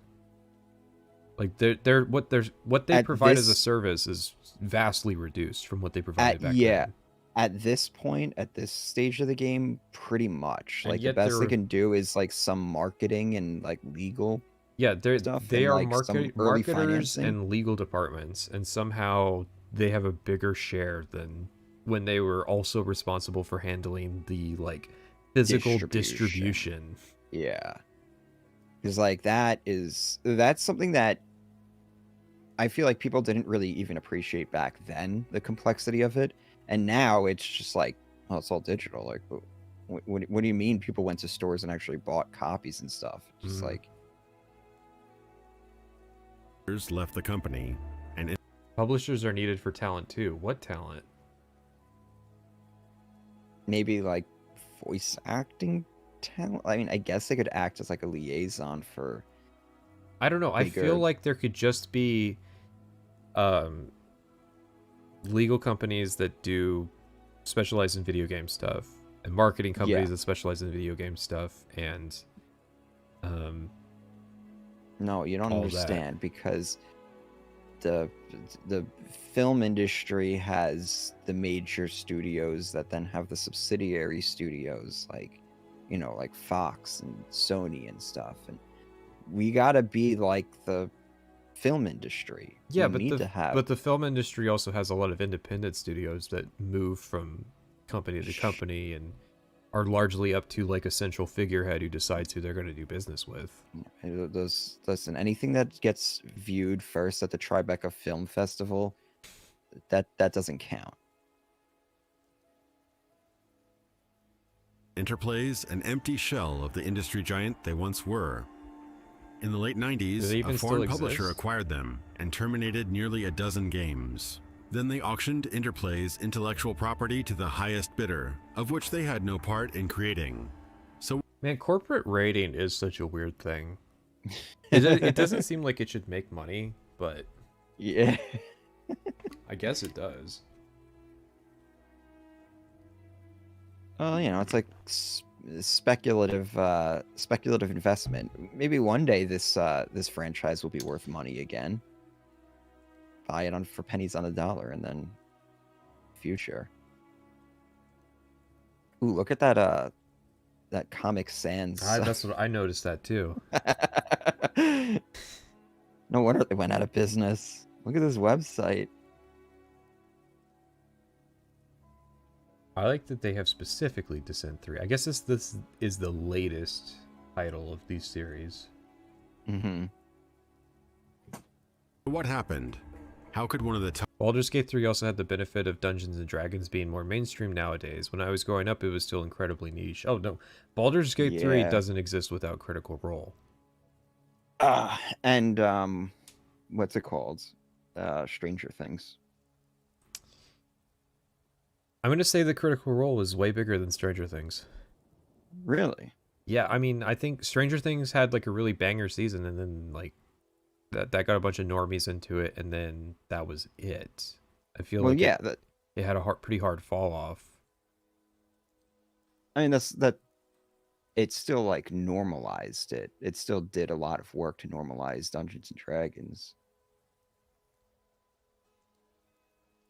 Like what they At provide as a this- service is vastly reduced from what they provided back yeah. then. At this point, at this stage of the game, pretty much. And Like the yet best they they're- can do is like some marketing and like legal. Yeah, Stuff they and, are like, some early marketers financing. and legal departments, and somehow they have a bigger share than when they were also responsible for handling the like physical distribution. Yeah. Because like that's something that I feel like people didn't really even appreciate back then, the complexity of it. And now it's just like, oh, it's all digital. Like, what do you mean people went to stores and actually bought copies and stuff? Just like, left the company, and Publishers are needed for talent too. What talent? maybe like voice acting talent. I mean, I guess they could act as like a liaison for. I don't know. I Bigger. feel like there could just be legal companies that do specialize in video game stuff, and marketing companies Yeah. that specialize in video game stuff, and No, you don't all that. understand because the film industry has the major studios that then have the subsidiary studios like, you know, like Fox and Sony and stuff. And we gotta be like the film industry. yeah, We but need to have but the film industry also has a lot of independent studios that move from company to company and are largely up to like a central figurehead who decides who they're going to do business with. those. Listen, anything that gets viewed first at the Tribeca Film Festival, that doesn't count. Interplay's an empty shell of the industry giant they once were. In the late Do 90s, they even a still foreign publisher exist? acquired them and terminated nearly a dozen games. Then they auctioned Interplay's intellectual property to the highest bidder, of which they had no part in creating. So Man, corporate rating is such a weird thing. It doesn't seem like it should make money, but Yeah. I guess it does. Well, you know, it's like speculative investment. Maybe one day this franchise will be worth money again. Buy it for pennies on the dollar, and then future. Ooh, look at that Comic Sans. That's what I noticed that too. No wonder they went out of business. Look at this website. I like that they have specifically Descent 3. I guess this is the latest title of these series. Mm-hmm. what happened? How could one of the top Baldur's Gate 3 also had the benefit of Dungeons and Dragons being more mainstream nowadays. When I was growing up, it was still incredibly niche. Oh no, Baldur's Gate 3 Yeah. doesn't exist without Critical Role. And what's it called? Stranger Things. I'm gonna say the Critical Role is way bigger than Stranger Things. Really? Yeah, I mean, I think Stranger Things had like a really banger season, and then like that got a bunch of normies into it, and then that was it. I feel Well, like yeah. it had a pretty hard fall off. I mean, that. It still like normalized it. It still did a lot of work to normalize Dungeons and Dragons.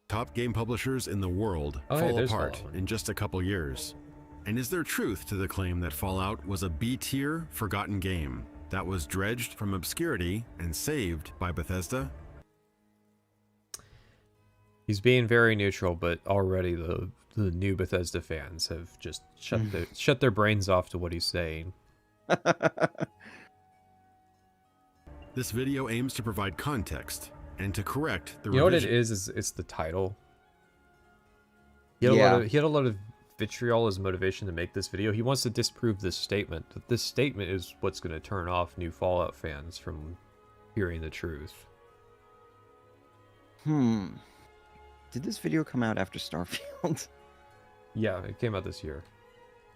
top game publishers in the world Oh, hey, fall there's apart Fallout. in just a couple years? And is there truth to the claim that Fallout was a B-tier forgotten game? that was dredged from obscurity and saved by Bethesda? He's being very neutral, but already the new Bethesda fans have just shut their brains off to what he's saying. This video aims to provide context and to correct the You know what it revision. is it's the title. He had a lot of vitriol as motivation to make this video. He wants to disprove this statement. That this statement is what's going to turn off new Fallout fans from hearing the truth. Did this video come out after Starfield? Yeah, it came out this year.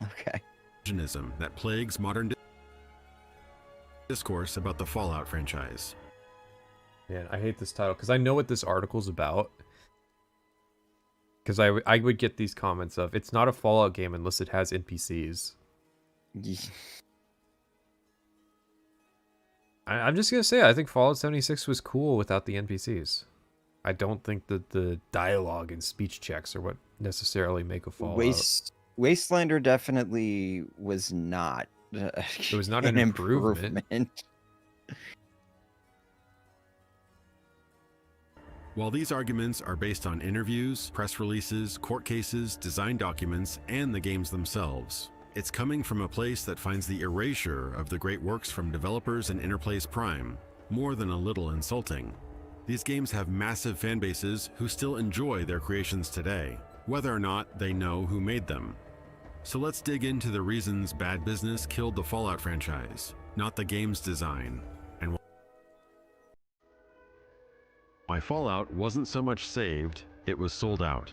Okay. That plagues modern discourse about the Fallout franchise. Man, I hate this title because I know what this article's about. Because I would get these comments of, it's not a Fallout game unless it has NPCs. I'm just going to say, I think Fallout 76 was cool without the NPCs. I don't think that the dialogue and speech checks are what necessarily make a Fallout. Wastelander definitely was not. It was not an improvement. While these arguments are based on interviews, press releases, court cases, design documents, and the games themselves, it's coming from a place that finds the erasure of the great works from developers and Interplay's Prime more than a little insulting. These games have massive fan bases who still enjoy their creations today, whether or not they know who made them. So let's dig into the reasons bad business killed the Fallout franchise, not the game's design, and why Fallout wasn't so much saved, it was sold out.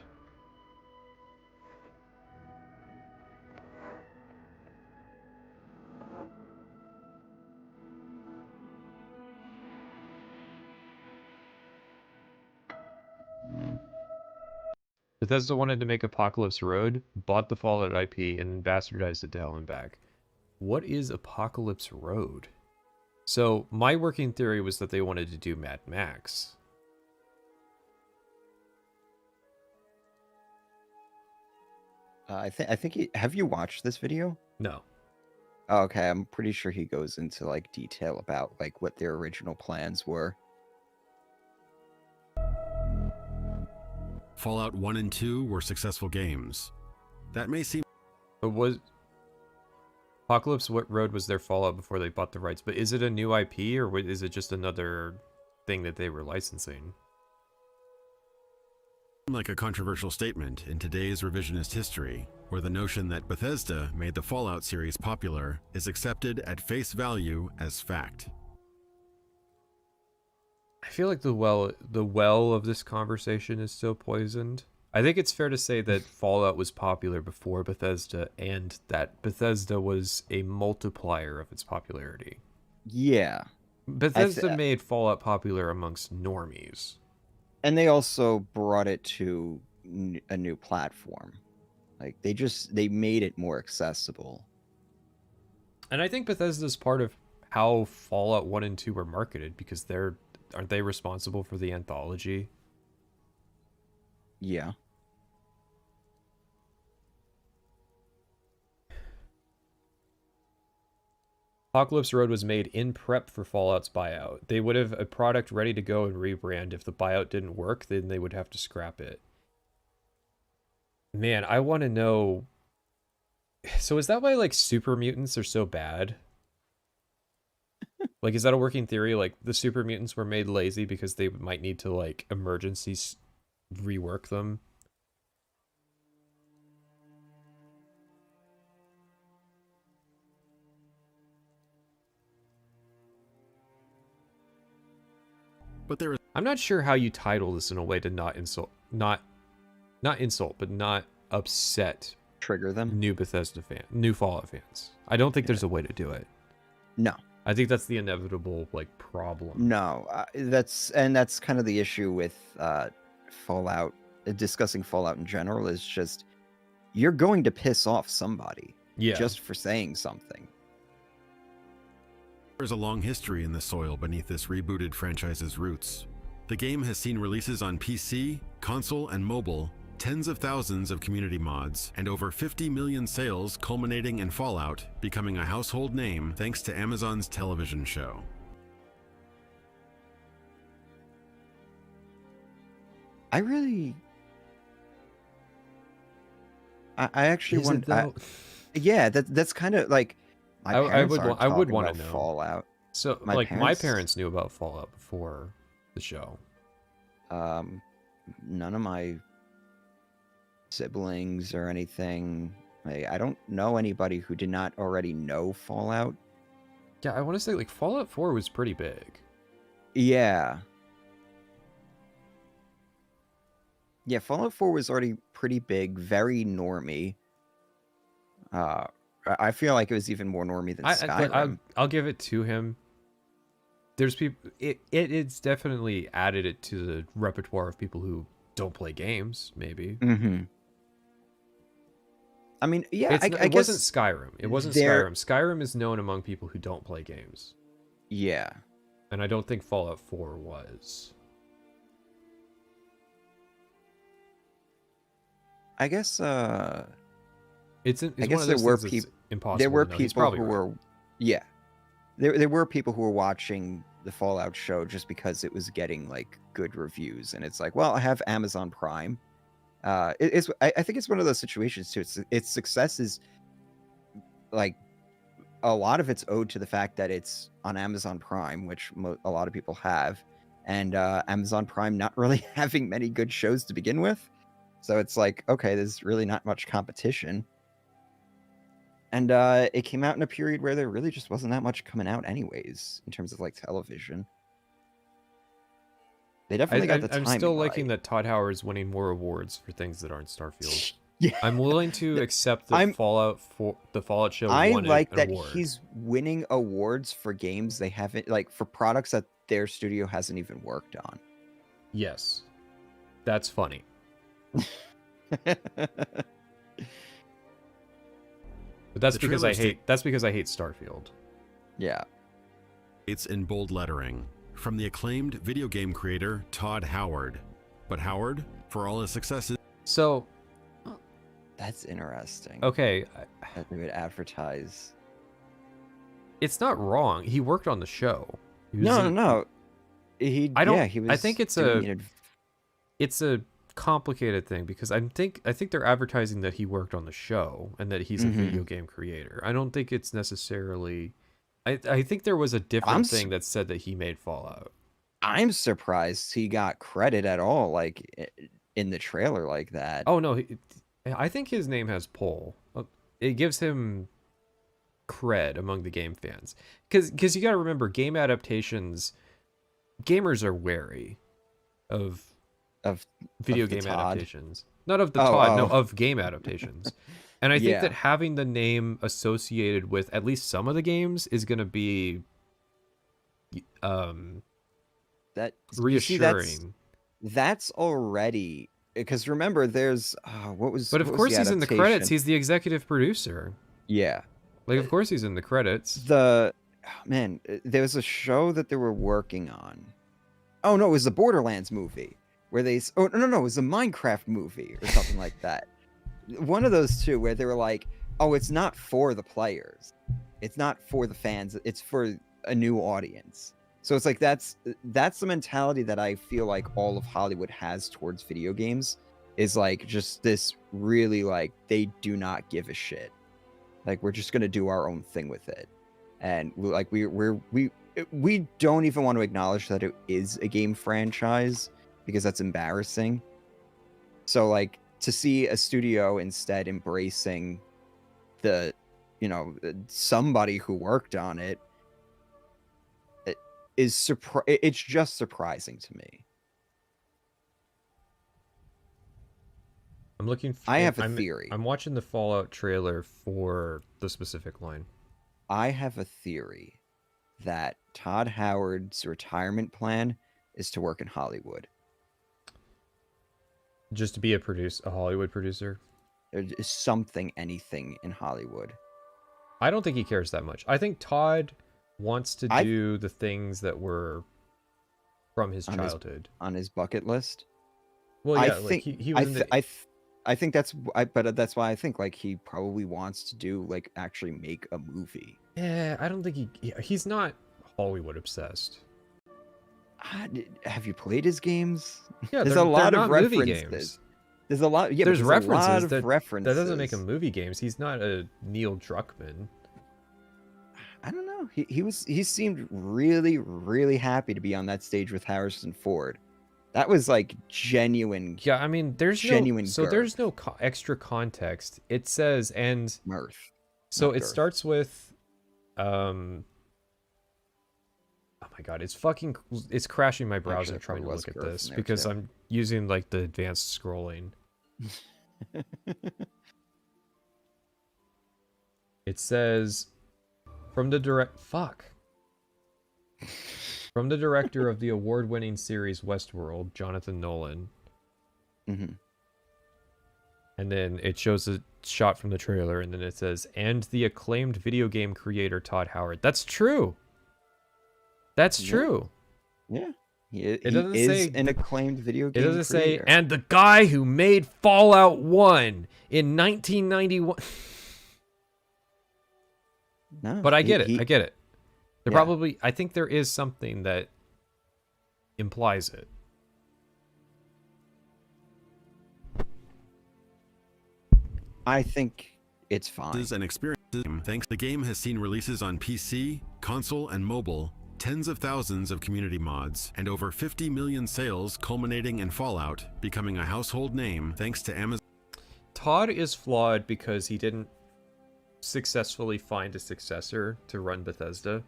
Bethesda wanted to make Apocalypse Road, bought the Fallout IP, and bastardized it to hell and back. What is Apocalypse Road? So, my working theory was that they wanted to do Mad Max. I think have you watched this video? No. Oh, okay, I'm pretty sure he goes into like detail about like what their original plans were. Fallout 1 and 2 were successful games. That may seem... But was... Apocalypse Road was their Fallout before they bought the rights, but is it a new IP, or is it just another thing that they were licensing? like a controversial statement in today's revisionist history, where the notion that Bethesda made the Fallout series popular is accepted at face value as fact. I feel like the well of this conversation is still poisoned. I think it's fair to say that Fallout was popular before Bethesda, and that Bethesda was a multiplier of its popularity. Yeah. Bethesda made Fallout popular amongst normies. And they also brought it to a new platform. Like, they made it more accessible. And I think Bethesda's part of how Fallout 1 and 2 were marketed, because aren't they responsible for the anthology? Yeah. Apocalypse Road was made in prep for Fallout's buyout. They would have a product ready to go and rebrand. If the buyout didn't work, then they would have to scrap it. Man, I want to know... So is that why, like, super mutants are so bad? Like, is that a working theory? Like, the super mutants were made lazy because they might need to, like, emergency rework them? But there is... I'm not sure how you title this in a way to not insult, not insult, but not upset Trigger them. new Fallout fans. I don't think there's a way to do it. No. I think that's the inevitable, like, problem. No, that's kind of the issue with Fallout. Discussing Fallout in general is just you're going to piss off somebody just for saying something. There's a long history in the soil beneath this rebooted franchise's roots. The game has seen releases on PC, console, and mobile tens of thousands of community mods, and over 50 million sales culminating in Fallout becoming a household name thanks to Amazon's television show. I actually Is it want. though? Yeah, that's kind of like my I parents would aren't I would talking wanna about know. Fallout. So, My like, my parents- parents knew about Fallout before the show. None of my siblings or anything. I don't know anybody who did not already know Fallout. Yeah, I want to say, like, Fallout 4 was pretty big. Yeah. Yeah, Fallout 4 was already pretty big, very normie. I feel like it was even more normie than Skyrim. I'll give it to him. There's people. It's definitely added it to the repertoire of people who don't play games. Maybe. Mm-hmm. I mean, yeah, I It guess wasn't Skyrim. It wasn't there- Skyrim. Skyrim is known among people who don't play games, yeah. and I don't think Fallout 4 was. I guess It's I one guess of there those were things that's impossible. there were to know. He's people probably who right. were yeah. There were people who were watching the Fallout show just because it was getting like good reviews, and it's like, well, I have Amazon Prime. I think it's one of those situations too. Its success is like a lot of it's owed to the fact that it's on Amazon Prime, which a lot of people have, and Amazon Prime not really having many good shows to begin with. So it's like, okay, there's really not much competition. And it came out in a period where there really just wasn't that much coming out anyways, in terms of like television. They definitely got the timing I'm still liking right. that Todd Howard's winning more awards for things that aren't Starfield. Yeah. I'm willing to accept that I'm- the Fallout show I won like an that award. he's winning awards for games they haven't, like, for products that their studio hasn't even worked on. Yes. That's funny. But that's The because I trailer hate Starfield. Yeah. It's in bold lettering from the acclaimed video game creator Todd Howard. But Howard, for all his successes, So, That's interesting. okay, That they would advertise. it's not wrong. He worked on the show. He was No. I don't. Yeah, he was. I think it's it's a complicated thing because I think they're advertising that he worked on the show and that he's a Mhm. video game creator. I don't think it's necessarily. I think there was a different thing that said that he made Fallout. I'm surprised he got credit at all, like in the trailer like that. Oh no, I think his name has pull. It gives him cred among the game fans because you got to remember game adaptations. Gamers are wary of Of video of the game Todd. adaptations, not of the Oh, Todd, no, oh. of game adaptations. And I think Yeah. that having the name associated with at least some of the games is going to be that reassuring. See, that's already, because remember, there's what was. But of what was course the he's in the credits. adaptation? He's the executive producer. Yeah. Like of course he's in the credits. Man, there was a show that they were working on. Oh no, it was the Borderlands movie where they. Oh no, it was a Minecraft movie or something like that. One of those two where they were like, "Oh, it's not for the players, it's not for the fans, it's for a new audience." So it's like that's the mentality that I feel like all of Hollywood has towards video games, is like just this really like they do not give a shit. Like we're just gonna do our own thing with it, and we don't even want to acknowledge that it is a game franchise because that's embarrassing. So like to see a studio instead embracing the, somebody who worked on it, it's just surprising to me. I'm looking. I have a theory. I'm watching the Fallout trailer for the specific line. I have a theory that Todd Howard's retirement plan is to work in Hollywood. Just to be a Hollywood producer. There is something, anything in Hollywood. I don't think he cares that much. I think Todd wants to do the things that were from his childhood. On his bucket list. Well, yeah, like he was in the... I think but that's why I think like he probably wants to do like actually make a movie. Yeah, I don't think he's not Hollywood obsessed. Have you played his games? Yeah, There's they're a lot of not movie references. games. There's a lot. Yeah, There's but references. A lot of that references. doesn't make him movie games. He's not a Neil Druckmann. I don't know. He seemed really happy to be on that stage with Harrison Ford. That was like genuine. Yeah, I mean, there's genuine. there's no extra context. It says and mirth. So it starts with, oh my god, it's crashing my browser trying to look at this because I'm using like the advanced scrolling. It says from the director of the award-winning series Westworld, Jonathan Nolan. Mm-hmm. And then it shows a shot from the trailer, and then it says, and the acclaimed video game creator Todd Howard. That's true. That's true. Yeah. It doesn't say an acclaimed video game creator. It doesn't say, and the guy who made Fallout 1 in 1991. No. But I get it. I get it. Probably, I think there is something that implies it. I think it's fine. And experiences. Thanks. The game has seen releases on PC, console, and mobile, tens of thousands of community mods, and over 50 million sales, culminating in Fallout becoming a household name thanks to Amazon. Todd is flawed because he didn't successfully find a successor to run Bethesda.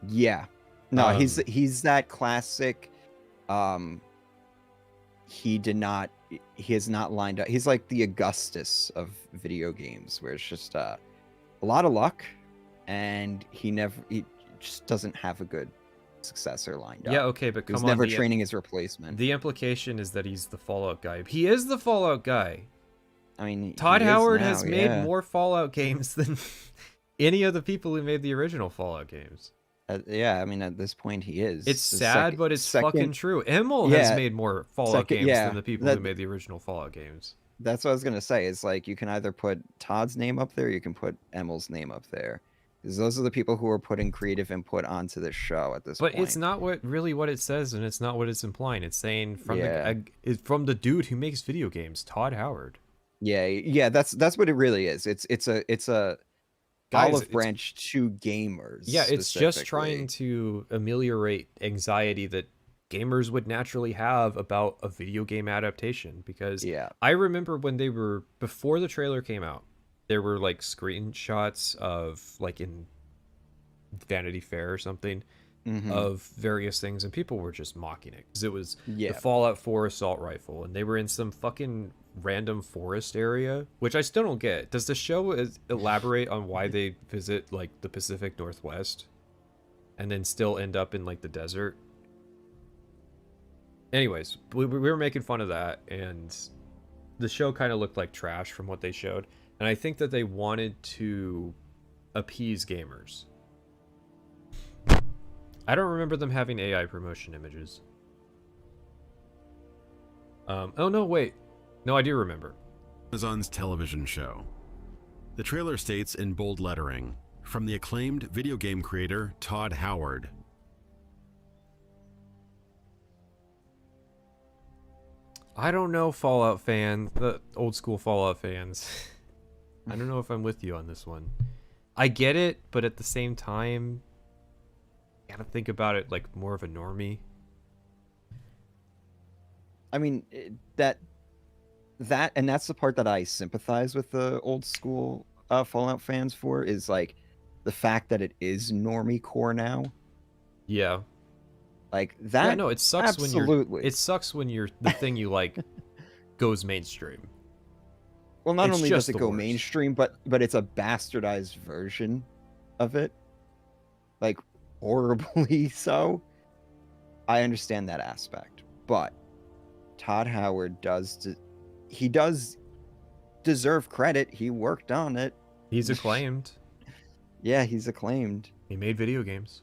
Yeah. No, he's that classic. He has not lined up. He's like the Augustus of video games, where it's just a lot of luck, and he just doesn't have a good successor lined up. Yeah, okay, but he's never training his replacement. The implication is that he's the Fallout guy. He is the Fallout guy. I mean, Todd Howard has made more Fallout games than any of the people who made the original Fallout games. Yeah, I mean, at this point, he is. It's sad, but it's fucking true. Emil has made more Fallout games than the people who made the original Fallout games. That's what I was going to say. It's like, you can either put Todd's name up there, or you can put Emil's name up there. Because those are the people who are putting creative input onto this show at this point. But it's not what it says, and it's not what it's implying. It's saying from the dude who makes video games, Todd Howard. Yeah, that's what it really is. It's a olive branch to gamers. Yeah, it's just trying to ameliorate anxiety that gamers would naturally have about a video game adaptation. Because I remember when before the trailer came out, there were like screenshots of like in Vanity Fair or something of various things, and people were just mocking it because it was the Fallout 4 assault rifle, and they were in some fucking random forest area, which I still don't get. Does the show elaborate on why they visit like the Pacific Northwest and then still end up in like the desert? Anyways, we were making fun of that, and the show kind of looked like trash from what they showed, and I think that they wanted to appease gamers. I don't remember them having AI promotion images. Oh no, wait. No, I do remember. Amazon's television show. The trailer states in bold lettering, from the acclaimed video game creator Todd Howard. I don't know, Fallout fans, the old school Fallout fans. I don't know if I'm with you on this one. I get it, but at the same time, you gotta think about it like more of a normie. I mean, and that's the part that I sympathize with the old school Fallout fans for, is like the fact that it is normie core now. Yeah. Like that. Yeah, no, it sucks it sucks when the thing you like goes mainstream. Well, not only does it go mainstream, but it's a bastardized version of it. Like horribly so. I understand that aspect, but Todd Howard does deserve credit. He worked on it. He's acclaimed. Yeah, he's acclaimed. He made video games.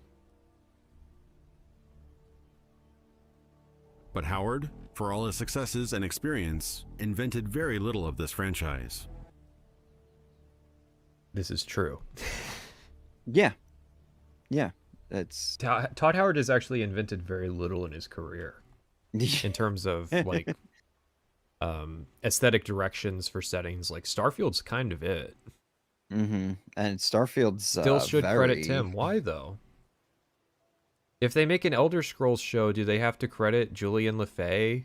But Howard, for all his successes and experience, invented very little of this franchise. This is true. Yeah. Yeah. It's Todd Howard has actually invented very little in his career in terms of like aesthetic directions for settings. Like Starfield's kind of it. Mm-hmm. And Starfield's Still should very... credit Tim. Why though? If they make an Elder Scrolls show, do they have to credit Julian LeFay?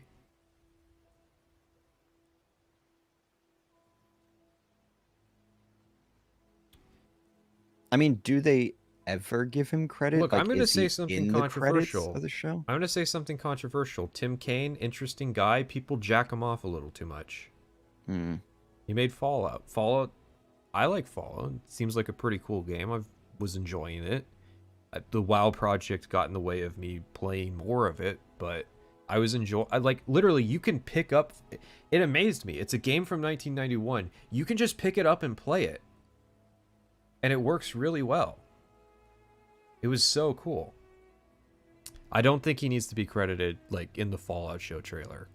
I mean, do they ever give him credit? Look, Like, I'm going to is he say something in the credits controversial. of the show? I'm going to say something controversial. Tim Kaine, interesting guy. People jack him off a little too much. Hmm. He made Fallout. Fallout, I like Fallout. It seems like a pretty cool game. I was enjoying it. The WoW project got in the way of me playing more of it, but I was like, literally, you can pick up... It amazed me. It's a game from 1991. You can just pick it up and play it. And it works really well. It was so cool. I don't think he needs to be credited, like, in the Fallout show trailer.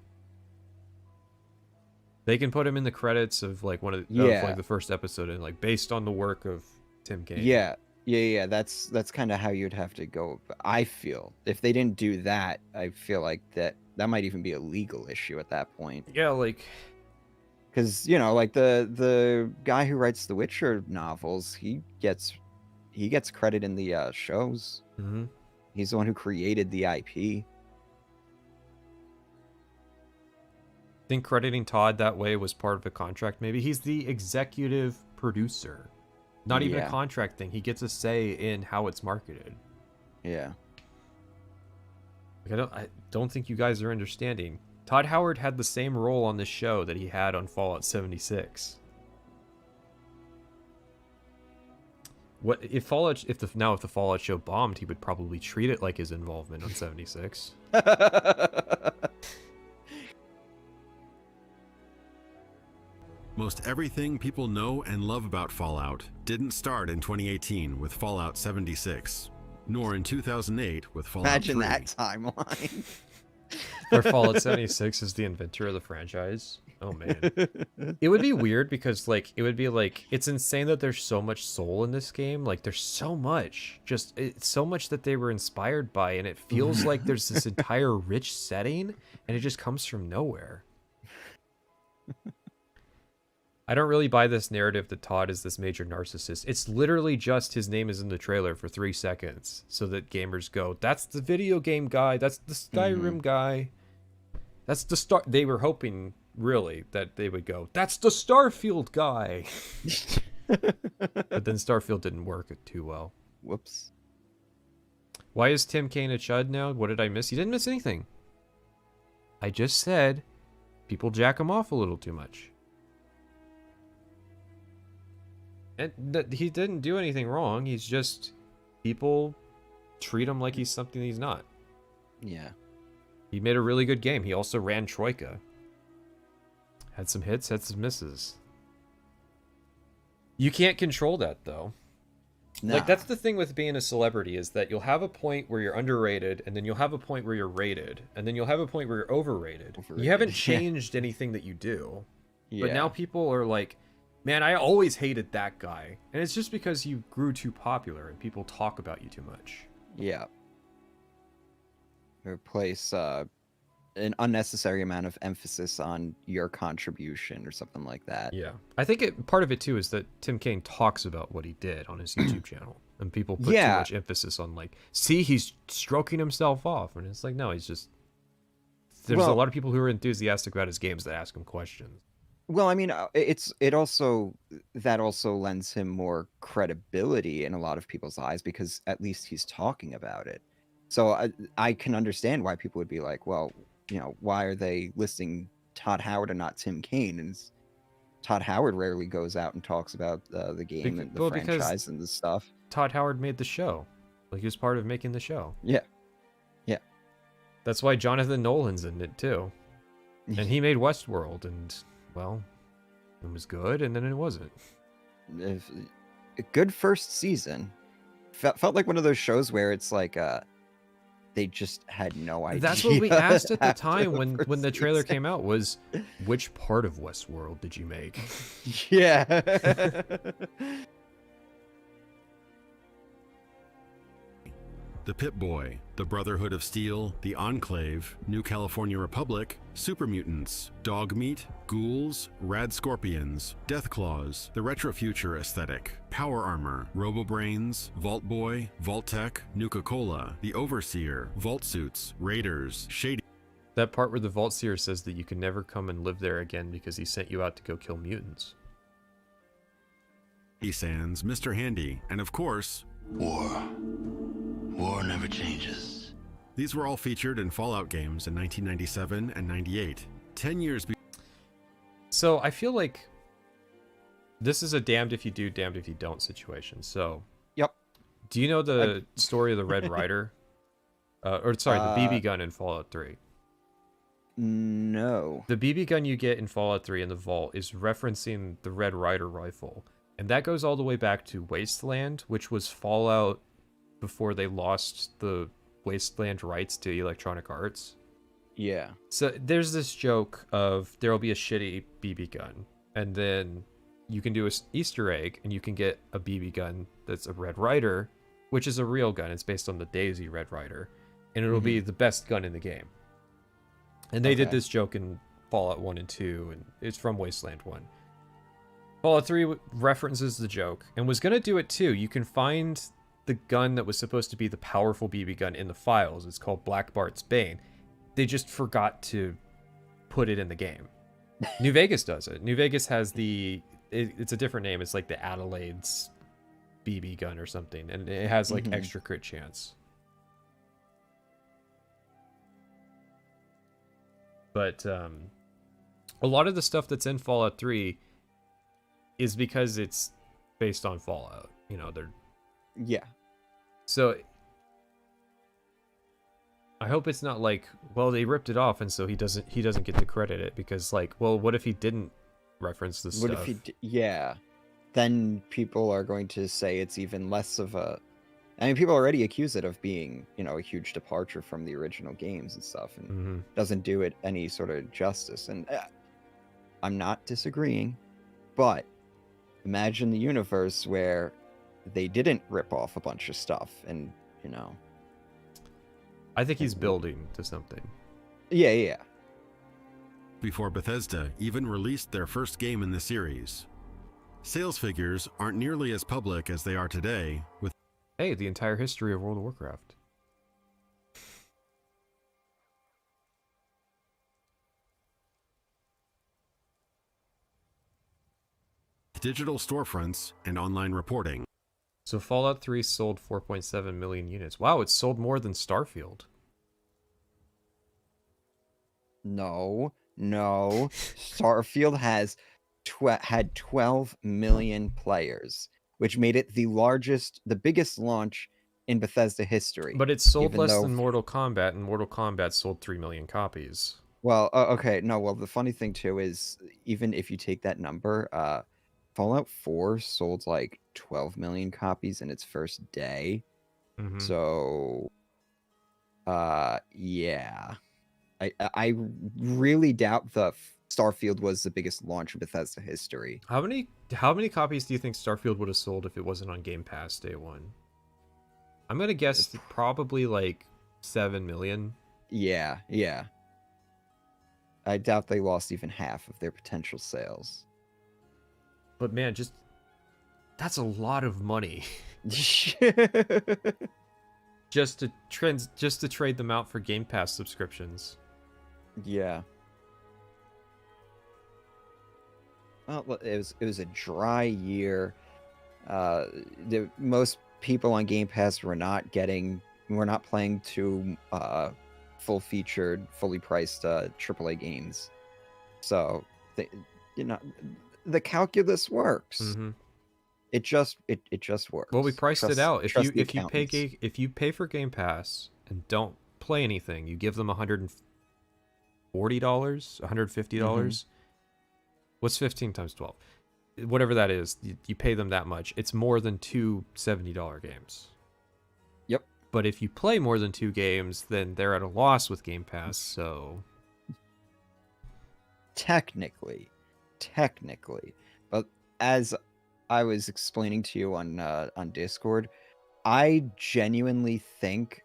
They can put him in the credits of, like, of, like, the first episode and, like, based on the work of Tim Kaine. Yeah. That's kind of how you'd have to go. I feel if they didn't do that, I feel like that might even be a legal issue at that point. Yeah, like, because like the guy who writes the Witcher novels, he gets credit in the shows. mm-hmm. He's the one who created the IP. I think crediting Todd that way was part of a contract. Maybe he's the executive producer. Not even a contract thing. He gets a say in how it's marketed. Yeah. Like, I don't think you guys are understanding. Todd Howard had the same role on this show that he had on Fallout 76. What if the Fallout show bombed, he would probably treat it like his involvement on 76. Most everything people know and love about Fallout didn't start in 2018 with Fallout 76, nor in 2008 with Fallout 3. Imagine that timeline. Where Fallout 76 is the inventor of the franchise. Oh man. It would be weird because it's insane that there's so much soul in this game. Like there's so much, it's so much that they were inspired by, and it feels like there's this entire rich setting and it just comes from nowhere. I don't really buy this narrative that Todd is this major narcissist. It's literally just his name is in the trailer for 3 seconds so that gamers go, that's the video game guy, that's the Skyrim guy. That's the they were hoping really that they would go, that's the Starfield guy. But then Starfield didn't work too well. Whoops. Why is Tim Kaine a chud now? What did I miss? You didn't miss anything. I just said people jack him off a little too much. And he didn't do anything wrong. He's just, people treat him like he's something he's not. Yeah. He made a really good game. He also ran Troika. Had some hits, had some misses. You can't control that, though. No. Like, that's the thing with being a celebrity, is that you'll have a point where you're underrated, and then you'll have a point where you're rated, and then you'll have a point where you're overrated. You haven't changed anything that you do. But now people are like, man, I always hated that guy. And it's just because you grew too popular and people talk about you too much. Yeah. Replace an unnecessary amount of emphasis on your contribution or something like that. Yeah. I think part of it, too, is that Tim Kaine talks about what he did on his YouTube channel. And people put too much emphasis on, like, see, he's stroking himself off. And it's like, no, he's just... There's a lot of people who are enthusiastic about his games that ask him questions. Well, I mean, it also lends him more credibility in a lot of people's eyes because at least he's talking about it. So I can understand why people would be like, well, why are they listing Todd Howard and not Tim Kaine? And Todd Howard rarely goes out and talks about the game and the franchise and the stuff. Todd Howard made the show. Like, he was part of making the show. Yeah. Yeah. That's why Jonathan Nolan's in it, too. And he made Westworld, and... well, it was good, and then it wasn't. A good first season. Felt like one of those shows where it's like they just had no idea. That's what we asked at the after time when first the trailer season. came out was, which part of Westworld did you make? Yeah. The Pip-Boy, the Brotherhood of Steel, the Enclave, New California Republic, Super Mutants, Dogmeat, Ghouls, Rad Scorpions, Deathclaws, the Retrofuture aesthetic, Power Armor, Robobrains, Vault Boy, Vault-Tec, Nuka-Cola, the Overseer, Vault Suits, Raiders, Shady That part where the Vault Seer says that you can never come and live there again because he sent you out to go kill mutants. Sands, Mr. Handy, and of course, War. War never changes. these were all featured in Fallout games in 1997 and 98, 10 years before. So I feel like this is a damned if you do, damned if you don't situation. So, Yep. do you know the story of the Red Rider? The BB gun in Fallout 3. No. The BB gun you get in Fallout 3 in the vault is referencing the Red Rider rifle. And that goes all the way back to Wasteland, which was Fallout before they lost the Wasteland rights to Electronic Arts. Yeah. So there's this joke of there'll be a shitty BB gun, and then you can do an Easter egg, and you can get a BB gun that's a Red Rider, which is a real gun. It's based on the Daisy Red Rider, and it'll be the best gun in the game. And they did Okay. this joke in Fallout 1 and 2, and it's from Wasteland 1. Fallout 3 references the joke, and was going to do it too. You can find the gun that was supposed to be the powerful BB gun in the files. It's called Black Bart's Bane. They just forgot to put it in the game. New Vegas does it. New Vegas has it's a different name. It's like the Adelaide's BB gun or something, and it has like extra crit chance. But a lot of the stuff that's in Fallout 3 is because it's based on Fallout. You know, they're Yeah. so. I hope it's not like, well, they ripped it off, and so he doesn't get to credit it, because like, well, what if he didn't reference this What stuff? if he? Yeah. Then people are going to say it's even less of a. I mean, people already accuse it of being, a huge departure from the original games and stuff, and Mhm. doesn't do it any sort of justice. And I'm not disagreeing, but imagine the universe where they didn't rip off a bunch of stuff, and I think he's building to something. yeah. before Bethesda even released their first game in the series. Sales figures aren't nearly as public as they are today, with Hey, the entire history of World of Warcraft. digital storefronts and online reporting. So Fallout 3 sold 4.7 million units. Wow, it sold more than Starfield. No. Starfield has had 12 million players, which made it the biggest launch in Bethesda history. But it sold even less though- than Mortal Kombat, and Mortal Kombat sold 3 million copies. Well, okay, no. Well, the funny thing too is, even if you take that number, Fallout 4 sold like 12 million copies in its first day. Mhm. So, yeah, I really doubt Starfield was the biggest launch in Bethesda history. How many copies do you think Starfield would have sold if it wasn't on Game Pass day one? I'm gonna guess probably like 7 million. Yeah. I doubt they lost even half of their potential sales. But man, that's a lot of money just to trade them out for Game Pass subscriptions. Yeah. Well, it was a dry year. Most people on Game Pass were not playing two full-featured, fully priced AAA games. So, the calculus works. Mm-hmm. It just works. Well, we priced it out. If Trust the you accountants. pay for Game Pass and don't play anything, you give them $140, $150. What's 15 times 12? Whatever that is, you pay them that much. It's more than two $70 games. Yep. But if you play more than 2 games, then they're at a loss with Game Pass. So technically, but as I was explaining to you on Discord, I genuinely think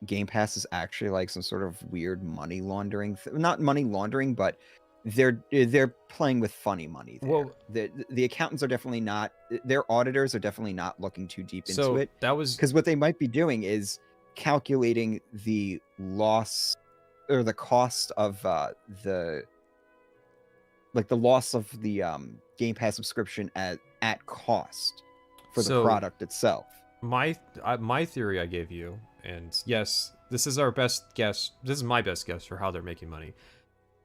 Game Pass is actually like some sort of weird money laundering not money laundering, but they're playing with funny money there. Well, the accountants are definitely not, their auditors are definitely not looking too deep into so it, that was because what they might be doing is calculating the loss or the cost of the loss of the Game Pass subscription at cost for the product itself. My theory I gave you, and yes, this is our best guess. This is my best guess for how they're making money.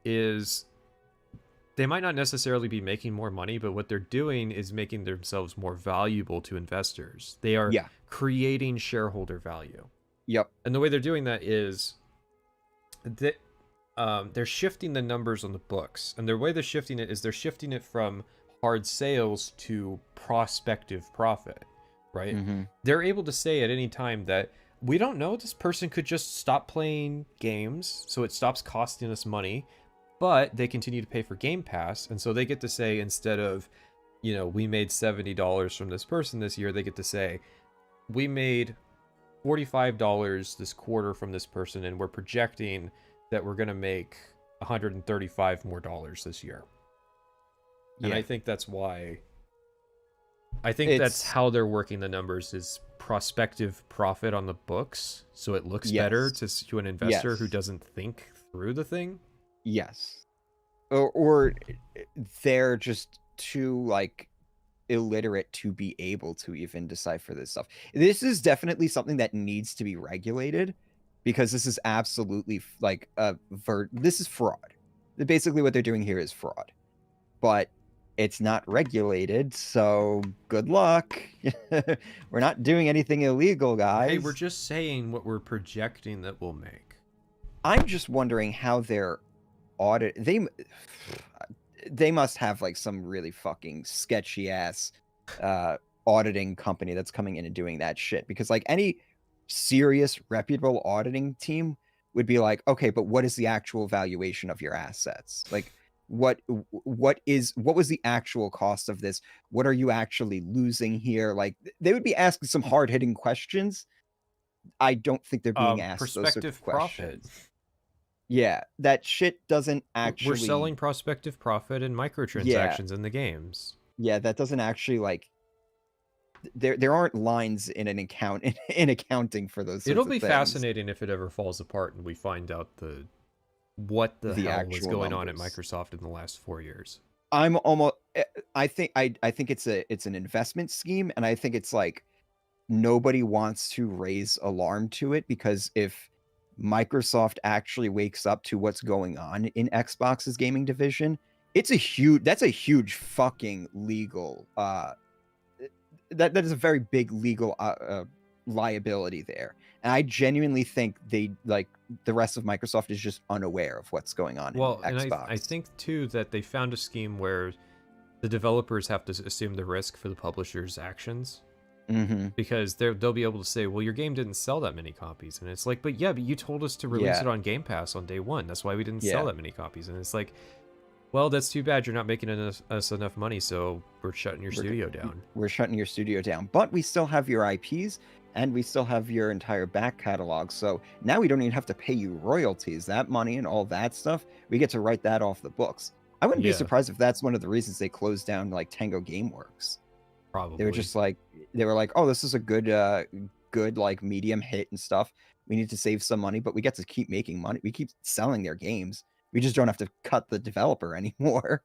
Is they might not necessarily be making more money, but what they're doing is making themselves more valuable to investors. They are creating shareholder value. Yep. And the way they're doing that is they're shifting the numbers on the books. And the way they're shifting it is they're shifting it from hard sales to prospective profit, right? Mm-hmm. They're able to say at any time that we don't know, this person could just stop playing games, so it stops costing us money, but they continue to pay for Game Pass, and so they get to say, instead of, we made $70 from this person this year, they get to say, we made $45 this quarter from this person, and we're projecting that we're going to make $135 more this year. And I think that's why. I think that's how they're working the numbers, is prospective profit on the books, so it looks better to an investor who doesn't think through the thing. Yes. Or they're just too illiterate to be able to even decipher this stuff. This is definitely something that needs to be regulated, because this is absolutely this is fraud. Basically what they're doing here is fraud. But it's not regulated, so good luck. We're not doing anything illegal, guys. Hey, we're just saying what we're projecting that we'll make. I'm just wondering how their audit... They must have some really fucking sketchy ass auditing company that's coming in and doing that shit. Because any serious, reputable auditing team would be like, okay, but what is the actual valuation of your assets? What was the actual cost of this? What are you actually losing here? They would be asking some hard-hitting questions. I don't think they're being asked those sort of questions. Profit. Yeah, that shit doesn't actually... We're selling prospective profit and microtransactions in the games. Yeah, that doesn't actually there aren't lines in an account in accounting for those sorts It'll of be things. fascinating if it ever falls apart and we find out what the hell was going on at Microsoft in the last 4 years. I think it's an investment scheme, and I think it's nobody wants to raise alarm to it, because if Microsoft actually wakes up to what's going on in Xbox's gaming division, that's a huge fucking legal that is a very big legal liability there. And I genuinely think the rest of Microsoft is just unaware of what's going on in Xbox. And I think too that they found a scheme where the developers have to assume the risk for the publisher's actions. Mm-hmm. Because they'll be able to say, well, your game didn't sell that many copies. And it's but you told us to release it on Game Pass on day one. That's why we didn't sell that many copies. And it's well, that's too bad. You're not making us enough money, so we're shutting your studio down. We're shutting your studio down. But we still have your IPs, and we still have your entire back catalog. So now we don't even have to pay you royalties. That money and all that stuff, we get to write that off the books. I wouldn't be surprised if that's one of the reasons they closed down Tango Gameworks. Probably. They were just oh, this is a good medium hit and stuff. We need to save some money, but we get to keep making money. We keep selling their games. We just don't have to cut the developer anymore.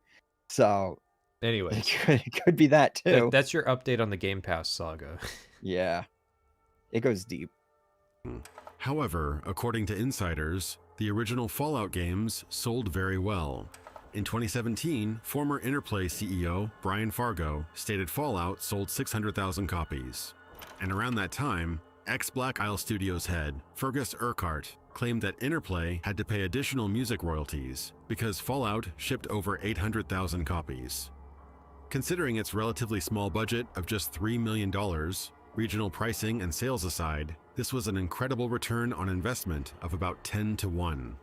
So anyway, it could be that too. That's your update on the Game Pass saga. Yeah, it goes deep. However, according to insiders, the original Fallout games sold very well. In 2017, former Interplay CEO Brian Fargo stated Fallout sold 600,000 copies. And around that time, ex-Black Isle Studios head Fergus Urquhart claimed that Interplay had to pay additional music royalties because Fallout shipped over 800,000 copies. Considering its relatively small budget of just $3 million, Regional pricing and sales aside, this was an incredible return on investment of about 10 to 1.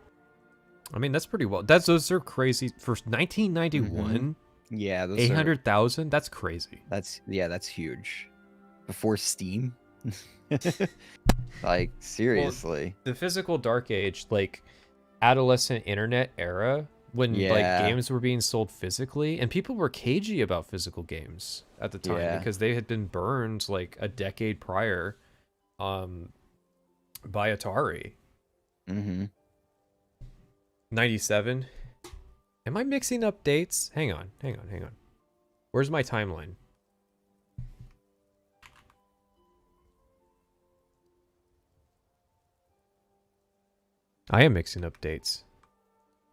I mean, that's pretty well. Those are crazy for 1991. Yeah, those 800,000. That's crazy. that's huge. Before Steam. Like, seriously. The physical dark age, like adolescent internet era, when like Yeah. games were being sold physically, and people were cagey about physical games at the time Yeah. because they had been burned like a decade prior by Atari. Mm-hmm. 97. Am I mixing up dates? Hang on. Where's my timeline? I am mixing up dates.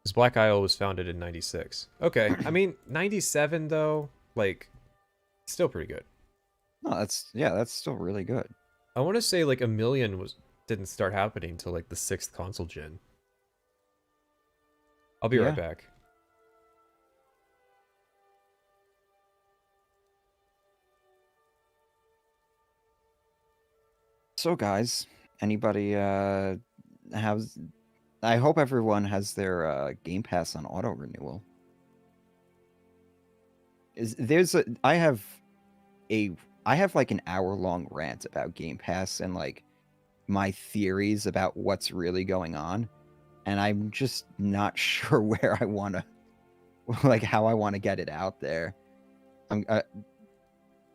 Because Black Isle was founded in 96. Okay, I mean, 97 though, like, still pretty good. No, that's still really good. I want to say like a million didn't start happening until like the 6th console gen. I'll be right back. So guys, anybody has I hope everyone has their Game Pass on auto renewal. I have like an hour-long rant about Game Pass and like my theories about what's really going on, and I'm just not sure where I want to like how I want to get it out there. I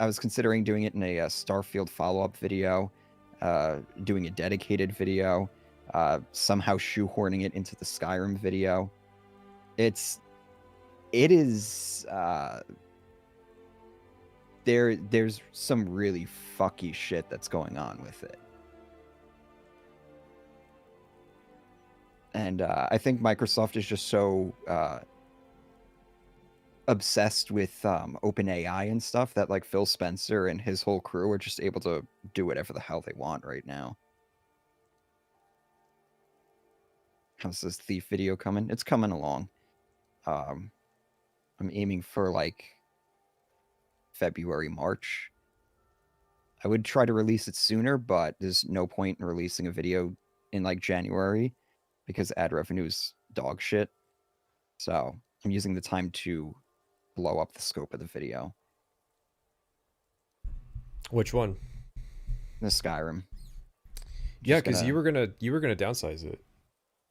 was considering doing it in a Starfield follow-up video, doing a dedicated video, somehow shoehorning it into the Skyrim video. It is there's some really fucky shit that's going on with it. And I think Microsoft is just so obsessed with OpenAI and stuff that like Phil Spencer and his whole crew are just able to do whatever the hell they want right now. How's this Thief video coming? It's coming along. I'm aiming for like February, March. I would try to release it sooner, but there's no point in releasing a video in like January because ad revenue is dog shit. So I'm using the time to blow up the scope of the video. Which one? The Skyrim. Yeah, because you were gonna downsize it.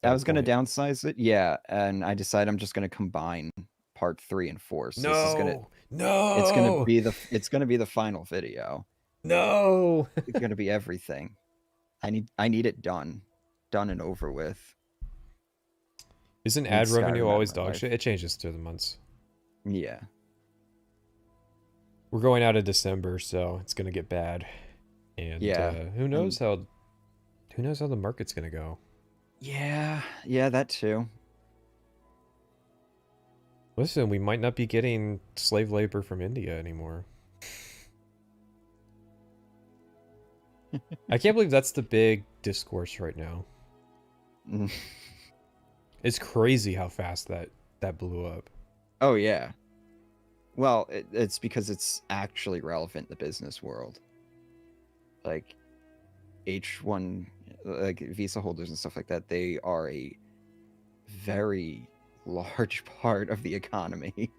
I was gonna downsize it, yeah, and I decided I'm just gonna combine part 3 and 4. So this is gonna, it's gonna be the final video. No, It's gonna be everything. I need it done and over with. Isn't ad revenue always dog shit? It changes through the months. Yeah. We're going out of December, so it's gonna get bad. And who knows how the market's gonna go. Yeah, that too. Listen, we might not be getting slave labor from India anymore. I can't believe that's the big discourse right now. It's crazy how fast that blew up. Oh yeah. Well, it's because it's actually relevant in the business world. Like H1, like visa holders and stuff like that, they are a very large part of the economy.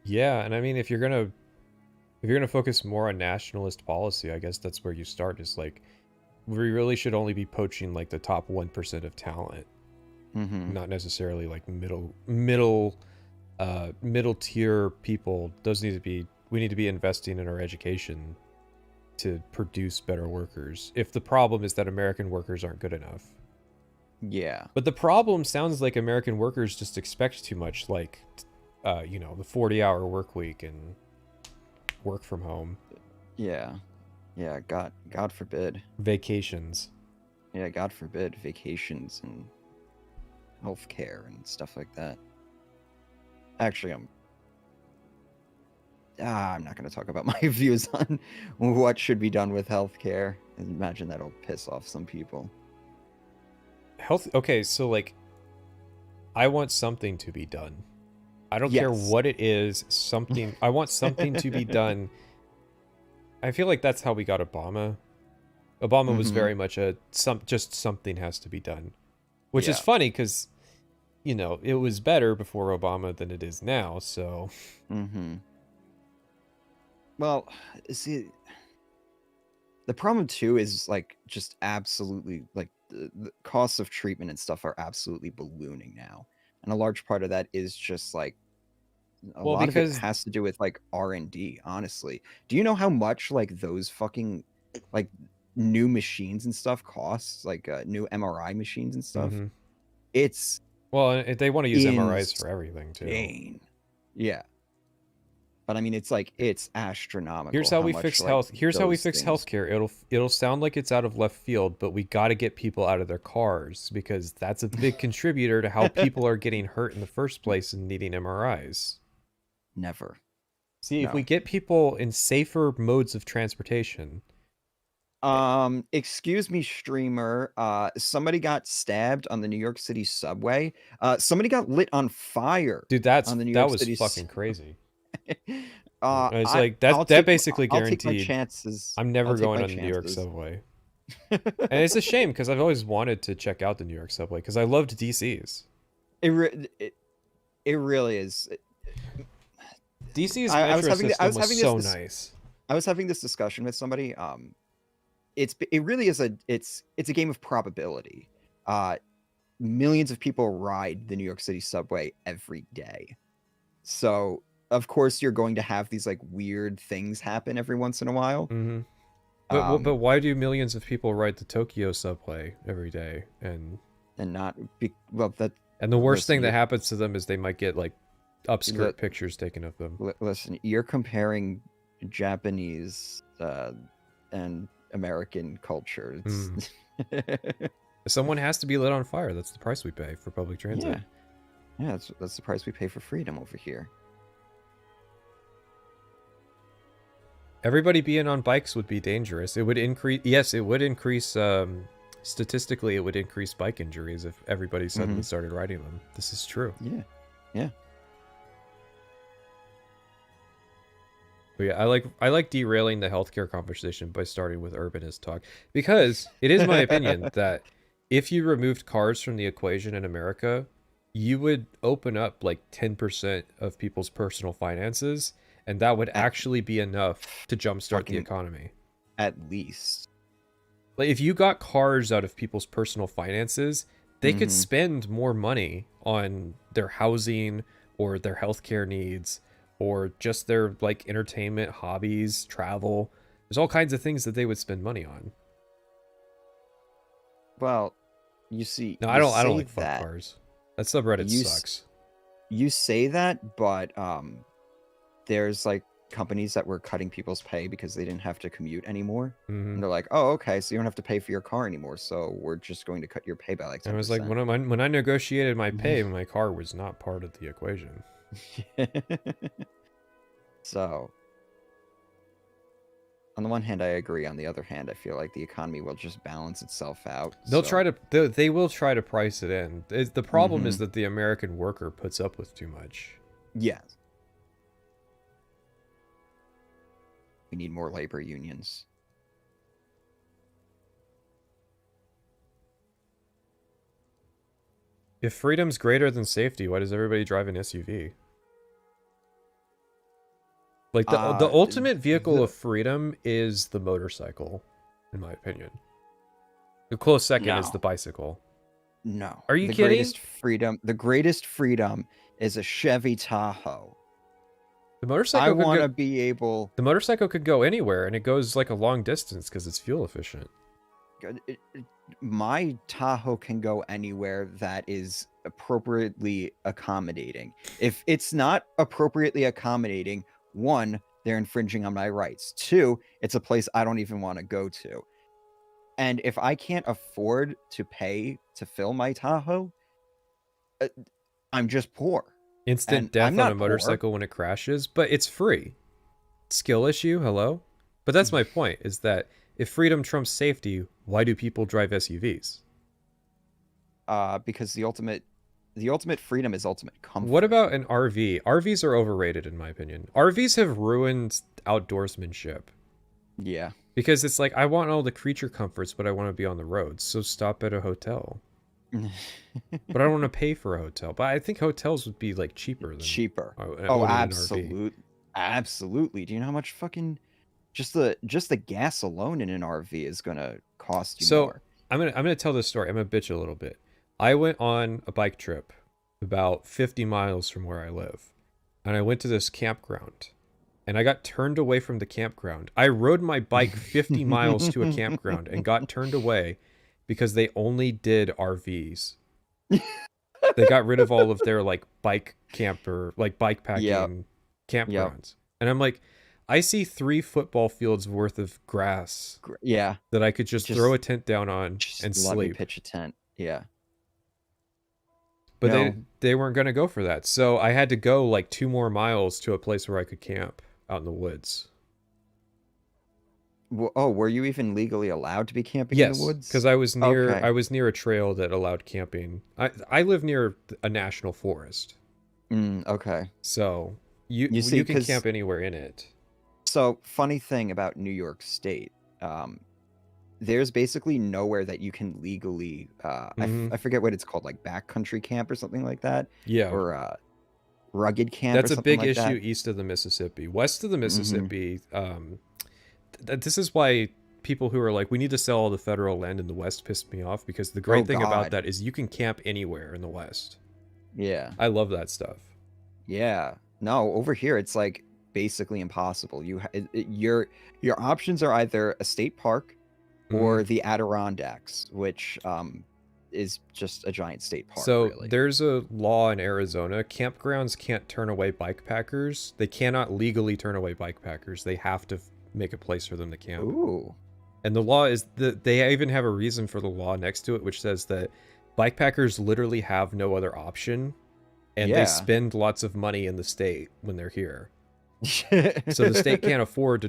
Yeah, and I mean, if you're gonna focus more on nationalist policy, I guess that's where you start. Is like, we really should only be poaching like the top 1% of talent, not necessarily like middle tier people. We need to be investing in our education to produce better workers. If the problem is that American workers aren't good enough. Yeah. But the problem sounds like American workers just expect too much, like, the 40-hour work week and work from home. Yeah. Yeah, God forbid. Vacations. Yeah, God forbid vacations and healthcare and stuff like that. Actually, I'm not going to talk about my views on what should be done with healthcare. I imagine that'll piss off some people. Okay, so like, I want something to be done. I don't care what it is. I want something to be done I feel like that's how we got Obama. Obama was Mhm. very much just something has to be done, which is Yeah. funny because, you know, it was better before Obama than it is now. So Mm-hmm. Well, see, the problem too is like just absolutely like the costs of treatment and stuff are absolutely ballooning now, and a large part of that is just like a well, lot of it because has to do with like R&D. Honestly, do you know how much like those fucking like new machines and stuff costs? Like new MRI machines and stuff. mhm. It's Well, they want to use MRIs for insane. everything too. Yeah. But I mean, it's Here's astronomical how how we much fix like health. Here's how we those fix things. healthcare. It'll sound like it's out of left field, but we got to get people out of their cars because that's a big contributor to how people are getting hurt in the first place and needing MRIs. Never. See, if we No. get people in safer modes of transportation, Excuse me, streamer. Somebody got stabbed on the New York City subway. Somebody got lit on fire dude, on the New that York was City. fucking crazy. It's I like I'll that take basically I'll take my guaranteed. chances. I'm I'll never take going my on the New York chances. subway, and it's a shame because I've always wanted to check out the New York subway because I loved DC's. It really is. DC's I was metro having system I was was having so this nice. I was having this discussion with somebody. It really is it's a game of probability. Millions of people ride the New York City subway every day, so of course you're going to have these like weird things happen every once in a while. Mm-hmm. But Um, why do millions of people ride the Tokyo subway every day? And not be well that the worst listen, thing that happens to them is they might get like upskirt Look- pictures taken of them. listen, you're comparing Japanese and American culture. Someone has to be lit on fire. That's the price we pay for public transit. Yeah, that's the price we pay for freedom over here. Everybody being on bikes would be dangerous. It would increase. Yes, it would increase. Statistically, it would increase bike injuries if everybody suddenly started riding them. This is true. Yeah. But yeah, I like derailing the healthcare conversation by starting with urbanist talk because it is my opinion that if you removed cars from the equation in America, you would open up like 10% of people's personal finances, and that would actually be enough to jumpstart the economy. At least. Like if you got cars out of people's personal finances, they could spend more money on their housing or their healthcare needs or just their like entertainment, hobbies, travel. There's all kinds of things that they would spend money on. Well, you see, No, you I don't say like fuck that. cars. That subreddit sucks. You say that, but there's like companies that were cutting people's pay because they didn't have to commute anymore. And they're like, oh, okay, so you don't have to pay for your car anymore, so we're just going to cut your pay by like 10%. I was like, when I negotiated my pay, my car was not part of the equation. So, on the one hand, I agree. On the other hand, I feel like the economy will just balance itself out. They will try to price it in. The problem is that the American worker puts up with too much. Yes. We need more labor unions. If freedom's greater than safety, why does everybody drive an SUV? Like the ultimate vehicle of freedom is the motorcycle, in my opinion. The close second is the bicycle. No. Are you kidding? The greatest freedom is a Chevy Tahoe. The motorcycle The motorcycle could go anywhere, and it goes like a long distance because it's fuel efficient. My Tahoe can go anywhere that is appropriately accommodating. If it's not appropriately accommodating, one, they're infringing on my rights. Two, it's a place I don't even want to go to. And if I can't afford to pay to fill my Tahoe, I'm just poor. Instant death on a motorcycle when it crashes, but it's free. Skill issue, hello? But that's my point, is that if freedom trumps safety, why do people drive SUVs? Because the ultimate freedom is ultimate comfort. What about an RV? RVs are overrated, in my opinion. RVs have ruined outdoorsmanship. Yeah. Because it's like, I want all the creature comforts, but I want to be on the road. So stop at a hotel. But I don't want to pay for a hotel. But I think hotels would be like cheaper than Cheaper. owning Oh, an RV. absolutely. Do you know how much fucking just the gas alone in an RV is gonna cost you So more? I'm gonna tell this story. I'm gonna bitch a little bit. I went on a bike trip about 50 miles from where I live, and I went to this campground, and I got turned away from the campground. I rode my bike 50 miles to a campground and got turned away because they only did RVs. They got rid of all of their like bike camper, like bike Yep. packing campgrounds. And I'm like, I see 3 football fields worth of grass Yeah. that I could just throw a tent down on Just and let me sleep. pitch a tent. Yeah. But No. they weren't going to go for that. So I had to go like 2 more miles to a place where I could camp out in the woods. Oh, were you even legally allowed to be camping in the Yes, woods? because I was near Okay. a trail that allowed camping. I live near a national forest. Okay. So You see, you can 'cause camp anywhere in it. So, funny thing about New York State, there's basically nowhere that you can legally, Mhm. I forget what it's called, like backcountry camp or something like that, Yeah. or rugged camp or That's a something big like issue that. east of the Mississippi. West of the Hmm. Mississippi, this is why people who are like, we need to sell all the federal land in the West pissed me off, because the Oh great thing about God, that is you can camp anywhere in the West. yeah, I love that stuff. yeah. No, over here it's like basically impossible. Your options are either a state park Mhm. or the Adirondacks, which is just a giant state park, So really. there's a law in Arizona. Campgrounds can't turn away bike packers. They cannot legally turn away bike packers. They have to make a place for them to camp. Ooh, And the law is that they even have a reason for the law next to it, which says that bike packers literally have no other option, and they yeah. spend lots of money in the state when they're here. So the state can't afford to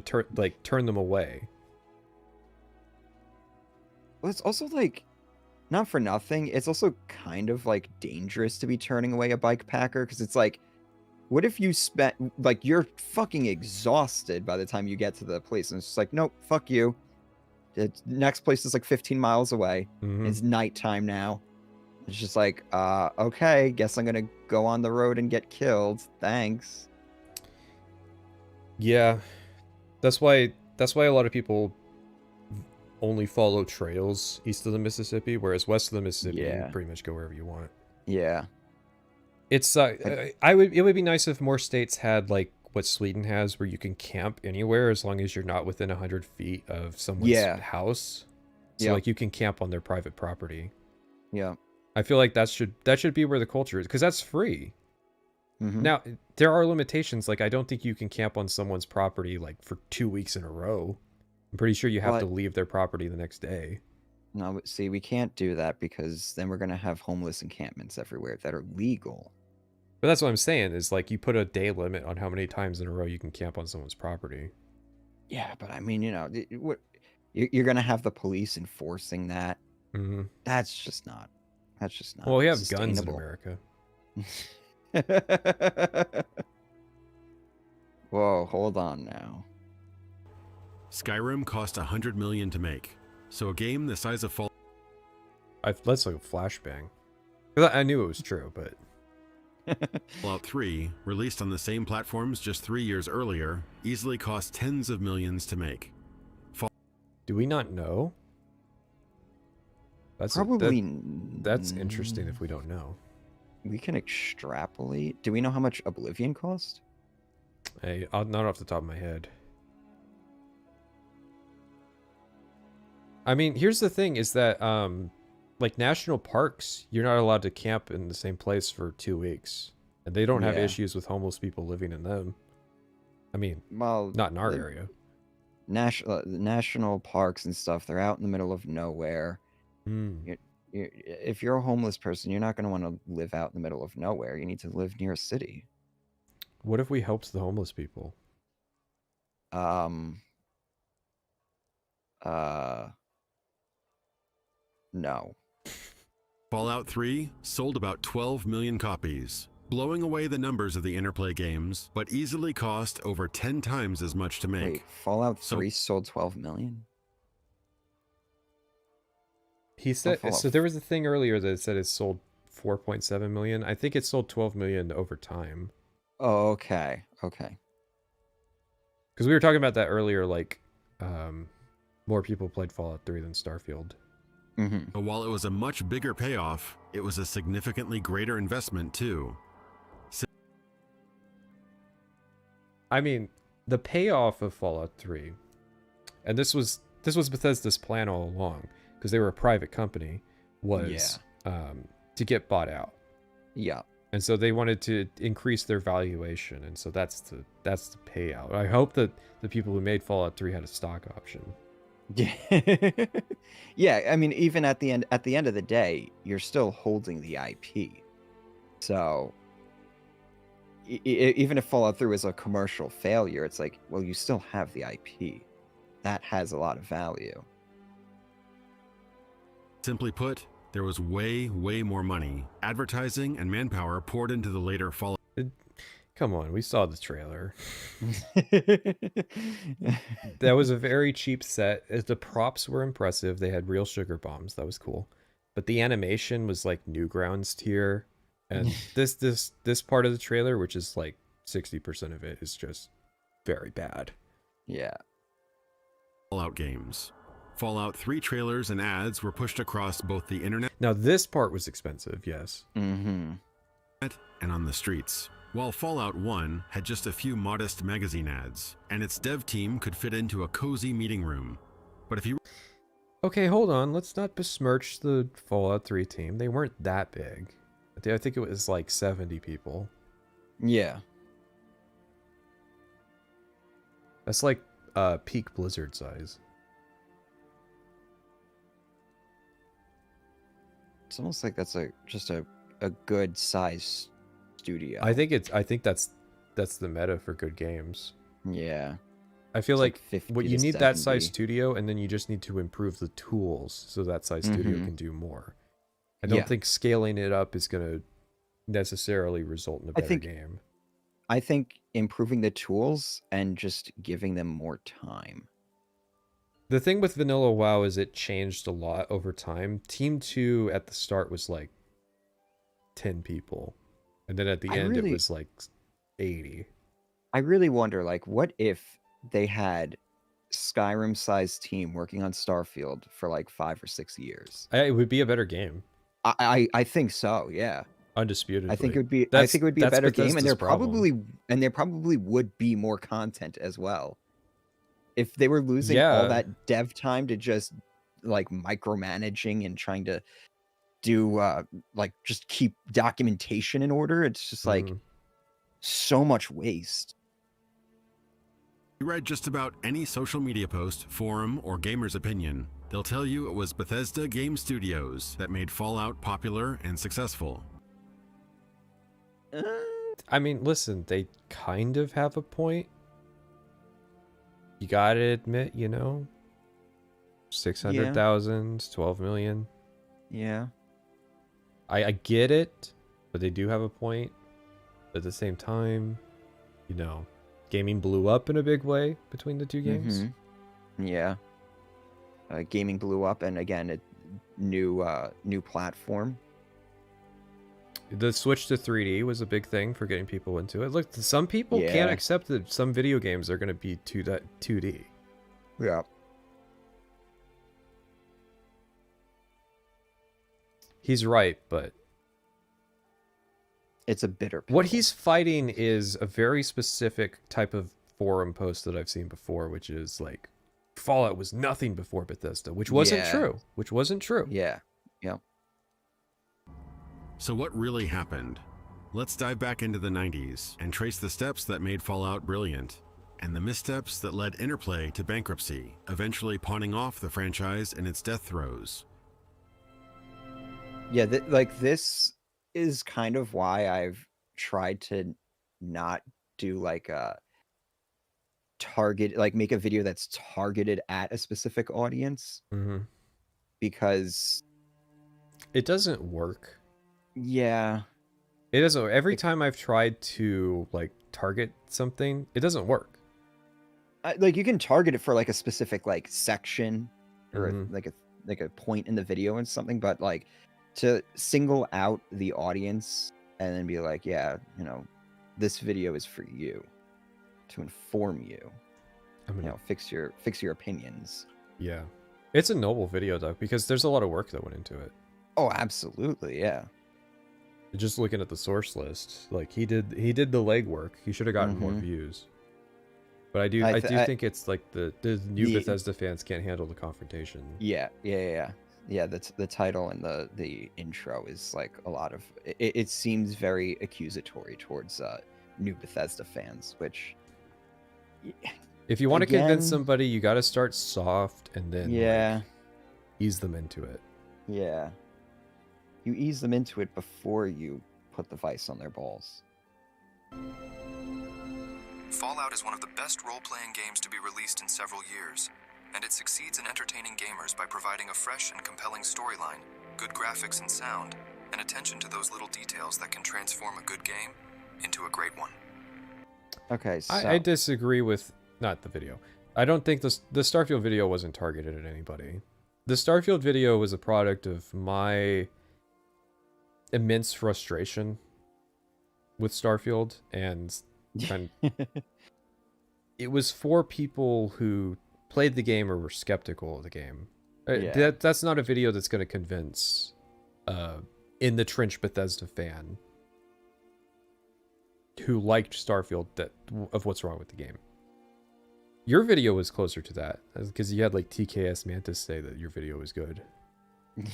turn them away. Well, it's also like, not for nothing, it's also kind of like dangerous to be turning away a bike packer because it's like, what if you spent like you're fucking exhausted by the time you get to the place and it's just like, nope, fuck you. The next place is like 15 miles away. Mhm. It's nighttime now. It's just like, okay, guess I'm gonna go on the road and get killed. Thanks. Yeah, that's why a lot of people only follow trails east of the Mississippi, whereas west of the Mississippi, you Yeah. can pretty much go wherever you want. Yeah. It's it would be nice if more states had like what Sweden has, where you can camp anywhere as long as you're not within 100 feet of someone's Yeah. house. So Yeah. like you can camp on their private property. Yeah. I feel like that should be where the culture is, because that's free. Hmm. Now there are limitations. Like I don't think you can camp on someone's property like for 2 weeks in a row. I'm pretty sure you have to But leave their property the next day. no, but see, we can't do that because then we're gonna have homeless encampments everywhere that are legal. But that's what I'm saying is like you put a day limit on how many times in a row you can camp on someone's property. Yeah, but I mean, what you're gonna have the police enforcing that. Mm-hmm. That's just not. That's just not. Well, we have guns in sustainable. America. Whoa, hold on now. Skyrim cost $100 million to make, so a game the size of That's like a flashbang. 'Cause I knew it was true, but Fallout 3, released on the same platforms just 3 years earlier, easily cost tens of millions to make. do we not know? That's Probably. that's interesting if we don't know. We can extrapolate. Do we know how much Oblivion cost? Not off the top of my head. I mean, here's the thing: is that like national parks, you're not allowed to camp in the same place for 2 weeks, and they don't have Yeah. issues with homeless people living in them. I mean, Well, not in our area. national parks and stuff. They're out in the middle of nowhere. Hmm. If you're a homeless person, you're not going to want to live out in the middle of nowhere. You need to live near a city. What if we helped the homeless people? No. Fallout 3 sold about 12 million copies, blowing away the numbers of the Interplay games, but easily cost over 10 times as much to make. Wait, Fallout So- 3 sold 12 million? He said Fallout so. There was a thing earlier that said it sold 4.7 million. I think it sold 12 million over time. Oh, okay. Okay. Because we were talking about that earlier, like, more people played Fallout 3 than Starfield. Mm-hmm. But while it was a much bigger payoff, it was a significantly greater investment too. I mean, the payoff of Fallout 3, and this was Bethesda's plan all along, because they were a private company, was to get bought out. Yeah. And so they wanted to increase their valuation, and so that's the payout. I hope that the people who made Fallout 3 had a stock option. Yeah. Yeah, I mean, even at the end of the day, you're still holding the IP. So even if Fallout 3 was a commercial failure, it's like, well, you still have the IP. That has a lot of value. Simply put, there was way more money, advertising, and manpower poured into the later Fallout. Come on, we saw the trailer. That was a very cheap set. The props were impressive. They had real sugar bombs. That was cool. But the animation was like Newgrounds tier. And this part of the trailer, which is like 60% of it, is just very bad. Yeah. Fallout games. Fallout 3 trailers and ads were pushed across both the internet Now this part was expensive, yes. Mm-hmm. and on the streets. While Fallout 1 had just a few modest magazine ads, and its dev team could fit into a cozy meeting room. But if you Okay, hold on. Let's not besmirch the Fallout 3 team. They weren't that big. I think it was like 70 people. Yeah. That's like peak Blizzard size. It's almost like that's just a good size studio. I think that's the meta for good games. Yeah. I feel It's like 50 what you to need that size 70. studio, and then you just need to improve the tools so that size studio Mhm. can do more. I don't Yeah. think scaling it up is going to necessarily result in a I better think- game. I think improving the tools and just giving them more time. The thing with Vanilla WoW is it changed a lot over time. Team 2 at the start was like 10 people. And then at the I end really- it was like 80. I really wonder, like, what if they had Skyrim-sized team working on Starfield for like 5 or 6 years? It would be a better game. I think so. Yeah. Undisputedly. I think it would be. I That's- think it would be a that's better game, and Bethesda's there probably would be more content as well. If they were losing all Yeah. that dev time to just like micromanaging and trying to do like just keep documentation in order, it's just like Mhm. so much waste. read just about any social media post, forum, or gamer's opinion, they'll tell you it was Bethesda Game Studios that made Fallout popular and successful. I mean, listen, they kind of have a point. You gotta admit, 600,000, 12 million. Yeah. I get it, but they do have a point. At the same time, gaming blew up in a big way between the two games. Mhm. Yeah. Gaming blew up, and again, a new platform. The switch to 3D was a big thing for getting people into it. Look, some people Yeah. can't accept that some video games are going to be 2D. Yeah. He's right, but It's a bitter pill. what he's fighting is a very specific type of forum post that I've seen before, which is like Fallout was nothing before Bethesda, which wasn't Yeah. true. Which wasn't true. Yeah. So what really happened? Let's dive back into the 90s and trace the steps that made Fallout brilliant, and the missteps that led Interplay to bankruptcy, eventually pawning off the franchise in its death throes. Yeah, this is kind of why I've tried to not do like a make a video that's targeted at a specific audience, Mm-hmm. because It doesn't work. yeah, It doesn't. Every time I've tried to like target something, it doesn't work. Like you can target it for like a specific like section or Mhm. like a point in the video and something, but like to single out the audience and then be like, yeah, you know, this video is for you to inform you. I'm You gonna, know, fix your opinions. yeah. It's a noble video though, because there's a lot of work that went into it. Oh, absolutely, yeah. Just looking at the source list, like he did the legwork. He should have gotten more Mhm. views. But I do think it's like the new Bethesda fans can't handle the confrontation. Yeah. That's the title and the intro is like a lot of it seems very accusatory towards new Bethesda fans, which If you want to convince again, somebody, you got to start soft and then yeah, like, ease them into it. yeah, you ease them into it before you put the vice on their balls. Fallout is one of the best role-playing games to be released in several years, and it succeeds in entertaining gamers by providing a fresh and compelling storyline, good graphics and sound, and attention to those little details that can transform a good game into a great one. Okay, so I disagree with not the video. I don't think the Starfield video wasn't targeted at anybody. The Starfield video was a product of my immense frustration with Starfield, and it was for people who played the game or were skeptical of the game. Yeah. That's not a video that's going to convince in the trench Bethesda fan who liked Starfield of what's wrong with the game. Your video was closer to that because you had like TKS Mantis say that your video was good. Yeah,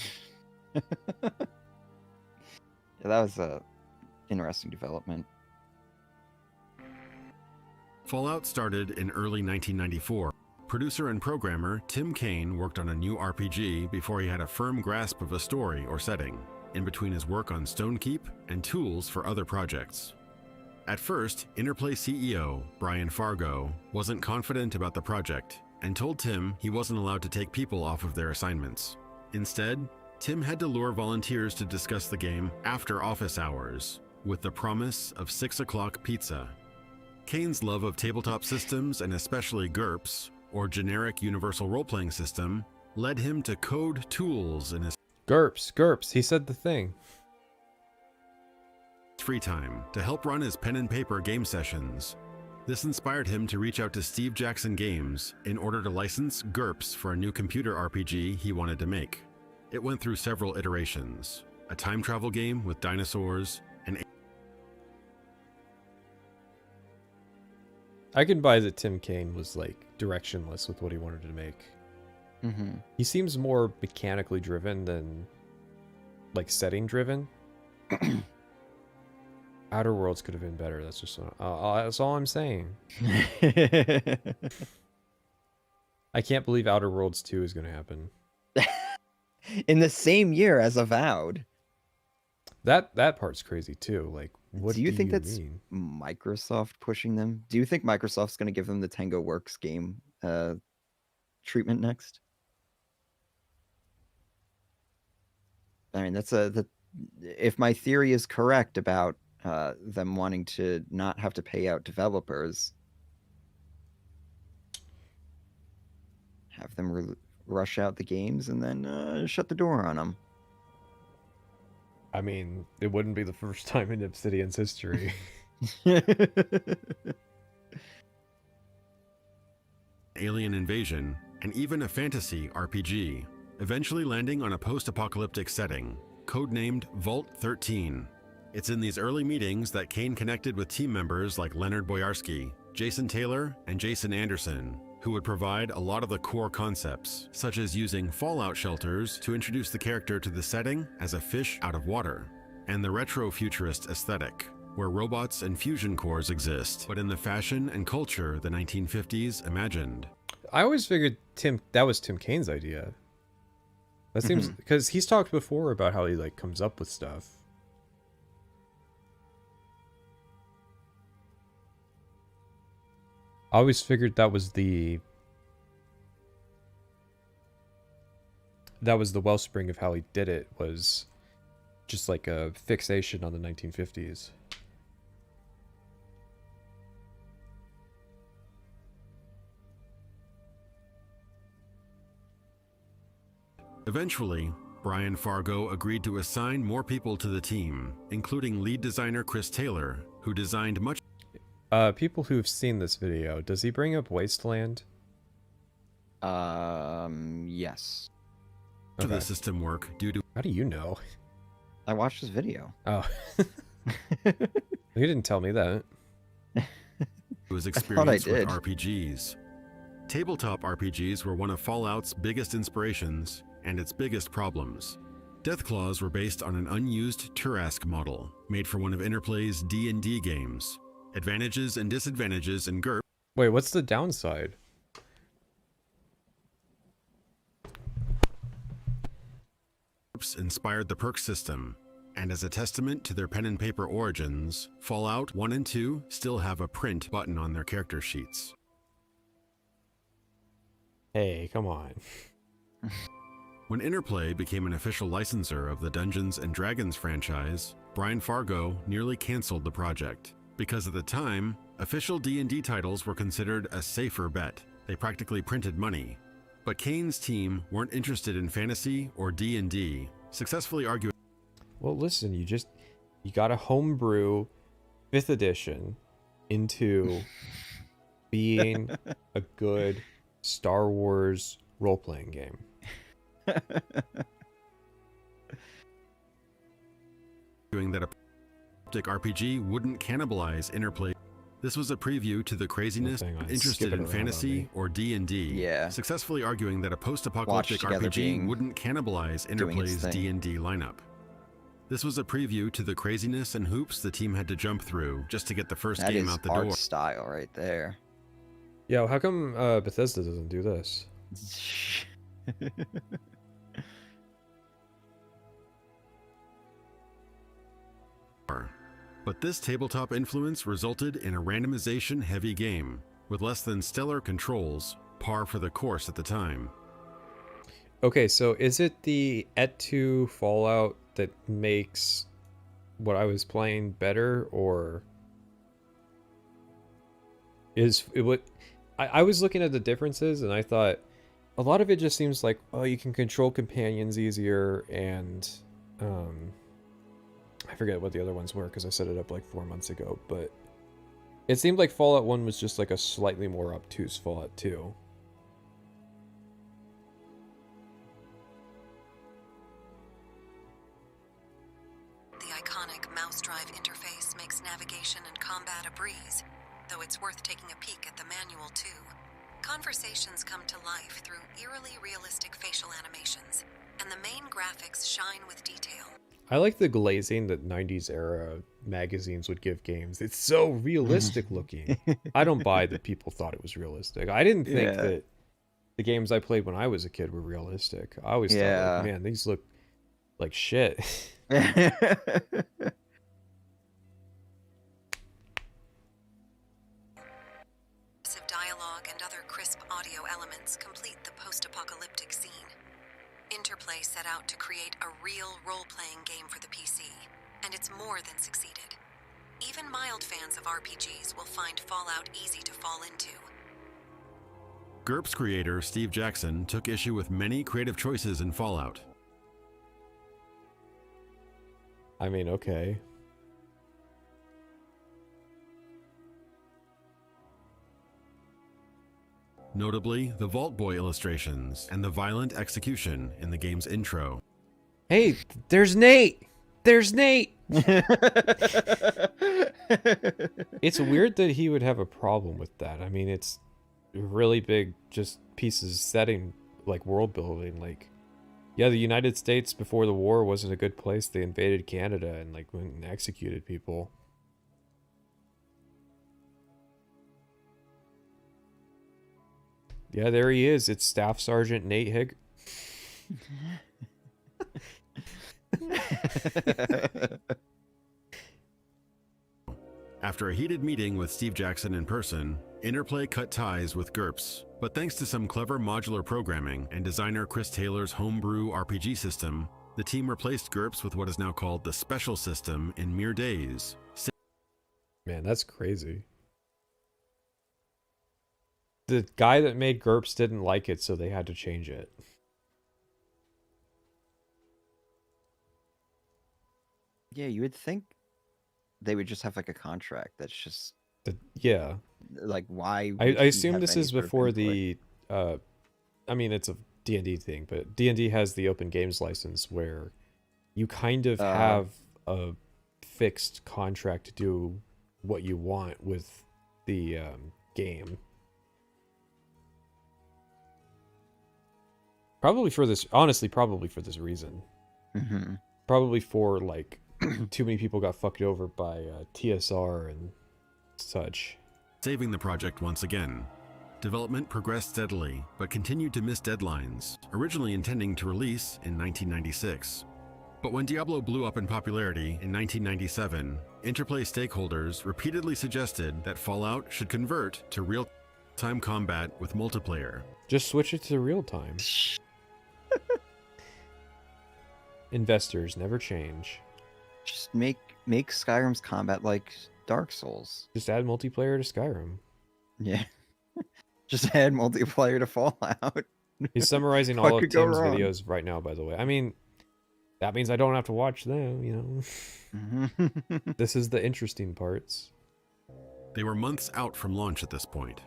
that was a interesting development. Fallout started in early 1994. Producer and programmer Tim Kaine worked on a new RPG before he had a firm grasp of a story or setting, in between his work on Stonekeep and tools for other projects. At first, Interplay CEO Brian Fargo wasn't confident about the project and told Tim he wasn't allowed to take people off of their assignments. Instead, Tim had to lure volunteers to discuss the game after office hours, with the promise of 6 o'clock pizza. Kaine's love of tabletop systems and especially GURPS, or Generic Universal Role-Playing System, led him to code tools in his GURPS, he said the thing. free time to help run his pen and paper game sessions. This inspired him to reach out to Steve Jackson Games in order to license GURPS for a new computer RPG he wanted to make. It went through several iterations, a time travel game with dinosaurs, and I can buy that Tim Kaine was like directionless with what he wanted to make. Mm-hmm. He seems more mechanically driven than like setting driven. Outer Worlds could have been better. That's just that's all I'm saying. I can't believe Outer Worlds 2 is going to happen. In the same year as Avowed. That part's crazy too. Like, what do you think that's mean? Microsoft pushing them? Do you think Microsoft's going to give them the Tango Works game treatment next? I mean, that's if my theory is correct about them wanting to not have to pay out developers, have them rush out the games and then shut the door on them. I mean, it wouldn't be the first time in Obsidian's history. alien invasion, and even a fantasy RPG, eventually landing on a post-apocalyptic setting, codenamed Vault 13. It's in these early meetings that Kaine connected with team members like Leonard Boyarsky, Jason Taylor, and Jason Anderson, who would provide a lot of the core concepts, such as using fallout shelters to introduce the character to the setting as a fish out of water, and the retro-futurist aesthetic, where robots and fusion cores exist, but in the fashion and culture the 1950s imagined. I always figured that was Tim Kaine's idea. That seems because he's talked before about how he like comes up with stuff. I always figured that was the wellspring of how he did it, was just like a fixation on the 1950s. Eventually, Brian Fargo agreed to assign more people to the team, including lead designer Chris Taylor, who designed much. People who've seen this video, does he bring up Wasteland? Yes. of the Okay. system work due to How do you know? I watched this video. Oh. You didn't tell me that. his I experience with did. RPGs. Tabletop RPGs were one of Fallout's biggest inspirations and its biggest problems. Deathclaws were based on an unused Turask model made for one of Interplay's D&D games. Advantages and disadvantages in GURPS Wait, what's the downside? inspired the perk system, and as a testament to their pen and paper origins, Fallout 1 and 2 still have a print button on their character sheets. Hey, come on. When Interplay became an official licensor of the Dungeons & Dragons franchise, Brian Fargo nearly canceled the project, because at the time, official D&D titles were considered a safer bet. They practically printed money. But Kane's team weren't interested in fantasy or D&D, successfully arguing Well, listen, you gotta homebrew 5th edition into being a good Star Wars role-playing game. that a RPG wouldn't cannibalize Interplay. This was a preview to the craziness Hang on, interested skip it in around on fantasy me. or D&D, Yeah. successfully arguing that a post-apocalyptic Together RPG being- wouldn't cannibalize Interplay's thing. D&D lineup. This was a preview to the craziness and hoops the team had to jump through just to get the first That game is out the art door. style right there. Yo, how come Bethesda doesn't do this? But this tabletop influence resulted in a randomization-heavy game, with less than stellar controls, par for the course at the time. Okay, so is it the Et2 Fallout that makes what I was playing better, or is it what I was looking at the differences and I thought a lot of it just seems like, oh, you can control companions easier, and I forget what the other ones were because I set it up like 4 months ago, but it seemed like Fallout 1 was just like a slightly more obtuse Fallout 2. The iconic mouse drive interface makes navigation and combat a breeze, though it's worth taking a peek at the manual too. Conversations come to life through eerily realistic facial animations, and the main graphics shine with detail. I like the glazing that 90s era magazines would give games. It's so realistic looking. I don't buy that people thought it was realistic. I didn't think Yeah. that the games I played when I was a kid were realistic. I always thought, Yeah. like, man, these look like shit. Immersive dialogue and other crisp audio elements complete the post-apocalyptic scene. Interplay set out to create a real role-playing game for the PC, and it's more than succeeded. Even mild fans of RPGs will find Fallout easy to fall into. GURPS creator Steve Jackson took issue with many creative choices in Fallout. I mean, okay. Notably, the Vault Boy illustrations and the violent execution in the game's intro. Hey, there's Nate! There's Nate! It's weird that he would have a problem with that. I mean, it's really big, just pieces setting, like world building. Like, yeah, the United States before the war wasn't a good place. They invaded Canada and like went and executed people. Yeah, there he is. It's Staff Sergeant Nate Hig. After a heated meeting with Steve Jackson in person, Interplay cut ties with GURPS, but thanks to some clever modular programming and designer Chris Taylor's homebrew RPG system, The team replaced GURPS with what is now called the Special System in mere days. Man, that's crazy. The guy that made GURPS didn't like it, so they had to change it. Yeah, you would think they would just have like a contract that's just Yeah. like, why I would he assume have this any is sort of before input? the I mean, it's a D&D thing, but D&D has the open games license where you kind of have a fixed contract to do what you want with the game. Probably for this, honestly, probably for this reason. Mhm. Probably for, like, too many people got fucked over by TSR and such. Saving the project once again. Development progressed steadily, but continued to miss deadlines, originally intending to release in 1996. But when Diablo blew up in popularity in 1997, Interplay stakeholders repeatedly suggested that Fallout should convert to real-time combat with multiplayer. Just switch it to real time. Investors never change. Just make Skyrim's combat like Dark Souls. Just add multiplayer to Skyrim. Yeah. Just add multiplayer to Fallout. He's summarizing What all of could go Tim's wrong? videos right now, by the way. I mean, that means I don't have to watch them, you know? This is the interesting parts. They were months out from launch at this point.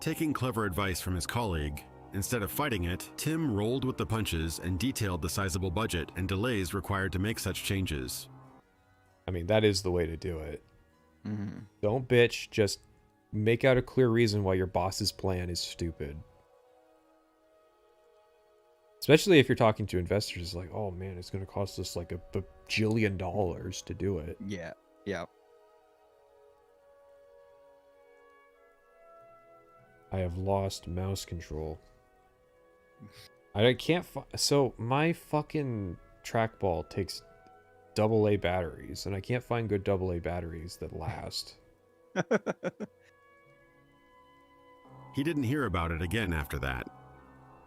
Taking clever advice from his colleague, instead of fighting it, Tim rolled with the punches and detailed the sizable budget and delays required to make such changes. I mean, that is the way to do it. Mhm. Don't bitch, just make out a clear reason why your boss's plan is stupid. Especially if you're talking to investors, it's like, oh man, it's going to cost us like a bajillion dollars to do it. Yeah. Yeah. I have lost mouse control. I can't so my fucking trackball takes AA batteries, and I can't find good AA batteries that last. He didn't hear about it again after that.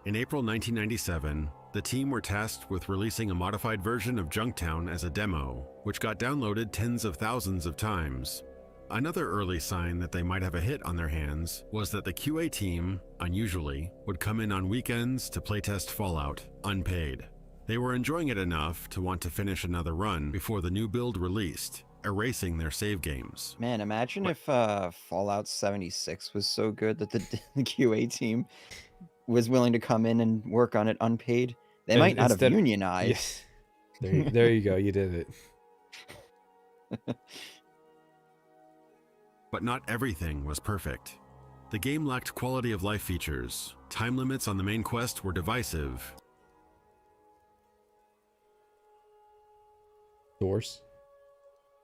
In April 1997, the team were tasked with releasing a modified version of Junktown as a demo, which got downloaded tens of thousands of times. Another early sign that they might have a hit on their hands was that the QA team, unusually, would come in on weekends to playtest Fallout, unpaid. They were enjoying it enough to want to finish another run before the new build released, erasing their save games. Man, imagine if Fallout 76 was so good that the QA team was willing to come in and work on it unpaid. They And might not have instead- unionized. Yeah. There you go, you did it. But not everything was perfect. The game lacked quality of life features, time limits on the main quest were divisive, Source.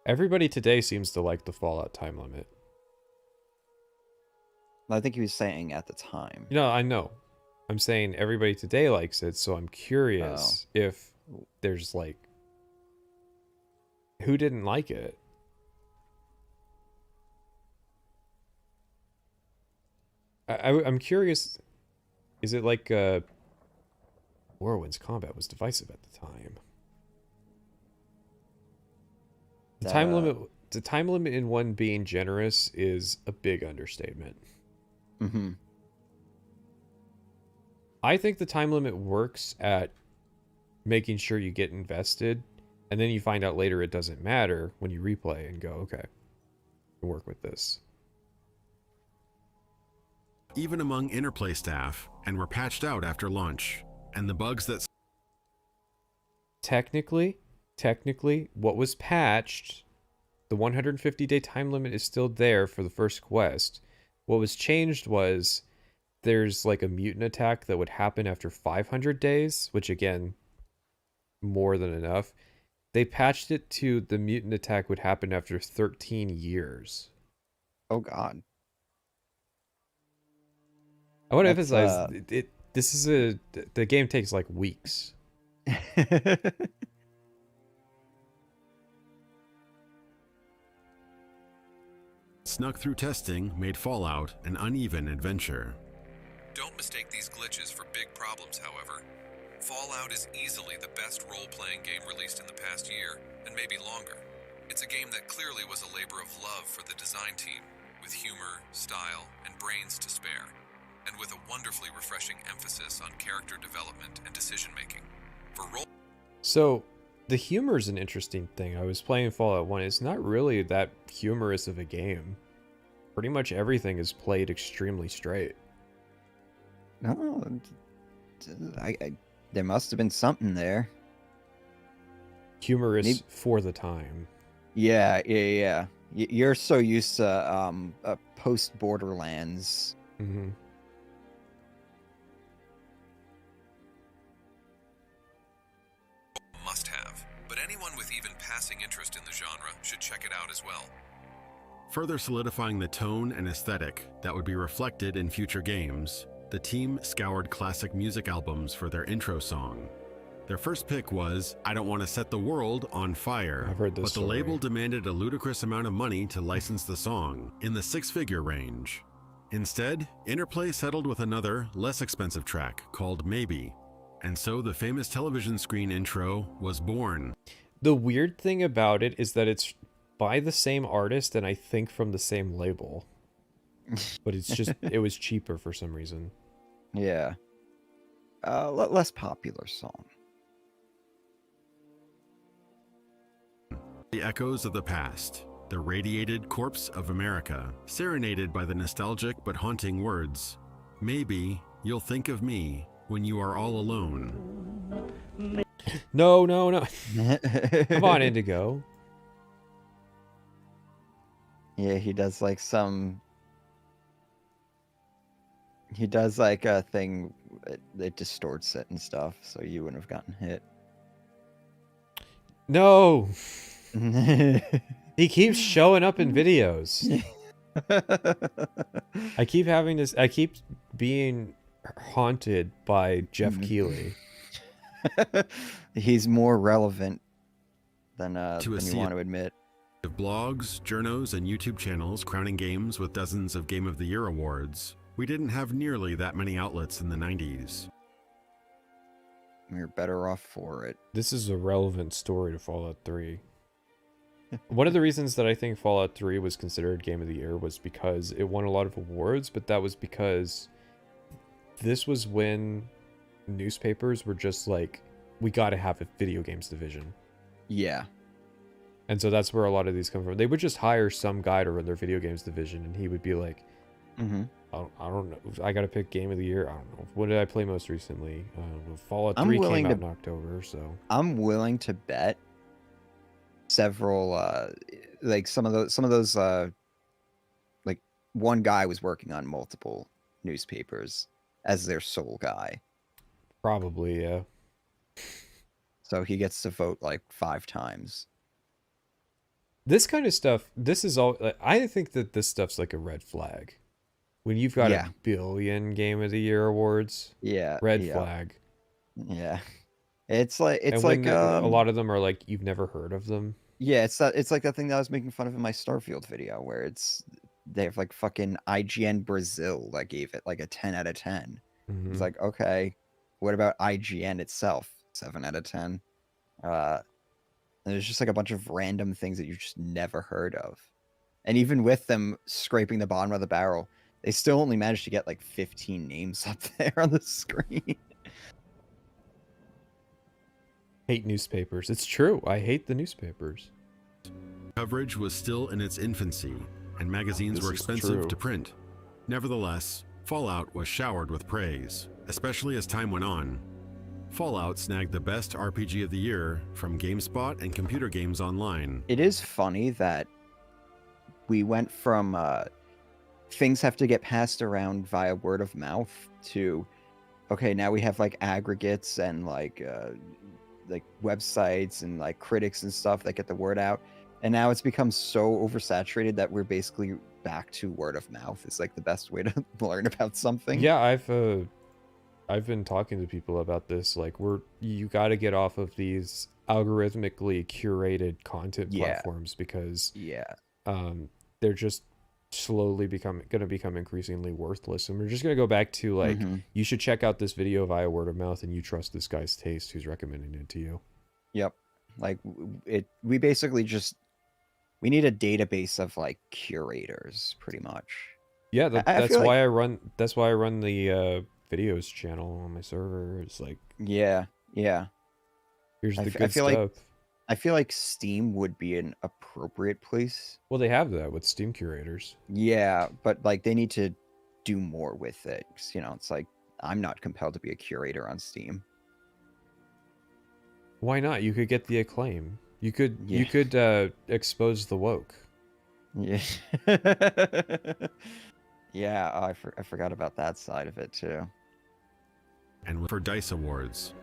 Everybody today seems to like the Fallout time limit. I think he was saying at the time. No, I know. I'm saying everybody today likes it, so I'm curious if there's like who didn't like it. I'm curious. Is it like Morrowind's combat was divisive at the time? The time limit in one being generous is a big understatement. Mm-hmm. I think the time limit works at making sure you get invested, and then you find out later it doesn't matter when you replay and go, okay, I can work with this. even among Interplay staff, and were patched out after launch. And the bugs that Technically, what was patched, the 150-day time limit is still there for the first quest. What was changed was there's like a mutant attack that would happen after 500 days, which again, more than enough. They patched it to the mutant attack would happen after 13 years. Oh God. I want to That's, emphasize the game takes like weeks. snuck through testing made Fallout an uneven adventure. Don't mistake these glitches for big problems, however. Fallout is easily the best role-playing game released in the past year, and maybe longer. It's a game that clearly was a labor of love for the design team, with humor, style, and brains to spare, and with a wonderfully refreshing emphasis on character development and decision-making. For role... So, the humor is an interesting thing. I was playing Fallout 1. It's not really that humorous of a game. Pretty much everything is played extremely straight. No, there must have been something there. Humorous for the time. Yeah. You're so used to post Borderlands. Mm-hmm. Must have, but anyone with even passing interest in the genre should check it out as well. Further solidifying the tone and aesthetic that would be reflected in future games, the team scoured classic music albums for their intro song. Their first pick was I Don't Want to Set the World on Fire, I've heard this but the story. label demanded a ludicrous amount of money to license the song, in the six-figure range. Instead, Interplay settled with another, less expensive track called Maybe, and so the famous television screen intro was born. The weird thing about it is that it's by the same artist and I think from the same label. But it's just, it was cheaper for some reason. Yeah. Less popular song. The echoes of the past, the radiated corpse of America, serenaded by the nostalgic but haunting words, maybe you'll think of me when you are all alone. No. Come on, Indigo. Yeah, he does like a thing that distorts it and stuff, so you wouldn't have gotten hit. No! He keeps showing up in videos. I keep being haunted by Jeff Keighley. He's more relevant than you sea want to admit. Of blogs, journos, and YouTube channels crowning games with dozens of Game of the Year awards, we didn't have nearly that many outlets in the 90s. We're better off for it. This is a relevant story to Fallout 3. One of the reasons that I think Fallout 3 was considered Game of the Year was because it won a lot of awards, but that was because this was when newspapers were just like, we gotta have a video games division. Yeah. And so that's where a lot of these come from. They would just hire some guy to run their video games division, and he would be like, I don't know. I gotta pick Game of the Year. I don't know. What did I play most recently? I don't know. Fallout 3 came out in October, so... I'm willing to bet several, like some of those, like one guy was working on multiple newspapers as their sole guy. Probably, yeah. So he gets to vote like 5 times. This kind of stuff, this is all... I think that this stuff's like a red flag. When you've got a billion Game of the Year awards, red flag. Yeah, it's like a lot of them are like you've never heard of them. Yeah, it's like that thing that I was making fun of in my Starfield video, where they have like fucking IGN Brazil that gave it like a 10 out of 10. It's like, okay, what about IGN itself? 7 out of 10. There's just like a bunch of random things that you've just never heard of, and even with them scraping the bottom of the barrel, they still only managed to get like 15 names up there on the screen. Hate newspapers. It's true. I hate the newspapers. Coverage was still in its infancy, and magazines were expensive to print. Nevertheless, Fallout was showered with praise, especially as time went on. Fallout snagged the best RPG of the year from GameSpot and Computer Games Online. It is funny that we went from things have to get passed around via word of mouth to, okay, now we have like aggregates and like websites and like critics and stuff that get the word out. And now it's become so oversaturated that we're basically back to word of mouth. It's like the best way to learn about something. Yeah, I've been talking to people about this. Like, you got to get off of these algorithmically curated content platforms because they're just slowly going to become increasingly worthless, and we're just going to go back to like, you should check out this video via word of mouth, and you trust this guy's taste who's recommending it to you. Yep. Like we basically we need a database of like curators, pretty much. Yeah, that's feel why I run. That's why I run the videos channel on my server. It's like, yeah. here's the good I feel stuff. I feel like Steam would be an appropriate place. Well, they have that with Steam curators. Yeah, but like they need to do more with it. 'Cause, you know, it's like I'm not compelled to be a curator on Steam. Why not? You could get the acclaim. You could expose the woke. Yeah. Yeah, I forgot about that side of it too. And for DICE Awards.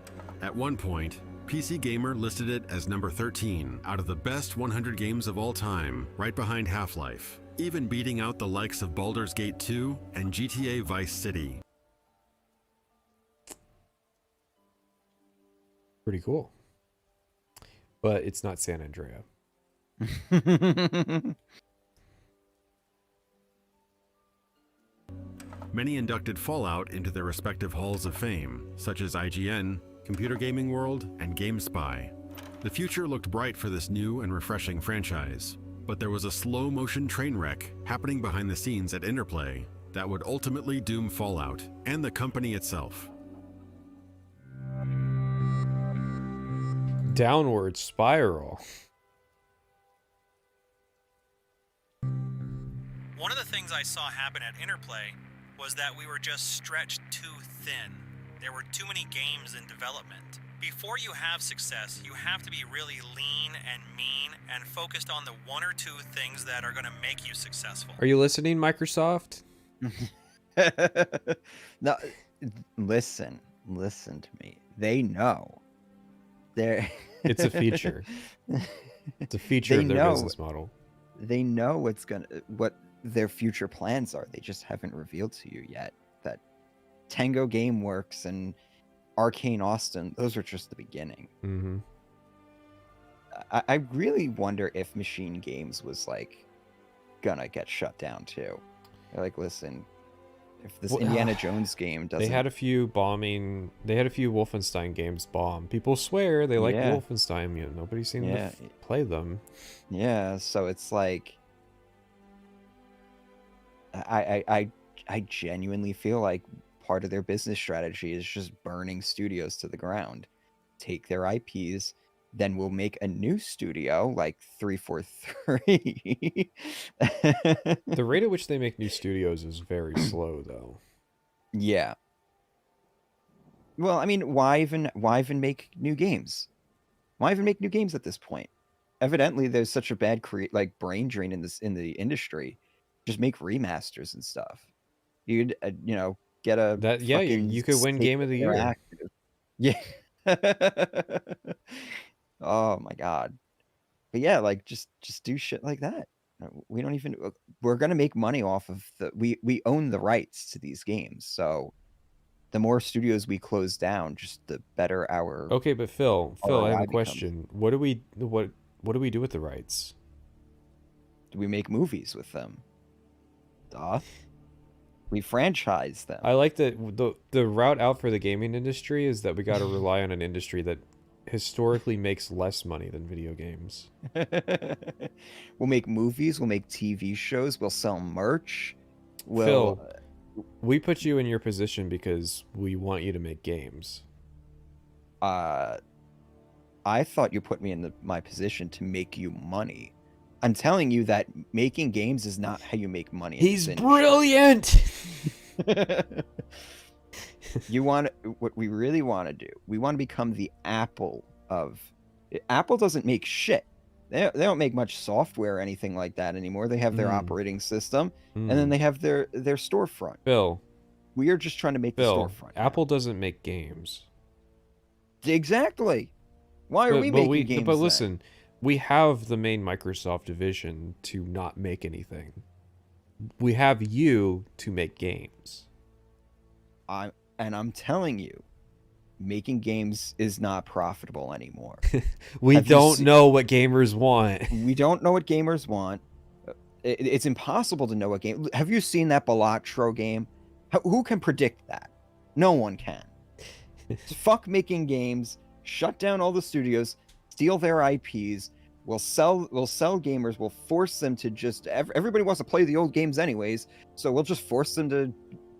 At one point, PC Gamer listed it as number 13 out of the best 100 games of all time, right behind Half-Life, even beating out the likes of Baldur's Gate 2 and GTA Vice City. Pretty cool. But it's not San Andreas. Many inducted Fallout into their respective halls of fame, such as IGN, Computer Gaming World, and GameSpy. The future looked bright for this new and refreshing franchise, but there was a slow-motion train wreck happening behind the scenes at Interplay that would ultimately doom Fallout and the company itself. Downward spiral. One of the things I saw happen at Interplay was that we were just stretched too thin. There were too many games in development. Before you have success, you have to be really lean and mean and focused on the one or two things that are going to make you successful. Are you listening, Microsoft? No, listen to me. They know. It's a feature. It's a feature of their business model. They know what their future plans are. They just haven't revealed to you yet. That Tango Gameworks and Arcane Austin, those are just the beginning. Mm-hmm. I really wonder if Machine Games was like gonna get shut down too. They're like, listen, if this Indiana Jones game doesn't... They had a few Wolfenstein games bomb. People swear they like Wolfenstein, you know, nobody seemed to play them. Yeah, so it's like... I genuinely feel like part of their business strategy is just burning studios to the ground. Take their IPs, then we'll make a new studio like 343. The rate at which they make new studios is very slow, though. Yeah. Well, I mean, why even make new games? Why even make new games at this point? Evidently, there's such a bad brain drain in the industry. Just make remasters and stuff. You'd get a you could win Game of the Year. Yeah. Oh my god. But yeah, like just do shit like that. We don't even... We're gonna make money off of we own the rights to these games, so the more studios we close down, just the better our... Okay, but Phil, I have a question. What do we do with the rights? Do we make movies with them? Duh. We franchise them. I like that the route out for the gaming industry is that we got to rely on an industry that historically makes less money than video games. We'll make movies, we'll make TV shows, we'll sell merch. Phil, we put you in your position because we want you to make games. I thought you put me in my position to make you money. I'm telling you that making games is not how you make money. He's brilliant! What we really want to do, we want to become the Apple of... Apple doesn't make shit. They don't make much software or anything like that anymore. They have their operating system, and then they have their storefront. Phil. We are just trying to make the storefront. Apple doesn't make games. Exactly. Why are we making games But listen... We have the main Microsoft division to not make anything. We have you to make games. I'm telling you, making games is not profitable anymore. We don't know what gamers want. We don't know what gamers want. it's impossible to know a game. Have you seen that Balatro game? Who can predict that? No one can. Fuck making games, shut down all the studios, steal their IPs. We'll sell gamers. We'll force them to just. Everybody wants to play the old games anyways, so we'll just force them to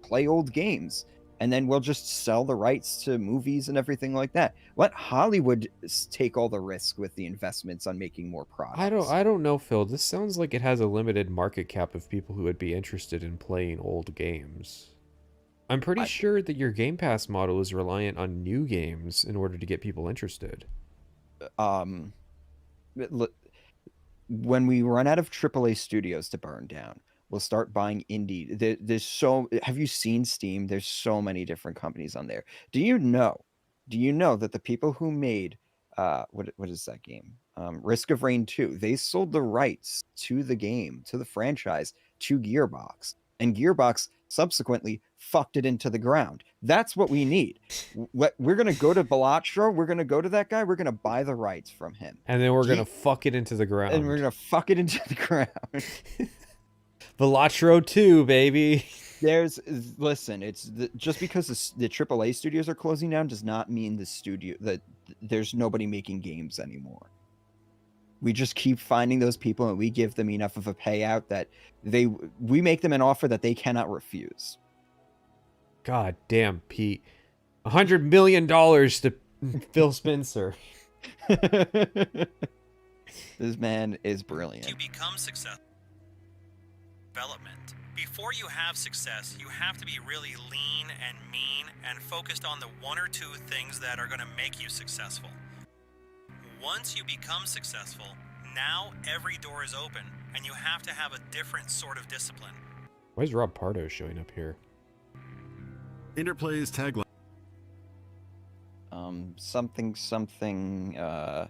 play old games, and then we'll just sell the rights to movies and everything like that. Let Hollywood take all the risk with the investments on making more products. I don't know, Phil. This sounds like it has a limited market cap of people who would be interested in playing old games. I'm pretty sure that your Game Pass model is reliant on new games in order to get people interested. When we run out of AAA studios to burn down, we'll start buying indie. Have you seen Steam? There's so many different companies on there. Do you know that the people who made what is that game? Risk of Rain 2, they sold the rights to the game, to the franchise, to Gearbox, and Gearbox subsequently fucked it into the ground. That's what we need. We're going to go to Balatro. We're going to go to that guy. We're going to buy the rights from him. And then we're going to fuck it into the ground. And we're going to fuck it into the ground. Balatro 2, baby. Listen, just because the AAA studios are closing down does not mean that there's nobody making games anymore. We just keep finding those people, and we give them enough of a payout that we make them an offer that they cannot refuse. God damn, Pete. $100 million to Phil Spencer. This man is brilliant. You become successful. Development. Before you have success, you have to be really lean and mean and focused on the one or two things that are going to make you successful. Once you become successful, now every door is open, and you have to have a different sort of discipline. Why is Rob Pardo showing up here? Interplay's tagline. Something. I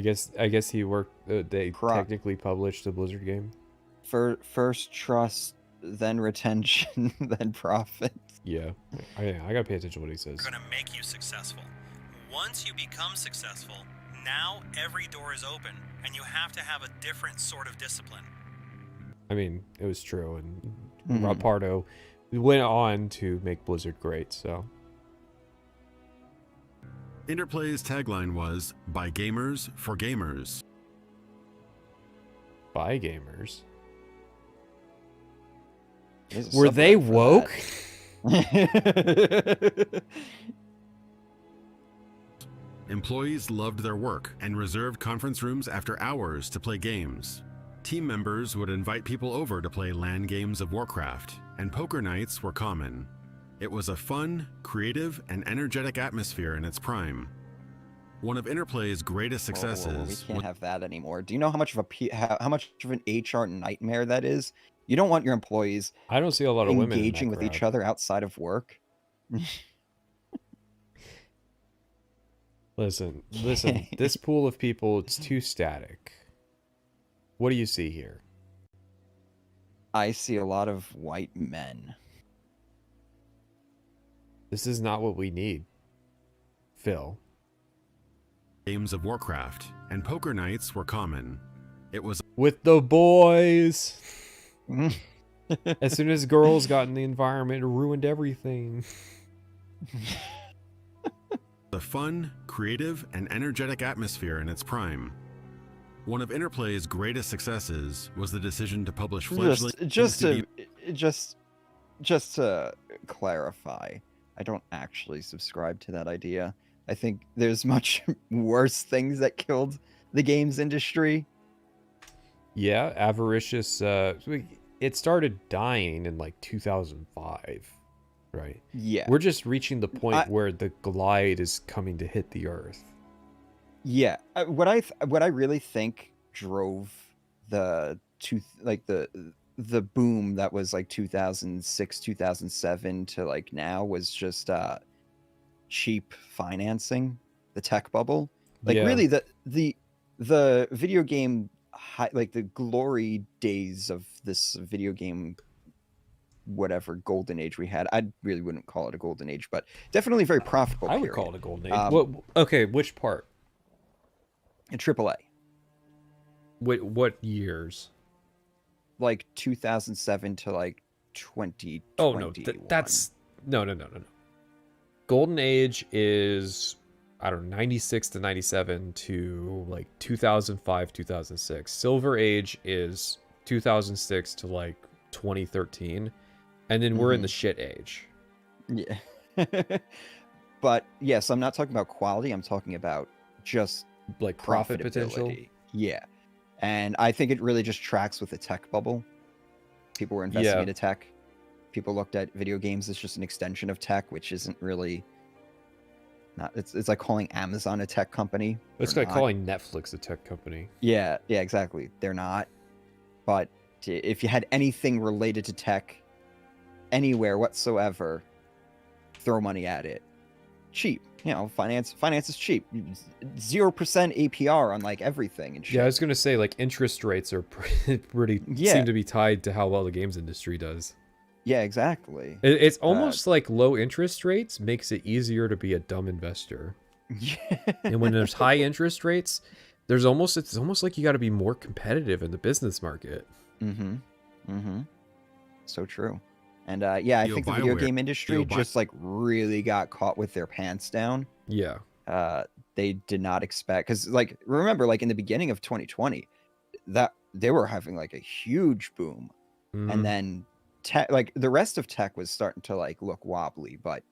guess he worked. They technically published a Blizzard game. First trust, then retention, then profit. Yeah, I gotta pay attention to what he says. They're going to make you successful. Once you become successful, now every door is open, and you have to have a different sort of discipline. I mean, it was true, and Rob Pardo went on to make Blizzard great, so. Interplay's tagline was, by gamers, for gamers. By gamers? Were they woke? Employees loved their work and reserved conference rooms after hours to play games. Team members would invite people over to play LAN games of Warcraft, and poker nights were common. It was a fun, creative, and energetic atmosphere in its prime. One of Interplay's greatest successes. We can't have that anymore. Do you know how much of an HR nightmare that is? You don't want your employees. I don't see a lot of women engaging with each other outside of work. Listen. This pool of people, it's too static. What do you see here? I see a lot of white men. This is not what we need, Phil. Games of Warcraft, and poker nights were common. It was with the boys. As soon as girls got in the environment, it ruined everything. a fun, creative, and energetic atmosphere in its prime. One of Interplay's greatest successes was the decision to publish fledgling. Just to clarify, I don't actually subscribe to that idea. I think there's much worse things that killed the games industry. Yeah, avaricious. It started dying in like 2005, right? Yeah. We're just reaching the point where the glide is coming to hit the earth. Yeah. What I really think drove the boom that was like 2006, 2007 to like now was just cheap financing, the tech bubble. Like really the video game like the glory days of this video game whatever golden age we had. I really wouldn't call it a golden age, but definitely very profitable. I would call it a golden age. Okay, which part? In AAA. What years? like 2007 to like 2021. Oh no, that's no. Golden Age is, I don't know, 96 to 97 to like 2005, 2006. Silver Age is 2006 to like 2013. And then we're in the shit age. Yeah. But yes, I'm not talking about quality. I'm talking about just like profit potential. Yeah. And I think it really just tracks with the tech bubble. People were investing into tech. People looked at video games as just an extension of tech, which isn't really not. It's like calling Amazon a tech company. It's like calling Netflix a tech company. Yeah, exactly. They're not. But if you had anything related to tech anywhere whatsoever, throw money at it. Cheap. You know, finance is cheap. 0% APR on like everything and shit. Yeah, I was gonna say like interest rates are pretty seem to be tied to how well the games industry does. Yeah, exactly. It's almost like low interest rates makes it easier to be a dumb investor. Yeah. And when there's high interest rates, it's almost like you got to be more competitive in the business market. So true. And I think the video game industry just like really got caught with their pants down. Yeah. They did not expect, because like remember, like in the beginning of 2020, that they were having like a huge boom, and then tech, like the rest of tech was starting to like look wobbly, but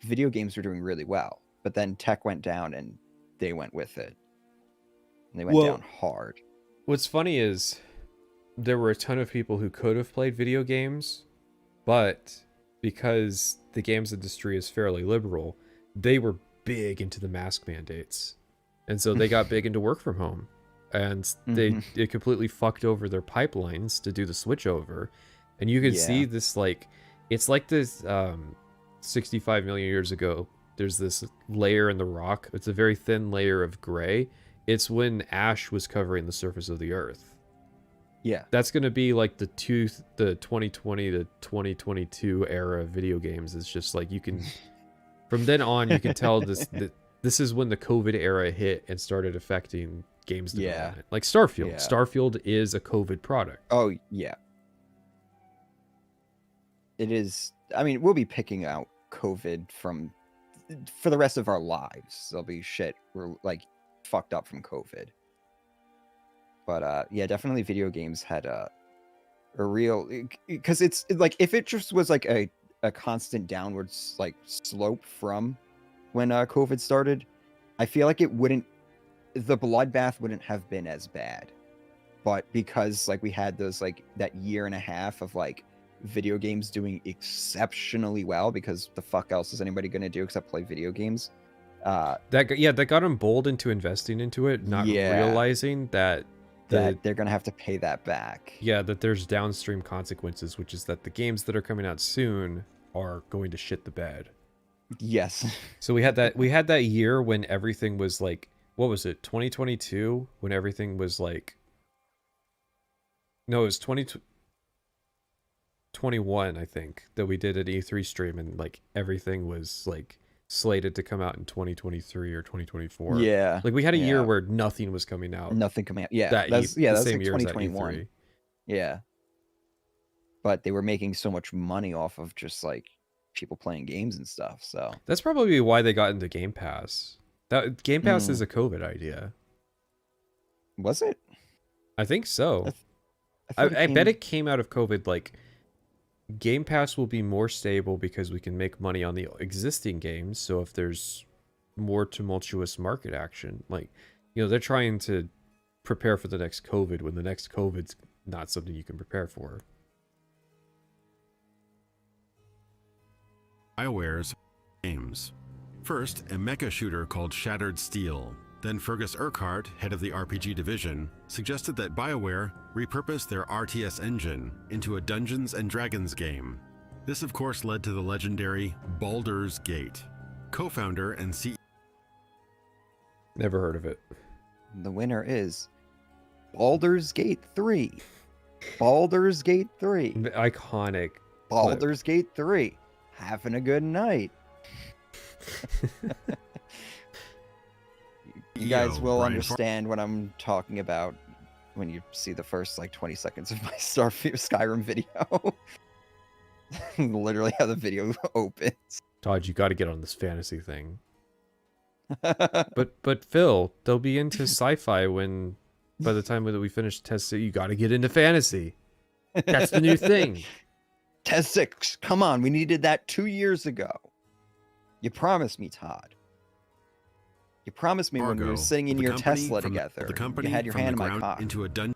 video games were doing really well. But then tech went down, and they went with it. And they went down hard. What's funny is there were a ton of people who could have played video games, but because the games industry is fairly liberal, they were big into the mask mandates. And so they got big into work from home. And it completely fucked over their pipelines to do the switch over. And you can see this, like, it's like this 65 million years ago, there's this layer in the rock. It's a very thin layer of gray. It's when ash was covering the surface of the earth. Yeah. That's going to be like the 2020 to 2022 era of video games. It's just like you can, from then on, you can tell this is when the COVID era hit and started affecting games development. Like Starfield. Yeah. Starfield is a COVID product. Oh, yeah. It is. I mean, we'll be picking out COVID for the rest of our lives. There'll be shit we're like fucked up from COVID. But yeah, definitely video games had a real, because it's like if it just was like a constant downwards like slope from when COVID started, I feel like the bloodbath wouldn't have been as bad. But because like we had those like that year and a half of like video games doing exceptionally well, because the fuck else is anybody going to do except play video games? That got them bold into investing into it, not realizing that they're going to have to pay that back. Yeah, that there's downstream consequences, which is that the games that are coming out soon are going to shit the bed. Yes. So we had that year when everything was like, what was it, 2022, when everything was like, no, it was 2021, I think, that we did an E3 stream, and like everything was like slated to come out in 2023 or 2024. Yeah. Like we had a year where nothing was coming out. Nothing coming out. Yeah. That's like 2021. Yeah. But they were making so much money off of just like people playing games and stuff. So that's probably why they got into Game Pass. That Game Pass is a COVID idea. Was it? I think so. I bet it came out of COVID. Like, Game Pass will be more stable because we can make money on the existing games. So if there's more tumultuous market action, like, you know, they're trying to prepare for the next COVID when the next COVID's not something you can prepare for. BioWare's games. First, a mecha shooter called Shattered Steel. Then Fergus Urquhart, head of the RPG division, suggested that BioWare repurpose their RTS engine into a Dungeons & Dragons game. This, of course, led to the legendary Baldur's Gate. Co-founder and CEO... Never heard of it. The winner is Baldur's Gate 3. Baldur's Gate 3. Iconic. Baldur's Gate 3. Having a good night. You guys will understand what I'm talking about when you see the first like 20 seconds of my Skyrim video. Literally how the video opens. Todd, you got to get on this fantasy thing. But Phil, they'll be into sci-fi when by the time that we finish test 6, you got to get into fantasy. That's the new thing. Test 6, come on, we needed that 2 years ago. You promised me, Todd. You promised me when we were sitting in your Tesla together. You had your hand in my cock. Into a Dungeons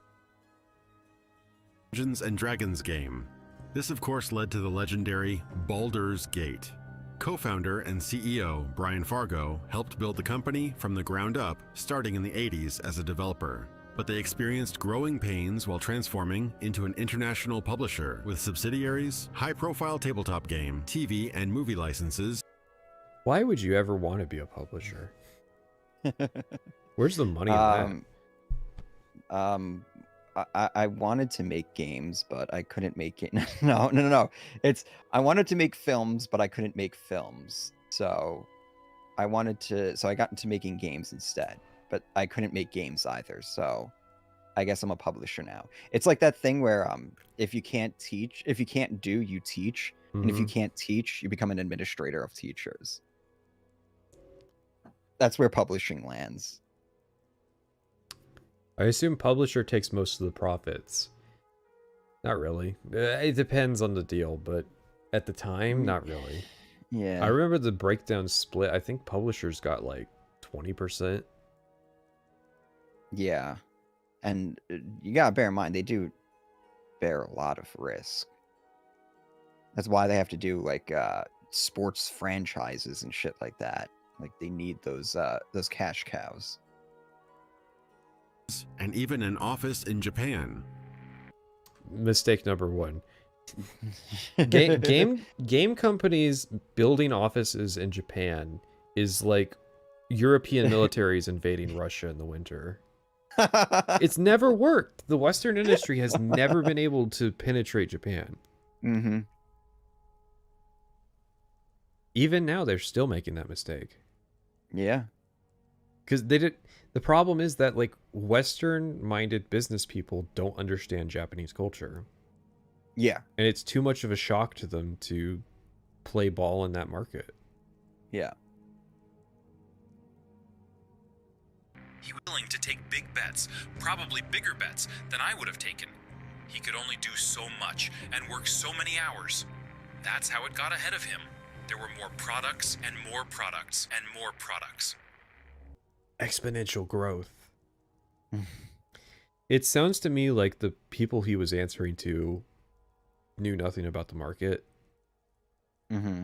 and Dragons game. This, of course, led to the legendary Baldur's Gate. Co-founder and CEO Brian Fargo helped build the company from the ground up, starting in the 80s as a developer. But they experienced growing pains while transforming into an international publisher with subsidiaries, high-profile tabletop game, TV, and movie licenses. Why would you ever want to be a publisher? Where's the money in that? I wanted to make games, but I couldn't make it. No. I wanted to make films, but I couldn't make films. So I got into making games instead, but I couldn't make games either. So I guess I'm a publisher now. It's like that thing where if you can't teach, if you can't do, you teach. And if you can't teach, you become an administrator of teachers. That's where publishing lands. I assume publisher takes most of the profits. Not really. It depends on the deal, but at the time, not really. Yeah. I remember the breakdown split. I think publishers got like 20%. Yeah. And you gotta bear in mind, they do bear a lot of risk. That's why they have to do like sports franchises and shit like that. Like they need those cash cows. And even an office in Japan. Mistake number 1. Game companies building offices in Japan is like European militaries invading Russia in the winter. It's never worked. The Western industry has never been able to penetrate Japan. Mm-hmm. Even now, they're still making that mistake. Yeah. Because the problem is that like Western-minded business people don't understand Japanese culture. Yeah. And it's too much of a shock to them to play ball in that market. Yeah. He was willing to take big bets, probably bigger bets than I would have taken. He could only do so much and work so many hours. That's how it got ahead of him. There were more products and more products and more products. Exponential growth. It sounds to me like the people he was answering to knew nothing about the market. Mm-hmm.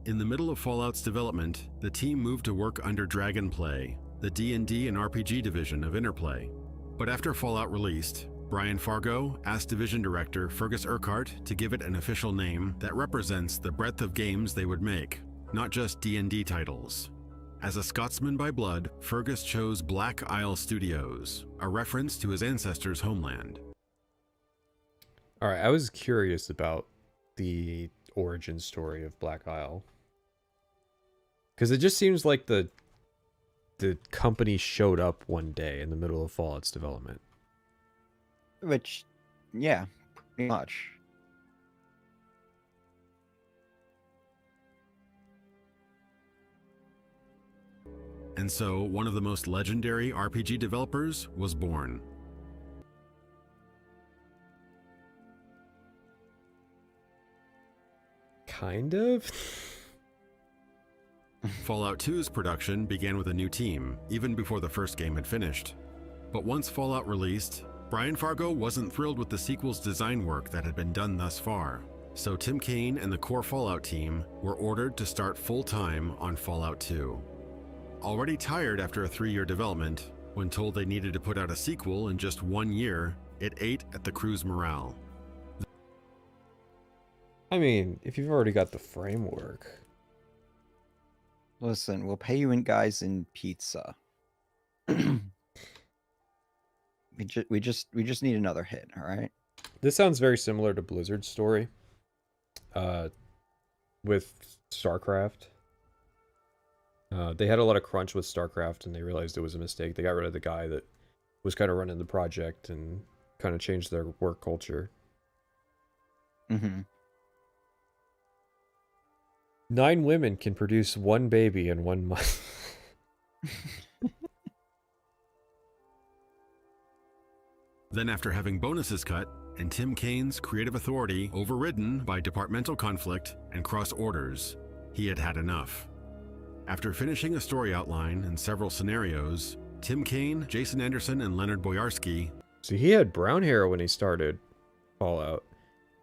In the middle of Fallout's development, the team moved to work under Dragonplay, the D&D and RPG division of Interplay. But after Fallout released, Brian Fargo asked division director Fergus Urquhart to give it an official name that represents the breadth of games they would make, not just D&D titles. As a Scotsman by blood, Fergus chose Black Isle Studios, a reference to his ancestors' homeland. All right, I was curious about the origin story of Black Isle. Because it just seems like the company showed up one day in the middle of Fallout's development. Which, yeah, pretty much. And so, one of the most legendary RPG developers was born. Kind of? Fallout 2's production began with a new team, even before the first game had finished. But once Fallout released, Brian Fargo wasn't thrilled with the sequel's design work that had been done thus far. So Tim Kaine and the core Fallout team were ordered to start full-time on Fallout 2. Already tired after a 3-year development, when told they needed to put out a sequel in just 1 year, it ate at the crew's morale. I mean, if you've already got the framework. Listen, we'll pay you in guys in pizza. we just need another hit, all right? This sounds very similar to Blizzard's story. With StarCraft. They had a lot of crunch with StarCraft, and they realized it was a mistake. They got rid of the guy that was kind of running the project and kind of changed their work culture. Mm-hmm. 9 women can produce 1 baby in 1 month. Then, after having bonuses cut and Tim Kane's creative authority overridden by departmental conflict and cross orders, he had had enough. After finishing a story outline and several scenarios, Tim Kane, Jason Anderson, and Leonard Boyarsky. See, he had brown hair when he started Fallout.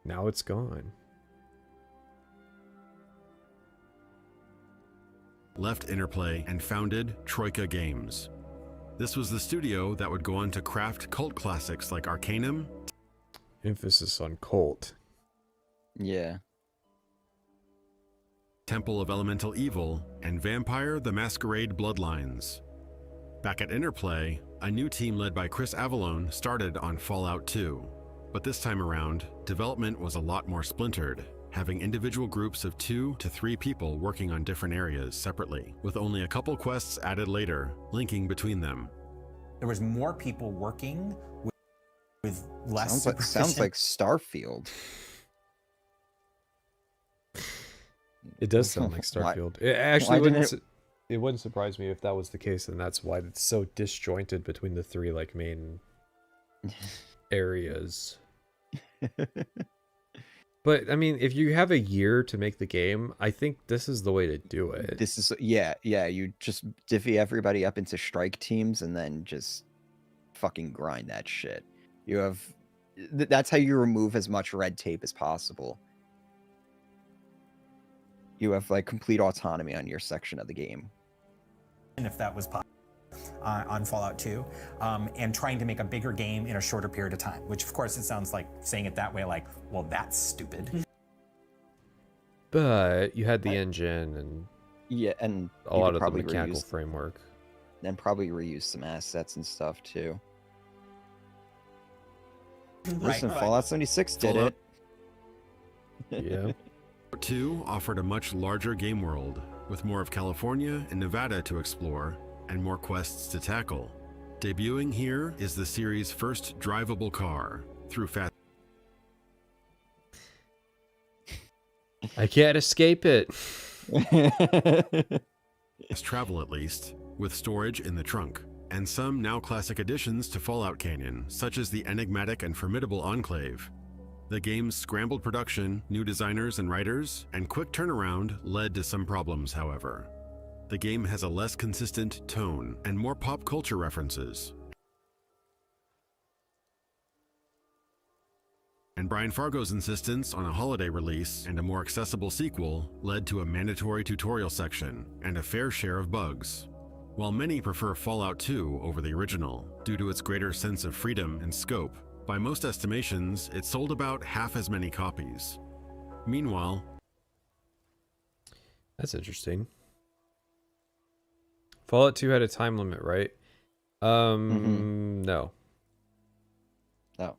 Now it's gone. Left Interplay and founded Troika Games. This was the studio that would go on to craft cult classics like Arcanum. Emphasis on cult. Yeah. Temple of Elemental Evil, and Vampire the Masquerade Bloodlines. Back at Interplay, a new team led by Chris Avallone started on Fallout 2. But this time around, development was a lot more splintered, having individual groups of 2 to 3 people working on different areas separately, with only a couple quests added later, linking between them. There was more people working with less sounds like Starfield. It does sound like Starfield. It wouldn't surprise me if that was the case, and that's why it's so disjointed between the 3 like main areas. But I mean, if you have a year to make the game, I think this is the way to do it. This is yeah. You just divvy everybody up into strike teams and then just fucking grind that shit. You have that's how you remove as much red tape as possible. You have like complete autonomy on your section of the game. And if that was possible on Fallout 2, and trying to make a bigger game in a shorter period of time, which of course it sounds like saying it that way, like, well, that's stupid. But you had the engine and and a lot of the mechanical framework. And probably reuse some assets and stuff too. Listen, Fallout 76 did it. Yeah. 2 offered a much larger game world, with more of California and Nevada to explore, and more quests to tackle. Debuting here is the series' first drivable car, through fast I can't escape it. travel at least, with storage in the trunk, and some now classic additions to Fallout Canyon, such as the enigmatic and formidable Enclave. The game's scrambled production, new designers and writers, and quick turnaround led to some problems, however. The game has a less consistent tone and more pop culture references. And Brian Fargo's insistence on a holiday release and a more accessible sequel led to a mandatory tutorial section and a fair share of bugs. While many prefer Fallout 2 over the original due to its greater sense of freedom and scope, by most estimations, it sold about half as many copies. Meanwhile, that's interesting. Fallout 2 had a time limit, right? No. No.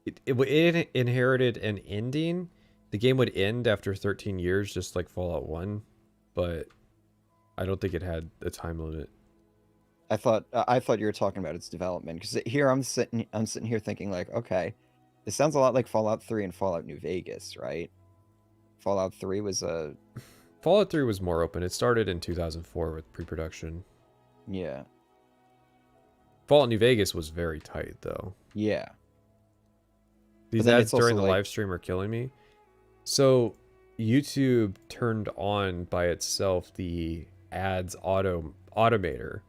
It inherited an ending. The game would end after 13 years, just like Fallout 1, but I don't think it had a time limit. I thought you were talking about its development, because here I'm sitting here thinking like, okay, this sounds a lot like Fallout 3 and Fallout New Vegas, right? Fallout 3 was Fallout 3 was more open. It started in 2004 with pre-production. Yeah. Fallout New Vegas was very tight, though. Yeah. These ads during the live stream are killing me. So, YouTube turned on by itself the ads automator.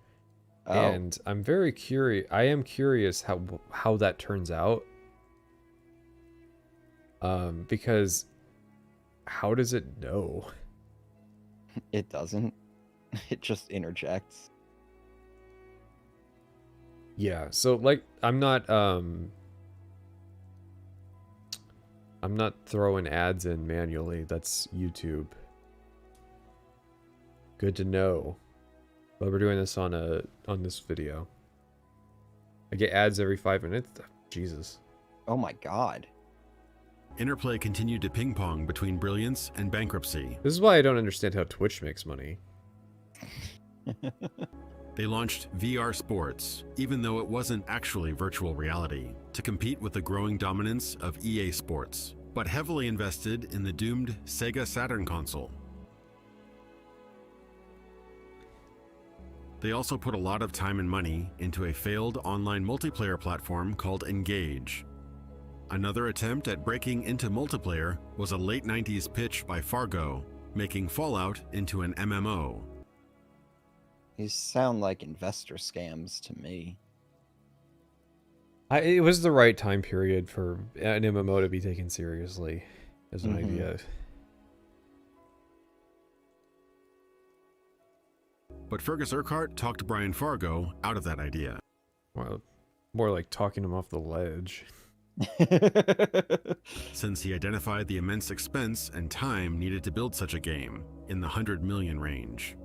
Oh. And I'm very curious. I am curious how that turns out. Because how does it know? It doesn't. It just interjects. Yeah. So like, I'm not throwing ads in manually. That's YouTube. Good to know. But we're doing this on this video. I get ads every 5 minutes. Jesus. Oh my god. Interplay continued to ping-pong between brilliance and bankruptcy. This is why I don't understand how Twitch makes money. They launched VR Sports, even though it wasn't actually virtual reality, to compete with the growing dominance of EA Sports, but heavily invested in the doomed Sega Saturn console. They also put a lot of time and money into a failed online multiplayer platform called Engage. Another attempt at breaking into multiplayer was a late 90s pitch by Fargo, making Fallout into an MMO. These sound like investor scams to me. It was the right time period for an MMO to be taken seriously as an idea. But Fergus Urquhart talked Brian Fargo out of that idea. Well, more like talking him off the ledge. Since he identified the immense expense and time needed to build such a game, in the 100 million range.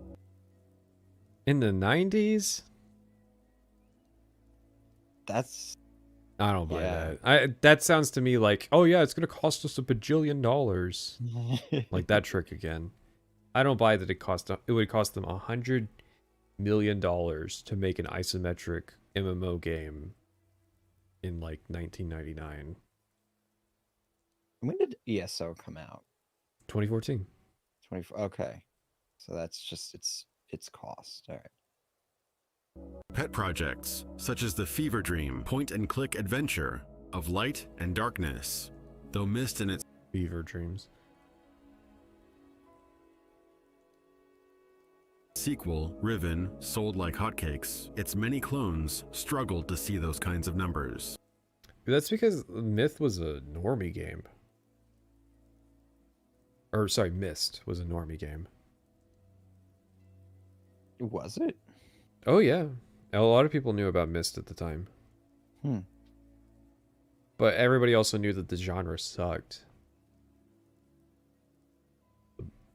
In the 90s? That's... I don't buy that. That sounds to me like, oh yeah, it's going to cost us $1 bajillion. Like that trick again. I don't buy that it would cost them $100 million to make an isometric MMO game in like 1999. When did ESO come out? 2014. Okay. So that's just its cost. All right. Pet projects, such as the Fever Dream point-and-click adventure of Light and Darkness, though missed in its Fever Dreams sequel, Riven, sold like hotcakes, its many clones struggled to see those kinds of numbers. That's because Myth was a normie game. Or, sorry, Myst was a normie game. Was it? Oh, yeah. A lot of people knew about Myst at the time. But everybody also knew that the genre sucked.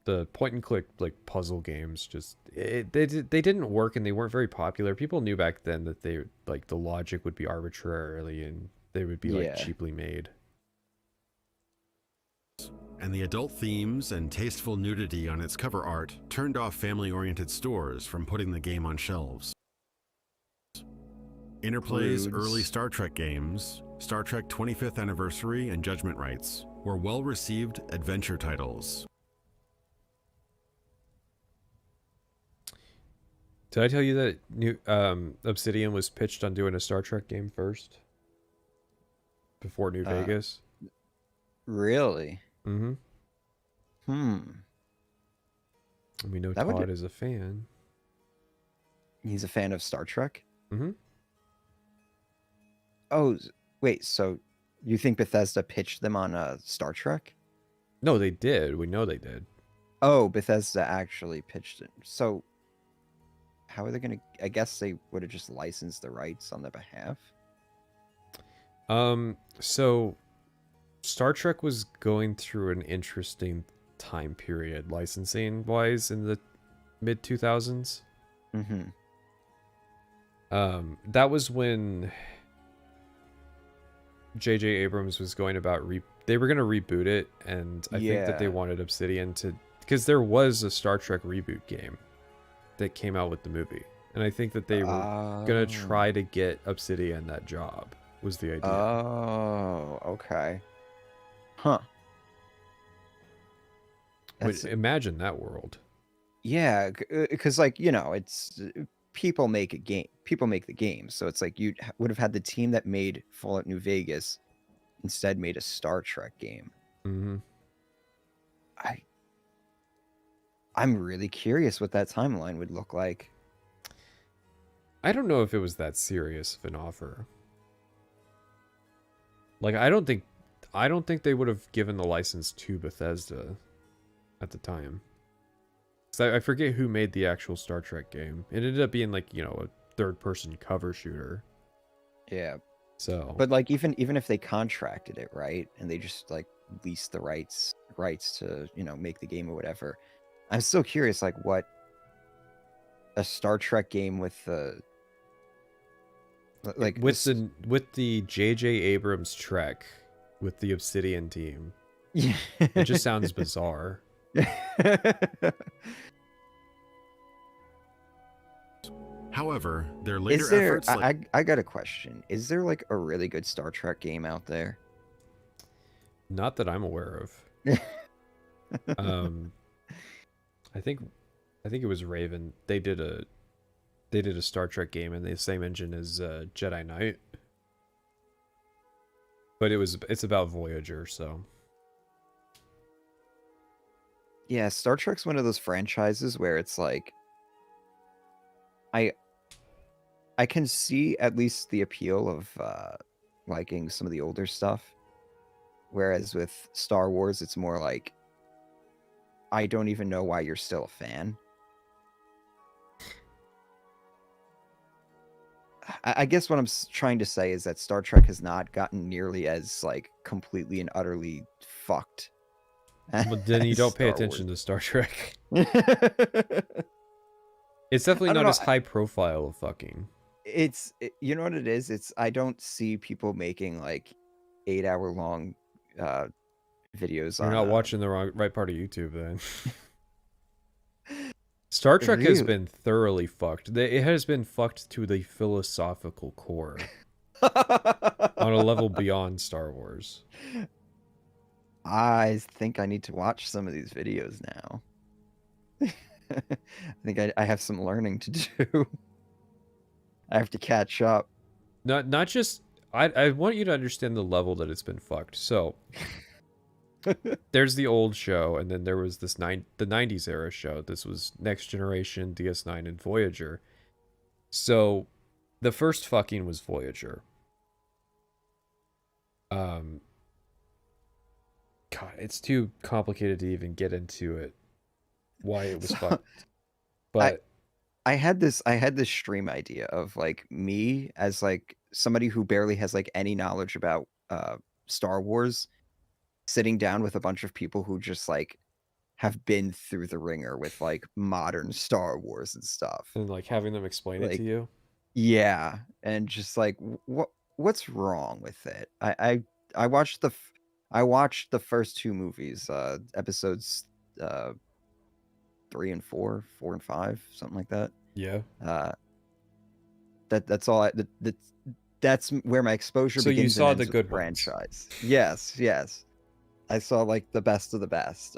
The point-and-click, like, puzzle games just... They didn't work, and they weren't very popular. People knew back then that they, like, the logic would be arbitrarily, and they would be, like, cheaply made. And the adult themes and tasteful nudity on its cover art turned off family-oriented stores from putting the game on shelves. Interplay's early Star Trek games, Star Trek 25th Anniversary and Judgment Rights, were well-received adventure titles. Did I tell you that Obsidian was pitched on doing a Star Trek game first? Before New Vegas? Really? Mm-hmm. And we know Todd is a fan. He's a fan of Star Trek? Mm-hmm. Oh, wait, so you think Bethesda pitched them on Star Trek? No, they did. We know they did. Oh, Bethesda actually pitched it. So, how are they going to... I guess they would have just licensed the rights on their behalf? So... Star Trek was going through an interesting time period, licensing-wise, in the mid-2000s. That was when J.J. Abrams was going about... They were going to reboot it, and I think that they wanted Obsidian to... Because there was a Star Trek reboot game that came out with the movie. And I think that they were going to try to get Obsidian that job, was the idea. Oh, okay. Huh. Imagine that world. Yeah, because, like, you know, it's... People make a game. People make the game. So it's like you would have had the team that made Fallout New Vegas instead made a Star Trek game. I'm really curious what that timeline would look like. I don't know if it was that serious of an offer. Like, I don't think they would have given the license to Bethesda at the time. So I forget who made the actual Star Trek game. It ended up being, like, you know, a third-person cover shooter. Yeah. So, but like even if they contracted it, right, and they just like leased the rights to, you know, make the game or whatever, I'm still curious, like, what a Star Trek game with the like with the J.J. Abrams Trek with the Obsidian team. Yeah, it just sounds bizarre. However, their later Is there? efforts, like I got a question. Is there like a really good Star Trek game out there? Not that I'm aware of. I think it was Raven. They did a Star Trek game in the same engine as Jedi Knight. But it's about Voyager, so. Yeah, Star Trek's one of those franchises where it's like I can see at least the appeal of liking some of the older stuff. Whereas with Star Wars, it's more like I don't even know why you're still a fan. I guess what I'm trying to say is that Star Trek has not gotten nearly as like completely and utterly fucked. But then you as don't pay Star attention Wars. to Star Trek. It's definitely I don't not know, as high profile of fucking. You know what it is? I don't see people making like 8-hour long videos You're on not watching the right part of YouTube then. Star Trek has Really? been thoroughly fucked. It has been fucked to the philosophical core on a level beyond Star Wars. I think I need to watch some of these videos now. I think I have some learning to do. I have to catch up. Not just I want you to understand the level that it's been fucked. So there's the old show, and then there was the 90s era show. This was Next Generation, DS9, and Voyager. So the first fucking was Voyager. God, it's too complicated to even get into it. Why it was fucked. But I had this stream idea of like me as like somebody who barely has like any knowledge about Star Wars, sitting down with a bunch of people who just like have been through the ringer with like modern Star Wars and stuff. and like having them explain it Like, to you. yeah, and just like what's wrong with it? I watched the first two movies, episodes 3 and 4, 4 and 5, something like that. Yeah. That's all. That's where my exposure So you begins saw and the ends with good the ones. franchise. Yes. I saw like the best of the best.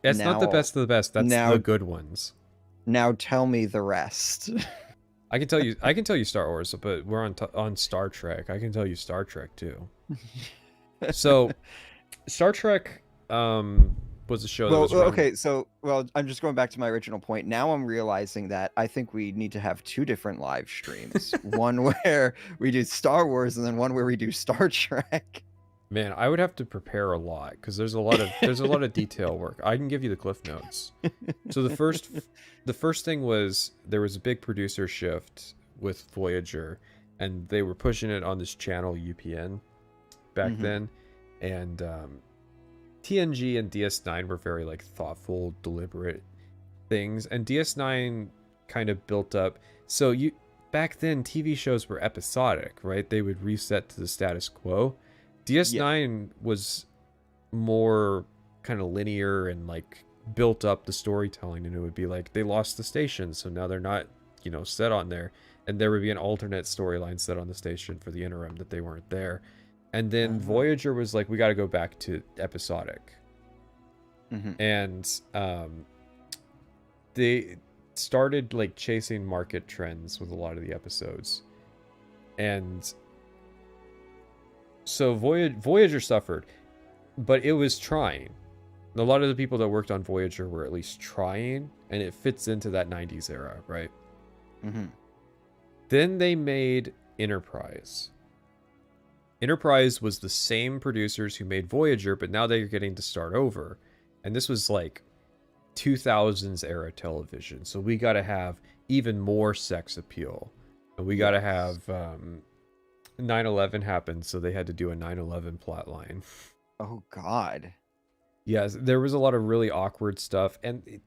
It's not the now- best of the best. That's now- the good ones. Now tell me the rest. I can tell you Star Wars, but we're on Star Trek. I can tell you Star Trek too. So, Star Trek was a show that was run- I'm just going back to my original point. Now I'm realizing that I think we need to have two different live streams. One where we do Star Wars and then one where we do Star Trek. Man, I would have to prepare a lot because there's a lot of detail work. I can give you the cliff notes. So the first thing was there was a big producer shift with Voyager, and they were pushing it on this channel UPN back then, and TNG and DS9 were very like thoughtful, deliberate things, and DS9 kind of built up. So back then TV shows were episodic, right? They would reset to the status quo. DS9 was more kind of linear and like built up the storytelling, and it would be like they lost the station, so now they're not, set on there, and there would be an alternate storyline set on the station for the interim that they weren't there. And then Voyager was like, we got to go back to episodic. And they started like chasing market trends with a lot of the episodes. And so Voyager suffered, but it was trying. A lot of the people that worked on Voyager were at least trying, and it fits into that 90s era, right? Then they made Enterprise. Enterprise was the same producers who made Voyager, but now they're getting to start over. And this was like 2000s era television. So we got to have even more sex appeal. And we got to have 9/11 happen, so they had to do a 9/11 plotline. Oh, God. Yes, there was a lot of really awkward stuff. And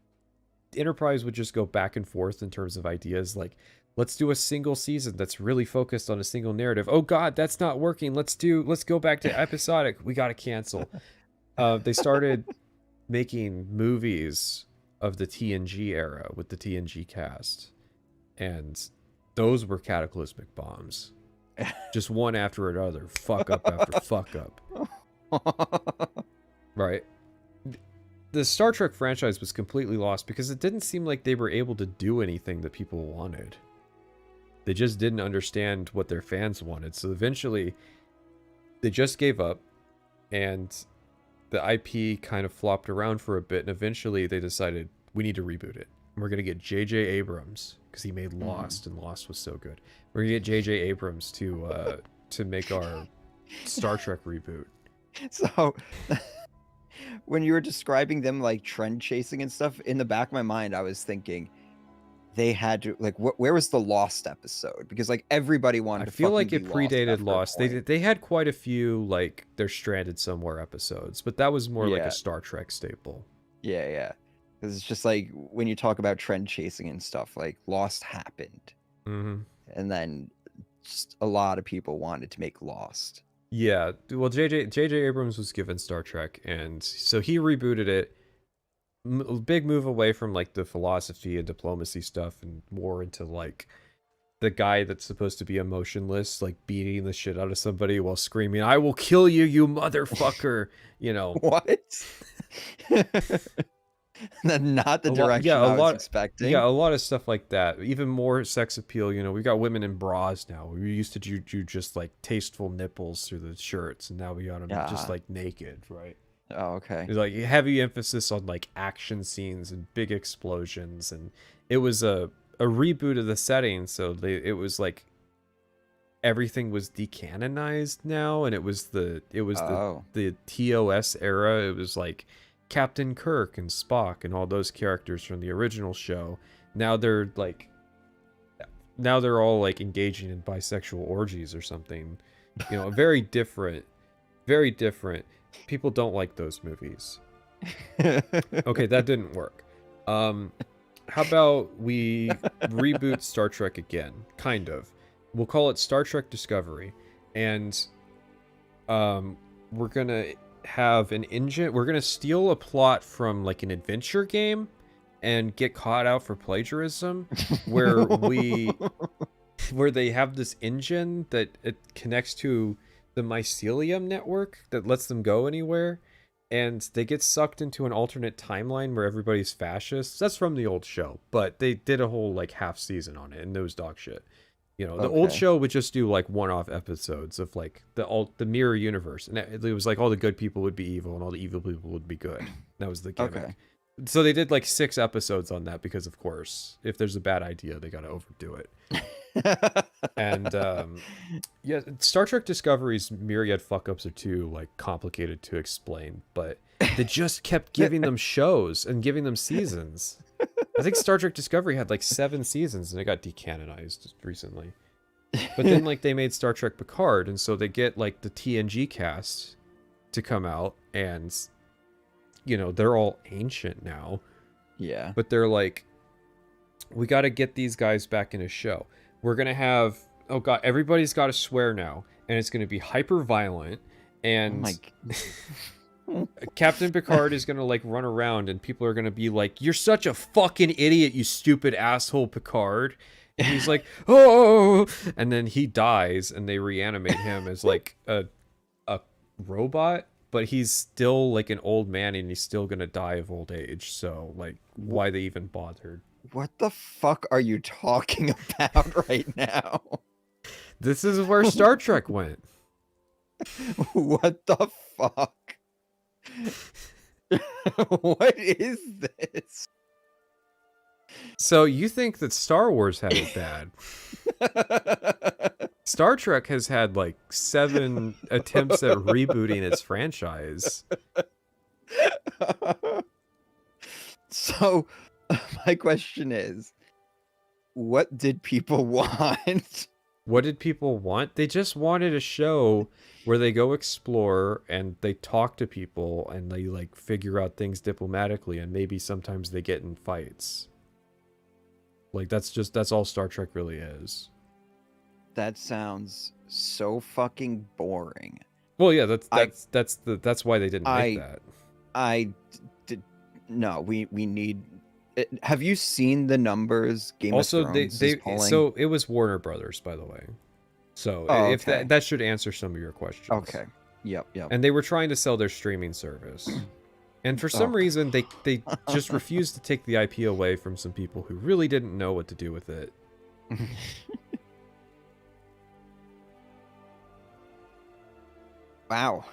Enterprise would just go back and forth in terms of ideas like, let's do a single season that's really focused on a single narrative. Oh God, that's not working. Let's go back to episodic. We got to cancel. They started making movies of the TNG era with the TNG cast. And those were cataclysmic bombs. Just one after another, fuck up after fuck up. Right? The Star Trek franchise was completely lost because it didn't seem like they were able to do anything that people wanted. They just didn't understand what their fans wanted. So eventually, they just gave up, and the IP kind of flopped around for a bit, and eventually they decided, we need to reboot it. We're going to get J.J. Abrams, because he made Lost, and Lost was so good. We're going to get J.J. Abrams to make our Star Trek reboot. So, when you were describing them like trend chasing and stuff, in the back of my mind, I was thinking they had to like, where was the Lost episode? Because like everybody wanted. I to feel fucking like it be predated Lost. after a point. They had quite a few like they're stranded somewhere episodes, but that was more like Yeah. a Star Trek staple. Yeah. Because it's just like when you talk about trend chasing and stuff, like Lost happened, Mm-hmm. and then just a lot of people wanted to make Lost. Yeah, well, J.J. Abrams was given Star Trek, and so he rebooted it. Big move away from like the philosophy and diplomacy stuff, and more into like the guy that's supposed to be emotionless, like beating the shit out of somebody while screaming, "I will kill you, you motherfucker!" You know What? Not the direction I was expecting. Yeah, a lot of stuff like that. Even more sex appeal. You know, we got women in bras now. We used to do just like tasteful nipples through the shirts, and now we got them just like naked, right? Oh, okay. There's like heavy emphasis on like action scenes and big explosions, and it was a reboot of the setting. So it was like everything was decanonized now, and it was the TOS era. It was like Captain Kirk and Spock and all those characters from the original show. Now they're all like engaging in bisexual orgies or something. You know, very different. People don't like those movies. Okay, that didn't work. How about we reboot Star Trek again? Kind of. We'll call it Star Trek Discovery, and we're gonna have an engine. We're gonna steal a plot from like an adventure game and get caught out for plagiarism, where they have this engine that it connects to the mycelium network that lets them go anywhere, and they get sucked into an alternate timeline where everybody's fascists. That's from the old show, but they did a whole like half season on it, and it was dog shit. You know, the old show would just do like one-off episodes of like the mirror universe, and it was like all the good people would be evil and all the evil people would be good. That was the gimmick. Okay. So they did like 6 episodes on that because, of course, if there's a bad idea, they got to overdo it. And yeah, Star Trek Discovery's myriad fuck-ups are too like complicated to explain, but they just kept giving them shows and giving them seasons. I think Star Trek Discovery had like 7 seasons, and it got decanonized recently. But then like they made Star Trek Picard, and so they get like the TNG cast to come out, and you know, they're all ancient now. Yeah. But they're like, we got to get these guys back in a show. We're going to have, oh God, everybody's got to swear now. And it's going to be hyper violent. And Captain Picard is going to like run around, and people are going to be like, you're such a fucking idiot, you stupid asshole, Picard. And he's like, oh, and then he dies, and they reanimate him as like a robot. But he's still like an old man, and he's still gonna die of old age. So like, why they even bothered? What the fuck are you talking about right now? This is where Star Trek went. What the fuck? What is this? So you think that Star Wars had it bad? Star Trek has had like 7 attempts at rebooting its franchise. So, my question is, what did people want? What did people want? They just wanted a show where they go explore and they talk to people and they like figure out things diplomatically, and maybe sometimes they get in fights. Like that's all Star Trek really is. That sounds so fucking boring. Well, yeah, that's why they didn't make that. No, we need Have you seen the numbers Game Also, of Thrones is pulling? so it was Warner Brothers, by the way. So if that should answer some of your questions. Okay. Yep. And they were trying to sell their streaming service. And for some reason, they just refused to take the IP away from some people who really didn't know what to do with it. Wow.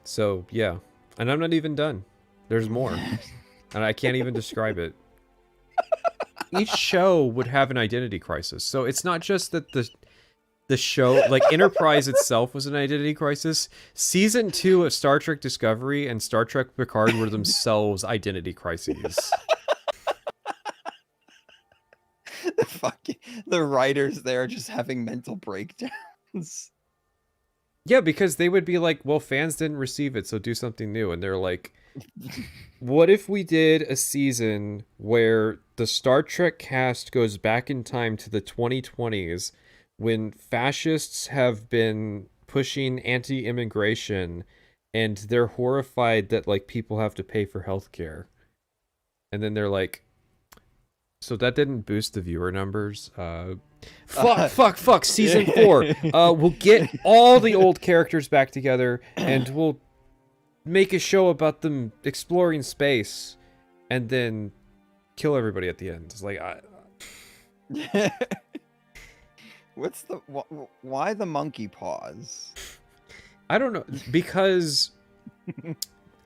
So, yeah. And I'm not even done. There's more. And I can't even describe it. Each show would have an identity crisis. So it's not just that the show, like Enterprise itself was an identity crisis. Season 2 of Star Trek Discovery and Star Trek Picard were themselves identity crises. The writers there just having mental breakdowns. Yeah, because they would be like, well, fans didn't receive it, so do something new. And they're like, what if we did a season where the Star Trek cast goes back in time to the 2020s when fascists have been pushing anti-immigration and they're horrified that like people have to pay for healthcare. And then they're like, so that didn't boost the viewer numbers. Fuck. Season 4. We'll get all the old characters back together and we'll make a show about them exploring space and then kill everybody at the end. It's like, why the monkey paws? I don't know. Because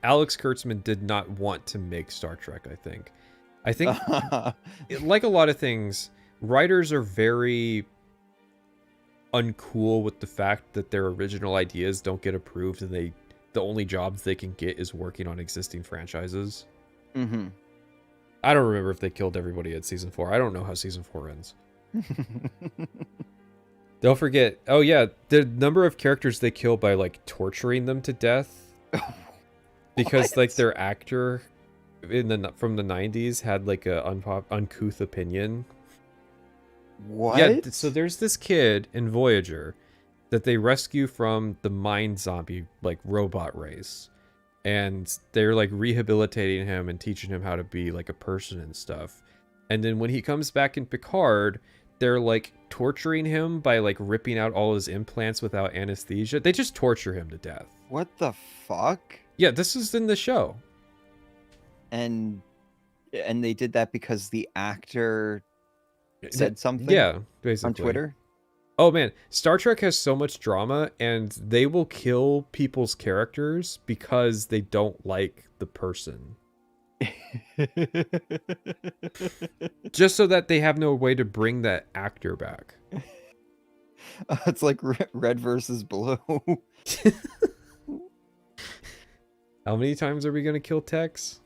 Alex Kurtzman did not want to make Star Trek, I think. Like a lot of things, writers are very uncool with the fact that their original ideas don't get approved and the only jobs they can get is working on existing franchises. Mm-hmm. I don't remember if they killed everybody at season 4. I don't know how season 4 ends. Don't forget, oh yeah, the number of characters they kill by like torturing them to death. Because like their actor from the 90s had like a uncouth opinion. What? Yeah, so there's this kid in Voyager that they rescue from the mind zombie like robot race, and they're like rehabilitating him and teaching him how to be like a person and stuff. And then when he comes back in Picard, they're like torturing him by like ripping out all his implants without anesthesia. They just torture him to death. What the fuck? Yeah, this is in the show. And they did that because the actor said something? Yeah, basically. On Twitter? Oh man, Star Trek has so much drama and they will kill people's characters because they don't like the person. Just so that they have no way to bring that actor back. It's like red versus blue. How many times are we gonna kill Tex?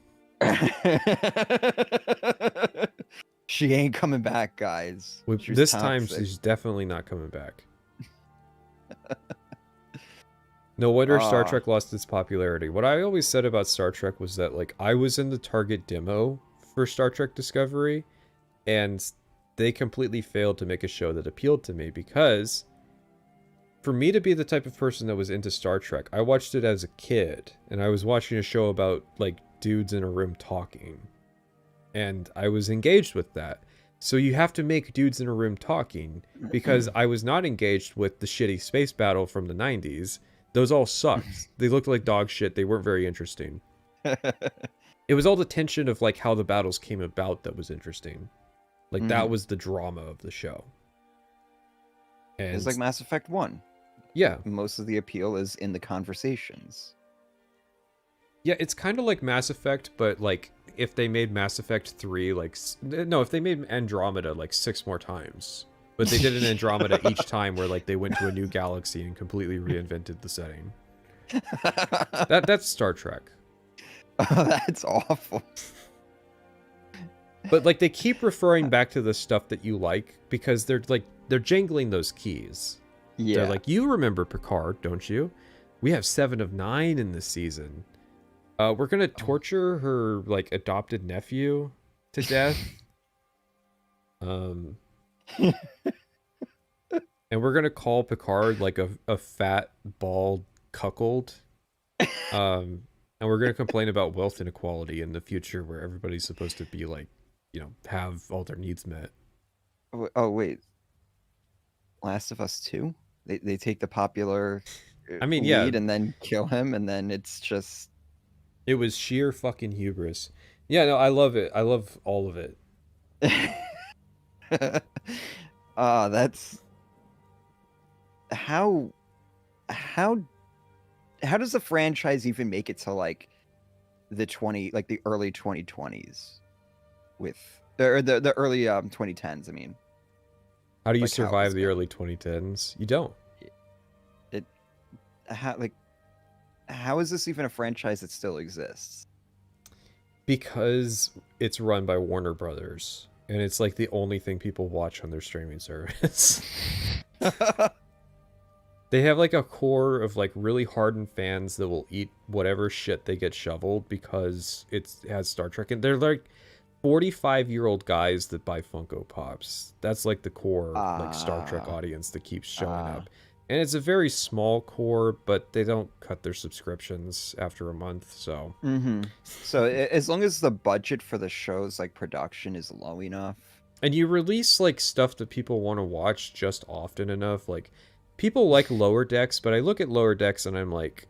She ain't coming back, guys. This time she's definitely not coming back. No wonder Star Trek lost its popularity. What I always said about Star Trek was that like I was in the target demo for Star Trek Discovery, and they completely failed to make a show that appealed to me, because for me to be the type of person that was into Star Trek, I watched it as a kid, and I was watching a show about like dudes in a room talking, and I was engaged with that. So you have to make dudes in a room talking, because I was not engaged with the shitty space battle from the 90s. Those all sucked. They looked like dog shit. They weren't very interesting. It was all the tension of like how the battles came about that was interesting. Like that was the drama of the show. And it's like Mass Effect 1. Yeah. Most of the appeal is in the conversations. Yeah, it's kind of like Mass Effect, but like if they made Mass Effect 3, like no, if they made Andromeda like 6 more times. But they did an Andromeda each time where like they went to a new galaxy and completely reinvented the setting. That's Star Trek. Oh, that's awful. But like they keep referring back to the stuff that you like because they're jangling those keys. Yeah. They're like, you remember Picard, don't you? We have 7 of 9 in this season. We're gonna torture her like adopted nephew to death. And we're gonna call Picard like a fat, bald cuckold. And we're going to complain about wealth inequality in the future where everybody's supposed to be like, have all their needs met. Oh, wait. Last of Us 2? They take the popular lead and then kill him, and then it's just... It was sheer fucking hubris. Yeah, no, I love it. I love all of it. That's... How does the franchise even make it to like the early 2020s with the early 2010s? I mean, how do you survive the early 2010s? You don't. How is this even a franchise that still exists? Because it's run by Warner Brothers, and it's like the only thing people watch on their streaming service. They have like a core of like really hardened fans that will eat whatever shit they get shoveled because it has Star Trek. And they're like 45-year-old guys that buy Funko Pops. That's like the core like Star Trek audience that keeps showing up. And it's a very small core, but they don't cut their subscriptions after a month, so... So as long as the budget for the show's like production is low enough... And you release like stuff that people want to watch just often enough, like... People like Lower Decks, but I look at Lower Decks and I'm like,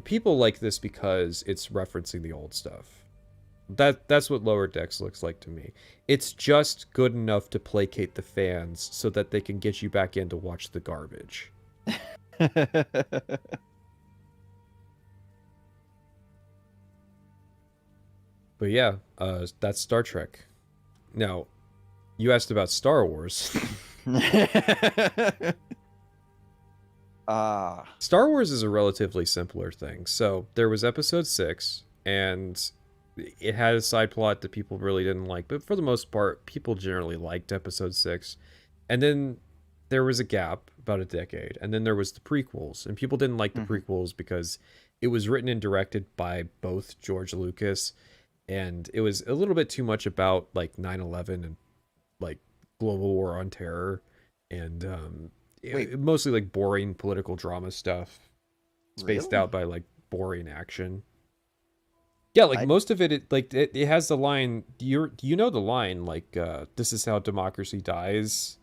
people like this because it's referencing the old stuff. That's what Lower Decks looks like to me. It's just good enough to placate the fans so that they can get you back in to watch the garbage. But yeah, that's Star Trek. Now, you asked about Star Wars. Star Wars is a relatively simpler thing. So there was episode 6, and it had a side plot that people really didn't like, but for the most part, people generally liked episode 6. And then there was a gap, about a decade, and then there was the prequels, and people didn't like the prequels because it was written and directed by both George Lucas, and it was a little bit too much about like 9/11 and like global war on terror, and mostly like boring political drama stuff, spaced out by like boring action. Yeah, like most of it, it has the line. You know the line like, "This is how democracy dies,"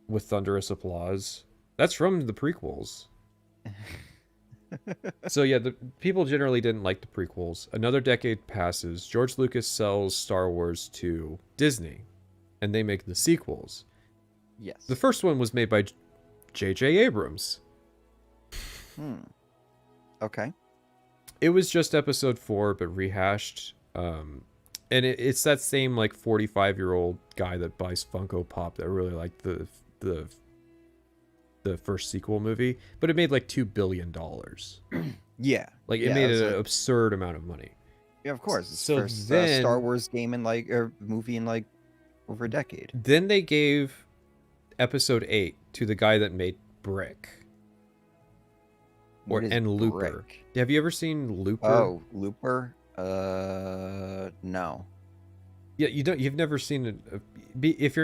with thunderous applause. That's from the prequels. So yeah, the people generally didn't like the prequels. Another decade passes. George Lucas sells Star Wars to Disney, and they make the sequels. Yes. The first one was made by J.J. Abrams. Okay. It was just episode 4, but rehashed. And it's that same like 45-year-old guy that buys Funko Pop that really liked the first sequel movie, but it made like $2 billion. Yeah. Like it made an absurd amount of money. Yeah, of course. It's so the first then, Star Wars game in like, or movie in like over a decade. Then they gave episode 8 to the guy that made Brick. And Looper. Brick? Have you ever seen Looper? Oh, Looper? No. Yeah, you've never seen it.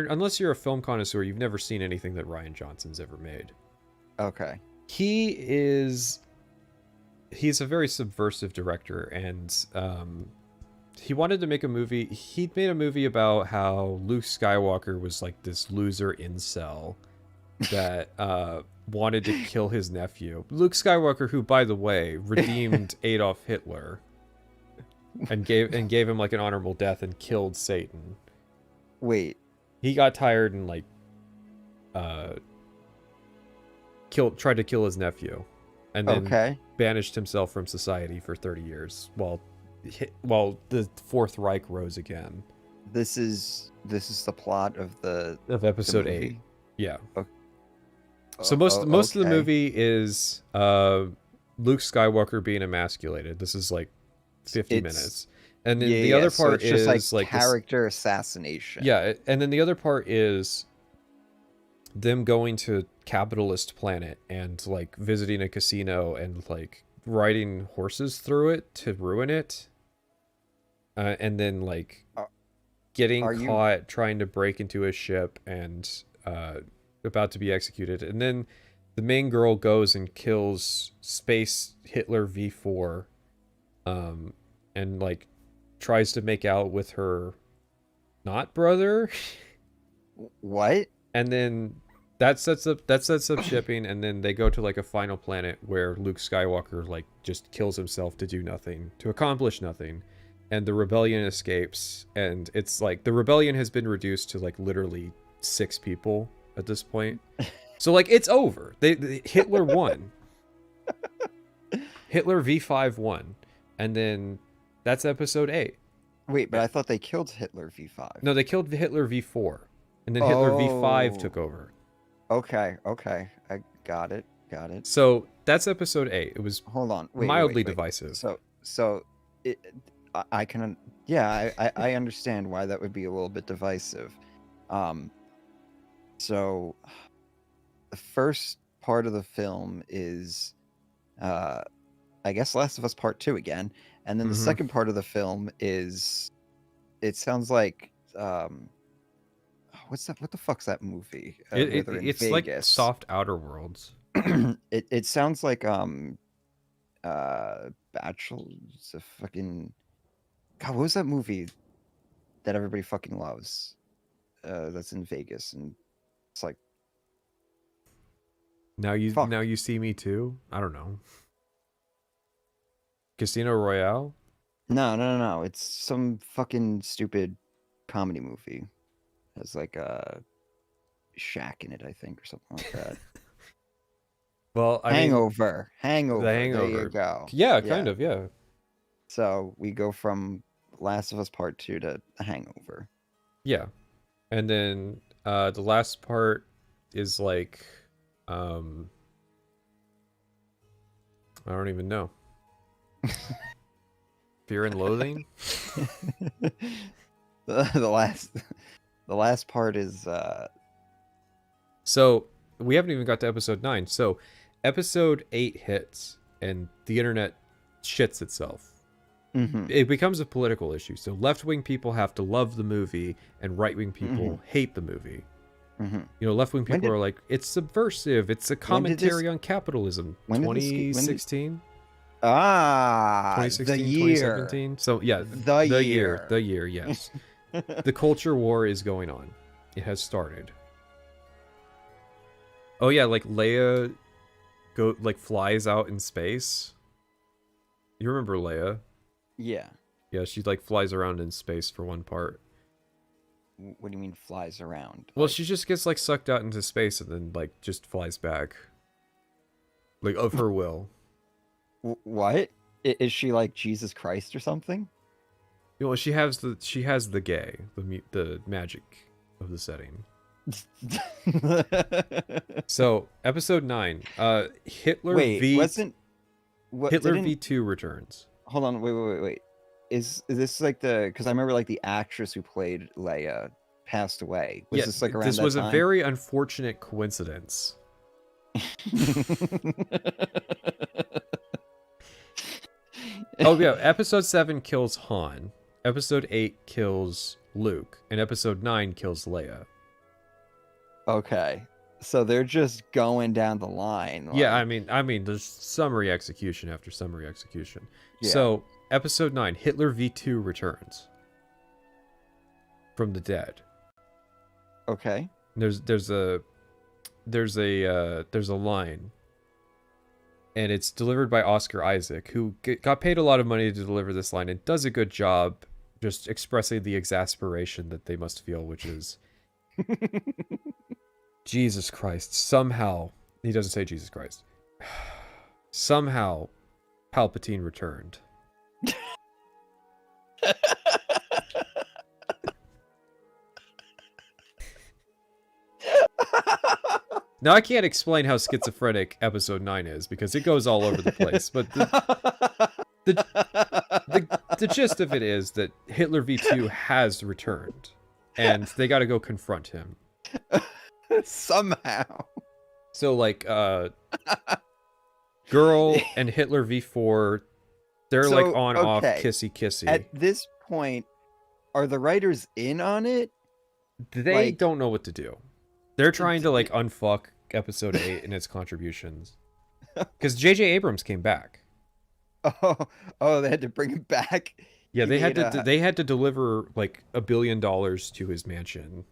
Unless you're a film connoisseur, you've never seen anything that Rian Johnson's ever made. Okay. He's a very subversive director, and he wanted to make a movie. He made a movie about how Luke Skywalker was like this loser incel that wanted to kill his nephew. Luke Skywalker, who, by the way, redeemed Adolf Hitler and gave him like an honorable death and killed Satan. Wait. He got tired and like tried to kill his nephew, and then banished himself from society for 30 years while the Fourth Reich rose again. This is the plot of episode the 8. Yeah. Okay. So most of the movie is Luke Skywalker being emasculated. This is like 50 minutes. And then the other part is just like character assassination. Yeah, and then the other part is them going to capitalist planet and like visiting a casino and like riding horses through it to ruin it. And then like getting caught trying to break into a ship and about to be executed. And then the main girl goes and kills Space Hitler V4 and like tries to make out with her not brother. What? And then that sets up shipping, and then they go to like a final planet where Luke Skywalker like just kills himself to do nothing, to accomplish nothing, and the rebellion escapes, and it's like the rebellion has been reduced to like literally 6 people at this point. So like it's over. Hitler won. Hitler V5 won, and then that's episode 8. Wait, but I thought they killed Hitler V5. No, they killed Hitler V4, and then Hitler V5 took over. Okay, I got it. So that's episode 8. It was hold on, mildly divisive. So I can, yeah, I understand why that would be a little bit divisive. So the first part of the film is, I guess, Last of Us Part 2 again, and then the second part of the film is, it sounds like, what's that? What the fuck's that movie? It's Vegas. like Soft Outer Worlds. It sounds like Bachelor's a fucking, God, what was that movie that everybody fucking loves? That's in Vegas, and it's like, now you see me too. I don't know. Casino Royale? No. It's some fucking stupid comedy movie. Has like a shack in it, I think, or something like that. Well, Hangover. The Hangover. There you go. Yeah, kind of, yeah. So we go from Last of Us Part 2 to Hangover. Yeah. And then the last part is like I don't even know. Fear and Loathing? the last part is so we haven't even got to episode 9. So episode 8 hits and the internet shits itself. It becomes a political issue. So left-wing people have to love the movie and right-wing people hate the movie. You know, left-wing people are like, it's subversive, it's a commentary on capitalism. 2016? 2016, the year. 2017. So yeah, the year, yes. The culture war is going on. It has started. Oh yeah, like Leia flies out in space. You remember Leia? Yeah. Yeah, she like flies around in space for one part. What do you mean flies around? Well, she just gets like sucked out into space and then like just flies back. Like of her will. What? Is she like Jesus Christ or something? You know, she has the gay, the magic of the setting. So episode 9, Hitler V2 returns. Hold on, wait. Is this like because I remember like the actress who played Leia passed away. Was this like around that time? This was a very unfortunate coincidence. Oh yeah, episode 7 kills Han. Episode 8 kills Luke, and episode 9 kills Leia. Okay, so they're just going down the line. Like... Yeah, I mean, there's summary execution after summary execution. Yeah. So, episode 9, Hitler V2 returns from the dead. Okay. There's a line, and it's delivered by Oscar Isaac, who got paid a lot of money to deliver this line and does a good job just expressing the exasperation that they must feel, which is Jesus Christ. Somehow, he doesn't say Jesus Christ. Somehow, Palpatine returned. Now, I can't explain how schizophrenic episode 9 is, because it goes all over the place, but the gist of it is that Hitler V2 has returned, and they gotta go confront him. Somehow. So, like, Girl and Hitler V4, they're like on-off, kissy-kissy. At this point, are the writers in on it? They don't know what to do. They're trying to, like, unfuck episode 8 and its contributions. Because J.J. Abrams came back. Oh, oh, they had to bring him back. Yeah, He they had made to they had to deliver like $1 billion to his mansion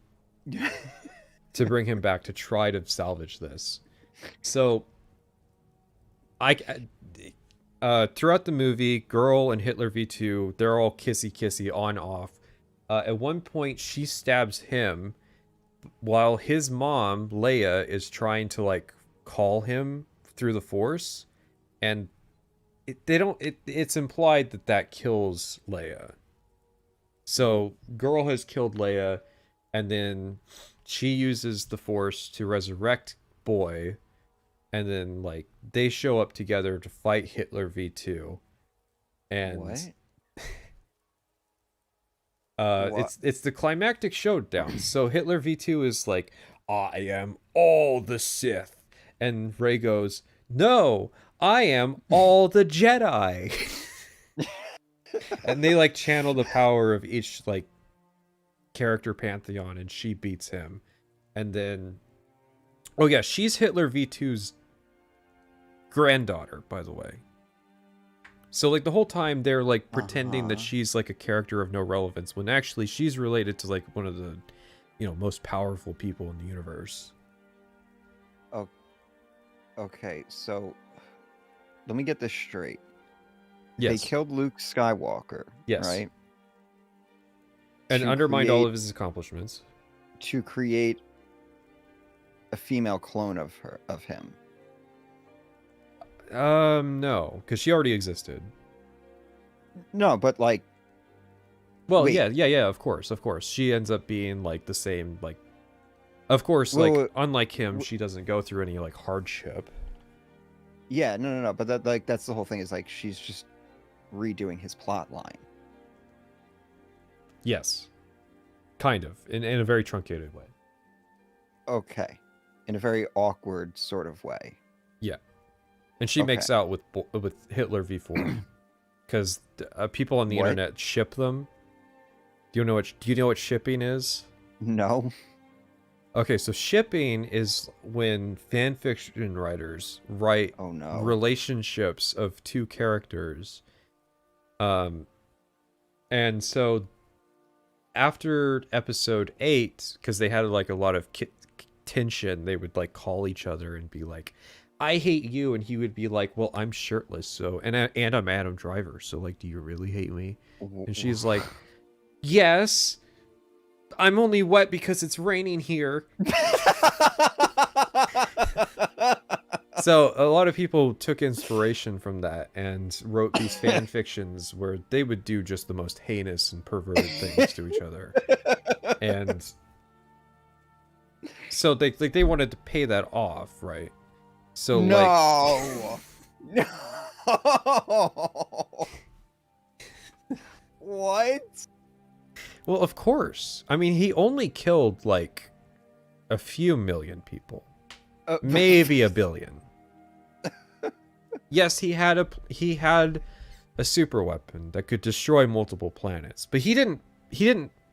to bring him back to try to salvage this. So throughout the movie, Girl and Hitler V2, they're all kissy on off. At one point, she stabs him while his mom, Leia, is trying to like call him through the Force, and it's implied that kills Leia. So Girl has killed Leia, and then she uses the Force to resurrect Boy, and then like they show up together to fight Hitler V2, and What? it's the climactic showdown. So Hitler V2 is like, I am all the Sith, and Rey goes, no, I am all the Jedi. And they like channel the power of each like character pantheon, and she beats him. And then, oh yeah, she's Hitler V2's granddaughter, by the way. So like the whole time they're like pretending that she's like a character of no relevance, when actually she's related to like one of the, most powerful people in the universe. Oh, okay. So let me get this straight. Yes. They killed Luke Skywalker. Yes. Right. And To undermined all create- of his accomplishments. to create a female clone of him. No, because she already existed. No, but like, Well, Wait. yeah, of course. She ends up being like the same, like, of course, Well, like unlike him, she doesn't go through any like hardship. yeah, no. But that's the whole thing, is like she's just redoing his plot line. Yes, kind of in a very truncated way. Okay, in a very awkward sort of way. Yeah, and she makes out with Hitler V4 because people on the What? internet ship them. Do you know what shipping is? No. Okay, so shipping is when fan fiction writers write Oh no. relationships of two characters. And so after episode 8, because they had like a lot of tension, they would like call each other and be like, I hate you, and he would be like, well, I'm shirtless, so and I'm Adam Driver, so like, do you really hate me? And she's like, yes, I'm only wet because it's raining here. So a lot of people took inspiration from that and wrote these fan fictions where they would do just the most heinous and perverted things to each other. And so they wanted to pay that off, right? So no. No. What? Well, of course. I mean, he only killed like a few million people. Maybe a billion. Yes, he had a super weapon that could destroy multiple planets, but he didn't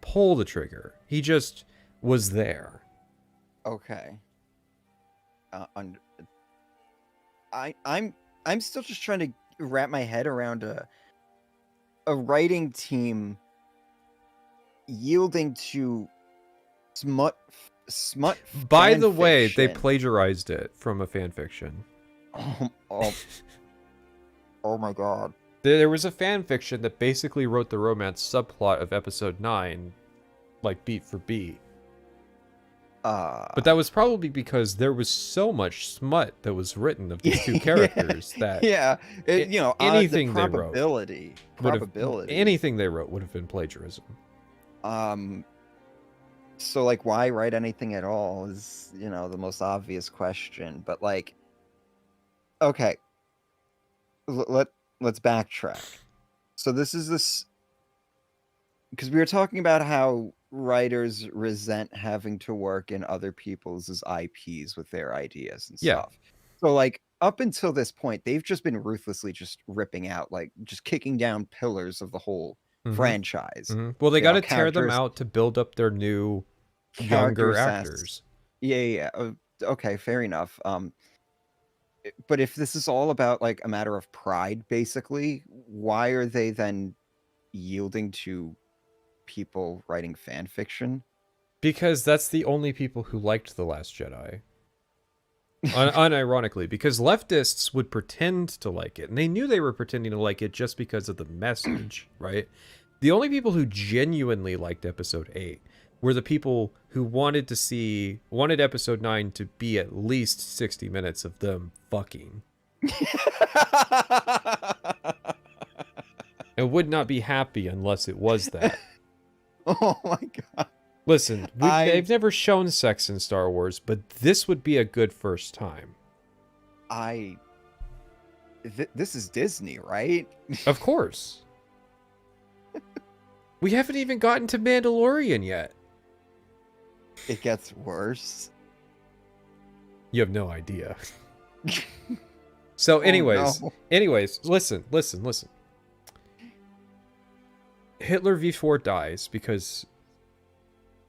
pull the trigger. He just was there. Okay. I'm still just trying to wrap my head around a writing team yielding to smut. By the way, they fanfiction. plagiarized it from a fan fiction. Oh my god. There was a fan fiction that basically wrote the romance subplot of episode 9, like beat for beat. But that was probably because there was so much smut that was written of these two characters that anything the they wrote anything they wrote would have been plagiarism. So like, why write anything at all is the most obvious question. But like, okay, let's backtrack. So this because we were talking about how writers resent having to work in other people's IPs with their ideas and stuff. So like, up until this point, they've just been ruthlessly just ripping out, like just kicking down pillars of the whole franchise. Well, they got to tear them out to build up their new younger actors. Yeah. Okay, fair enough. but if this is all about like a matter of pride, basically, why are they then yielding to people writing fan fiction? Because that's the only people who liked The Last Jedi. Unironically, because leftists would pretend to like it, and they knew they were pretending to like it just because of the message, right? The only people who genuinely liked Episode 8 were the people who wanted Episode 9 to be at least 60 minutes of them fucking. And would not be happy unless it was that. Oh my god. Listen, they've never shown sex in Star Wars, but this would be a good first time. This is Disney, right? Of course. We haven't even gotten to Mandalorian yet. It gets worse. You have no idea. So anyways, no. listen. Hitler V4 dies because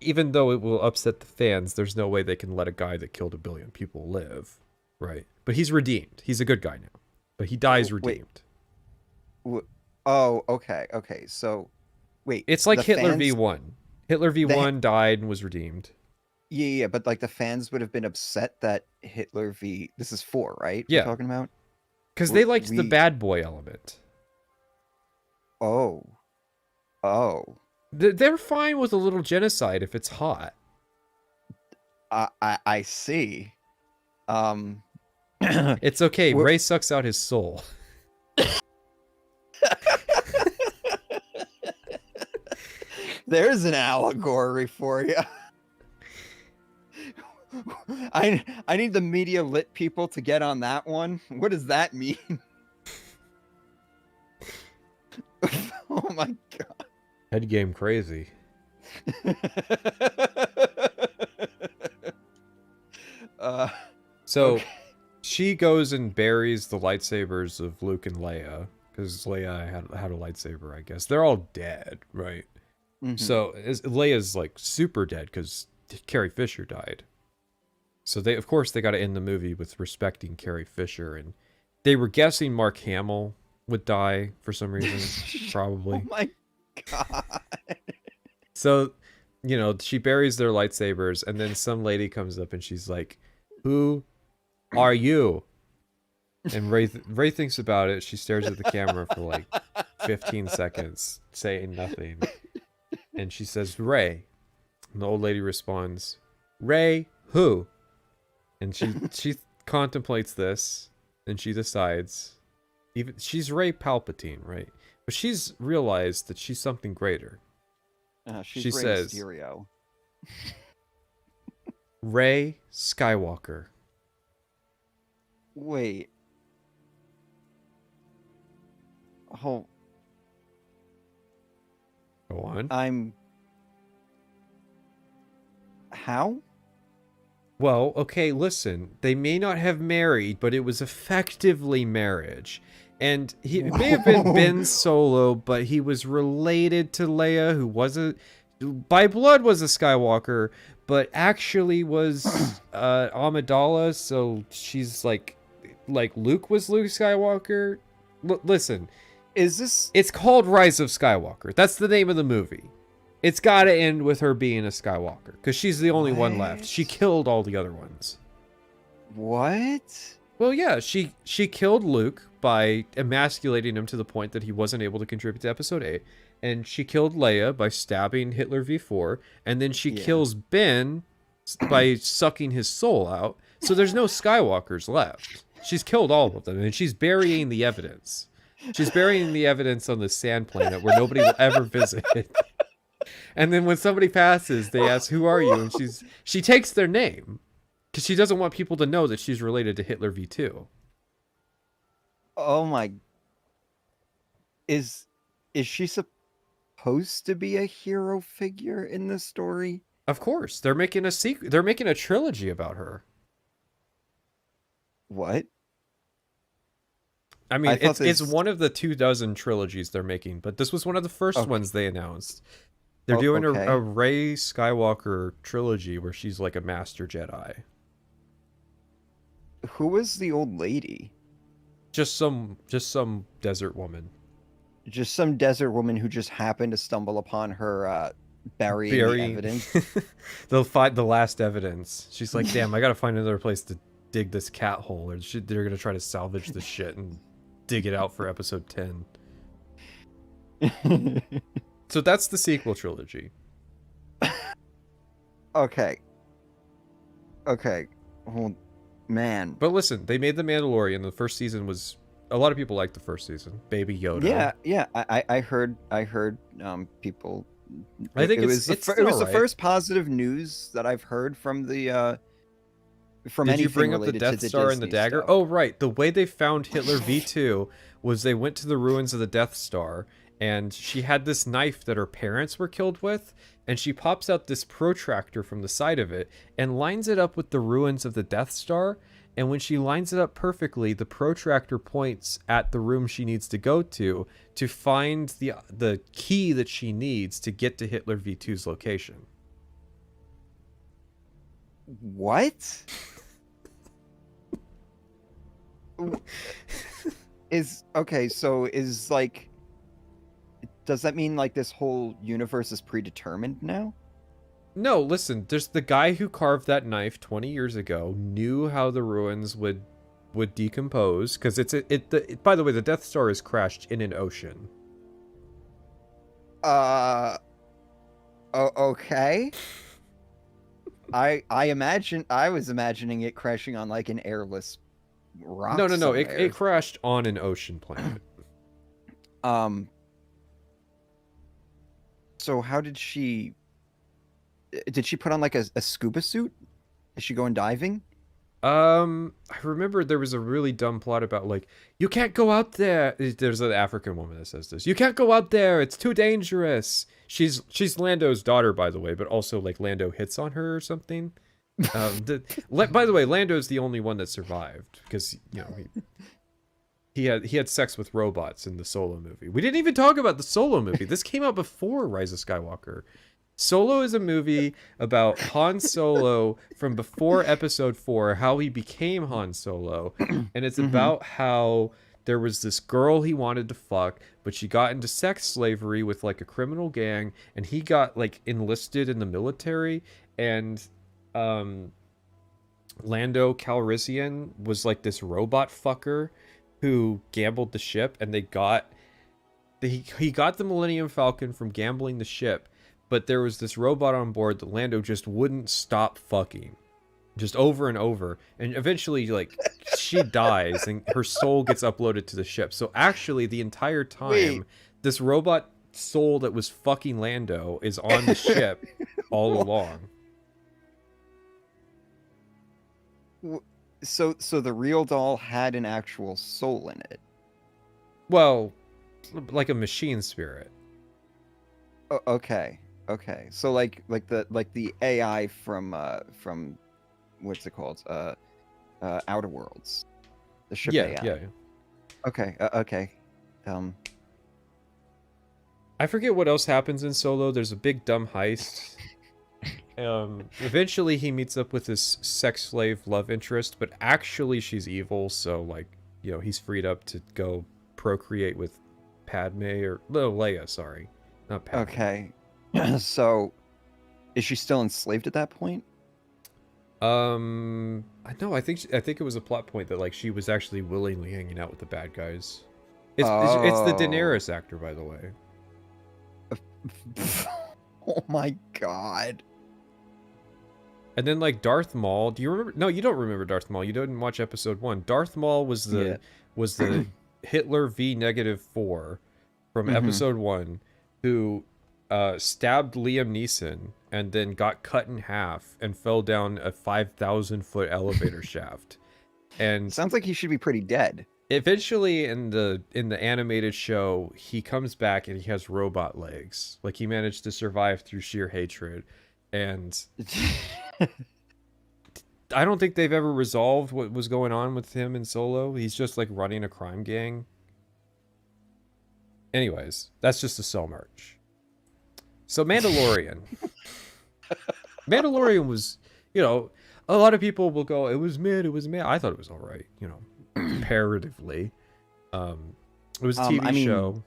even though it will upset the fans, there's no way they can let a guy that killed 1 billion people live, right? But he's redeemed. He's a good guy now. But he dies redeemed. Oh, okay. So, wait. It's like Hitler fans... V1. Hitler V1 died and was redeemed. Yeah, but like the fans would have been upset that Hitler V... This is 4, right? Yeah. We're talking about? Because they liked the bad boy element. Oh. They're fine with a little genocide if it's hot. I see. It's okay. Rey sucks out his soul. There's an allegory for you. I need the media lit people to get on that one. What does that mean? Oh my god. Head game crazy. So she goes and buries the lightsabers of Luke and Leia, because Leia had a lightsaber, I guess. They're all dead, right? Mm-hmm. So Leia's like super dead because Carrie Fisher died. So they got to end the movie with respecting Carrie Fisher, and they were guessing Mark Hamill would die for some reason, probably. Oh my god. So, she buries their lightsabers, and then some lady comes up and she's like, "Who are you?" And Rey thinks about it. She stares at the camera for like 15 seconds, saying nothing. And she says, "Rey." And the old lady responds, "Rey who?" And she contemplates this, and she decides, she's Rey Palpatine, right? But she's realized that she's something greater. She says, Mysterio. Rey Skywalker. Wait. Oh. Go on. How? Well, okay, listen. They may not have married, but it was effectively marriage. And he may have been Ben Solo, but he was related to Leia, who wasn't, by blood was a Skywalker, but actually was Amidala, so she's like Luke was Luke Skywalker. Listen, it's called Rise of Skywalker. That's the name of the movie. It's got to end with her being a Skywalker, because she's the only one left. She killed all the other ones. What? Well, yeah, she killed Luke by emasculating him to the point that he wasn't able to contribute to Episode 8. And she killed Leia by stabbing Hitler V4. And then she kills Ben by sucking his soul out. So there's no Skywalkers left. She's killed all of them, and she's burying the evidence. She's burying the evidence on the sand planet where nobody will ever visit. And then when somebody passes, they ask, "Who are you?" And she takes their name because she doesn't want people to know that she's related to Hitler V2. Oh my! Is she supposed to be a hero figure in this story? Of course, they're making a sequel. They're making a trilogy about her. What? I mean, it's one of the 24 trilogies they're making, but this was one of the first ones they announced. They're doing a Rey Skywalker trilogy where she's like a master Jedi. who was the old lady? Just some desert woman. Just some desert woman who just happened to stumble upon her burying the evidence. They'll find the last evidence. She's like, damn, I gotta find another place to dig this cat hole, or they're gonna try to salvage the shit and dig it out for episode 10. So that's the sequel trilogy. Okay. Well, man. But listen, they made The Mandalorian. The first season was, a lot of people liked the first season. Baby Yoda. Yeah. I heard people. I think it was the right. first positive news that I've heard from the from Did you anything bring up the related Death to the Star and the Disney dagger? stuff. Oh, right. The way they found Hitler V2 was they went to the ruins of the Death Star, and she had this knife that her parents were killed with, and she pops out this protractor from the side of it and lines it up with the ruins of the Death Star. And when she lines it up perfectly, the protractor points at the room she needs to go to find the key that she needs to get to Hitler V2's location. What? So is like, does that mean like this whole universe is predetermined now? No, listen, there's the guy who carved that knife 20 years ago knew how the ruins would decompose, because by the way, the Death Star is crashed in an ocean. Okay. I was imagining it crashing on like an airless rock. No, somewhere. it crashed on an ocean planet. So how did she put on like a scuba suit? Is she going diving? I remember there was a really dumb plot about like, you can't go out there. There's an African woman that says this. You can't go out there. It's too dangerous. She's Lando's daughter, by the way, but also like Lando hits on her or something. By the way, Lando's the only one that survived because, you know, he had sex with robots in the Solo movie. We didn't even talk about the Solo movie. This came out before Rise of Skywalker. Solo is a movie about Han Solo from before episode 4, how he became Han Solo. And it's about how there was this girl he wanted to fuck, but she got into sex slavery with like a criminal gang, and he got like enlisted in the military, and Lando Calrissian was like this robot fucker who gambled the ship, and he got the Millennium Falcon from gambling the ship. But there was this robot on board that Lando just wouldn't stop fucking, just over and over. And eventually, like, she dies and her soul gets uploaded to the ship. So actually, the entire time, this robot soul that was fucking Lando is on the ship all along. So the real doll had an actual soul in it. Well, like a machine spirit. Okay. So like the AI from what's it called? Outer Worlds. The ship AI. Yeah. Okay. I forget what else happens in Solo. There's a big dumb heist. Eventually he meets up with his sex slave love interest, but actually she's evil, so like, you know, he's freed up to go procreate with Leia, sorry. Not Padme. Okay. So is she still enslaved at that point? No, I think it was a plot point that like she was actually willingly hanging out with the bad guys. It's the Daenerys actor, by the way. Oh my god. And then like Darth Maul, do you remember? No, you don't remember Darth Maul. You didn't watch episode 1. Darth Maul was the Hitler V-4 from episode 1 who stabbed Liam Neeson and then got cut in half and fell down a 5,000-foot elevator shaft. And sounds like he should be pretty dead. Eventually in the animated show, he comes back and he has robot legs. Like he managed to survive through sheer hatred. And I don't think they've ever resolved what was going on with him in Solo. He's just like running a crime gang. Anyways, that's just to sell merch. So Mandalorian. Mandalorian was, you know, a lot of people will go, it was mid. I thought it was all right, you know, comparatively. It was a TV show.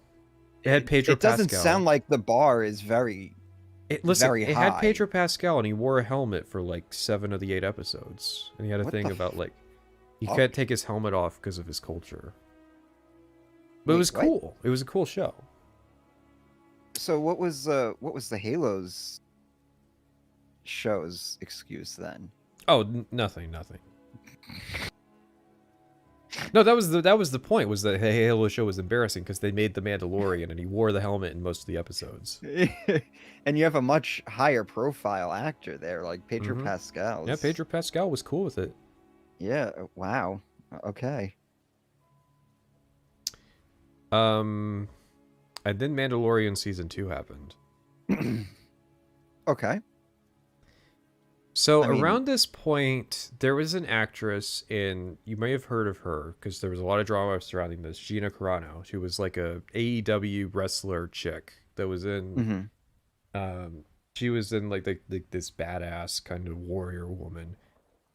It had Pedro Pascal. It doesn't sound like the bar is very, very high. It had Pedro Pascal, and he wore a helmet for like 7 of the 8 episodes. And he had a thing about like, he can't take his helmet off because of his culture. But it was cool. It was a cool show. So what was the Halo's show's excuse then? Oh, nothing. No, that was the point. Was that the Halo show was embarrassing because they made the Mandalorian and he wore the helmet in most of the episodes. And you have a much higher profile actor there, like Pedro Pascal. Yeah, Pedro Pascal was cool with it. Yeah. Wow. Okay. And then Mandalorian season 2 happened. Okay. So around this point, there was an actress you may have heard of her because there was a lot of drama surrounding this, Gina Carano. She was like a AEW wrestler chick that was in, she was in like this badass kind of warrior woman.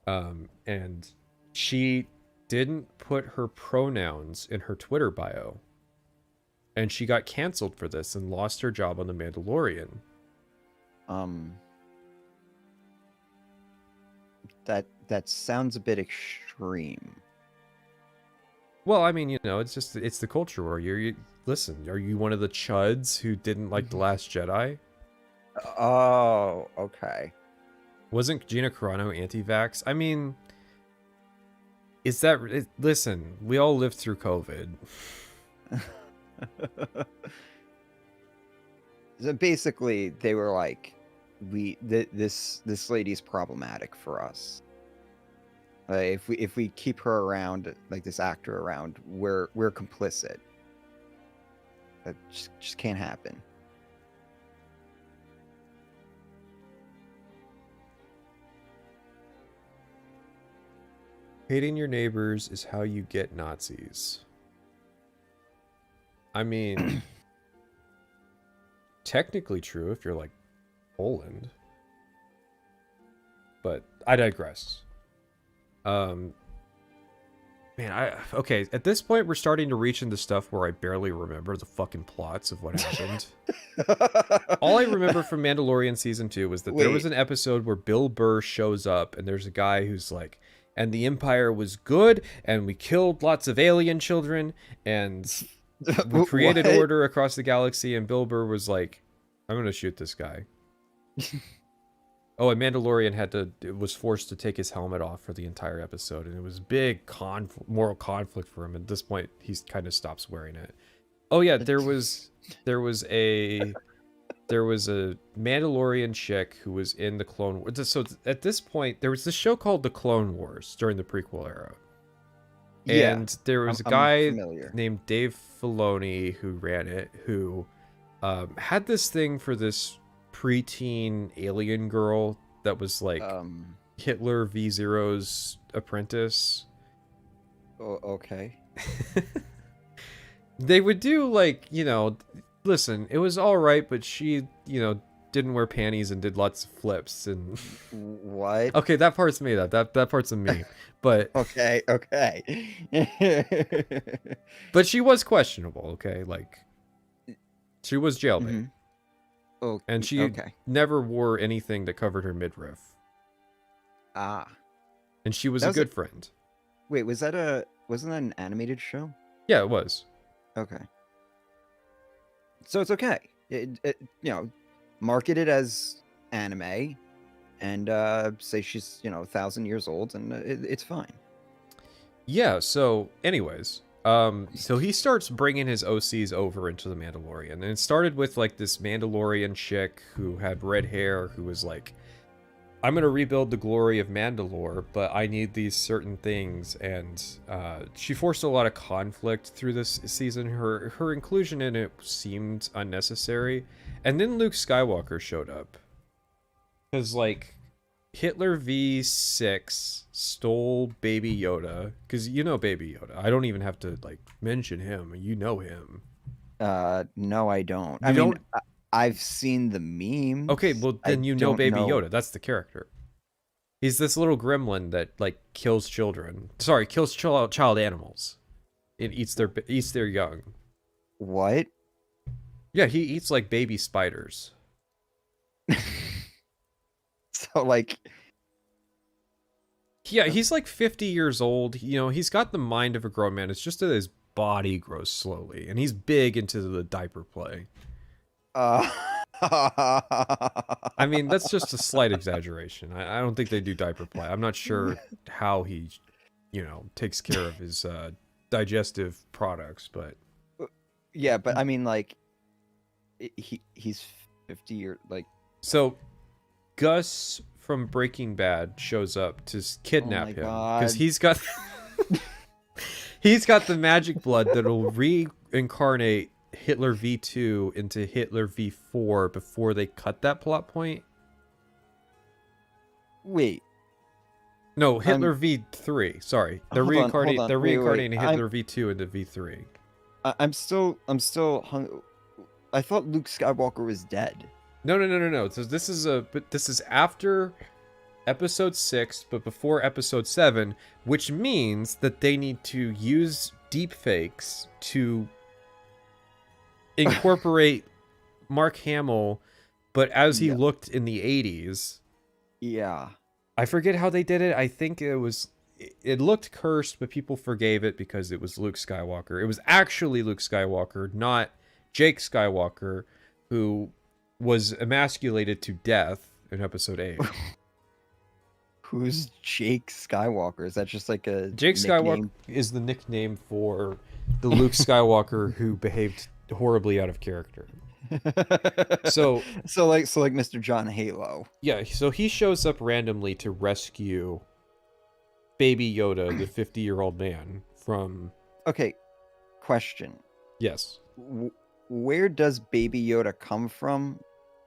And she didn't put her pronouns in her Twitter bio. And she got canceled for this and lost her job on The Mandalorian. That sounds a bit extreme. Well, I mean, you know, it's the culture war. Listen, are you one of the chuds who didn't like The Last Jedi? Oh, okay. Wasn't Gina Carano anti-vax? I mean, listen, we all lived through COVID. So basically, they were like, this lady's problematic for us. If we keep her around, like this actor around, we're complicit. That just can't happen. Hating your neighbors is how you get Nazis. I mean, technically true if you're like Poland. But I digress. Okay, at this point we're starting to reach into stuff where I barely remember the fucking plots of what happened. All I remember from Mandalorian season 2 was that there was an episode where Bill Burr shows up and there's a guy who's like, and the Empire was good and we killed lots of alien children and we created order across the galaxy, and Bill Burr was like, I'm gonna shoot this guy. Oh, and Mandalorian was forced to take his helmet off for the entire episode, and it was big moral conflict for him. At this point, he kind of stops wearing it. Oh yeah, there was a Mandalorian chick who was in the Clone Wars. So at this point, there was this show called The Clone Wars during the prequel era. And there was a guy named Dave Filoni who ran it, who had this thing for this preteen alien girl that was like Hitler V0's apprentice. Oh, okay. They would do like, you know, listen, it was all right, but she, you know, didn't wear panties and did lots of flips and what? Okay, that part's made up. That part's of me. But okay. But she was questionable, okay? Like she was jailbait. Oh, and she never wore anything that covered her midriff. Ah. And she was a good friend. Wait, wasn't that an animated show? Yeah, it was. Okay. So it's okay. You know, market it as anime and say she's, you know, 1,000 years old and it's fine. Yeah, so anyways, so he starts bringing his OCs over into the Mandalorian. And it started with like this Mandalorian chick who had red hair who was like, I'm going to rebuild the glory of Mandalore, but I need these certain things. And she forced a lot of conflict through this season. Her inclusion in it seemed unnecessary. And then Luke Skywalker showed up. Because, like, Hitler V6 stole Baby Yoda. Because you know Baby Yoda. I don't even have to, like, mention him. You know him. No, I don't. I mean, I've seen the memes. Okay, well, then you know Baby Yoda. That's the character. He's this little gremlin that like kills children. Sorry, kills child animals. It eats their young. What? Yeah, he eats like baby spiders. So like, Yeah, he's like 50 years old. You know, he's got the mind of a grown man. It's just that his body grows slowly, and he's big into the diaper play. I mean, that's just a slight exaggeration. I don't think they do diaper play. I'm not sure how he, you know, takes care of his digestive products, but yeah, but I mean, like, he's 50 years, like. So, Gus from Breaking Bad shows up to kidnap him because he's got he's got the magic blood that'll reincarnate Hitler V2 into Hitler V4 before they cut that plot point. Wait. No, Hitler V3. Sorry, they're reincarnating. They're reincarnating Hitler V2 into V3. I'm still I thought Luke Skywalker was dead. No. So this is after episode 6, but before episode 7, which means that they need to use deepfakes to incorporate Mark Hamill, but as he looked in the 80s. Yeah. I forget how they did it. I think it looked cursed, but people forgave it because it was Luke Skywalker. It was actually Luke Skywalker, not Jake Skywalker, who was emasculated to death in episode 8. Who's Jake Skywalker? Is that just like a Jake nickname? Skywalker is the nickname for the Luke Skywalker who behaved horribly out of character. So like Mr. John Halo. Yeah, so he shows up randomly to rescue Baby Yoda, the 50-year-old man, from... Okay, question. Yes. Where does Baby Yoda come from,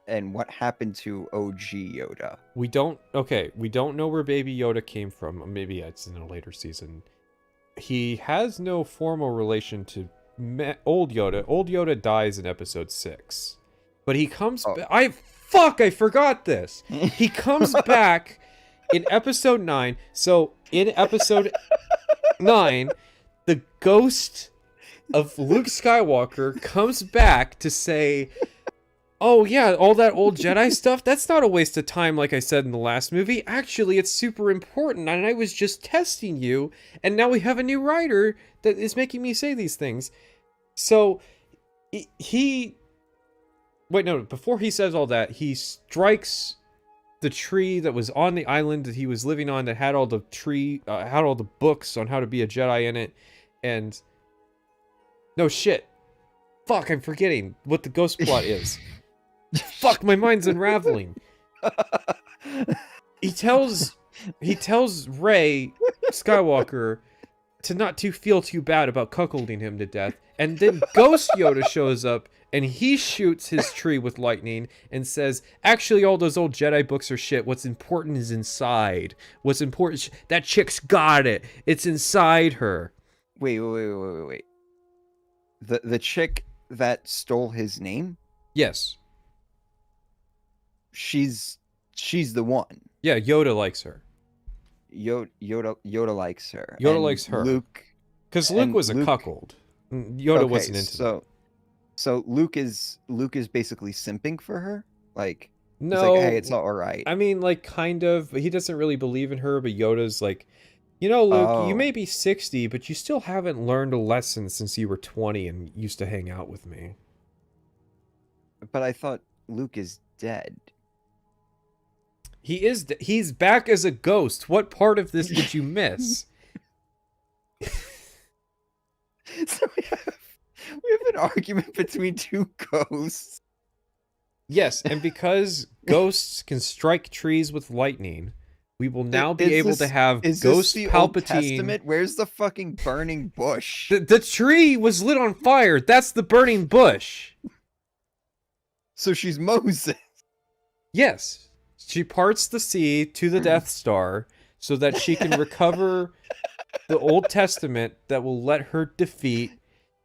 and what happened to OG Yoda? We don't know where Baby Yoda came from. Maybe it's in a later season. He has no formal relation to old Yoda. Old Yoda dies in episode 6. But he comes I forgot this. He comes back in episode 9. So in episode 9, the ghost of Luke Skywalker comes back to say, oh yeah, all that old Jedi stuff, that's not a waste of time like I said in the last movie. Actually, it's super important, and I was just testing you, and now we have a new writer that is making me say these things. So, before he says all that, he strikes the tree that was on the island that he was living on that had all the books on how to be a Jedi in it, and... No shit. Fuck, I'm forgetting what the ghost plot is. Fuck, my mind's unraveling. He tells Rey Skywalker to not feel too bad about cuckolding him to death, and then Ghost Yoda shows up and he shoots his tree with lightning and says, actually all those old Jedi books are shit. What's important is inside. What's important, that chick's got it. It's inside her. Wait. The chick that stole his name? Yes. She's the one. Yeah, Yoda likes her. Yoda likes her. Yoda likes her. Luke, because Luke was a cuckold. Yoda wasn't into that. So Luke is basically simping for her. Like, no, he's like, hey, it's all right. I mean, like, kind of. He doesn't really believe in her, but Yoda's like, you know, Luke, you may be 60, but you still haven't learned a lesson since you were 20 and used to hang out with me. But I thought Luke is dead. He's back as a ghost. What part of this did you miss? So we have an argument between two ghosts. Yes, and because ghosts can strike trees with lightning, we will now be able to have Ghost the Palpatine. Old Testament? Where's the fucking burning bush? The tree was lit on fire. That's the burning bush. So she's Moses. Yes. She parts the sea to the Death Star so that she can recover the Old Testament that will let her defeat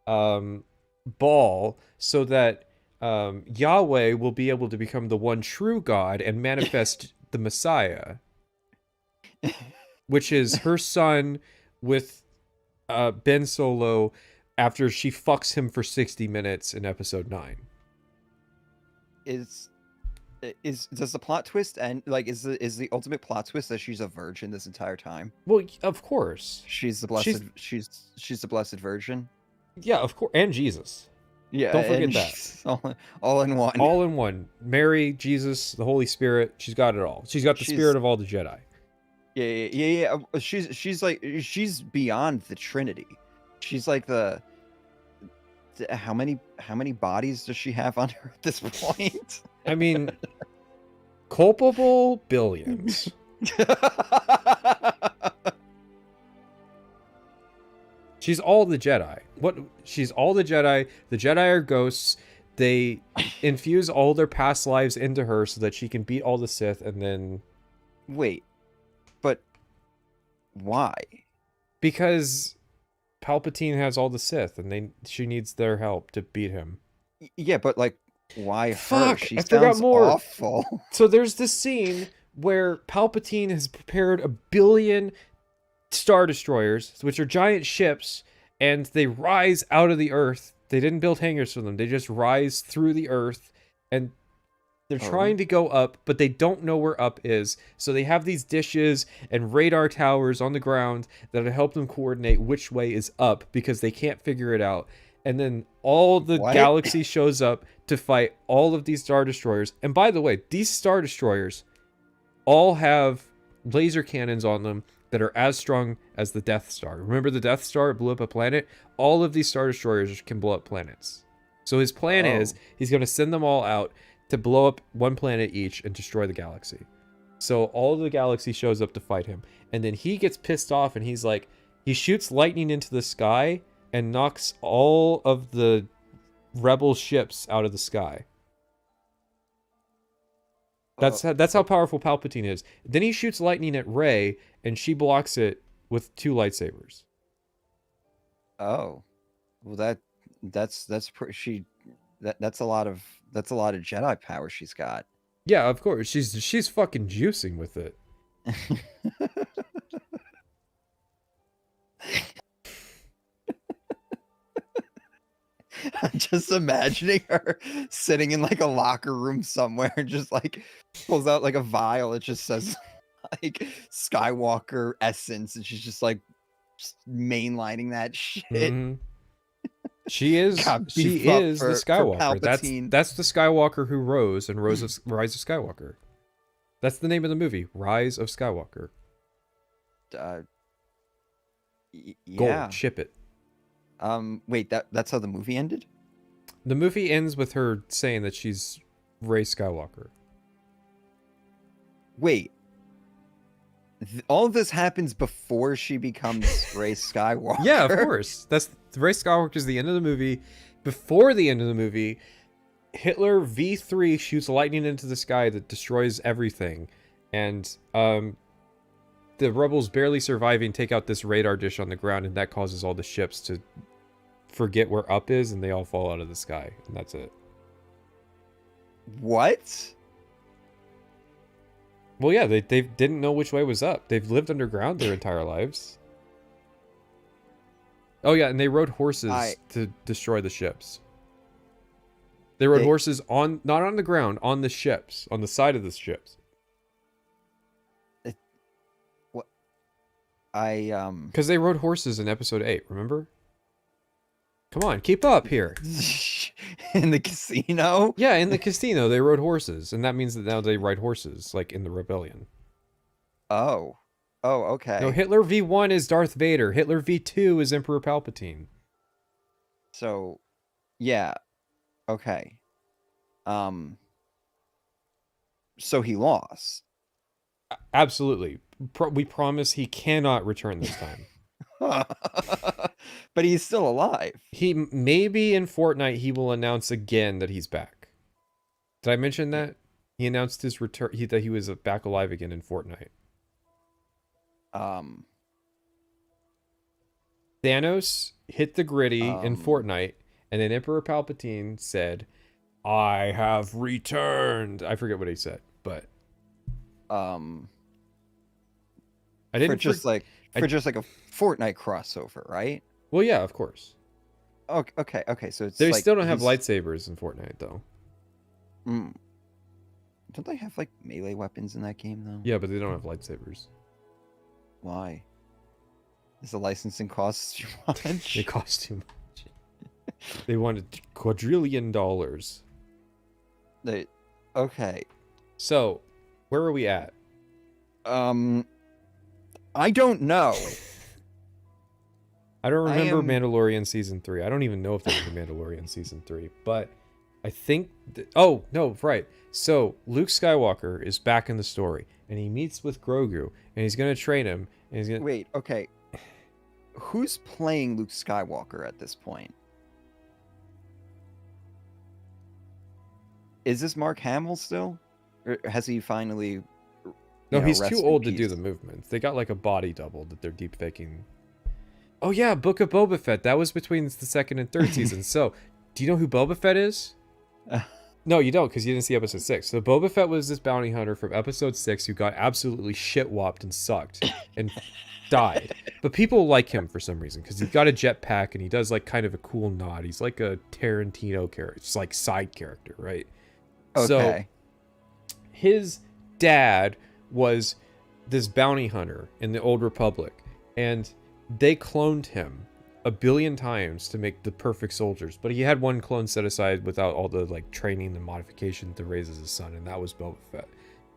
Baal, so that Yahweh will be able to become the one true God and manifest the Messiah. which is her son with Ben Solo after she fucks him for 60 minutes in episode 9. Does the plot twist end, like, is the ultimate plot twist that she's a virgin this entire time? Well, of course. She's the blessed she's the blessed virgin. Yeah, of course, and Jesus. Yeah, Don't forget that. All in one. All in one. Mary, Jesus, the Holy Spirit. She's got it all. She's got the spirit of all the Jedi. Yeah. She's beyond the Trinity. She's like how many bodies does she have on her at this point? I mean, culpable billions. She's all the Jedi. She's all the Jedi. The Jedi are ghosts. They infuse all their past lives into her so that she can beat all the Sith and then... Wait. But why? Because Palpatine has all the Sith and she needs their help to beat him. Yeah, but like, why Fuck, her? She I forgot more. Awful. So there's this scene where Palpatine has prepared 1 billion Star Destroyers, which are giant ships, and they rise out of the earth. They didn't build hangars for them. They just rise through the earth, and they're trying to go up, but they don't know where up is. So they have these dishes and radar towers on the ground that help them coordinate which way is up because they can't figure it out. And then all the galaxy shows up to fight all of these Star Destroyers. And by the way, these Star Destroyers all have laser cannons on them that are as strong as the Death Star. Remember the Death Star blew up a planet? All of these Star Destroyers can blow up planets. So his plan is he's going to send them all out to blow up one planet each and destroy the galaxy. So all of the galaxy shows up to fight him. And then he gets pissed off and he's like, he shoots lightning into the sky and knocks all of the rebel ships out of the sky. That's how powerful Palpatine is. Then he shoots lightning at Rey, and she blocks it with 2 lightsabers. Oh, well that's a lot of Jedi power she's got. Yeah, of course. She's fucking juicing with it. I'm just imagining her sitting in like a locker room somewhere and just like pulls out like a vial. It just says like Skywalker essence, and she's just like mainlining that shit. Mm-hmm. She is the Skywalker. That's the Skywalker who rose and Rise of Skywalker. That's the name of the movie, Rise of Skywalker. Yeah. Gold, ship it. Wait, that's how the movie ended? The movie ends with her saying that she's Rey Skywalker. Wait. All of this happens before she becomes Rey Skywalker? Yeah, of course. Rey Skywalker is the end of the movie. Before the end of the movie, Hitler V3 shoots lightning into the sky that destroys everything. And the rebels barely surviving take out this radar dish on the ground, and that causes all the ships to forget where up is, and they all fall out of the sky. And that's it. What? Well, yeah, they didn't know which way was up. They've lived underground their entire lives. Oh, yeah, and they rode horses to destroy the ships. They rode horses not on the ground, on the ships, on the side of the ships. What? Because they rode horses in episode 8, remember? Come on, keep up here. In the casino? Yeah, in the casino, they rode horses. And that means that now they ride horses, like in the rebellion. Oh, okay. No, Hitler V1 is Darth Vader. Hitler V2 is Emperor Palpatine. So, yeah. Okay. So he lost. Absolutely. We promise he cannot return this time. But he's still alive. He maybe in Fortnite he will announce again that he's back. Did I mention that? He announced his return, that he was back alive again in Fortnite. Thanos hit the gritty in Fortnite, and then Emperor Palpatine said, "I have returned." I forget what he said, but I didn't for just like a Fortnite crossover, right? Well, yeah, of course. Okay. So it's They like still don't have he's- lightsabers in Fortnite though. Mm. Don't they have like melee weapons in that game though? Yeah, but they don't have lightsabers. Why? Is the licensing cost too much? They cost too much. They wanted $250,000,000,000. Okay. So, where are we at? I don't know. I don't remember Mandalorian season 3. I don't even know if there was a Mandalorian season 3, but I think oh, no, right. So, Luke Skywalker is back in the story and he meets with Grogu and he's going to train him and he's going to Wait, okay. Who's playing Luke Skywalker at this point? Is this Mark Hamill still? Or has he finally No, he's rest too in old to do peace? the movements. They got like a body double that they're deep faking. Oh yeah, Book of Boba Fett. That was between the second and third season. So, do you know who Boba Fett is? No, you don't, because you didn't see episode 6. So Boba Fett was this bounty hunter from episode 6 who got absolutely shit-whopped and sucked and died. But people like him for some reason, because he's got a jetpack and he does like kind of a cool nod. He's like a Tarantino character. It's like side character, right? Okay. So, his dad was this bounty hunter in the Old Republic, and they cloned him a billion times to make the perfect soldiers, but he had one clone set aside without all the like training and modification to raise as a son, and that was Boba Fett.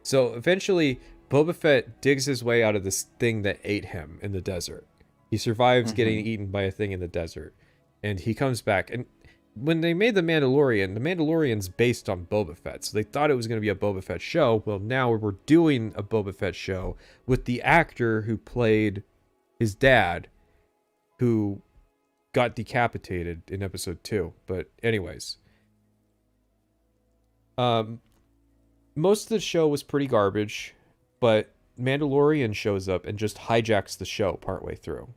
So eventually Boba Fett digs his way out of this thing that ate him in the desert. He survives getting eaten by a thing in the desert, and he comes back. And when they made the Mandalorian's based on Boba Fett, so they thought it was going to be a Boba Fett show. Well, now we're doing a Boba Fett show with the actor who played his dad, who got decapitated in episode 2. But anyways, most of the show was pretty garbage, but Mandalorian shows up and just hijacks the show partway through.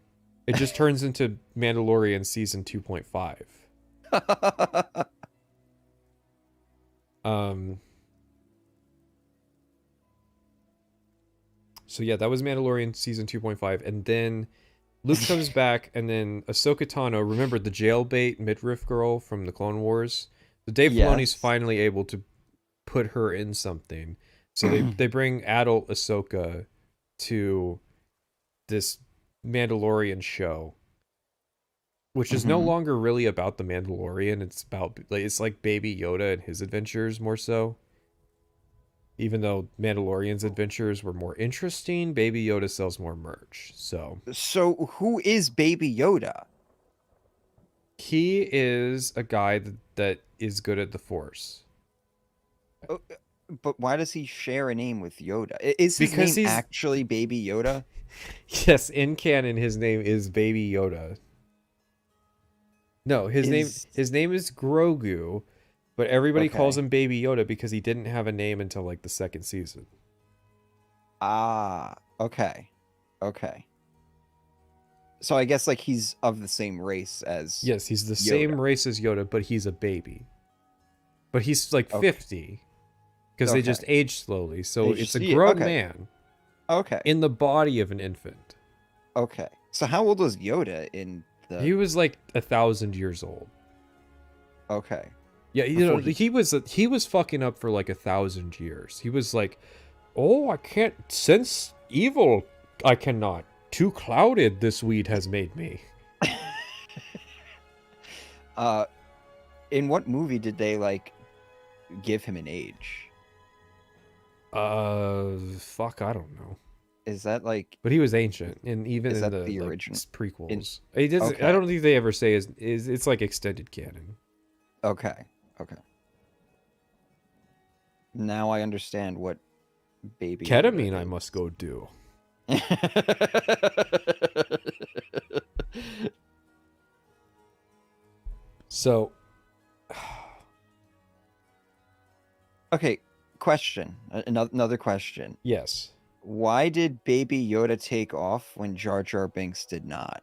It just turns into Mandalorian season 2.5. So yeah, that was Mandalorian season 2.5, and then Luke comes back, and then Ahsoka Tano, remember the jailbait midriff girl from the Clone Wars? So Dave Filoni's finally able to put her in something. So they bring adult Ahsoka to this Mandalorian show, which is no longer really about the Mandalorian. It's about it's like Baby Yoda and his adventures more so. Even though Mandalorian's adventures were more interesting, Baby Yoda sells more merch. So who is Baby Yoda? He is a guy that is good at the Force. But why does he share a name with Yoda? Is his Because name he's actually Baby Yoda? Yes, in canon his name is Baby Yoda. No, his name is Grogu, but everybody calls him Baby Yoda because he didn't have a name until like the second season. Ah, okay. So I guess like he's of the same race as Yes, he's the Yoda. same race as Yoda, but he's a baby. But he's like 50 because they just age slowly. So it's a grown man. Okay. In the body of an infant. Okay. So how old was Yoda in the... He was like 1,000 years old. Okay. Yeah, you know, he was fucking up for like 1,000 years. He was like, "Oh, I can't sense evil. I cannot. Too clouded this weed has made me." In what movie did they like give him an age? Fuck, I don't know. Is that like? But he was ancient, and even is in that the original prequels, it doesn't. I don't think they ever say is it's like extended canon. Okay. Now I understand what Baby Ketamine I must go do. So, okay, question. Another question. Yes. Why did Baby Yoda take off when Jar Jar Binks did not?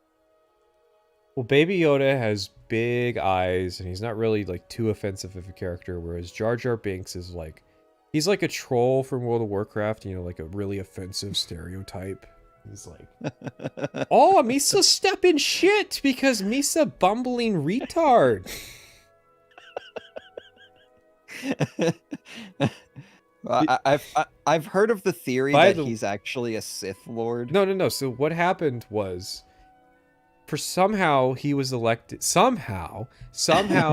Well, Baby Yoda has big eyes, and he's not really like too offensive of a character, whereas Jar Jar Binks is like, he's like a troll from World of Warcraft, you know, like a really offensive stereotype. He's like, oh, Misa stepping shit because Misa bumbling retard. Well, I've heard of the theory that he's actually a Sith Lord. No. So what happened was, somehow he was elected. Somehow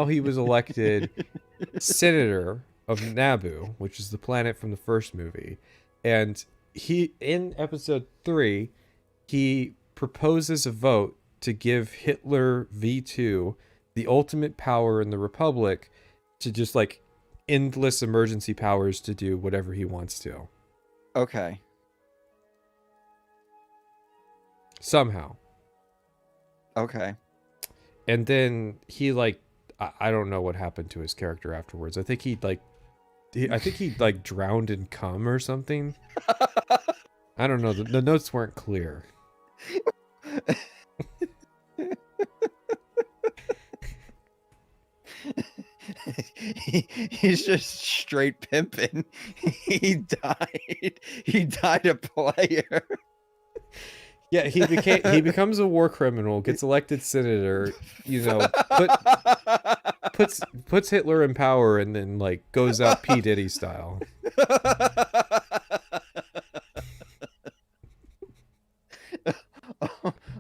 he was elected senator of Naboo, which is the planet from the first movie, and he, in episode 3, he proposes a vote to give Hitler V2 the ultimate power in the Republic to just like endless emergency powers to do whatever he wants to. Okay. Somehow. Okay. And then he like, I don't know what happened to his character afterwards. I think he drowned in cum or something. I don't know. The notes weren't clear. He's just straight pimping. He died a player. Yeah, he becomes a war criminal, gets elected senator, you know, puts Hitler in power, and then like goes out P. Diddy style.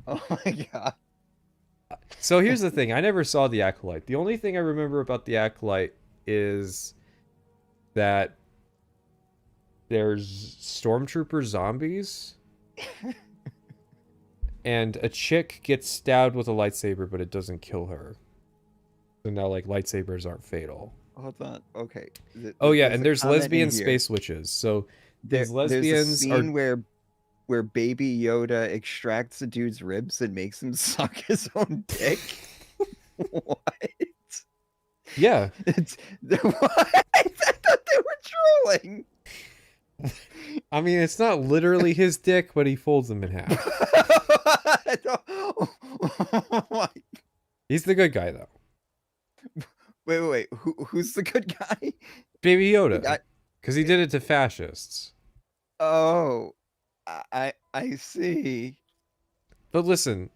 Oh my god. So here's the thing, I never saw The Acolyte. The only thing I remember about The Acolyte is that there's stormtrooper zombies. And a chick gets stabbed with a lightsaber, but it doesn't kill her. So now, like, lightsabers aren't fatal. Hold on. Okay. And there's lesbian space witches. So these lesbians there's a scene where Baby Yoda extracts a dude's ribs and makes him suck his own dick. What? Yeah. What? I thought they were trolling. I mean, it's not literally his dick, but he folds them in half. He's the good guy, though. Wait. Who's the good guy? Baby Yoda. Because he did it to fascists. Oh, I see. But listen,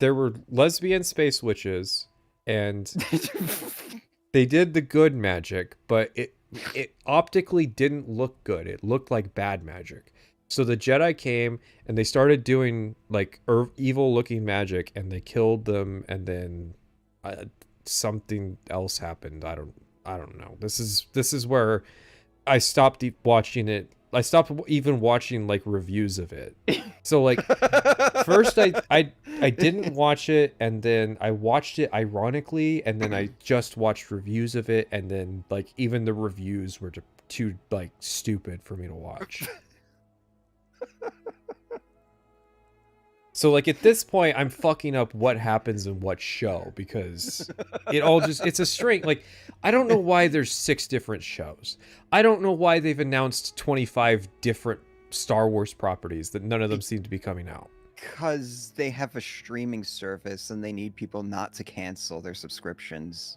there were lesbian space witches, and they did the good magic, but it optically didn't look good. It looked like bad magic. So the Jedi came and they started doing like evil looking magic, and they killed them, and then something else happened. I don't know. This is where I stopped watching it. I stopped even watching like reviews of it. So like first I didn't watch it, and then I watched it ironically, and then I just watched reviews of it, and then like even the reviews were too like stupid for me to watch. So like at this point I'm fucking up what happens in what show, because it's a string. Like I don't know why there's 6 different shows. I don't know why they've announced 25 different Star Wars properties that none of them seem to be coming out. Because they have a streaming service and they need people not to cancel their subscriptions.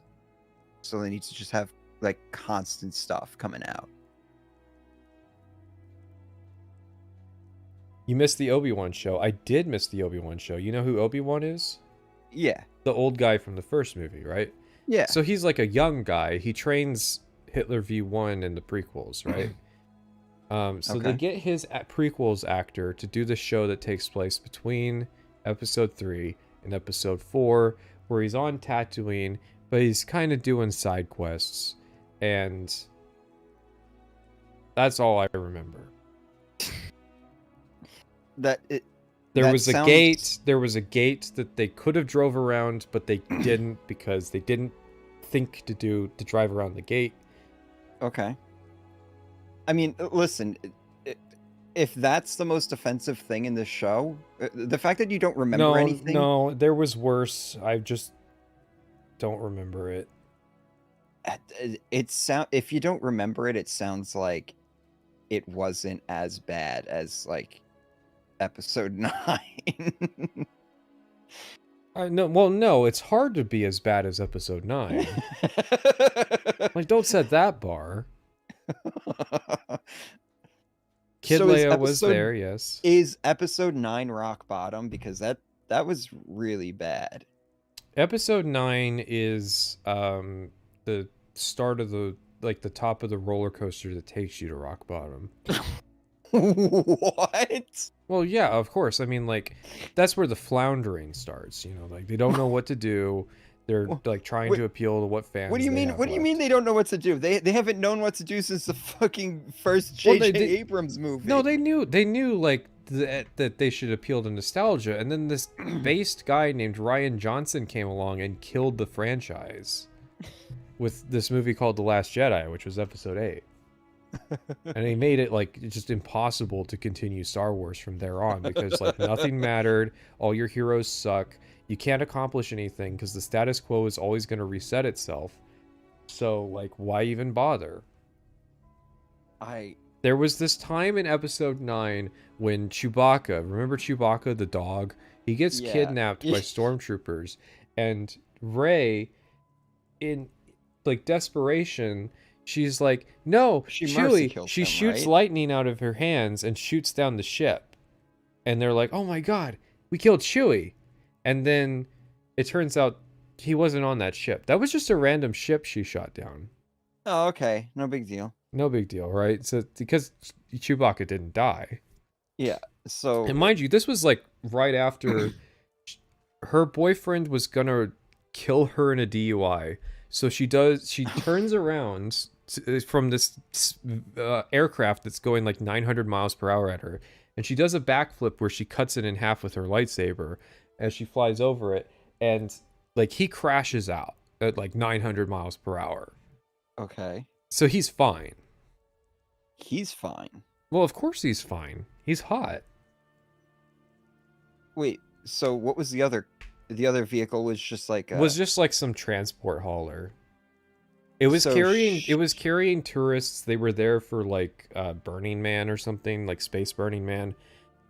So they need to just have like constant stuff coming out. You missed the Obi-Wan show. I did miss the Obi-Wan show. You know who Obi-Wan is? Yeah. The old guy from the first movie, right? Yeah. So he's like a young guy. He trains Hitler V1 in the prequels, right? So they get his prequels actor to do the show that takes place between episode 3 and episode 4, where he's on Tatooine, but he's kind of doing side quests. And that's all I remember. There was a gate that they could have drove around, but they didn't, because they didn't think to drive around the gate. Okay. I mean, listen, if that's the most offensive thing in this show, the fact that you don't remember anything. No, there was worse. I just don't remember it. If you don't remember it, it sounds like it wasn't as bad as like episode 9. No, it's hard to be as bad as episode 9. Like, don't set that bar. Kid So is Leia was episode- there, yes. Is episode 9 rock bottom? Because that was really bad. Episode 9 is the start of the top of the roller coaster that takes you to rock bottom. What? Well, yeah, of course. I mean, like, that's where the floundering starts, you know, like they don't know what to do. They're like trying to appeal to what fans. What do you mean? What do you mean they don't know what to do? They haven't known what to do since the fucking first Well, J.J. they- Abrams movie. No, they knew like that they should appeal to nostalgia, and then this based guy named Ryan Johnson came along and killed the franchise with this movie called The Last Jedi, which was episode 8. And he made it like just impossible to continue Star Wars from there on because like nothing mattered, all your heroes suck, you can't accomplish anything because the status quo is always going to reset itself. So like, why even bother? There was this time in episode 9 when Chewbacca, remember Chewbacca the dog? He gets kidnapped by stormtroopers, and Rey, in like desperation, she's like, no, Chewie. She shoots lightning out of her hands and shoots down the ship. And they're like, oh my god, we killed Chewie. And then it turns out he wasn't on that ship. That was just a random ship she shot down. Oh, okay. No big deal. No big deal, right? So because Chewbacca didn't die. Yeah. So, and mind you, this was like right after her boyfriend was gonna kill her in a DUI. So she turns around from this aircraft that's going like 900 miles per hour at her, and she does a backflip where she cuts it in half with her lightsaber as she flies over it, and like he crashes out at like 900 miles per hour. Okay. So he's fine. He's fine. Well, of course he's fine. He's hot. Wait, so what was the other vehicle was just like was just like some transport hauler. It was carrying tourists. They were there for like Burning Man or something, like Space Burning Man.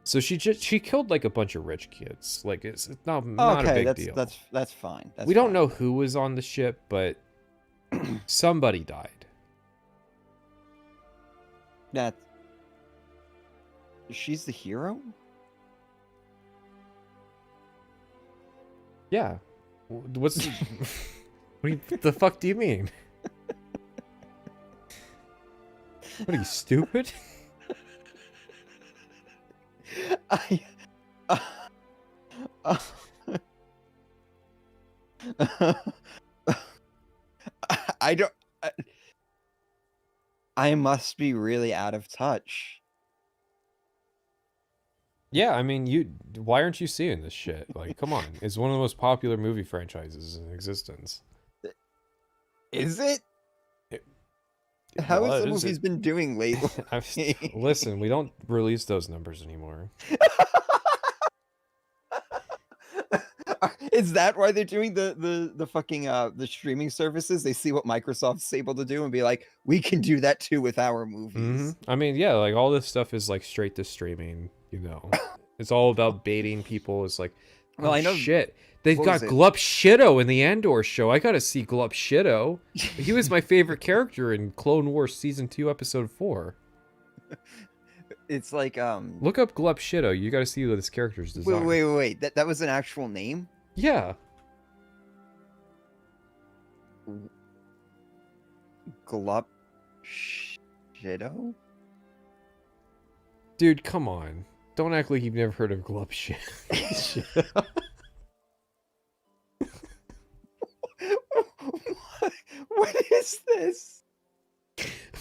So she killed like a bunch of rich kids. Like it's not a big deal. That's fine. We don't know who was on the ship, but somebody died. She's the hero? Yeah. What the fuck do you mean? What are you, stupid? I must be really out of touch. Yeah, I mean, why aren't you seeing this shit? Like, come on. It's one of the most popular movie franchises in existence. Is it? How has the movies been doing lately? Listen, we don't release those numbers anymore. Is that why they're doing the fucking the streaming services? They see what Microsoft's able to do and be like, we can do that too with our movies. I mean, yeah, like all this stuff is like straight to streaming, you know. It's all about baiting people. It's like, well, I know shit. They've got Glup Shido in the Andor show. I gotta see Glup Shido. He was my favorite character in Clone Wars Season 2, Episode 4. It's like look up Glup Shido. You gotta see what this character's design. Wait. That was an actual name? Yeah. Glup Shido? Dude, come on. Don't act like you've never heard of Glup Shido. What is this?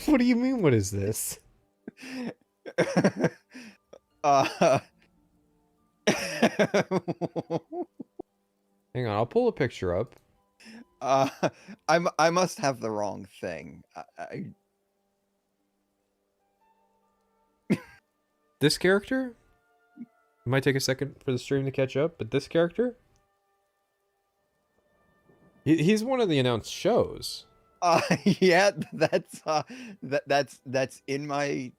What do you mean, what is this? Hang on, I'll pull a picture up. I must have the wrong thing. This character? It might take a second for the stream to catch up, but this character? He's one of the announced shows. Yeah, that's in my.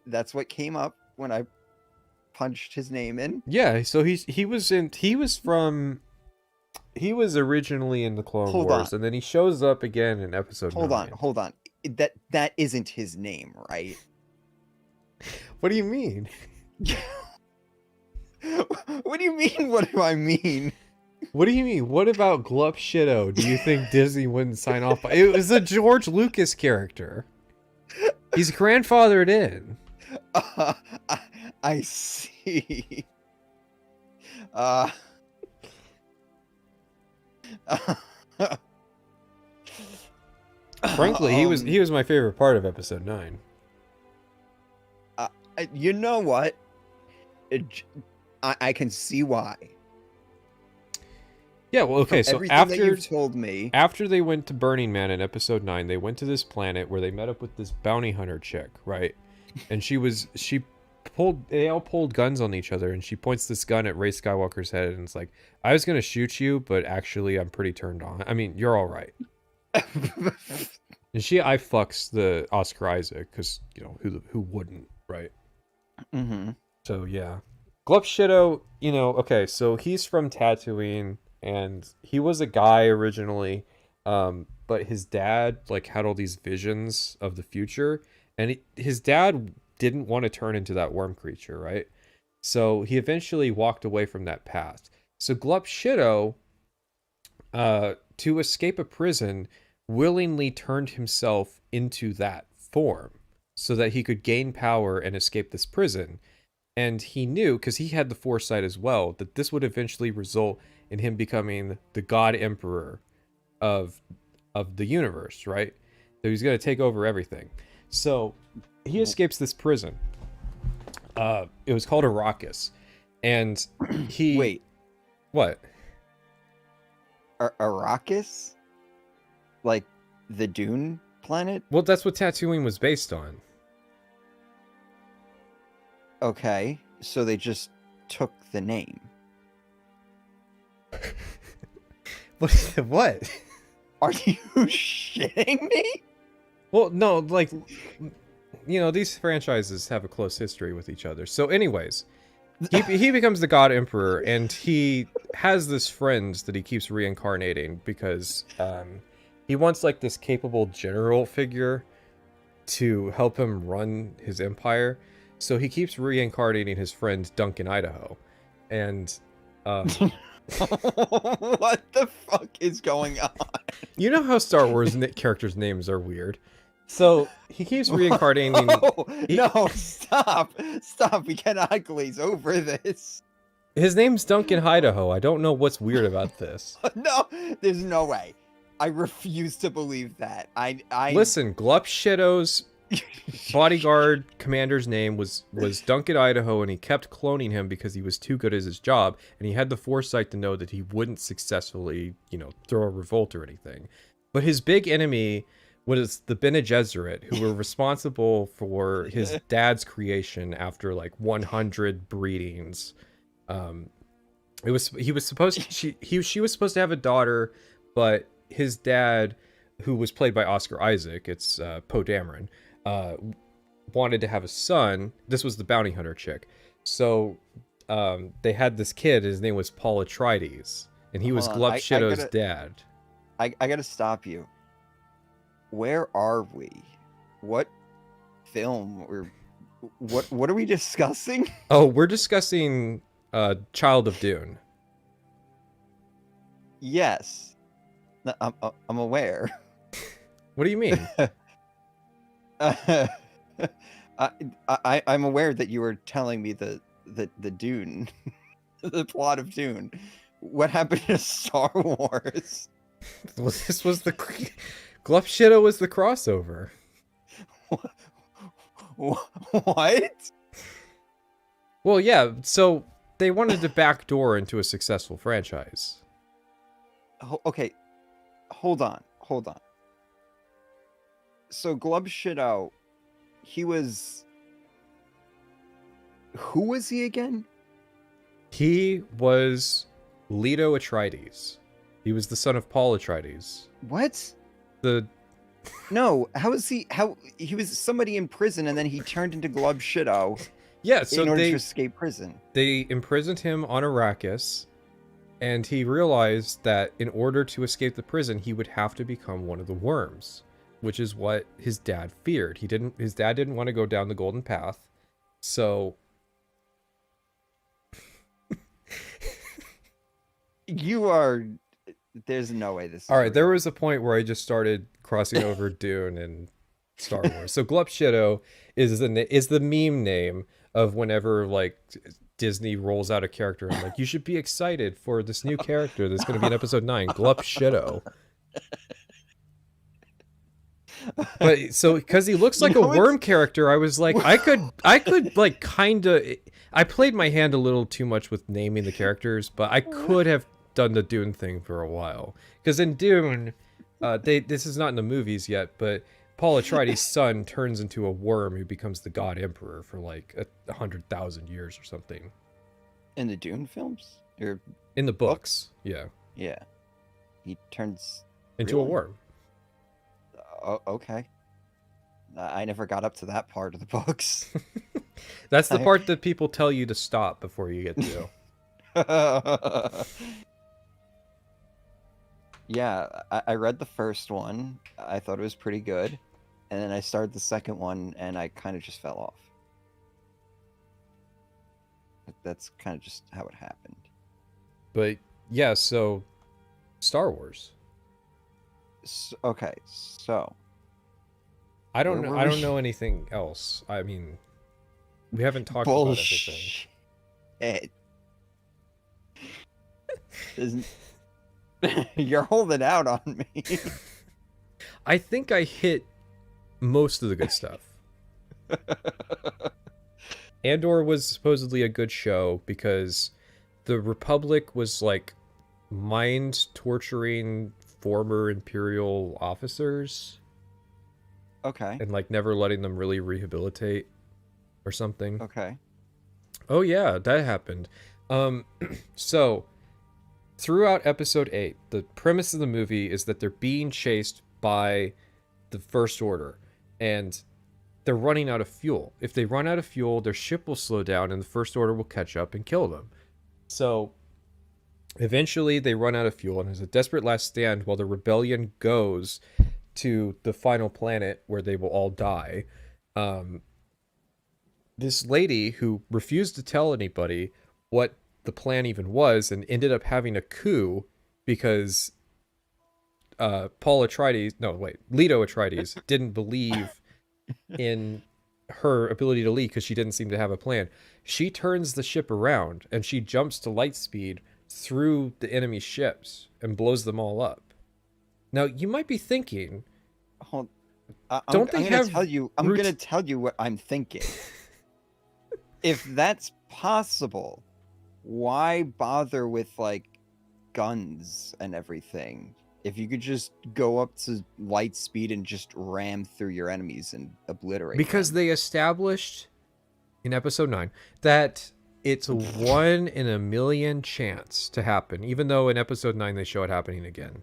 That's what came up when I punched his name in. Yeah, so he was originally in the Clone Wars, and then he shows up again in episode 9. Hold on. That isn't his name, right? What do you mean? What do you mean? What do I mean? What do you mean? What about Glup Shido? Do you think Disney wouldn't sign off? It was a George Lucas character. He's grandfathered in. I see. Frankly, he was my favorite part of episode 9. You know what? I can see why. Yeah, well, okay, so that you've told me, after they went to Burning Man in episode 9, they went to this planet where they met up with this bounty hunter chick, right? And they all pulled guns on each other, and she points this gun at Rey Skywalker's head, and it's like, I was gonna shoot you, but actually I'm pretty turned on. I mean, you're all right. And I fucks the Oscar Isaac, because, you know, who wouldn't, right? Mm-hmm. So, yeah. Glup Shido, you know, okay, so he's from Tatooine, and he was a guy originally, but his dad, like, had all these visions of the future, and his dad didn't want to turn into that worm creature, right? So he eventually walked away from that path. So Glup Shido, to escape a prison, willingly turned himself into that form so that he could gain power and escape this prison. And he knew, because he had the foresight as well, that this would eventually result in him becoming the God Emperor of the universe, right? So he's going to take over everything. So he escapes this prison. It was called Arrakis. And he... Wait. What? Arrakis? Like the Dune planet? Well, that's what Tatooine was based on. Okay, so they just took the name. What? Are you shitting me? Well, no, like, you know, these franchises have a close history with each other. So anyways, he becomes the God Emperor, and he has this friend that he keeps reincarnating because he wants, like, this capable general figure to help him run his empire. So he keeps reincarnating his friend Duncan Idaho. And what the fuck is going on? You know how Star Wars characters' names are weird. So he keeps reincarnating. No, stop. We cannot glaze over this. His name's Duncan Idaho. I don't know what's weird about this. No, there's no way. I refuse to believe that. I Listen, Glup Shido's bodyguard commander's name was Duncan Idaho, and he kept cloning him because he was too good at his job, and he had the foresight to know that he wouldn't successfully, you know, throw a revolt or anything. But his big enemy was the Bene Gesserit, who were responsible for his dad's creation after like 100 breedings. She was supposed to have a daughter, but his dad, who was played by Oscar Isaac, it's Poe Dameron, wanted to have a son. This was the bounty hunter chick. So they had this kid. His name was Paul Atreides, and he was Glup Shido's dad. I gotta stop you. Where are we? What film or what are we discussing? Oh, we're discussing Child of Dune. Yes, I'm aware. What do you mean? I'm aware that you were telling me the Dune, the plot of Dune. What happened to Star Wars? Well, this was the Glup Shido was the crossover. What? Well, yeah. So they wanted to backdoor into a successful franchise. Okay, hold on. So Glup Shido, he was... Who was he again? He was Leto Atreides. He was the son of Paul Atreides. What? No, how he was somebody in prison and then he turned into Glup Shido. Yeah, so in order to escape prison. They imprisoned him on Arrakis, and he realized that in order to escape the prison, he would have to become one of the worms, which is what his dad feared. His dad didn't want to go down the golden path, So You are. There's no way this is all right, there real. was a point where I just started crossing over Dune and Star Wars. So Glup Shido is the meme name of whenever like Disney rolls out a character. I'm like, you should be excited for this new character that's going to be in episode 9, Glup Shido. But so because he looks like a worm character, I was like, I could like kind of. I played my hand a little too much with naming the characters, but I could have done the Dune thing for a while. Because in Dune, this is not in the movies yet, but Paul Atreides' son turns into a worm who becomes the God Emperor for like 100,000 years or something. In the Dune films? Or in the books, yeah. Yeah. He turns into a worm. Oh, okay. I never got up to that part of the books. That's the part that people tell you to stop before you get to. Yeah, I read the first one. I thought it was pretty good. And then I started the second one, and I kind of just fell off. That's kind of just how it happened. But yeah, so Star Wars. Okay, so I don't know anything else. I mean, we haven't talked about everything. You're holding out on me. I think I hit most of the good stuff. Andor was supposedly a good show because the Republic was like mind torturing former Imperial officers. Okay. And like never letting them really rehabilitate or something. Okay. Oh yeah, that happened. So throughout episode 8, the premise of the movie is that they're being chased by the First Order and they're running out of fuel. If they run out of fuel, their ship will slow down and the First Order will catch up and kill them. So eventually they run out of fuel and there's a desperate last stand while the rebellion goes to the final planet where they will all die. This lady who refused to tell anybody what the plan even was and ended up having a coup because Leto Atreides didn't believe in her ability to lead because she didn't seem to have a plan. She turns the ship around and she jumps to light speed through the enemy ships and blows them all up. Now you might be thinking, I'm going to tell you what I'm thinking. If that's possible, why bother with like guns and everything? If you could just go up to light speed and just ram through your enemies and obliterate because them. They established in episode 9 that it's a 1 in a million chance to happen, even though in episode 9 they show it happening again.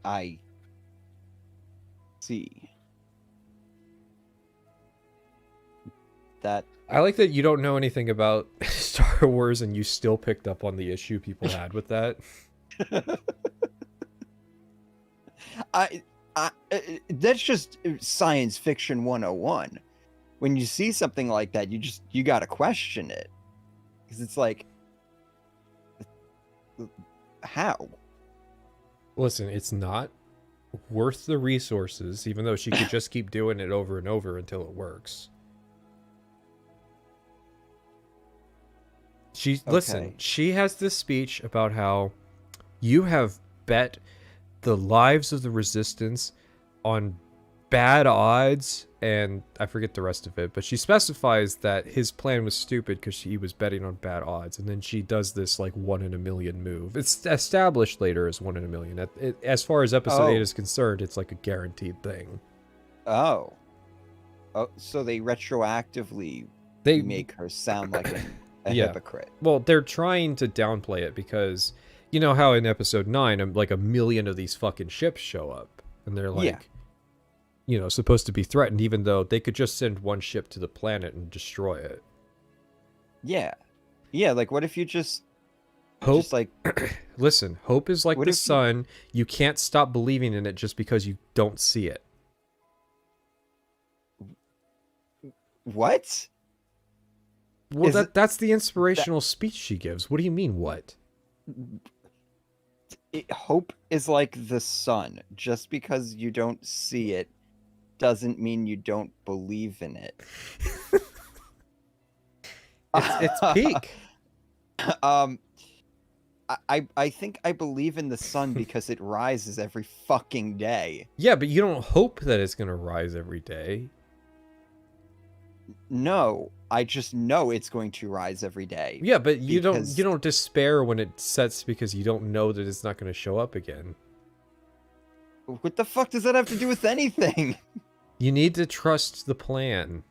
I see. That I like that you don't know anything about Star Wars and you still picked up on the issue people had with that. That's just science fiction 101. When you see something like that, you got to question it. Because it's like, how? Listen, it's not worth the resources, even though she could just keep doing it over and over until it works. Listen, she has this speech about how you have bet the lives of the Resistance on bad odds, and I forget the rest of it, but she specifies that his plan was stupid because he was betting on bad odds, and then she does this like 1 in a million move. It's established later as 1 in a million. As far as episode 8 is concerned, it's like a guaranteed thing. Oh, so they retroactively make her sound like a hypocrite. Well, they're trying to downplay it because you know how in episode 9, like 1 million of these fucking ships show up, and they're like, you know, supposed to be threatened, even though they could just send one ship to the planet and destroy it. Yeah. Like what if you just hope? Just like, listen, hope is like the sun. You can't stop believing in it just because you don't see it. What? Well, that's the inspirational speech she gives. What do you mean, what? Hope is like the sun. Just because you don't see it doesn't mean you don't believe in it. It's peak. I think I believe in the sun because it rises every fucking day. Yeah, but you don't hope that it's gonna rise every day. No, I just know it's going to rise every day. Yeah, but you don't despair when it sets because you don't know that it's not gonna show up again. What the fuck does that have to do with anything? You need to trust the plan.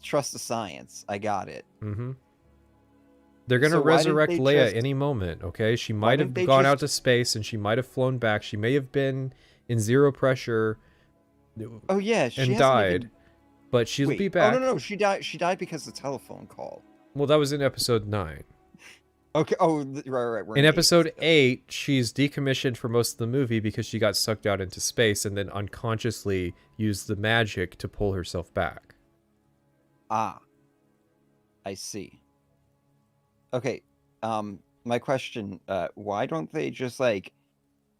Trust the science. I got it. Mm-hmm. They're gonna So why didn't resurrect they Leia just- any moment, okay? She Why might have didn't they gone out just- to space and she might have flown back. She may have been in zero pressure Oh yeah, she and hasn't died. even- But she'll Wait, be back. Oh no, she died. She died because of the telephone call. Well, that was in episode 9. Okay. Oh, right. We're In eight episode still. 8, she's decommissioned for most of the movie because she got sucked out into space and then unconsciously used the magic to pull herself back. I see. Okay. My question: why don't they just like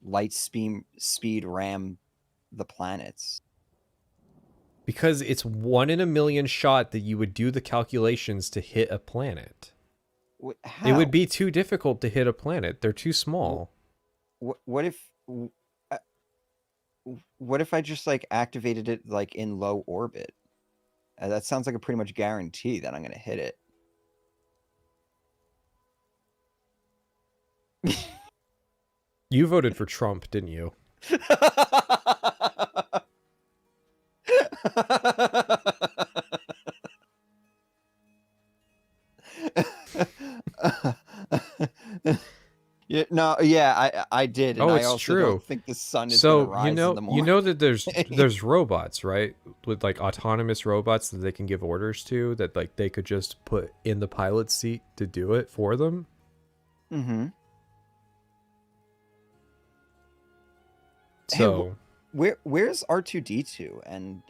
light speed ram the planets? Because it's 1 in a million shot that you would do the calculations to hit a planet. How? It would be too difficult to hit a planet. They're too small. What if I just like activated it like in low orbit? That sounds like a pretty much guarantee that I'm gonna hit it. You voted for Trump, didn't you? I did. And Oh, I it's also true. don't think the sun is So gonna rise in the morning. you know that there's robots, right? With like autonomous robots that they can give orders to, that like they could just put in the pilot's seat to do it for them. Mm-hmm. So Where's R2D2 and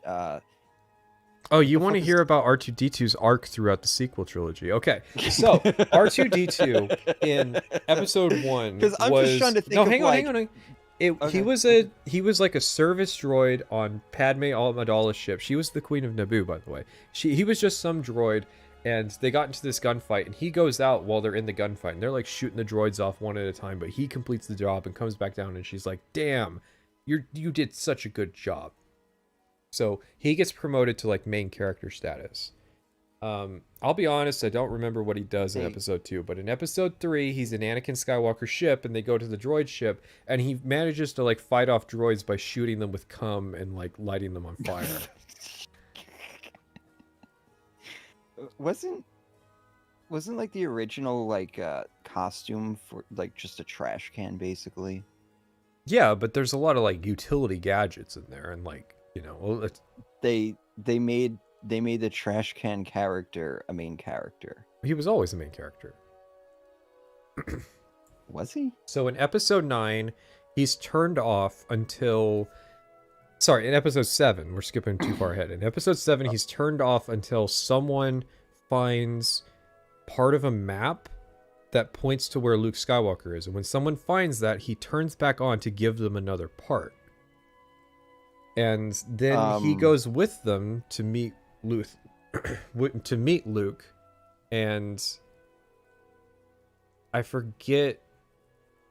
oh, you the want to fuck hear about R2D2's arc throughout the sequel trilogy? Okay, so R2D2 in episode 1 'Cause I'm was just trying to think no, of, hang like- on. Okay. He was like a service droid on Padme Amidala's ship. She was the queen of Naboo, by the way. He was just some droid, and they got into this gunfight, and he goes out while they're in the gunfight, and they're like shooting the droids off one at a time, but he completes the job and comes back down, and she's like, "Damn, you did such a good job." So he gets promoted to like main character status. I'll be honest, I don't remember what he does in episode 2, but in episode 3, he's in Anakin Skywalker's ship, and they go to the droid ship, and he manages to like fight off droids by shooting them with cum and like lighting them on fire. wasn't like the original like costume for like just a trash can basically? Yeah, but there's a lot of like utility gadgets in there, and like, you know, it's, They made the trash can character a main character. he was always the main character. Was he? So in episode 9, he's turned off until... Sorry, in episode 7, we're skipping too far ahead. In episode 7, he's turned off until someone finds part of a map that points to where Luke Skywalker is. And when someone finds that, he turns back on to give them another part. And then he goes with them to meet Luke, and I forget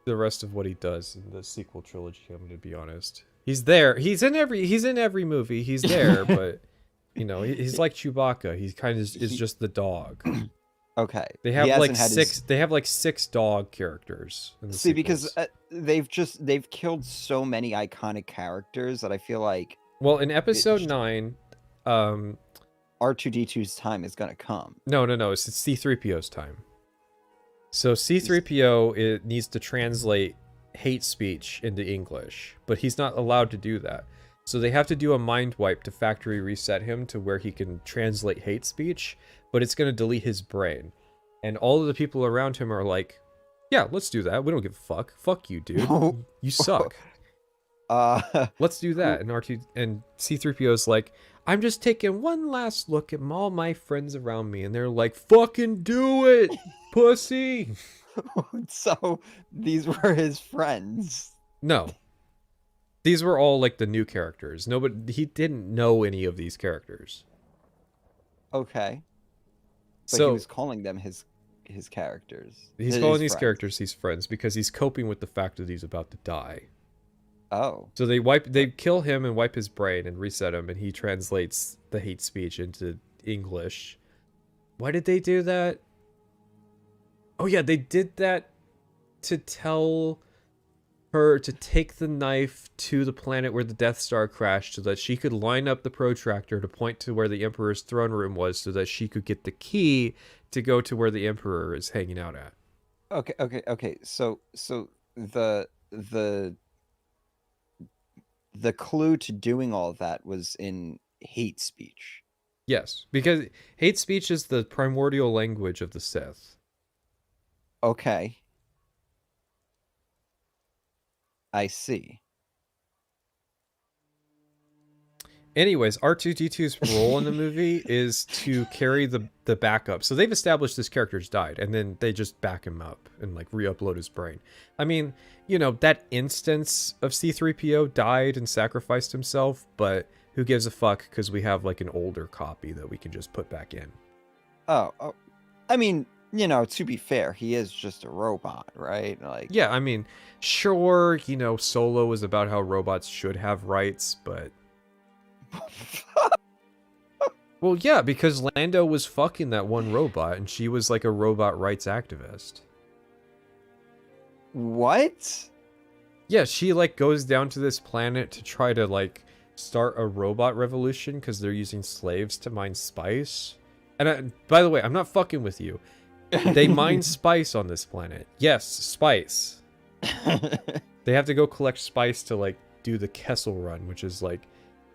the rest of what he does in the sequel trilogy. I'm going to be honest. He's there. He's in every movie. He's there, but you know, he's like Chewbacca. He kind of is just the dog. Okay. They He have hasn't like had six. his- They have like 6 dog characters. In the See, sequels. because they've killed so many iconic characters that I feel like Well, in episode 9, R2D2's time is gonna come. No, it's C-3PO's time. So C-3PO it needs to translate hate speech into English, but he's not allowed to do that. So they have to do a mind wipe to factory reset him to where he can translate hate speech, but it's going to delete his brain. And all of the people around him are like, yeah, let's do that. We don't give a fuck. Fuck you, dude. You suck. Let's do that. And R2 and C3PO is like, I'm just taking one last look at all my friends around me, and they're like, fucking do it, pussy. So these were his friends. No. These were all like the new characters. He didn't know any of these characters. Okay. But So he was calling them his characters. He's calling these characters his friends because he's coping with the fact that he's about to die. Oh. So they kill him and wipe his brain and reset him, and he translates the hate speech into English. Why did they do that? Oh yeah, they did that to tell her to take the knife to the planet where the Death Star crashed so that she could line up the protractor to point to where the Emperor's throne room was so that she could get the key to go to where the Emperor is hanging out at. Okay. So the clue to doing all of that was in hate speech. Yes, because hate speech is the primordial language of the Sith. Okay. I see. Anyways, R2-D2's role in the movie is to carry the backup. So they've established this character's died, and then they just back him up and like re-upload his brain. I mean, you know, that instance of C-3PO died and sacrificed himself, but who gives a fuck, because we have like an older copy that we can just put back in. Oh, I mean, you know, to be fair, he is just a robot, right? Like, yeah, I mean, sure, you know, Solo is about how robots should have rights, but well, yeah, because Lando was fucking that one robot, and she was like a robot rights activist. What? Yeah, she like goes down to this planet to try to like start a robot revolution because they're using slaves to mine spice. And by the way, I'm not fucking with you. They mine spice on this planet. Yes, spice. They have to go collect spice to like do the Kessel Run, which is like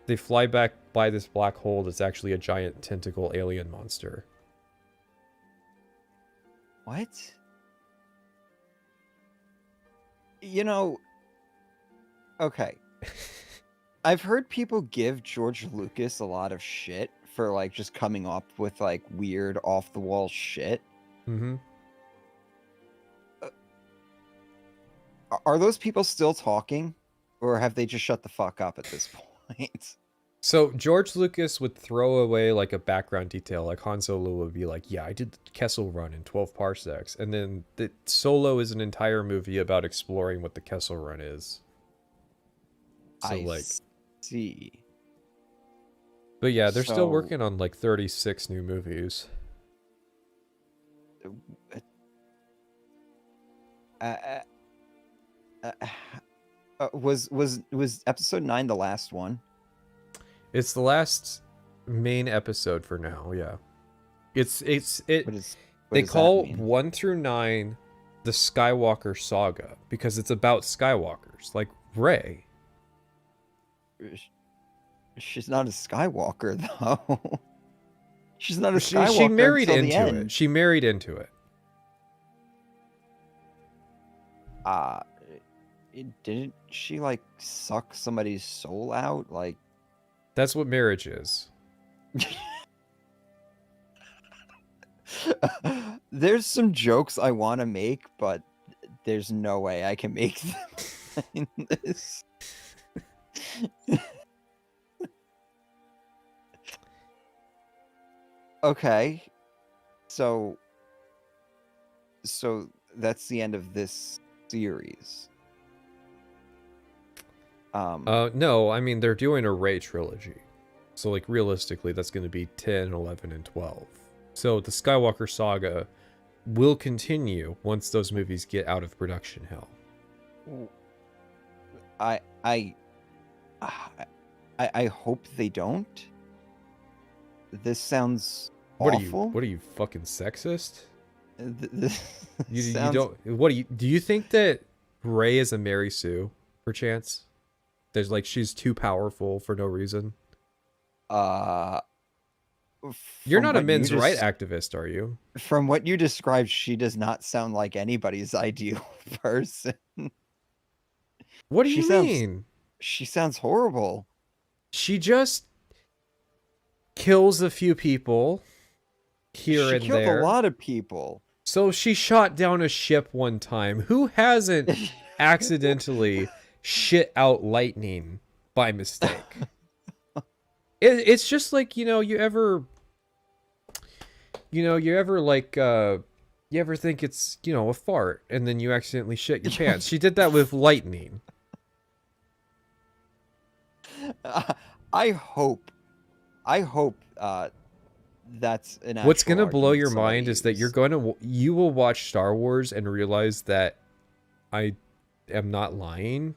they fly back by this black hole that's actually a giant tentacle alien monster. What? You know, okay. I've heard people give George Lucas a lot of shit for like just coming up with like weird off the wall shit. Mm-hmm. Are those people still talking, or have they just shut the fuck up at this point? So George Lucas would throw away like a background detail, like Han Solo would be like, yeah, I did the Kessel Run in 12 parsecs. And then the Solo is an entire movie about exploring what the Kessel Run is. So I see. But yeah, they're still working on like 36 new movies. Was episode 9 the last one? It's the last main episode for now, yeah. They call 1 through 9 the Skywalker saga because it's about Skywalkers, like Rey. She's not a Skywalker though. She's not a Skywalker. She married until into the end. it. She married into it. Didn't she like suck somebody's soul out? Like, that's what marriage is. There's some jokes I want to make, but there's no way I can make them in this. Okay. So that's the end of this series. No, I mean, they're doing a Rey trilogy. So, like, realistically, that's going to be 10, 11, and 12. So, the Skywalker saga will continue once those movies get out of production hell. I hope they don't. This sounds awful. What are you, fucking sexist? You Sounds... don't. Do you think that Rey is a Mary Sue, perchance? There's like she's too powerful for no reason. You're not a men's rights activist, are you? From what you described, she does not sound like anybody's ideal person. What do you mean? She sounds horrible. She just kills a few people here She and killed there. a lot of people. So she shot down a ship one time. Who hasn't accidentally shit out lightning by mistake? It's just like, you ever like, you ever think it's, a fart and then you accidentally shit your pants. She did that with lightning. I hope that's an What's actual going to blow argument your somebody mind is that used. you will watch Star Wars and realize that I am not lying.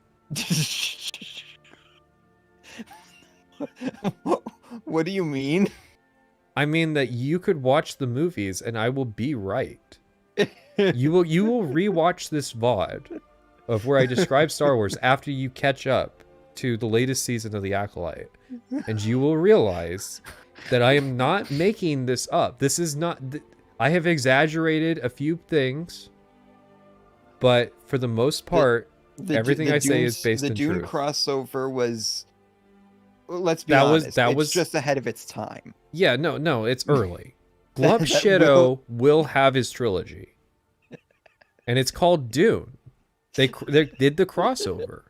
What do you mean? I mean that you could watch the movies and I will be right. You will rewatch this VOD of where I describe Star Wars after you catch up to the latest season of The Acolyte, and you will realize that I am not making this up. This is not... I have exaggerated a few things, but for the most part, everything I say is based in truth. The Dune crossover was... Let's be honest. That was just ahead of its time. Yeah, no, it's early. Glump Shido will have his trilogy, and it's called Dune. They did the crossover.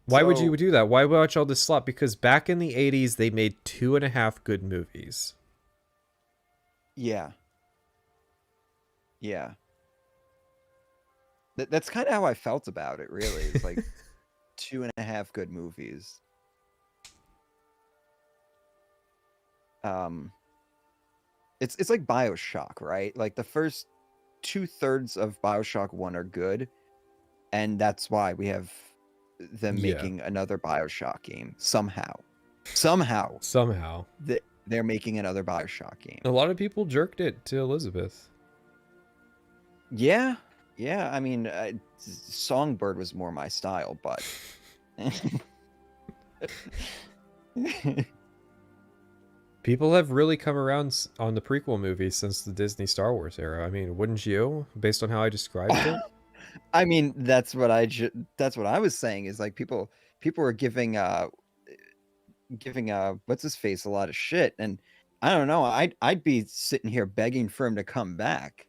Why would you do that? Why watch all this slop? Because back in the 80s, they made 2.5 good movies. Yeah. Yeah. That's kind of how I felt about it, really. It's like 2.5 good movies. It's like BioShock, right? Like the first 2/3 of BioShock 1 are good, and that's why we have them making another BioShock game somehow. They're making another BioShock game. A lot of people jerked it to Elizabeth. Yeah. I mean, Songbird was more my style, but people have really come around on the prequel movies since the Disney Star Wars era. I mean, wouldn't you, based on how I described it? I mean, that's what I was saying, is like people are giving what's his face a lot of shit, and I don't know, I'd be sitting here begging for him to come back.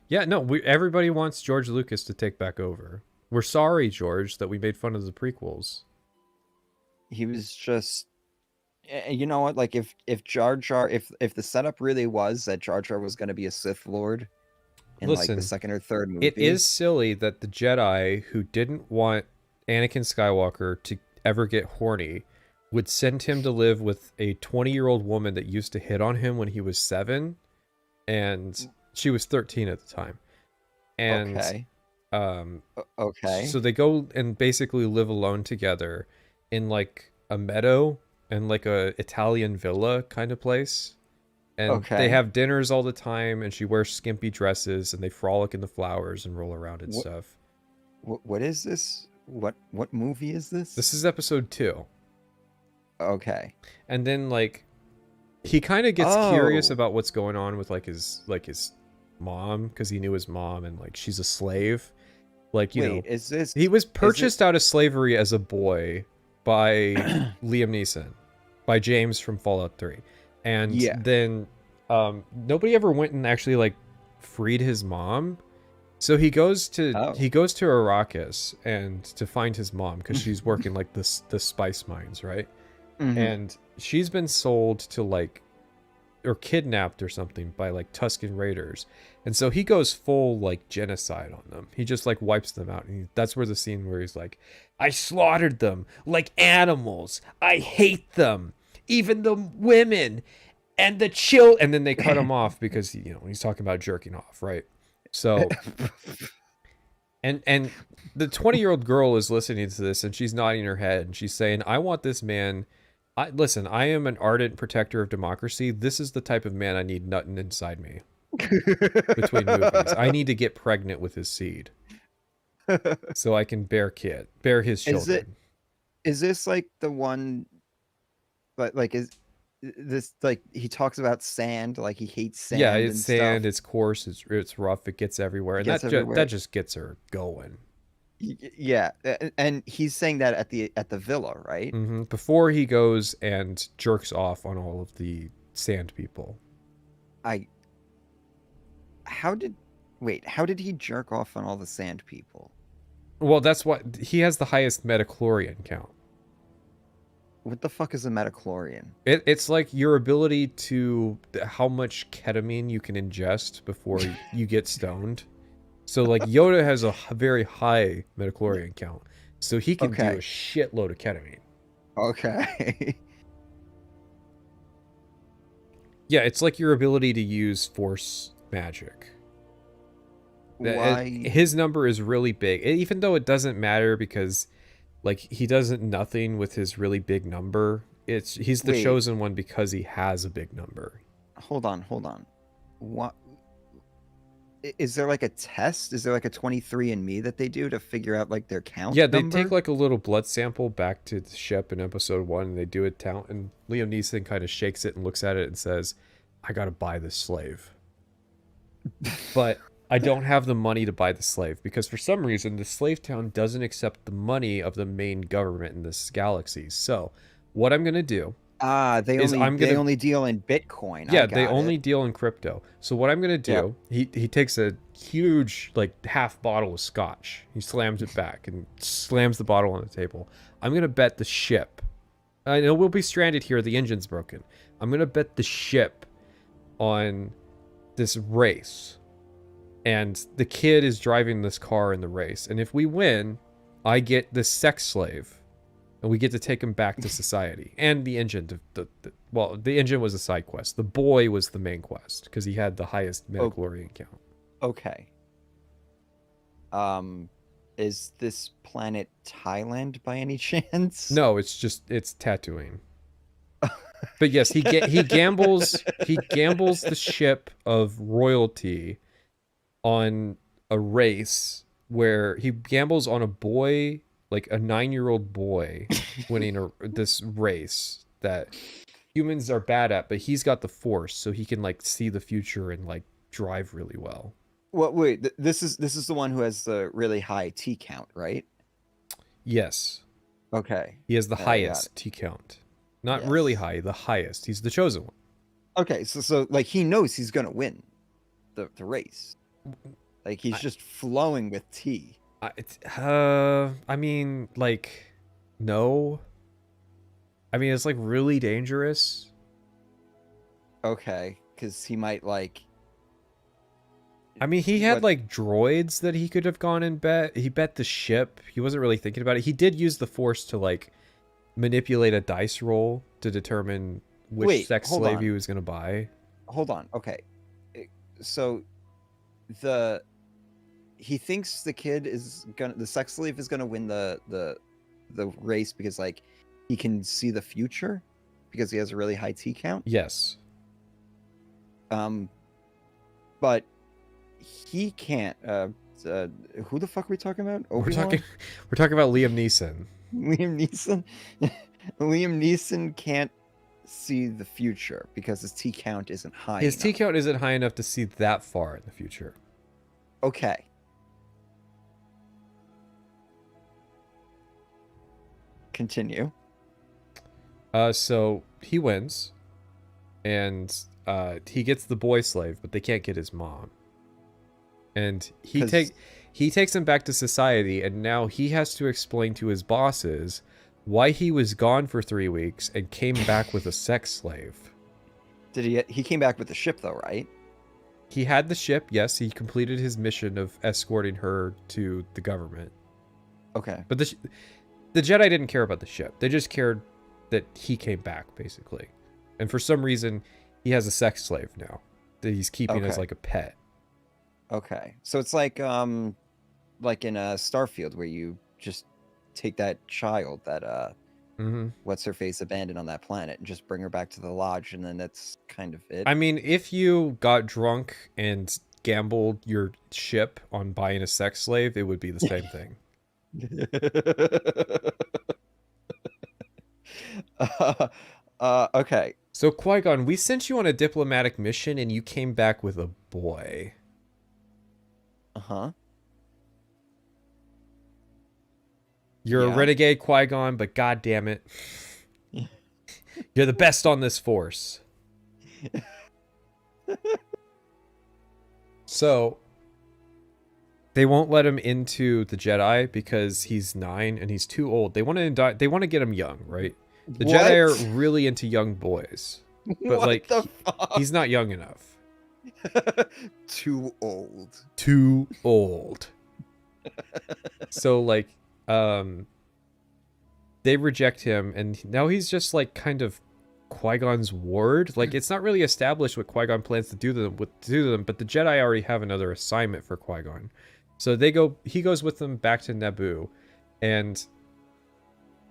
Yeah, no, everybody wants George Lucas to take back over. We're sorry, George, that we made fun of the prequels. He was just, you know what, like if Jar Jar, if the setup really was that Jar Jar was going to be a Sith Lord in like the second or third movie. It is silly that the Jedi who didn't want Anakin Skywalker to ever get horny would send him to live with a 20-year-old woman that used to hit on him when he was 7, and she was 13 at the time. And okay. So they go and basically live alone together in like a meadow and like a Italian villa kind of place. And they have dinners all the time, and she wears skimpy dresses, and they frolic in the flowers and roll around and stuff. What is this? What movie is this? This is episode 2. Okay. And then like he kind of gets curious about what's going on with his mom, because he knew his mom, and like she's a slave. Like, you know, he was purchased out of slavery as a boy by Liam Neeson, by James from Fallout 3. And then nobody ever went and actually like freed his mom. So he goes to Arrakis and to find his mom, because she's working like the spice mines, right? Mm-hmm. And she's been sold to like, or kidnapped or something by like Tusken Raiders. And so he goes full like genocide on them. He just like wipes them out. And that's where the scene where he's like, I slaughtered them like animals. I hate them. Even the women and the children. And then they cut him off because, you know, he's talking about jerking off, right? So, and the 20-year-old girl is listening to this, and she's nodding her head, and she's saying, I want this man. Listen, I am an ardent protector of democracy. This is the type of man I need nutting inside me between movies. I need to get pregnant with his seed so I can bear his children. Is this like the one, but like, is this, like, he talks about sand, like he hates sand. Yeah, it's and sand, stuff. it's coarse, it's rough, it gets everywhere, and Gets that everywhere. just gets her going. Yeah, and he's saying that at the villa, right? Before he goes and jerks off on all of the sand people. How did he jerk off on all the sand people? Well, that's what he has the highest metachlorian count. What the fuck is a metachlorian? It's like your ability to how much ketamine you can ingest before you get stoned. So like Yoda has a very high metachlorian count, so he can do a shitload of ketamine. Okay. Yeah, it's like your ability to use force magic. Why? His number is really big, even though it doesn't matter because, like, he doesn't nothing with his really big number. He's the chosen one because he has a big number. Hold on. What? Is there like a test? Is there like a 23andMe that they do to figure out like their count? Yeah, they take like a little blood sample back to the ship in episode 1, and they do a count, and Liam Neeson kind of shakes it and looks at it and says, "I gotta buy this slave." But I don't have the money to buy the slave because for some reason the slave town doesn't accept the money of the main government in this galaxy. So what I'm gonna do they only deal in Bitcoin. Yeah, they only deal in crypto. So what I'm gonna do, he takes a huge like half bottle of scotch, he slams it back and slams the bottle on the table. I'm gonna bet the ship. I know we'll be stranded here, the engine's broken. I'm gonna bet the ship on this race. And the kid is driving this car in the race. And if we win, I get this sex slave. And we get to take him back to society. And the engine. Well, the engine was a side quest. The boy was the main quest. Because he had the highest metachlorian count. Okay. Is this planet Thailand by any chance? No, it's Tatooine. But yes, he gambles the ship of royalty on a race where he gambles on a boy, like a 9-year-old boy winning this race that humans are bad at, but he's got the force, so he can like see the future and like drive really well. Well, wait, this is the one who has the really high T count, right? Yes. Okay. He has the highest T count. Not really high, the highest. He's the chosen one. Okay, so like he knows he's gonna win the race. Like he's just flowing with T. I mean, like, no. I mean, it's like really dangerous. Okay, because he might like. I mean, he had like droids that he could have gone and bet. He bet the ship. He wasn't really thinking about it. He did use the Force to like manipulate a dice roll to determine which sex slave he was going to buy. Hold on. Okay. So he thinks the sex slave is gonna win the race because like he can see the future because he has a really high T count. Yes. But he can't. Who the fuck are we talking about? Obi-Wan? We're talking about Liam Neeson. Liam Neeson can't see the future because his T count isn't high. His T count isn't high enough to see that far in the future. Okay. Continue. So he wins, and he gets the boy slave, but they can't get his mom. And he takes him back to society, and now he has to explain to his bosses why he was gone for 3 weeks and came back with a sex slave. Did he came back with the ship though, right? He had the ship, yes. He completed his mission of escorting her to the government. Okay. But the Jedi didn't care about the ship. They just cared that he came back, basically. And for some reason, he has a sex slave now that he's keeping as like a pet. Okay. So it's like in a Starfield where you just take that child that what's her face abandoned on that planet and just bring her back to the lodge, and then that's kind of it. I mean, if you got drunk and gambled your ship on buying a sex slave, it would be the same thing. Okay. So Qui-Gon, we sent you on a diplomatic mission, and you came back with a boy. Uh-huh. You're a Yeah. renegade Qui-Gon, but god damn it, you're the best on this force. So they won't let him into the Jedi because he's 9 and he's too old. They want to get him young, right? The What? Jedi are really into young boys, but What like the fuck? he's not young enough. Too old. Too old. So like they reject him, and now he's just like kind of Qui-Gon's ward. Like it's not really established what Qui-Gon plans to do to them, but the Jedi already have another assignment for Qui-Gon. So he goes with them back to Naboo, and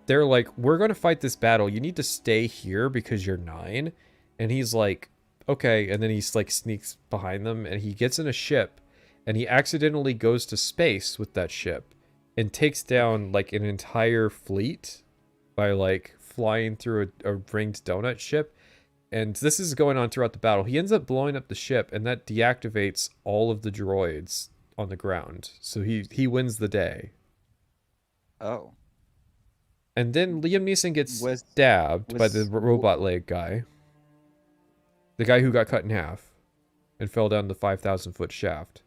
they're like, we're going to fight this battle. You need to stay here because you're 9. And he's like, okay. And then he's like sneaks behind them, and he gets in a ship, and he accidentally goes to space with that ship and takes down like an entire fleet by like flying through a ringed donut ship. And this is going on throughout the battle. He ends up blowing up the ship, and that deactivates all of the droids on the ground. So he wins the day. Oh. And then Liam Neeson gets stabbed by the robot leg guy. The guy who got cut in half and fell down the 5,000-foot shaft.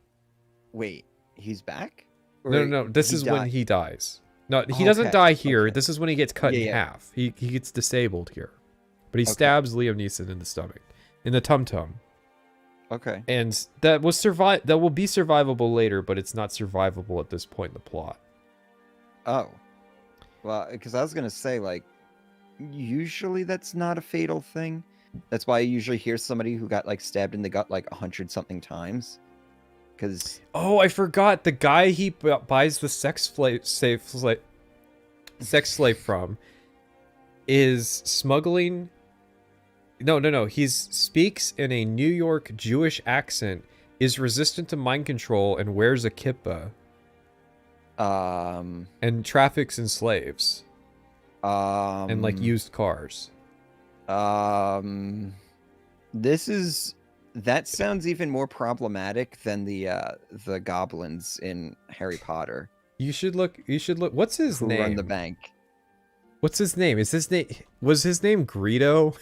Wait, he's back? No. This is when he dies. No, he doesn't die here. Okay. This is when he gets cut in half. He gets disabled here. But he stabs Liam Neeson in the stomach. In the tum-tum. Okay. And that will be survivable later, but it's not survivable at this point in the plot. Oh. Well, because I was going to say, like, usually that's not a fatal thing. That's why I usually hear somebody who got, like, stabbed in the gut, like, 100-something times. Because... Oh, I forgot. The guy he buys the sex slave from is smuggling... No. He speaks in a New York Jewish accent, is resistant to mind control, and wears a kippah. And traffics in slaves. And like used cars. That sounds even more problematic than the goblins in Harry Potter. You should look. What's his name? Who run the bank? What's his name? Was his name Greedo?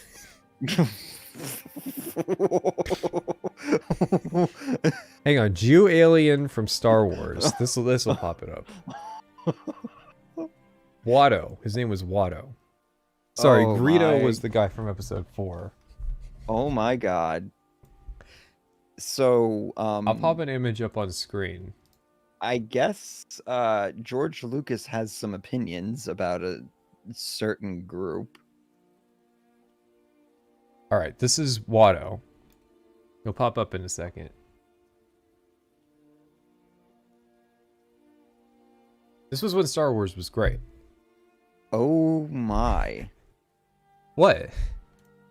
Hang on, Jew alien from Star Wars. This will pop it up. Watto. His name was Watto. Sorry, Greedo was the guy from episode 4. Oh my god. So I'll pop an image up on screen. I guess George Lucas has some opinions about a certain group. All right, this is Watto. He'll pop up in a second. This was when Star Wars was great. Oh my. What?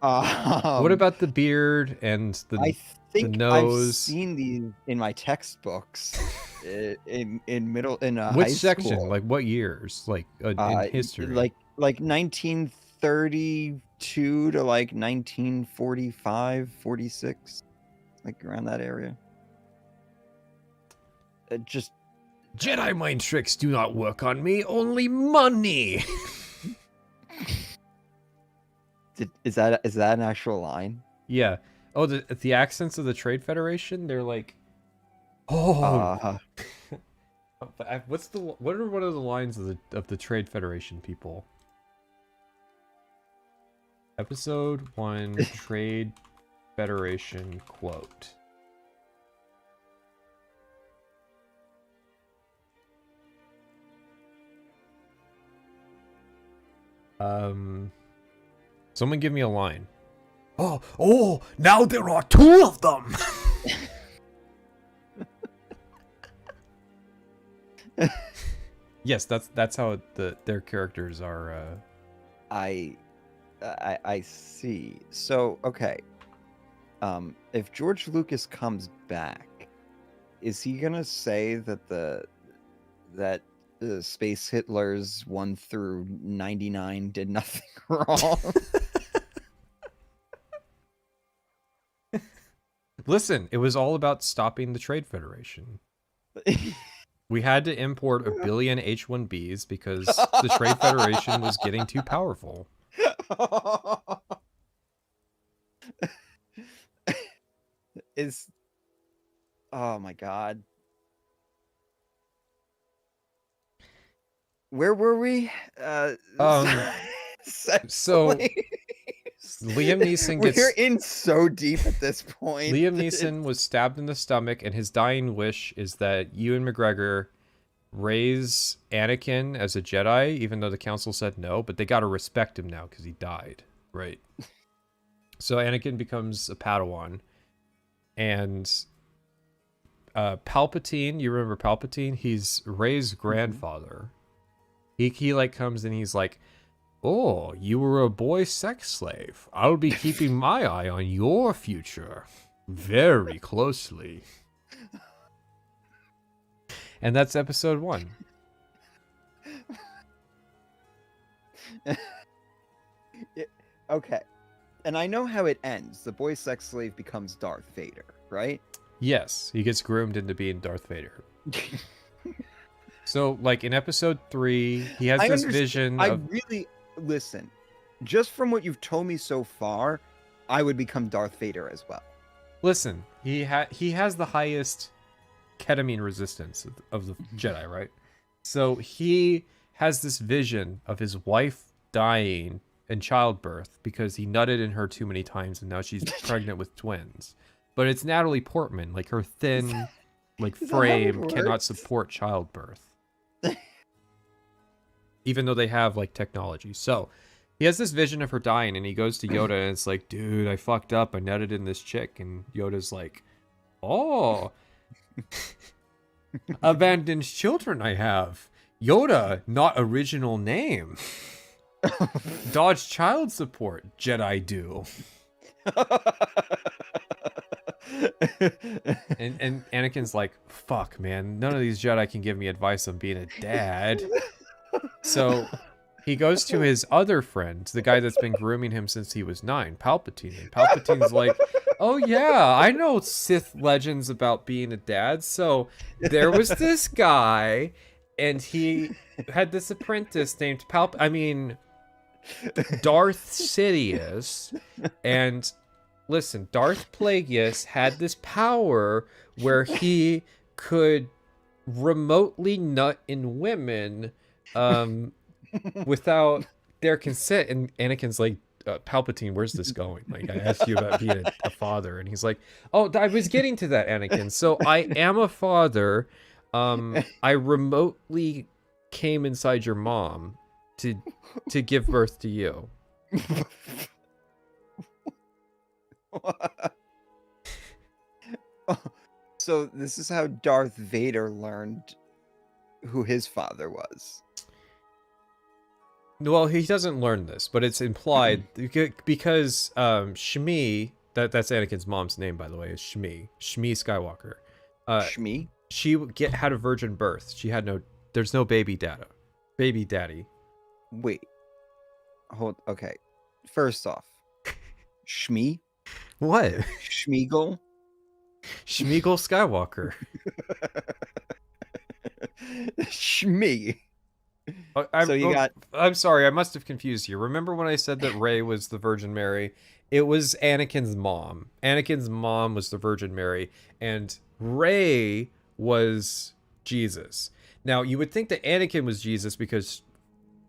What about the beard and the nose? I think I've seen these in my textbooks in high section? school. Like what years? Like in history? Like 1932 to like 1945, 46, like around that area. Just Jedi mind tricks do not work on me, only money. Is that an actual line? Yeah. Oh, the accents of the Trade Federation, they're like, oh. What are one of the lines of the Trade Federation people? Episode 1 Trade Federation quote. Someone give me a line. Oh, now there are 2 of them. Yes, that's how their characters are. I see. So okay, if George Lucas comes back, is he gonna say that the Space Hitlers 1 through 99 did nothing wrong? Listen, it was all about stopping the Trade Federation. We had to import 1 billion H-1Bs because the Trade Federation was getting too powerful. Oh my god. Where were we? So Liam Neeson gets... We're in so deep at this point. Liam Neeson was stabbed in the stomach, and his dying wish is that Ewan McGregor raise Anakin as a Jedi, even though the council said no, but they gotta respect him now because he died, right? So Anakin becomes a Padawan, and Palpatine, you remember Palpatine? He's Rey's grandfather. He like comes and he's like, "Oh, you were a boy sex slave. I'll be keeping my eye on your future very closely." And that's episode 1. Okay. And I know how it ends. The boy sex slave becomes Darth Vader, right? Yes, he gets groomed into being Darth Vader. So, like, in episode 3, he has this vision of... Listen, just from what you've told me so far, I would become Darth Vader as well. Listen, he has the highest ketamine resistance of the Jedi, right? So he has this vision of his wife dying in childbirth because he nutted in her too many times and now she's pregnant with twins. But it's Natalie Portman, like her thin frame cannot support childbirth. Even though they have like technology. So he has this vision of her dying and he goes to Yoda and it's like, "Dude, I fucked up. I nutted in this chick." And Yoda's like, "Oh, abandoned children I have. Yoda, not original name. Dodge child support, Jedi do." And Anakin's like, "Fuck, man. None of these Jedi can give me advice on being a dad." So he goes to his other friend, the guy that's been grooming him since he was 9, Palpatine. And Palpatine's like, "Oh yeah, I know Sith legends about being a dad. So there was this guy, and he had this apprentice named Darth Sidious. And listen, Darth Plagueis had this power where he could remotely nut in women without their consent." And Anakin's like, "Palpatine, where's this going? Like, I asked you about being a father." And he's like, "Oh, I was getting to that, Anakin. So I am a father. I remotely came inside your mom to give birth to you." So this is how Darth Vader learned who his father was. Well, he doesn't learn this, but it's implied because Shmi, that's Anakin's mom's name, by the way, is Shmi Skywalker. Shmi? She had a virgin birth. There's no baby daddy. Wait. Okay. First off, Shmi? What? Schmeagol? Schmeagol Skywalker. Shmi. I'm sorry, I must have confused you. Remember when I said that Rey was the Virgin Mary? It was Anakin's mom. Anakin's mom was the Virgin Mary, and Rey was Jesus. Now, you would think that Anakin was Jesus because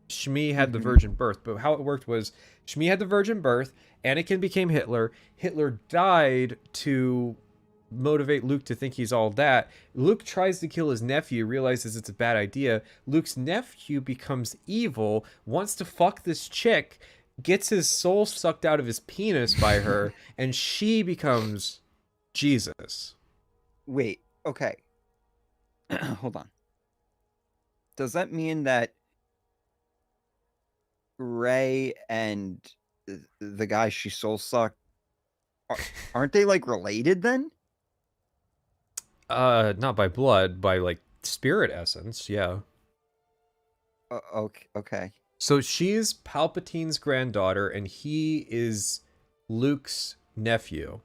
Shmi had the virgin birth, but how it worked was Shmi had the virgin birth, Anakin became Hitler, Hitler died to motivate Luke to think he's all that. Luke tries to kill his nephew, realizes it's a bad idea. Luke's nephew becomes evil, wants to fuck this chick, gets his soul sucked out of his penis by her, and she becomes Jesus. Wait, okay. Hold on. Does that mean that Rey and the guy she soul sucked aren't they like related then? Not by blood, by like spirit essence, yeah. Okay. So she's Palpatine's granddaughter, and he is Luke's nephew.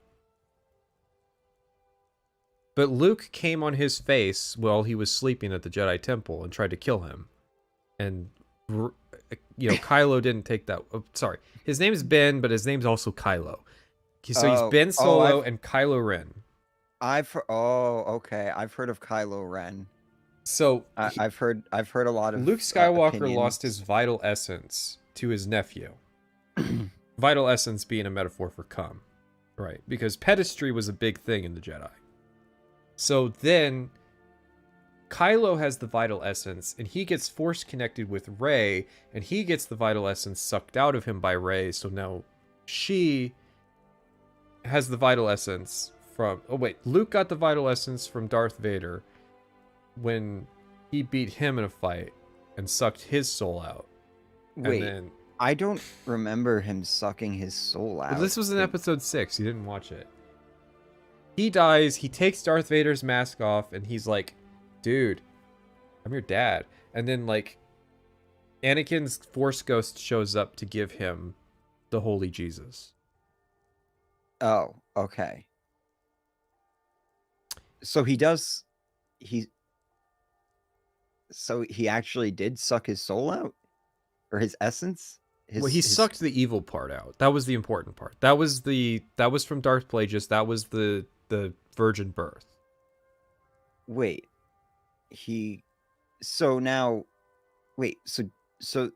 But Luke came on his face while he was sleeping at the Jedi Temple and tried to kill him. And, Kylo didn't take that. Oh, sorry. His name's Ben, but his name's also Kylo. So he's Ben Solo and Kylo Ren. Okay. I've heard of Kylo Ren. So I've heard a lot of Luke Skywalker opinions. lost his vital essence to his nephew. Vital essence being a metaphor for cum, right? Because pedestry was a big thing in the Jedi. So then Kylo has the vital essence, and he gets force connected with Rey, and he gets the vital essence sucked out of him by Rey. So now she has the vital essence from. Oh wait, Luke got the vital essence from Darth Vader when he beat him in a fight and sucked his soul out. Wait, and then, I don't remember him sucking his soul out. well, this was in episode 6. You didn't watch it. He dies. He takes Darth Vader's mask off, and he's like, "Dude, I'm your dad." And then, like, Anakin's Force Ghost shows up to give him the Holy Jesus. Oh, okay. So he does. So he actually did suck his soul out, or his essence. He sucked the evil part out. That was the important part. That was from Darth Plagueis. That was the virgin birth. Wait, so now, so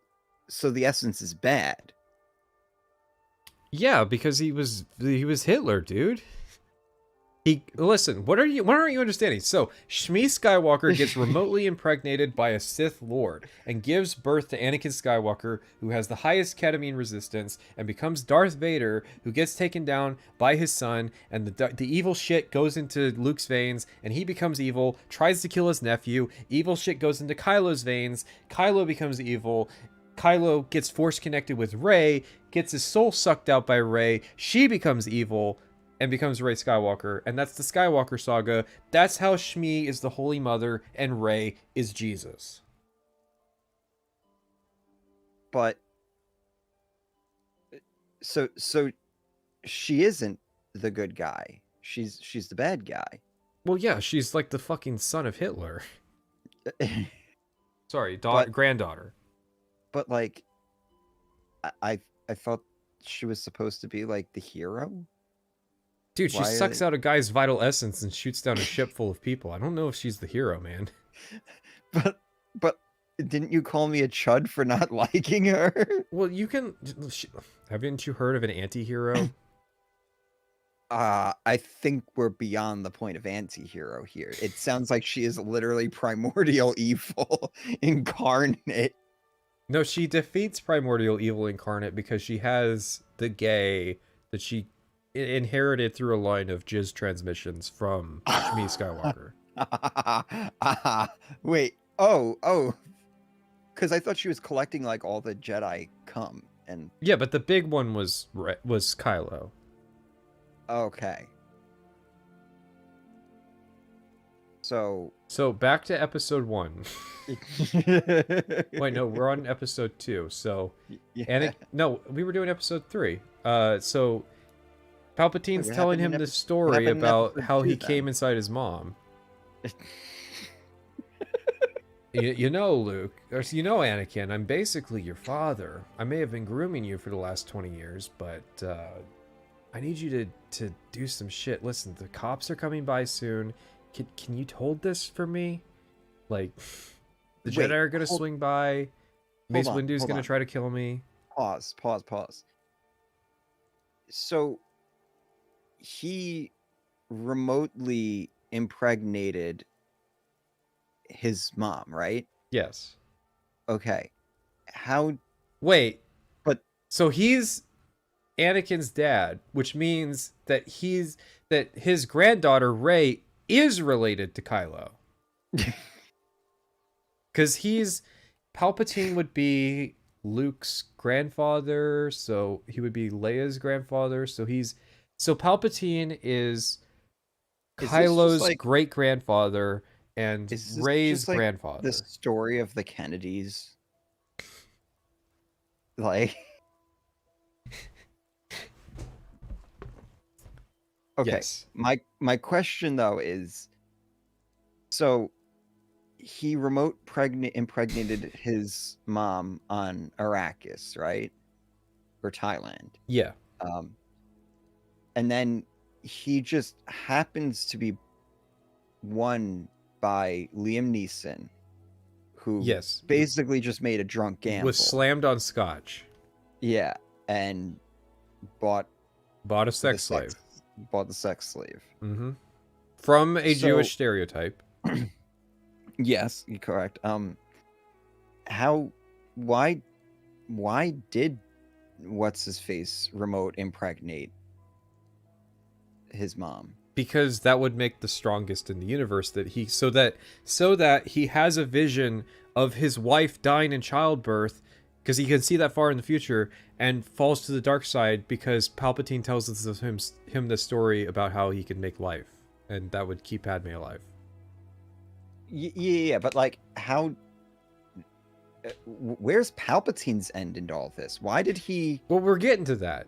the essence is bad. Yeah, because he was Hitler, dude. Listen, what aren't you understanding? So, Shmi Skywalker gets remotely impregnated by a Sith Lord and gives birth to Anakin Skywalker, who has the highest ketamine resistance, and becomes Darth Vader, who gets taken down by his son, and the evil shit goes into Luke's veins, and he becomes evil, tries to kill his nephew, evil shit goes into Kylo's veins, Kylo becomes evil, Kylo gets force connected with Rey, gets his soul sucked out by Rey, she becomes evil, and becomes Rey Skywalker, and that's the Skywalker saga. That's how Shmi is the Holy Mother, and Rey is Jesus. But so she isn't the good guy. She's the bad guy. Well, yeah, she's like the fucking son of Hitler. Sorry, granddaughter. But like, I thought she was supposed to be like the hero. Dude, she sucks out a guy's vital essence and shoots down a ship full of people. I don't know if she's the hero, man. But didn't you call me a chud for not liking her? Well, haven't you heard of an anti-hero? I think we're beyond the point of anti-hero here. It sounds like she is literally primordial evil incarnate. No, she defeats primordial evil incarnate because she has the gay that she inherited through a line of jizz transmissions from Shmi Skywalker. Wait, because I thought she was collecting like all the Jedi cum, and yeah, but the big one was Kylo. Okay. So back to episode 1. Wait, no, we're on episode 2. So, yeah. No, we were doing episode 3. So Palpatine's telling him the story about how he came inside his mom. you know, Luke, or you know, Anakin, I'm basically your father. I may have been grooming you for the last 20 years, but I need you to do some shit. Listen, the cops are coming by soon. Can you hold this for me? Like, the Jedi are gonna swing by. Mace Windu's gonna try to kill me. Pause. So he remotely impregnated his mom, right? Yes. Okay. How? Wait. But so he's Anakin's dad, which means that his granddaughter Rey is related to Kylo. Because Palpatine would be Luke's grandfather, so he would be Leia's grandfather. So Palpatine is Kylo's great grandfather and Rey's grandfather. The story of the Kennedys, like. Okay. Yes. My question though is, So he impregnated his mom on Arrakis, right? Or Thailand. Yeah. And then he just happens to be won by Liam Neeson, who Yes. basically just made a drunk gamble. Was slammed on scotch. Yeah, and bought a sex slave. Bought the sex slave. Mm-hmm. From a Jewish stereotype. Yes, you're correct. Why did what's his face remote impregnate his mom? Because that would make the strongest in the universe, so that he has a vision of his wife dying in childbirth, because he can see that far in the future, and falls to the dark side because Palpatine tells him the story about how he can make life, and that would keep Padme alive. Yeah, but like, how? Where's Palpatine's end in all this? Why did he? Well, we're getting to that.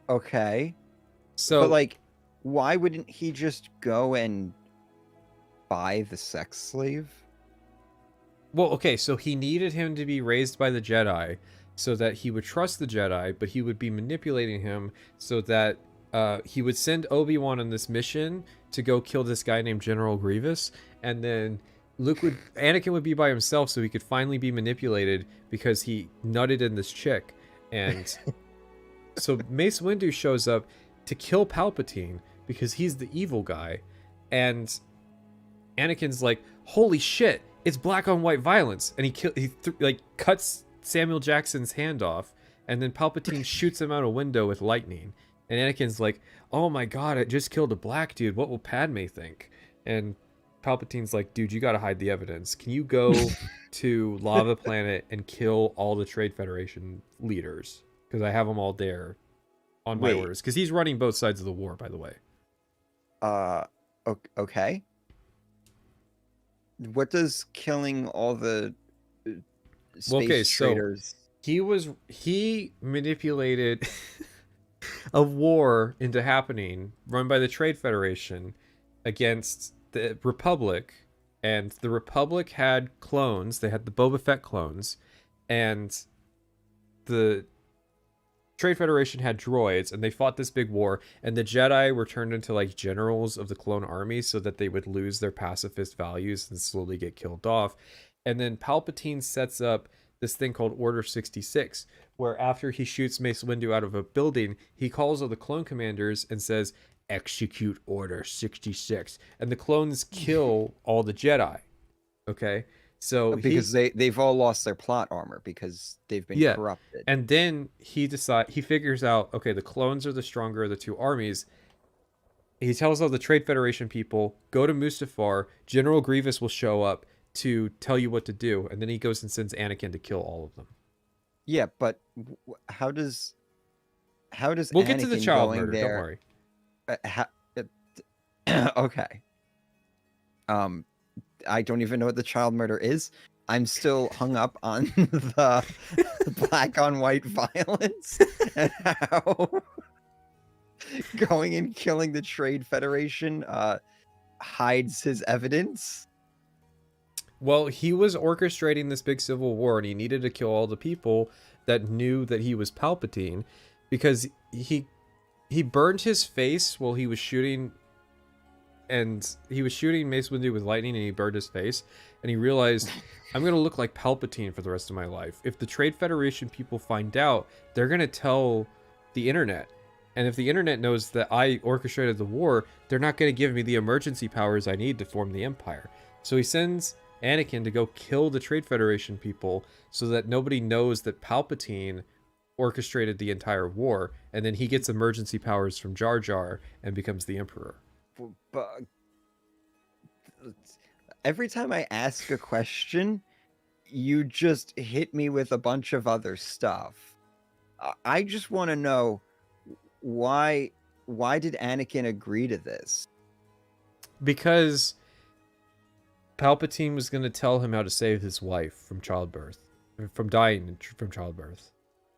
Okay. So, but like, why wouldn't he just go and buy the sex slave? Well, okay, so he needed him to be raised by the Jedi so that he would trust the Jedi, but he would be manipulating him so that he would send Obi-Wan on this mission to go kill this guy named General Grievous, and then Anakin would be by himself so he could finally be manipulated because he nutted in this chick. And so Mace Windu shows up to kill Palpatine because he's the evil guy, and Anakin's like, holy shit, it's black on white violence, and he cuts Samuel Jackson's hand off, and then Palpatine shoots him out a window with lightning, and Anakin's like, oh my god, I just killed a black dude, what will Padme think? And Palpatine's like, dude, you gotta hide the evidence. Can you go to Lava Planet and kill all the Trade Federation leaders? Because I have them all there on my orders. Because he's running both sides of the war, by the way. Okay. What does killing all the space traders? So he manipulated a war into happening, run by the Trade Federation against the Republic, and the Republic had clones. They had the Boba Fett clones, and the Trade Federation had droids, and they fought this big war, and the Jedi were turned into like generals of the clone army so that they would lose their pacifist values and slowly get killed off. And then Palpatine sets up this thing called Order 66, where after he shoots Mace Windu out of a building, he calls all the clone commanders and says, execute Order 66. And the clones kill all the Jedi. Okay? So because they've all lost their plot armor because they've been corrupted. And then he figures out, okay, the clones are the stronger of the two armies. He tells all the Trade Federation people, go to Mustafar, General Grievous will show up to tell you what to do, and then he goes and sends Anakin to kill all of them. Yeah, but how does we'll Anakin get to the child going murder, there? Don't worry. Okay. I don't even know what the child murder is. I'm still hung up on the black on white violence and how going and killing the Trade Federation hides his evidence. Well, he was orchestrating this big civil war, and he needed to kill all the people that knew that he was Palpatine, because he burned his face while he was shooting, and he was shooting Mace Windu with lightning, and he burned his face, and he realized, I'm going to look like Palpatine for the rest of my life. If the Trade Federation people find out, they're going to tell the internet. And if the internet knows that I orchestrated the war, they're not going to give me the emergency powers I need to form the Empire. So he sends Anakin to go kill the Trade Federation people so that nobody knows that Palpatine orchestrated the entire war, and then he gets emergency powers from Jar Jar and becomes the Emperor. But every time I ask a question, you just hit me with a bunch of other stuff. I just want to know why did Anakin agree to this? Because Palpatine was going to tell him how to save his wife from dying from childbirth.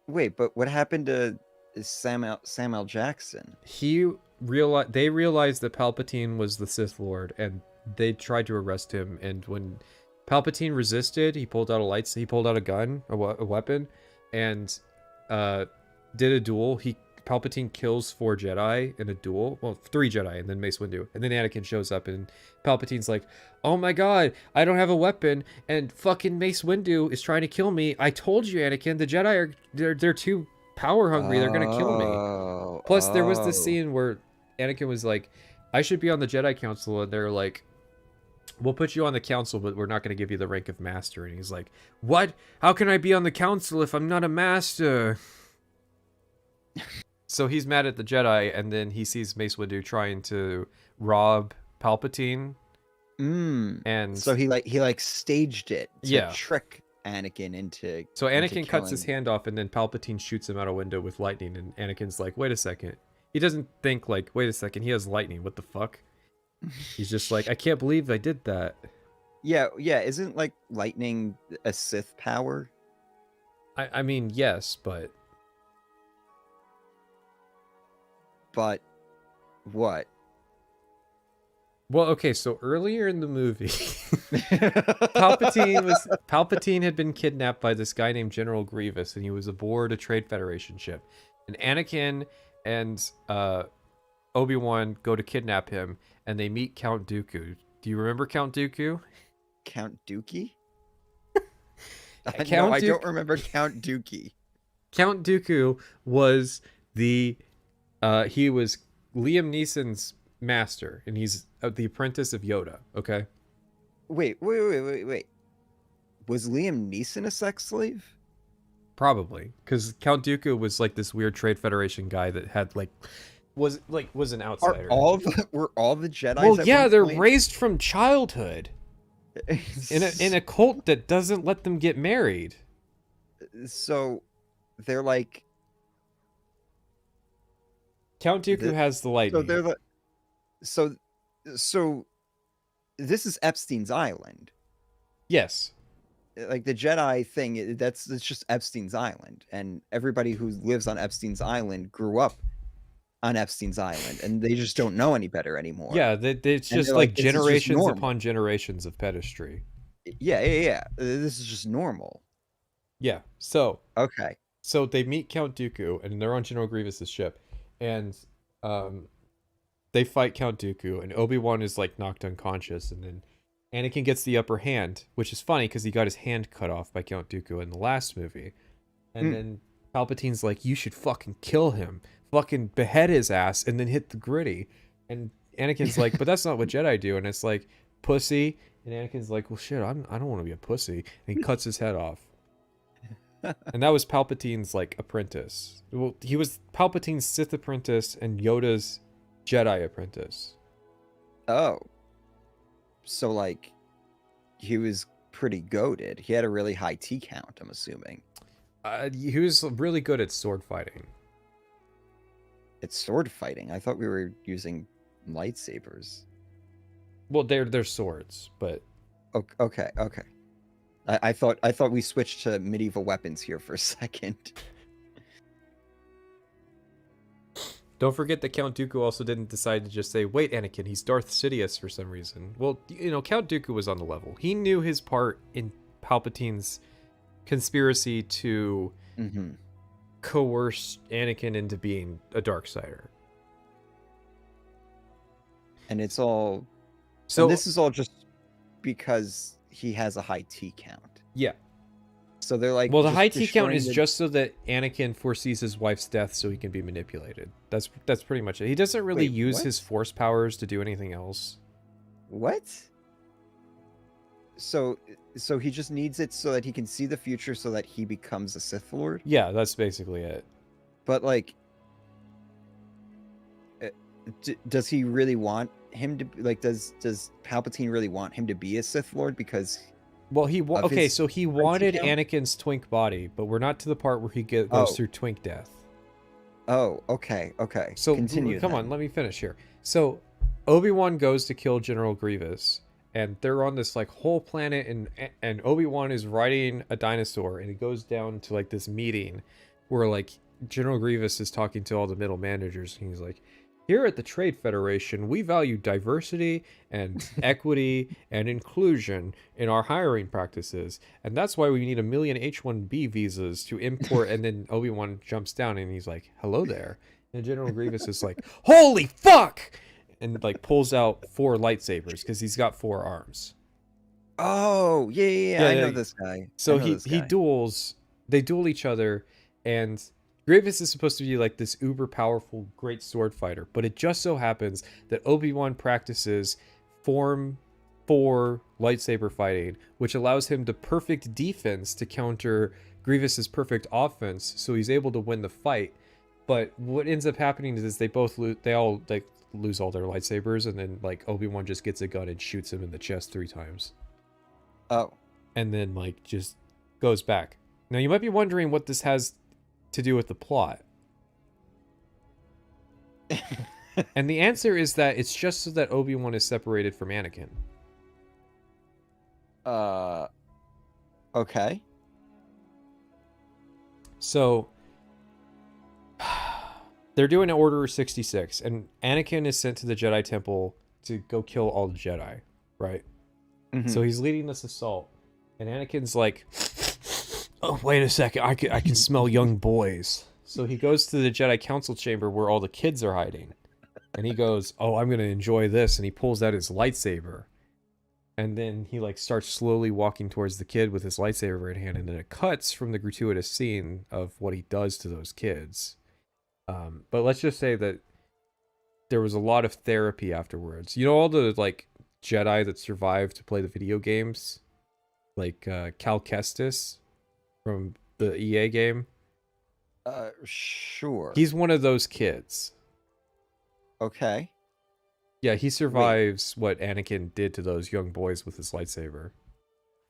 Wait, but what happened to Samuel Jackson? They realized that Palpatine was the Sith Lord, and they tried to arrest him, and when Palpatine resisted, he pulled out a gun, a weapon, and did a duel. Palpatine kills 4 Jedi in a duel. Well, 3 Jedi, and then Mace Windu. And then Anakin shows up, and Palpatine's like, oh my god, I don't have a weapon, and fucking Mace Windu is trying to kill me. I told you, Anakin, the Jedi they're too power hungry. They're gonna kill me. Plus, there was this scene where Anakin was like, I should be on the Jedi Council, and they're like, we'll put you on the council, but we're not going to give you the rank of master. And he's like, what? How can I be on the council if I'm not a master? So he's mad at the Jedi, and then he sees Mace Windu trying to rob Palpatine. And so he staged it to Yeah. trick Anakin into. So Anakin into cuts his killing- hand off, and then Palpatine shoots him out a window with lightning, and Anakin's like, wait a second. He doesn't think like, wait a second, he has lightning, what the fuck? He's just like, I can't believe I did that. Yeah. Isn't like lightning a Sith power? I mean, yes, but What? Well, okay, so earlier in the movie, Palpatine had been kidnapped by this guy named General Grievous, and he was aboard a Trade Federation ship. And Anakin and Obi-Wan go to kidnap him, and they meet Count Dooku. Do you remember Count Dooku? Count Dookie? Count No, I Dooku- don't remember Count Dookie. Count Dooku was he was Liam Neeson's master, and he's the apprentice of Yoda, okay? Wait. Was Liam Neeson a sex slave? Probably, because Count Dooku was like this weird Trade Federation guy that had was an outsider. Were all the Jedi? Well, yeah, they're raised from childhood in a cult that doesn't let them get married. So they're like Count Dooku has the lightning. So they're the so this is Epstein's Island. Yes. Like the Jedi thing, it's just Epstein's Island, and everybody who lives on Epstein's Island grew up on Epstein's Island, and they just don't know any better anymore. Yeah, it's And just they're like this is just generations normal. upon generations of pedestry. Yeah. This is just normal. Yeah. So Okay. So they meet Count Dooku, and they're on General Grievous's ship, and they fight Count Dooku, and Obi-Wan is like knocked unconscious, and then Anakin gets the upper hand, which is funny because he got his hand cut off by Count Dooku in the last movie. And then Palpatine's like, you should fucking kill him, fucking behead his ass, and then hit the gritty. And Anakin's like, but that's not what Jedi do. And it's like, pussy. And Anakin's like, well, shit, I don't want to be a pussy. And he cuts his head off. And that was Palpatine's like apprentice. Well, he was Palpatine's Sith apprentice and Yoda's Jedi apprentice. Oh. So like he was pretty goated. He had a really high T count, I'm assuming. He was really good at sword fighting. It's sword fighting. I thought we were using lightsabers. Well, they're swords, but Okay. I thought we switched to medieval weapons here for a second. don't forget that Count Dooku also didn't decide to just say, wait, Anakin, he's Darth Sidious for some reason. Well, you know, Count Dooku was on the level. He knew his part in Palpatine's conspiracy to coerce Anakin into being a Darksider. And it's all... So and this is all just because he has a high T count. Yeah. So they're like... Well, the just high T count destroying is the- just so that Anakin foresees his wife's death so he can be manipulated. That's pretty much it. He doesn't really Wait, use what? his force powers to do anything else. What? So he just needs it so that he can see the future so that he becomes a Sith Lord? Yeah, that's basically it. But like... does he really want him to... Like, does Palpatine really want him to be a Sith Lord? Because... Well, of okay, his so he IT wanted count? Anakin's twink body, but we're not to the part where he goes Oh. through twink death. Oh, okay. So continue. come then. on, let me finish here. So Obi-Wan goes to kill General Grievous, and they're on this like whole planet, and Obi-Wan is riding a dinosaur, and he goes down to like this meeting where like General Grievous is talking to all the middle managers, and he's like, Here at the Trade Federation, we value diversity and equity and inclusion in our hiring practices. And that's why we need 1 million H-1B visas to import. And then Obi-Wan jumps down and he's like, hello there. And General Grievous is like, holy fuck! And like pulls out 4 lightsabers because he's got 4 arms. Oh, yeah, I know this guy. So he duels, they duel each other, and Grievous is supposed to be like this uber powerful great sword fighter, but it just so happens that Obi-Wan practices Form 4 lightsaber fighting, which allows him the perfect defense to counter Grievous's perfect offense, so he's able to win the fight. But what ends up happening is they all lose all their lightsabers, and then like Obi-Wan just gets a gun and shoots him in the chest 3 times. Oh. And then like just goes back. Now you might be wondering what this has to do with the plot. And the answer is that it's just so that Obi-Wan is separated from Anakin. Okay. So they're doing an Order 66, and Anakin is sent to the Jedi Temple to go kill all the Jedi, right? Mm-hmm. So he's leading this assault, and Anakin's like, oh, wait a second, I can smell young boys. So he goes to the Jedi Council chamber where all the kids are hiding. And he goes, oh, I'm going to enjoy this. And he pulls out his lightsaber. And then he like starts slowly walking towards the kid with his lightsaber in hand. And then it cuts from the gratuitous scene of what he does to those kids. But let's just say that there was a lot of therapy afterwards. You know all the like Jedi that survived to play the video games? Like Cal Kestis from the EA game? Sure. He's one of those kids. Okay. Yeah, he survives what Anakin did to those young boys with his lightsaber.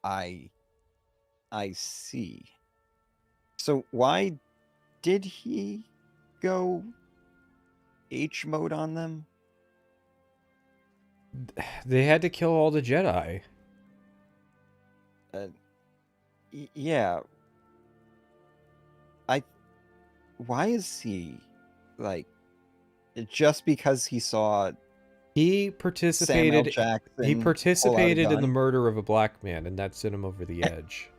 I see. So why did he go H mode on them? They had to kill all the Jedi. Yeah. Why is he like just because he saw he participated Jackson he participated in the gun? murder of a black man, and that sent him over the edge.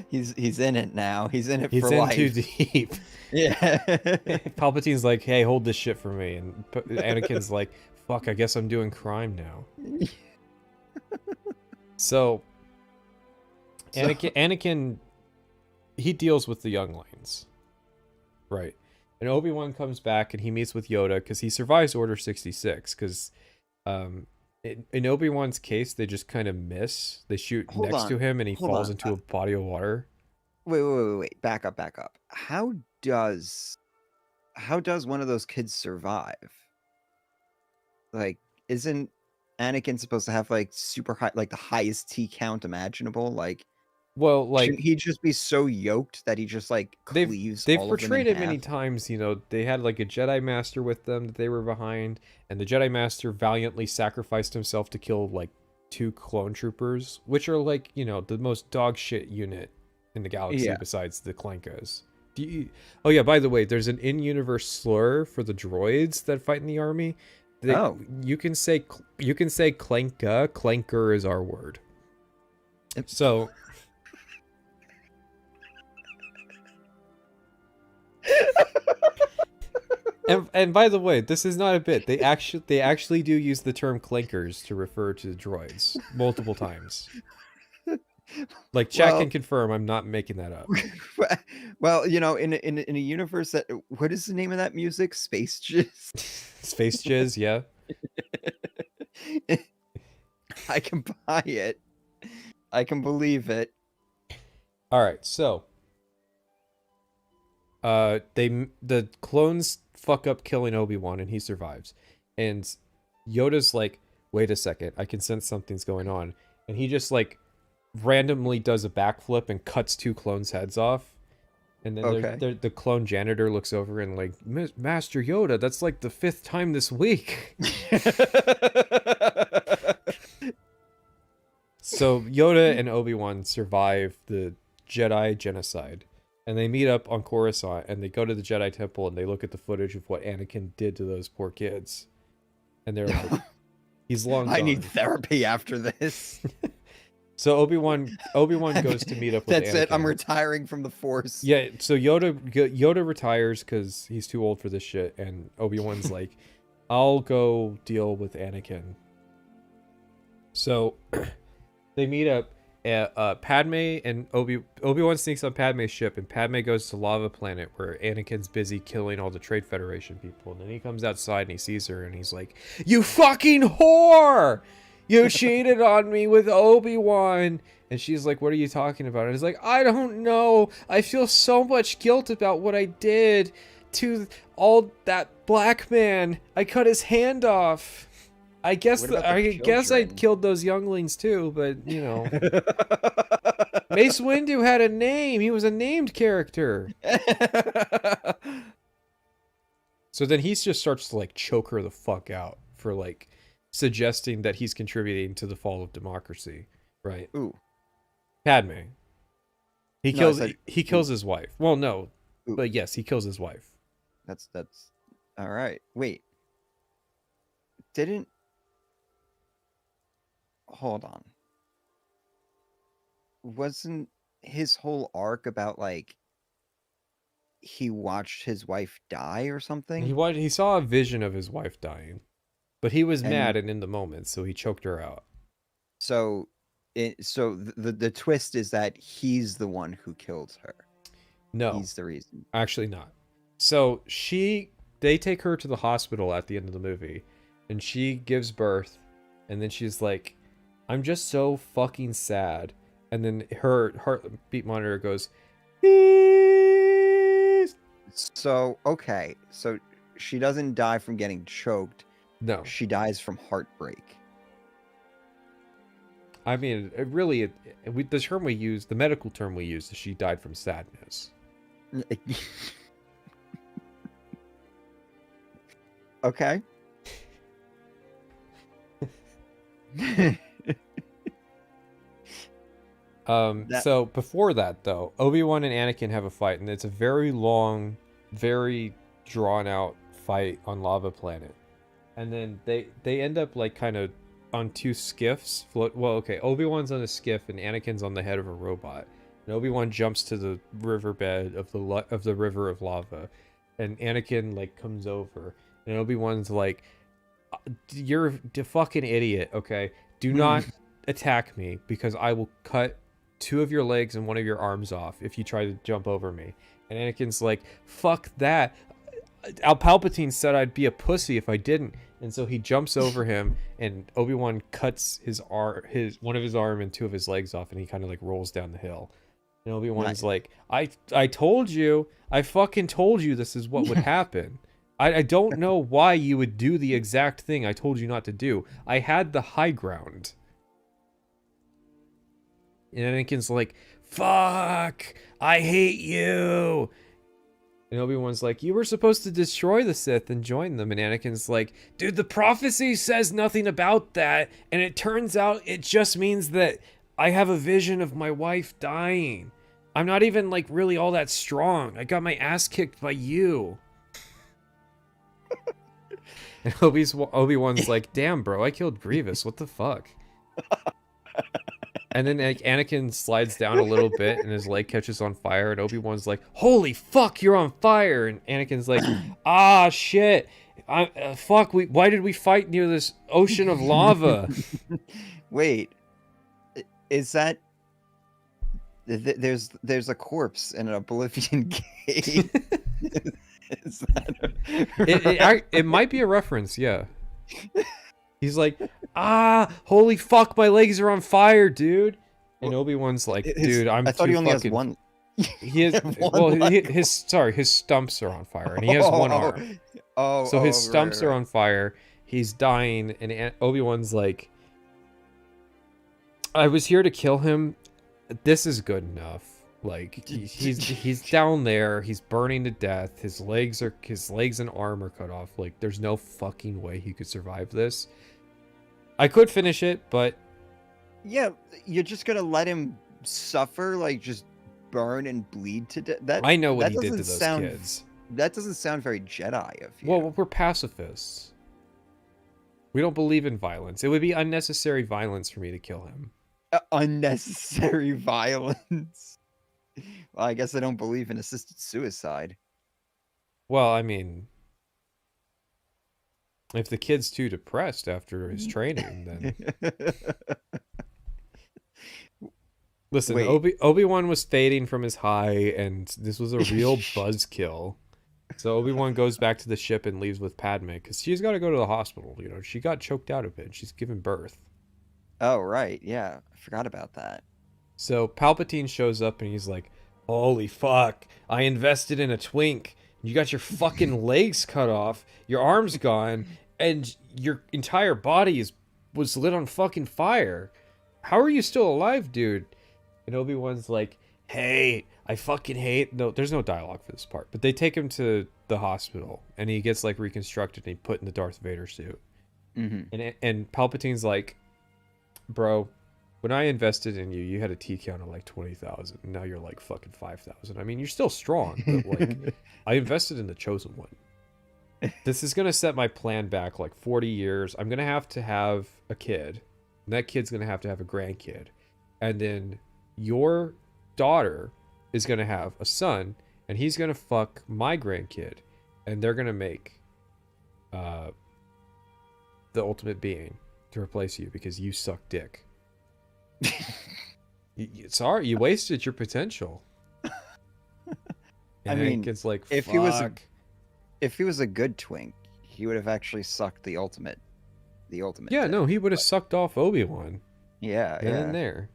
He's in it now. He's in it He's for in life. too deep. Yeah. Palpatine's like, hey, hold this shit for me, and Anakin's like, fuck, I guess I'm doing crime now. So Anakin, he deals with the younglings, right? And Obi-Wan comes back and he meets with Yoda because he survives Order 66. Because in Obi-Wan's case, they just kind of miss. They shoot next to him and he falls into a body of water. Wait. Back up. How does one of those kids survive? Like, isn't Anakin supposed to have like super high, like the highest T count imaginable? Like, well, like shouldn't he just be so yoked that he just like cleaves? They've all of them portrayed in it many half? times. You know, they had like a Jedi Master with them that they were behind, and the Jedi Master valiantly sacrificed himself to kill like 2 clone troopers, which are like, you know, the most dog shit unit in the galaxy besides the Clankas. Oh yeah, by the way, there's an in-universe slur for the droids that fight in the army. You can say Clanka. Clanker is our word. So and by the way, this is not a bit. They actually do use the term clankers to refer to droids multiple times. Like, chat can confirm I'm not making that up. Well, you know, in a universe that, what is the name of that music? Space Jizz? Space Jizz, yeah. I can buy it. I can believe it. All right, so the clones fuck up killing Obi-Wan and he survives. And Yoda's like, wait a second, I can sense something's going on. And he just like randomly does a backflip and cuts 2 clones' heads off. And then the clone janitor looks over and like, Master Yoda, that's like the 5th time this week. So Yoda and Obi-Wan survive the Jedi genocide. And they meet up on Coruscant, and they go to the Jedi Temple, and they look at the footage of what Anakin did to those poor kids. And they're like, he's long gone. I need therapy after this. So Obi-Wan goes to meet up with That's Anakin. it. I'm retiring from the Force. Yeah, so Yoda retires because he's too old for this shit, and Obi-Wan's like, I'll go deal with Anakin. So they meet up. Padme and Obi-Wan sneaks on Padme's ship, and Padme goes to Lava Planet where Anakin's busy killing all the Trade Federation people. And then he comes outside and he sees her, and he's like, "You fucking whore! You cheated on me with Obi-Wan." And she's like, "What are you talking about?" And he's like, "I don't know. I feel so much guilt about what I did to all that black man. I cut his hand off. I guess I killed those younglings too, but you know." Mace Windu had a name. He was a named character. So then he just starts to like choke her the fuck out for like suggesting that he's contributing to the fall of democracy, right? Ooh. Padme. He kills his wife. Well, no. Ooh. But yes, he kills his wife. That's all right. Wait. Hold on. Wasn't his whole arc about like he watched his wife die or something? He saw a vision of his wife dying, but he was mad and in the moment, so he choked her out. So the twist is that he's the one who killed her. No, he's the reason. Actually, not. So they take her to the hospital at the end of the movie, and she gives birth, and then she's like, "I'm just so fucking sad." And then her heartbeat monitor goes, "Please." So, okay. So she doesn't die from getting choked. No. She dies from heartbreak. I mean, the term we use, the medical term we use, is she died from sadness. Okay. So before that, though, Obi-Wan and Anakin have a fight, and it's a very long, very drawn-out fight on Lava Planet. And then they end up like kind of on two skiffs. Obi-Wan's on a skiff, and Anakin's on the head of a robot. And Obi-Wan jumps to the riverbed of the river of lava, and Anakin like comes over, and Obi-Wan's like, "You're a fucking idiot, okay? Do not attack me, because I will cut 2 of your legs and 1 of your arms off if you try to jump over me." And Anakin's like, "Fuck that. Al Palpatine said I'd be a pussy if I didn't." And so he jumps over him, and Obi-Wan cuts one of his arm and 2 of his legs off, and he kind of like rolls down the hill. And Obi-Wan's like, I told you, I fucking told you this is what would happen. I don't know why you would do the exact thing I told you not to do. I had the high ground. And Anakin's like, "Fuck, I hate you." And Obi-Wan's like, "You were supposed to destroy the Sith and join them." And Anakin's like, "Dude, the prophecy says nothing about that. And it turns out it just means that I have a vision of my wife dying. I'm not even like really all that strong. I got my ass kicked by you." And Obi-Wan's like, "Damn, bro, I killed Grievous. What the fuck?" And then like, Anakin slides down a little bit, and his leg catches on fire, and Obi-Wan's like, "Holy fuck, you're on fire!" And Anakin's like, "Ah, shit. Fuck, why did we fight near this ocean of lava?" Wait, is that... There's a corpse in an Oblivion game. Is that it might be a reference, yeah. He's like, "Holy fuck, my legs are on fire, dude." And Obi-Wan's like, "Dude, I thought he only has one." He has his stumps are on fire, and he has one arm. So his stumps are on fire. He's dying, and Obi-Wan's like, "I was here to kill him. This is good enough. Like he's down there. He's burning to death. His legs and arm are cut off. Like there's no fucking way he could survive this. I could finish it, but yeah, you're just gonna let him suffer, like just burn and bleed to death. I know what that he did doesn't to those sound, kids. That doesn't sound very Jedi of you. Well, we're pacifists. We don't believe in violence. It would be unnecessary violence for me to kill him. Unnecessary violence. Well, I guess I don't believe in assisted suicide. Well, I mean, if the kid's too depressed after his training, then... Listen, Wait. Obi-Wan was fading from his high, and this was a real buzzkill. So Obi-Wan goes back to the ship and leaves with Padme, because she's got to go to the hospital. You know, she got choked out a bit. She's giving birth. Oh, right. Yeah, I forgot about that. So Palpatine shows up, and he's like, holy fuck, I invested in a twink. You got your fucking legs cut off, your arms gone, and your entire body was lit on fucking fire. How are you still alive, dude? And Obi-Wan's like, hey, I fucking hate... No, there's no dialogue for this part. But they take him to the hospital, and he gets, like, reconstructed, and he put in the Darth Vader suit. Mm-hmm. And Palpatine's like, bro, when I invested in you, you had a T count of, like, 20,000. And now you're, like, fucking 5,000. I mean, you're still strong, but, like, I invested in the Chosen One. This is going to set my plan back, like, 40 years. I'm going to have a kid. And that kid's going to have a grandkid. And then... your daughter is going to have a son, and he's going to fuck my grandkid, and they're going to make the ultimate being to replace you because you suck dick. Sorry, you wasted your potential. And I mean, it's like, if fuck. he was a good twink, he would have actually sucked the ultimate. Yeah, dick, no, he would have but- sucked off Obi-Wan. Yeah, Then yeah. and there.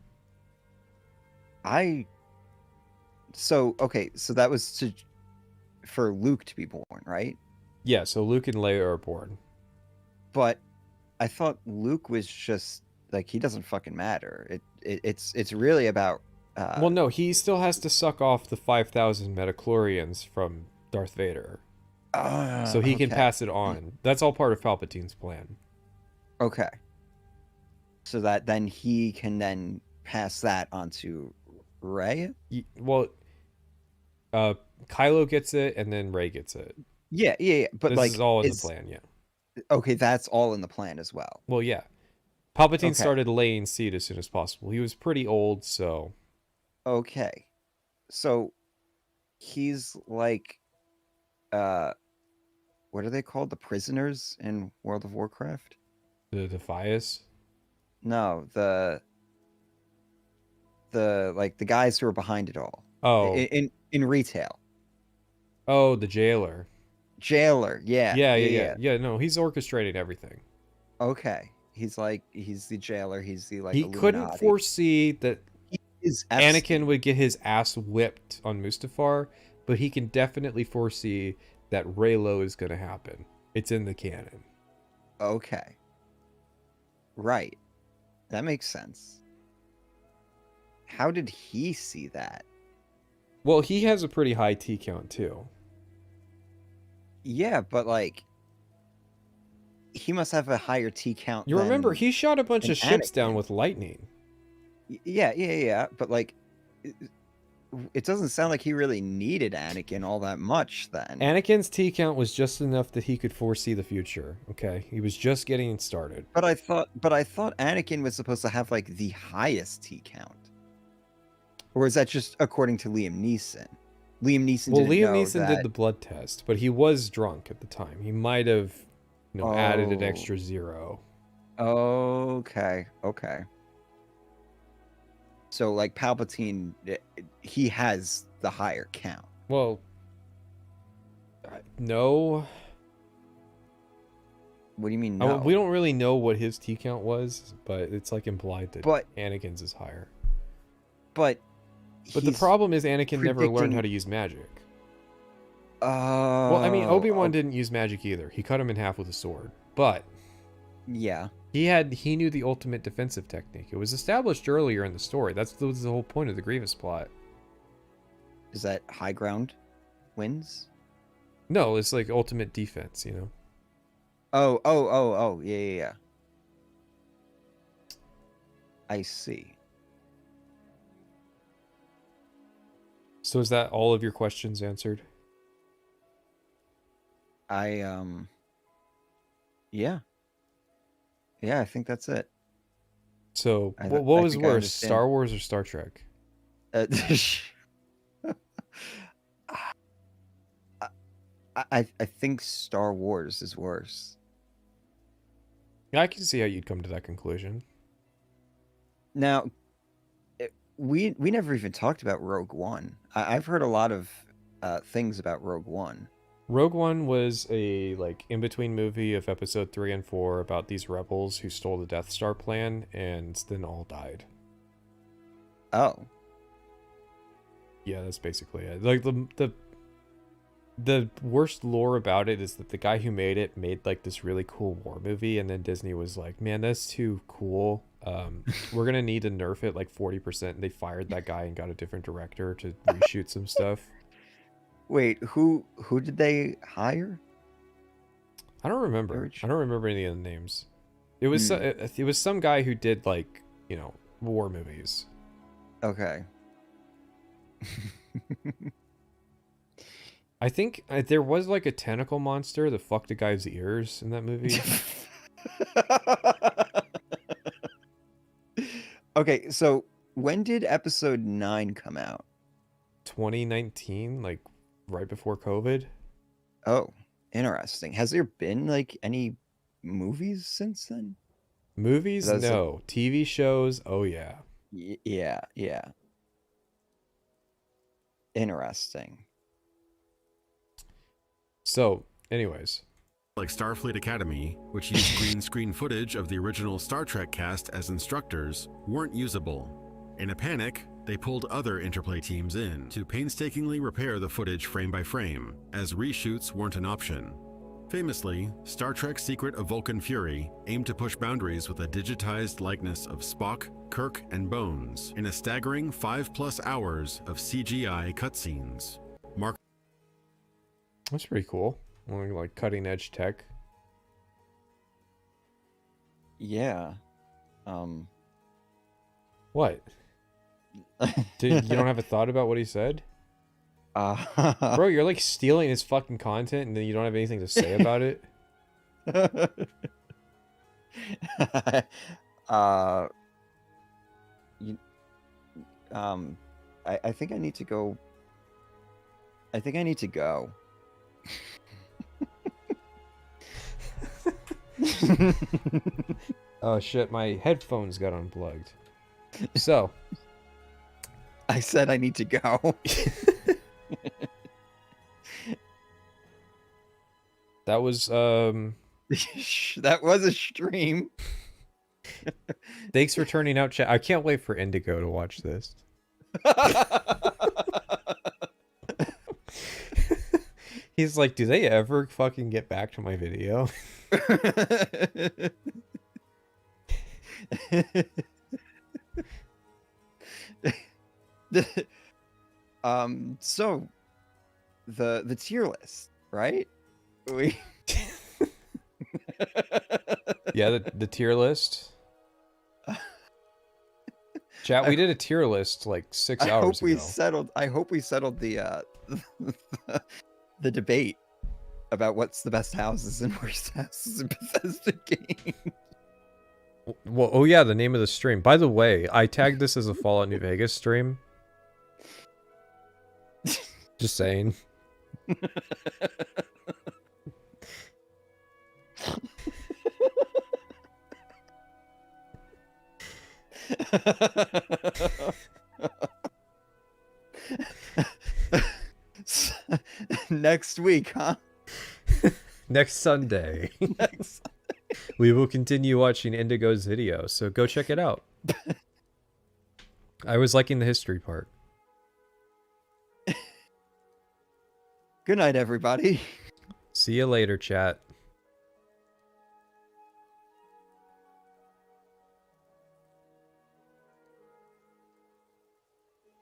So that was for Luke to be born, right? Yeah, so Luke and Leia are born. But I thought Luke was just like, he doesn't fucking matter. It's really about. Well, no, he still has to suck off the 5,000 metachlorians from Darth Vader, so he can pass it on. That's all part of Palpatine's plan. Okay. So that then he can then pass that on to Rey? Well, Kylo gets it, and then Rey gets it. Yeah. But this like, is all in the plan, yeah. Okay, that's all in the plan as well. Well, yeah. Palpatine Okay. started laying seed as soon as possible. He was pretty old, so... Okay. So he's like, what are they called? The prisoners in World of Warcraft? The Defias? No, the guys who are behind it all. Oh. In retail. Oh, the jailer. Jailer, yeah. Yeah, no, he's orchestrating everything. Okay. He's the jailer. He's the he couldn't Illuminati. foresee that Is Anakin would get his ass whipped on Mustafar, but he can definitely foresee that Reylo is going to happen. It's in the canon. Okay. Right. That makes sense. How did he see that? Well, he has a pretty high T count, too. Yeah, but like, he must have a higher T count. You remember, he shot a bunch of ships Anakin. down with lightning. Yeah. But like, it doesn't sound like he really needed Anakin all that much then. Anakin's T count was just enough that he could foresee the future. Okay, he was just getting started. But I thought Anakin was supposed to have like the highest T count. Or is that just according to Liam Neeson? Liam Neeson Did the blood test, but he was drunk at the time. He might have, added an extra 0. Okay. So like Palpatine, he has the higher count. Well, no. What do you mean no? We don't really know what his T count was, but it's like implied that Anakin's is higher. But the problem is Anakin never learned how to use magic. Well, I mean, Obi-Wan didn't use magic either. He cut him in half with a sword. But yeah, he knew the ultimate defensive technique. It was established earlier in the story. That was the whole point of the Grievous plot. Is that high ground wins? No, it's like ultimate defense, Oh, yeah. I see. So is that all of your questions answered? Yeah. Yeah, I think that's it. So I what was think I worse, understand. Star Wars or Star Trek? I think Star Wars is worse. I can see how you'd come to that conclusion. Now, we never even talked about Rogue One. I've heard a lot of things about Rogue One. Rogue One was a like in-between movie of episode 3 and 4 about these rebels who stole the Death Star plan and then all died. Oh. Yeah, that's basically it. Like the worst lore about it is that the guy who made it made like this really cool war movie, and then Disney was like, "Man, that's too cool. We're gonna need to nerf it like 40%." And they fired that guy and got a different director to reshoot some stuff. Wait, who did they hire? I don't remember. I don't remember any of the names. It was it was some guy who did like, you know, war movies. Okay. I think there was like a tentacle monster that fucked a guy's ears in that movie. Okay, so when did episode 9 come out? 2019, like right before COVID. Oh, interesting. Has there been like any movies since then? Movies? No. TV shows? Oh yeah. Yeah. Interesting. So, anyways. Like Starfleet Academy, which used green screen footage of the original Star Trek cast as instructors, weren't usable. In a panic, they pulled other Interplay teams in to painstakingly repair the footage frame by frame, as reshoots weren't an option. Famously, Star Trek Secret of Vulcan Fury aimed to push boundaries with a digitized likeness of Spock, Kirk, and Bones in a staggering 5+ hours of CGI cutscenes. That's pretty cool. Like cutting edge tech. Yeah. What? You don't have a thought about what he said? Bro, you're like stealing his fucking content and then you don't have anything to say about it? I think I need to go. I think I need to go. Oh shit, my headphones got unplugged. So I said I need to go. That was that was a stream. Thanks for turning out chat. I can't wait for Indigo to watch this. He's like, do they ever fucking get back to my video? So the tier list, right? We Yeah, the tier list. Chat, we did a tier list like 6 hours ago. I hope we settled the the debate about what's the best houses and worst houses in Bethesda games. Well, oh yeah, the name of the stream. By the way, I tagged this as a Fallout New Vegas stream. Just saying. Next week, huh? Next Sunday. We will continue watching Indigo's video, so go check it out. I was liking the history part. Good night, everybody. See you later, chat.